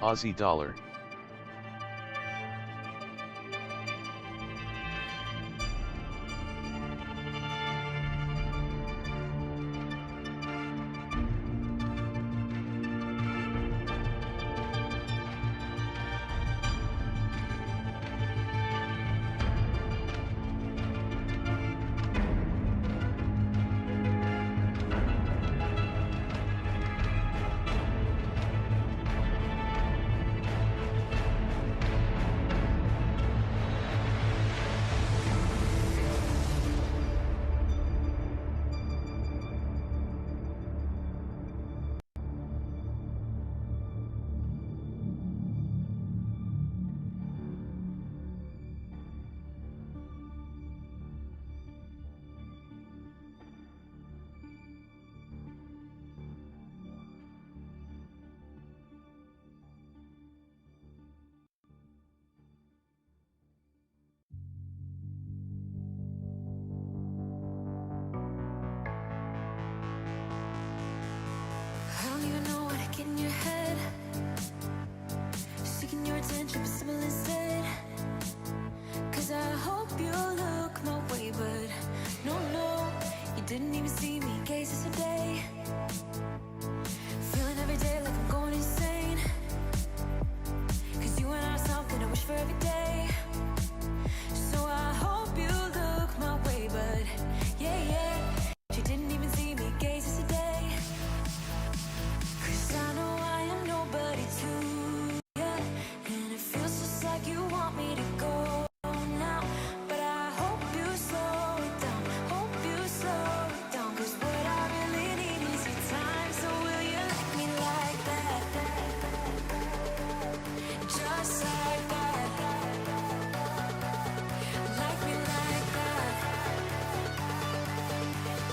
Aussie dollar. I don't even know what to get in your head. Seeking your attention, but simple instead. Cause I hope you look my way, but no, you didn't even see me gaze yesterday. Feeling every day like I'm going insane. Cause you and I are something I wish for every day. So I hope you look my way, but yeah, you didn't even see me gaze yesterday. Cause I know I am nobody to you, and it feels just like you want me to go now. But I hope you slow it down, hope you slow it down. Cause what I really need is your time. So will you like me like that? Just like that. Like me like that.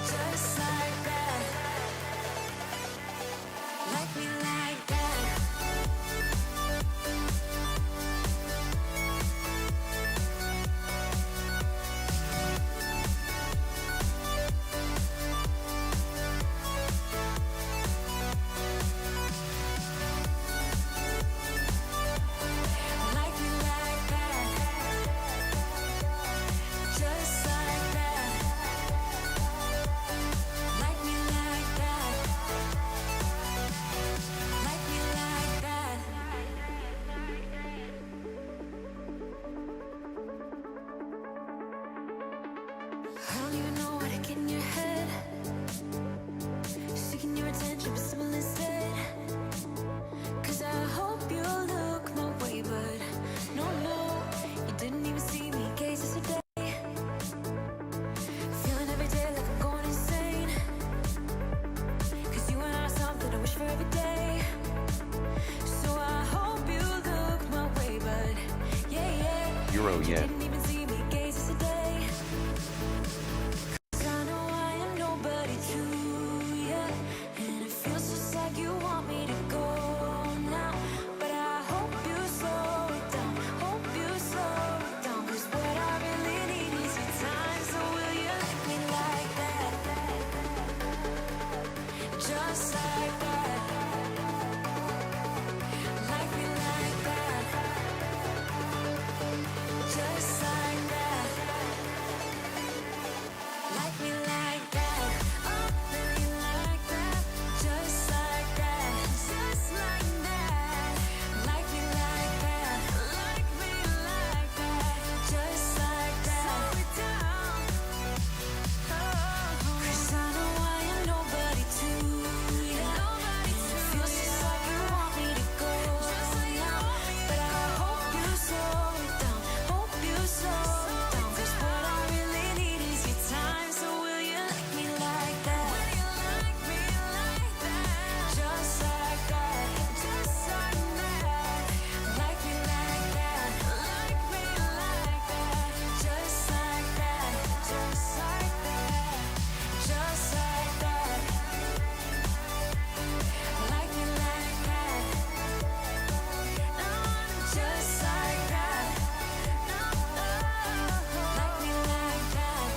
Just like that. Like me like that. Like me like that. Just like that. Like me like that. Like me like that. I don't even know what to get in your head. Seeking your attention, but simple instead. Cause I hope you look my way, but no, you didn't even see me gaze yesterday. Euro yen. Didn't even see me gaze today. 'Cause I know I am nobody to you, and it feels just like you want me to go now. But I hope you slow it down. Hope you slow it down. 'Cause what I really need is your time. So will you like me like that? Just like that. Like me like that. Just like that. Like me like that. Oh, like me like that. Just like that. Just like that. Like me like that. Like me like that. Just like that. Slow it down. Oh, 'cause I know I am nobody to you. Nobody to you. Feels just like you want me to go now. But I hope you slow it down. Hope you slow it down. 'Cause what I really need is your time. So will you like me like that? Will you like me like that? Just like that. Just like that. Like me like that. Like me like that. Just like that. Just like that. Just like that. Like me like that. No, just like that. No, like me like that.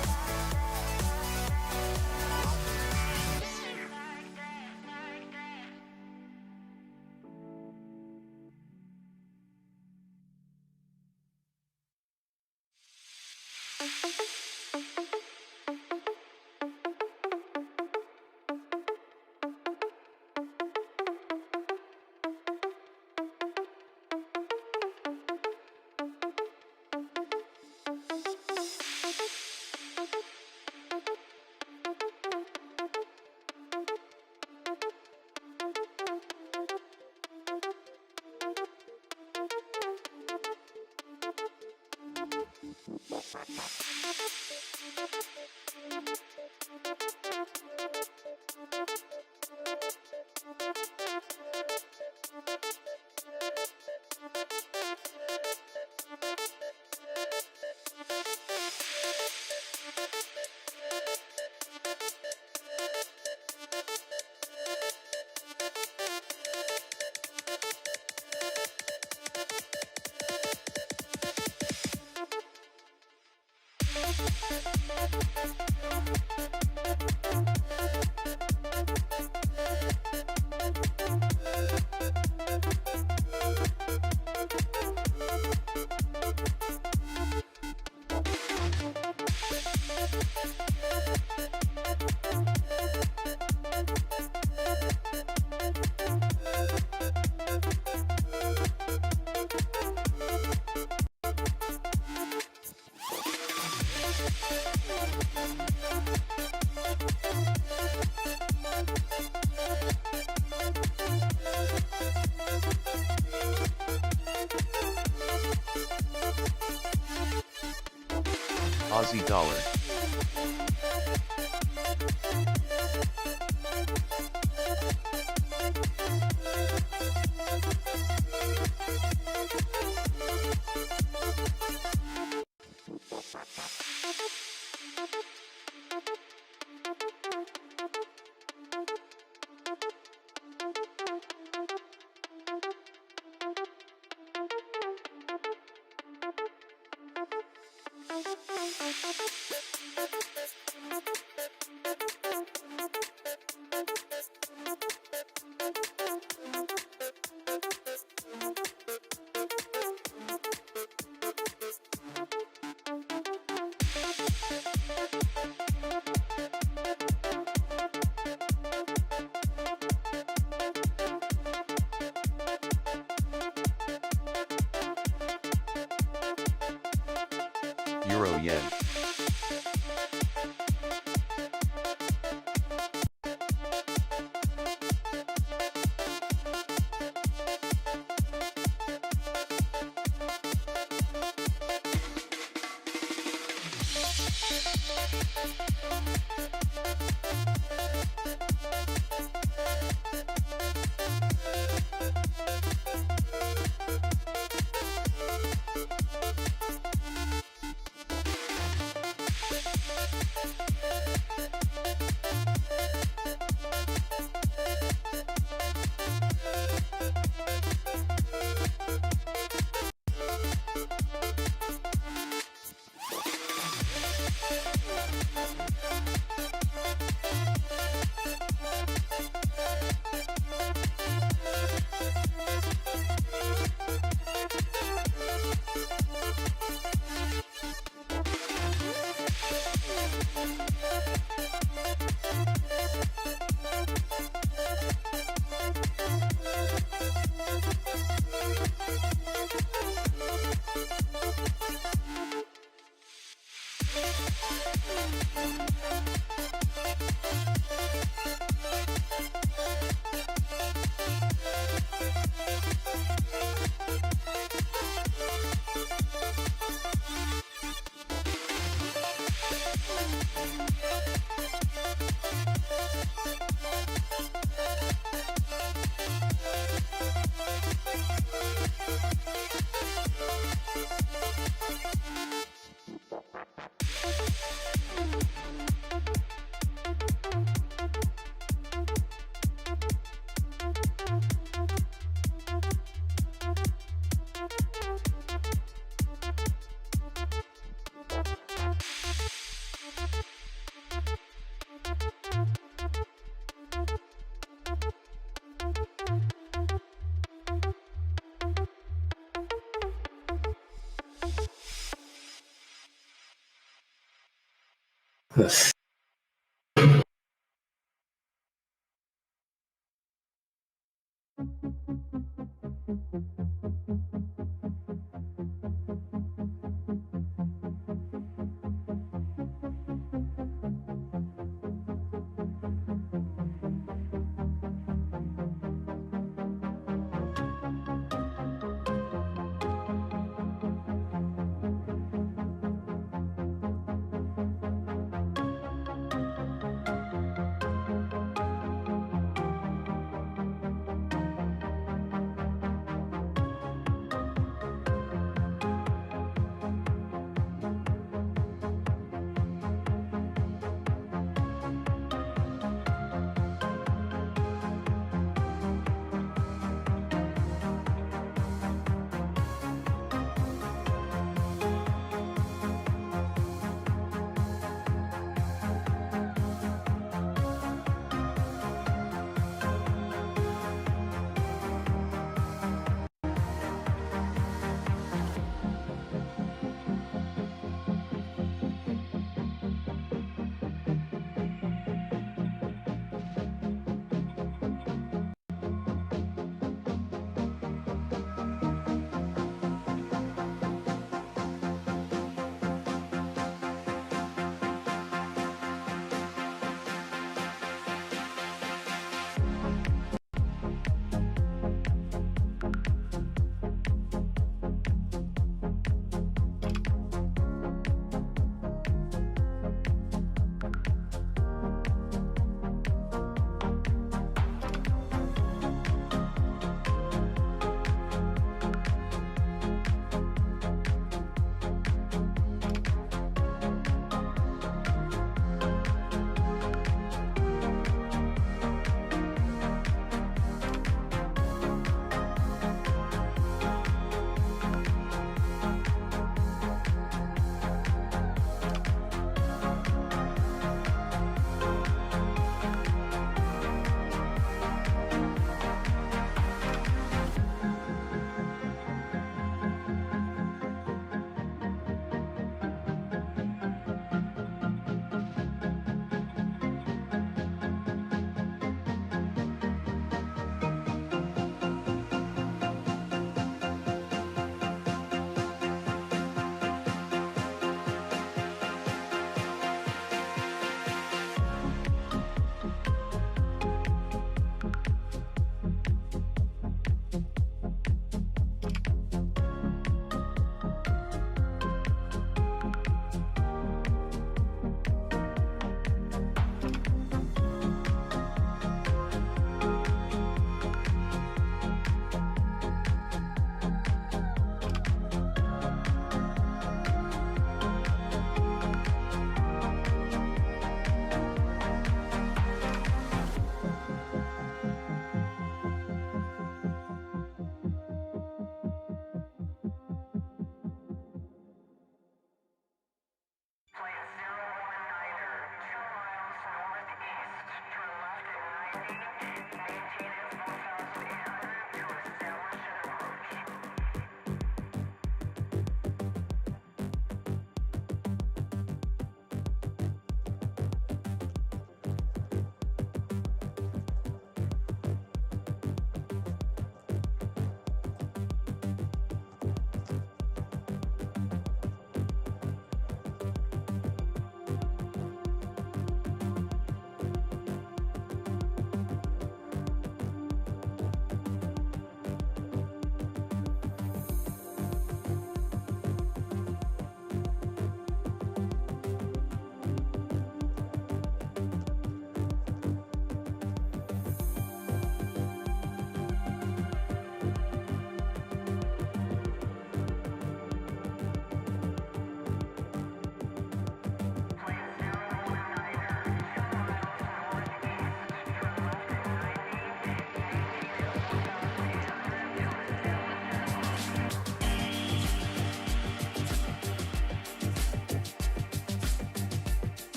Aussie dollar. Euro yen.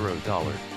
Euro dollar.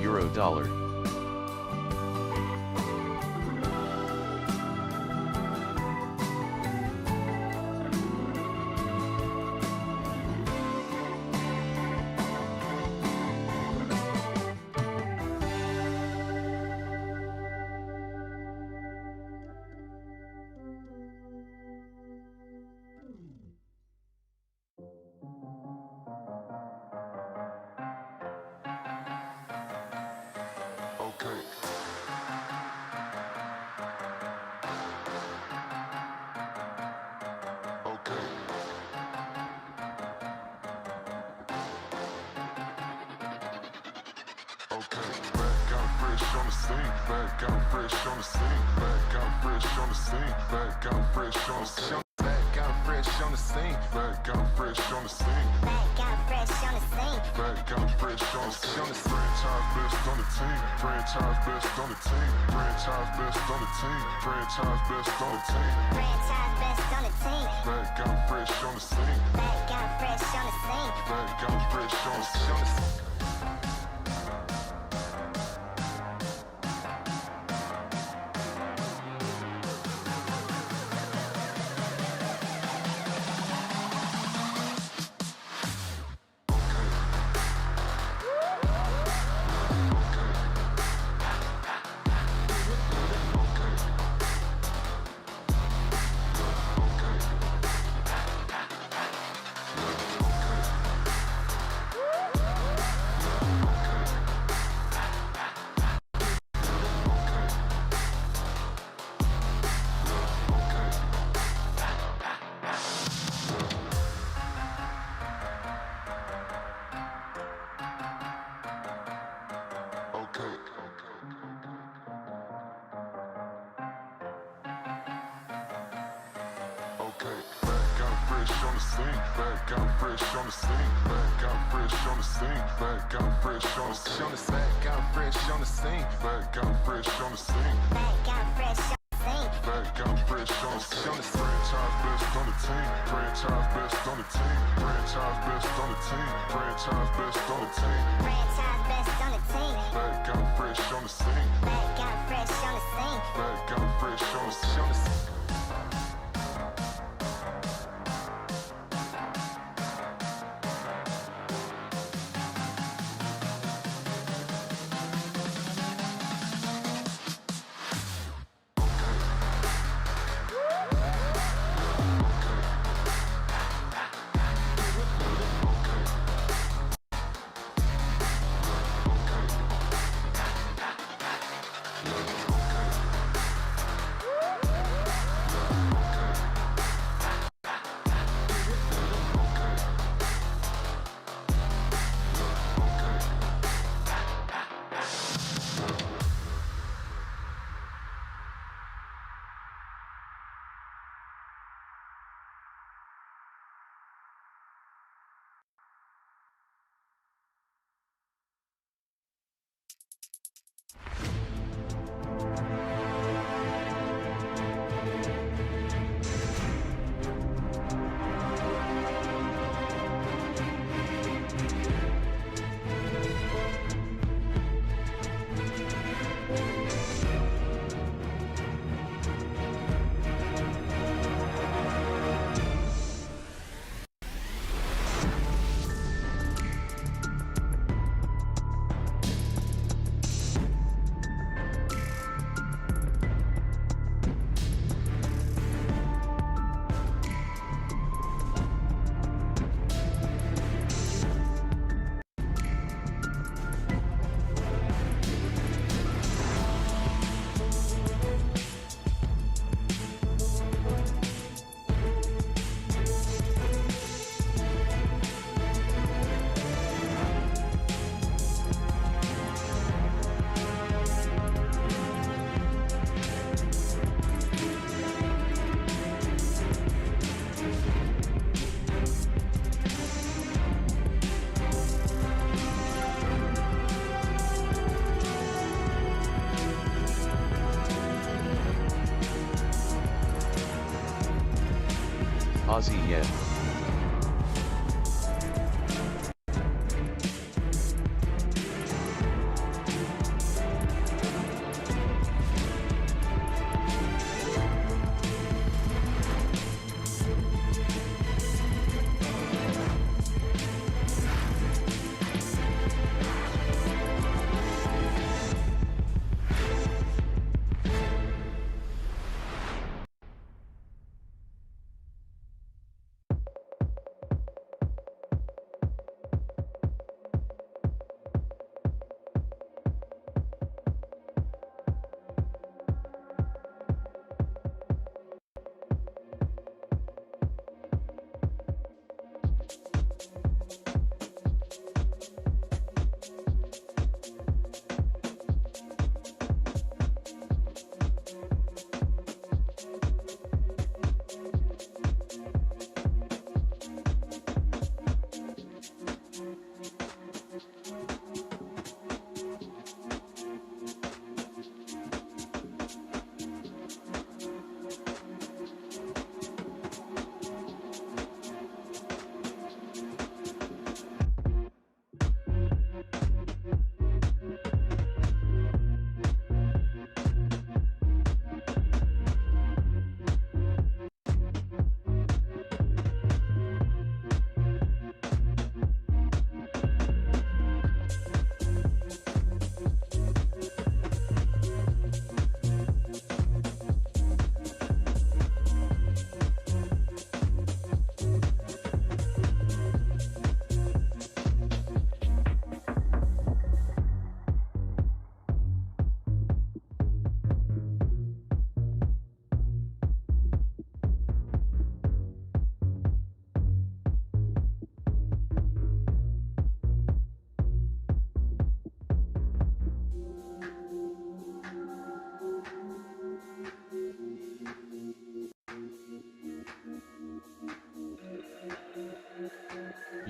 Euro dollar. Aussie yen.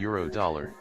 Euro dollar.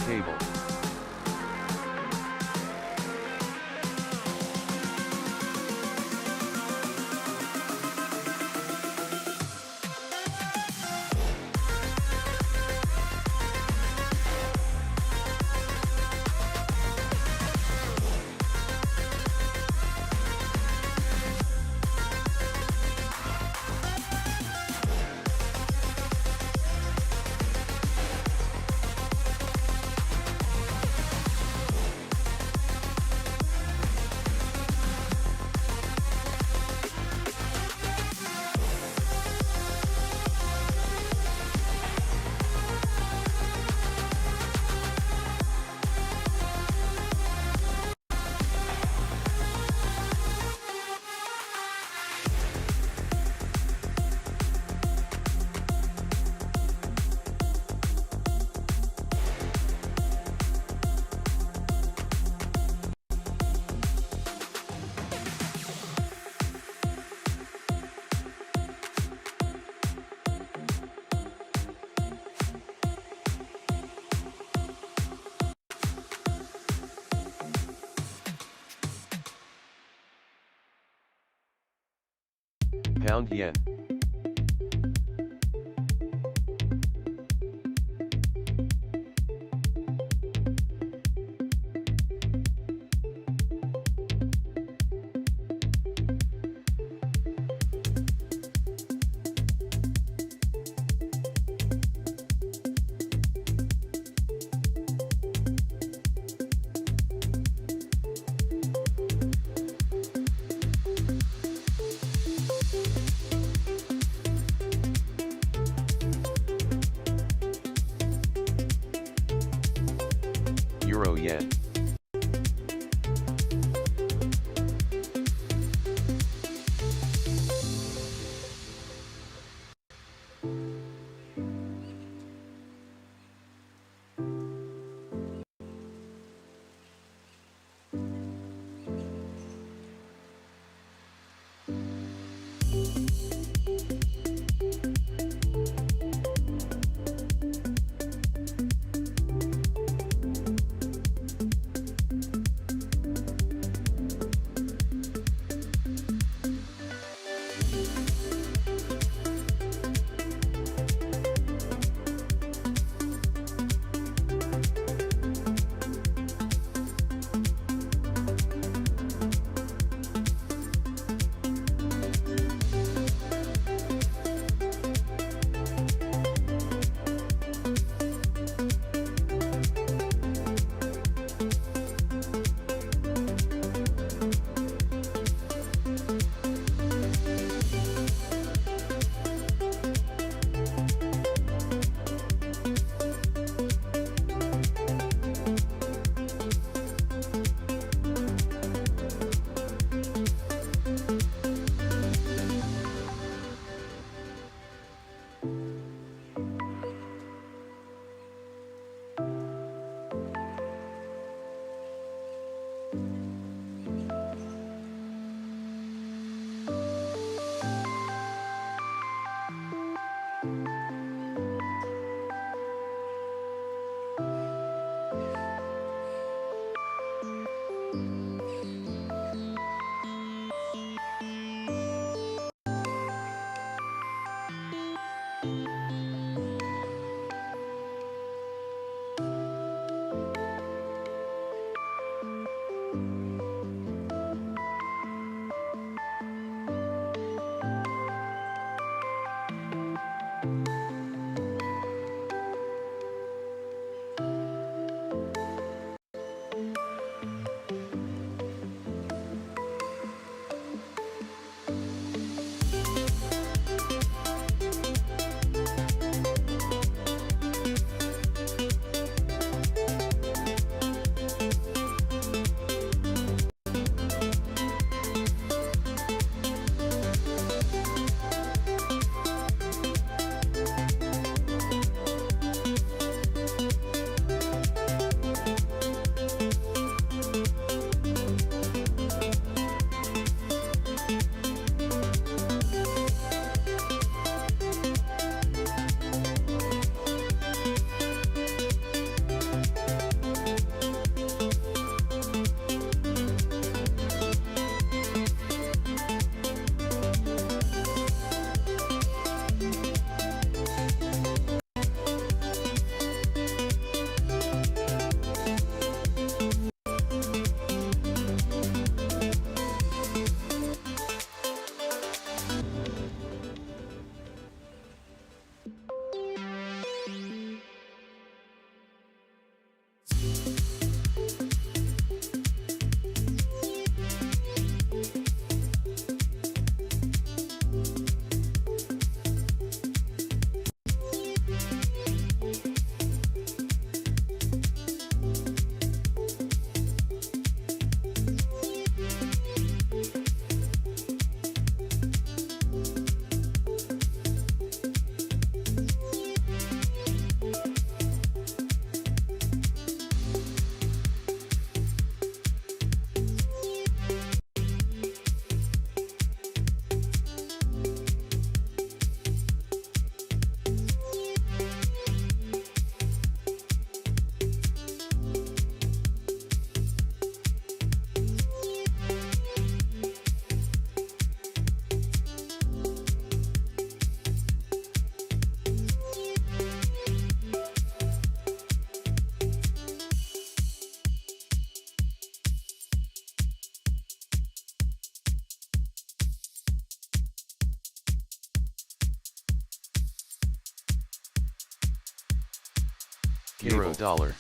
cable. Pound yen. Euro yen. Euro dollar.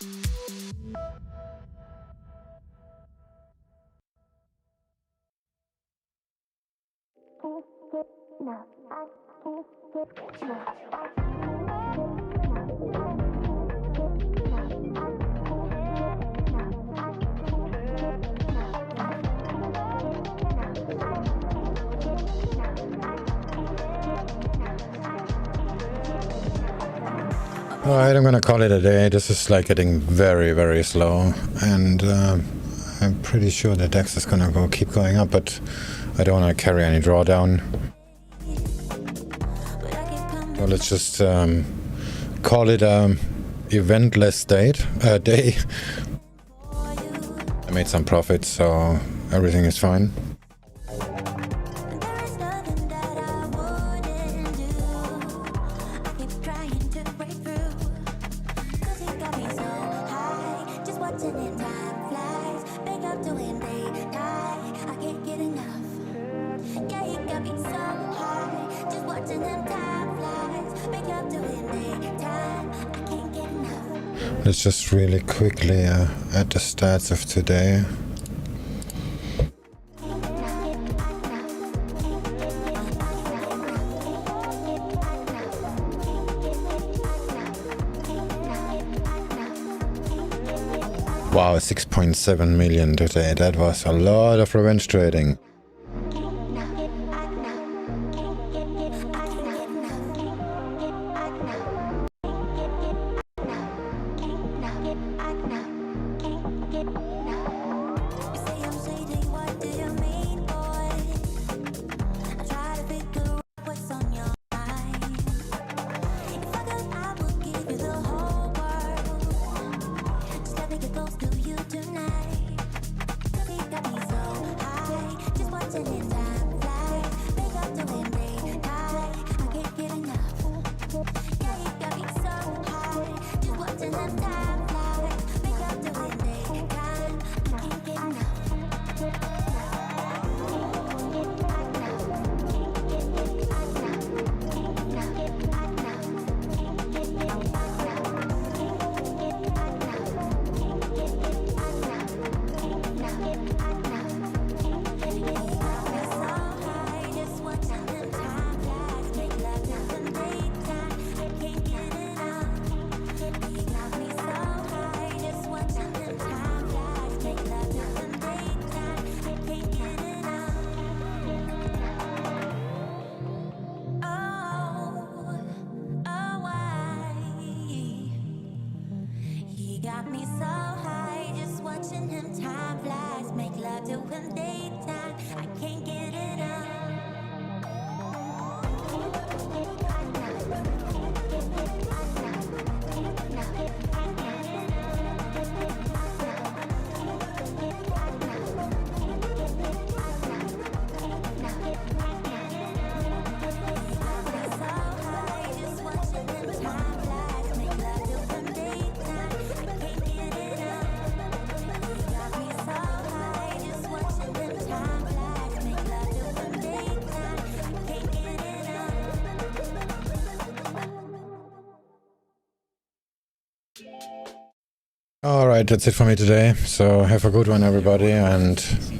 Alright, I'm gonna call it a day. This is like getting very, very slow, and I'm pretty sure the DAX is gonna keep going up, but I don't want to carry any drawdown. So let's just call it eventless day. I made some profit, so everything is fine. Let's just really quickly add the stats of today. Wow, 6.7 million today. That was a lot of revenge trading. Alright, that's it for me today. So have a good one, everybody, and talk to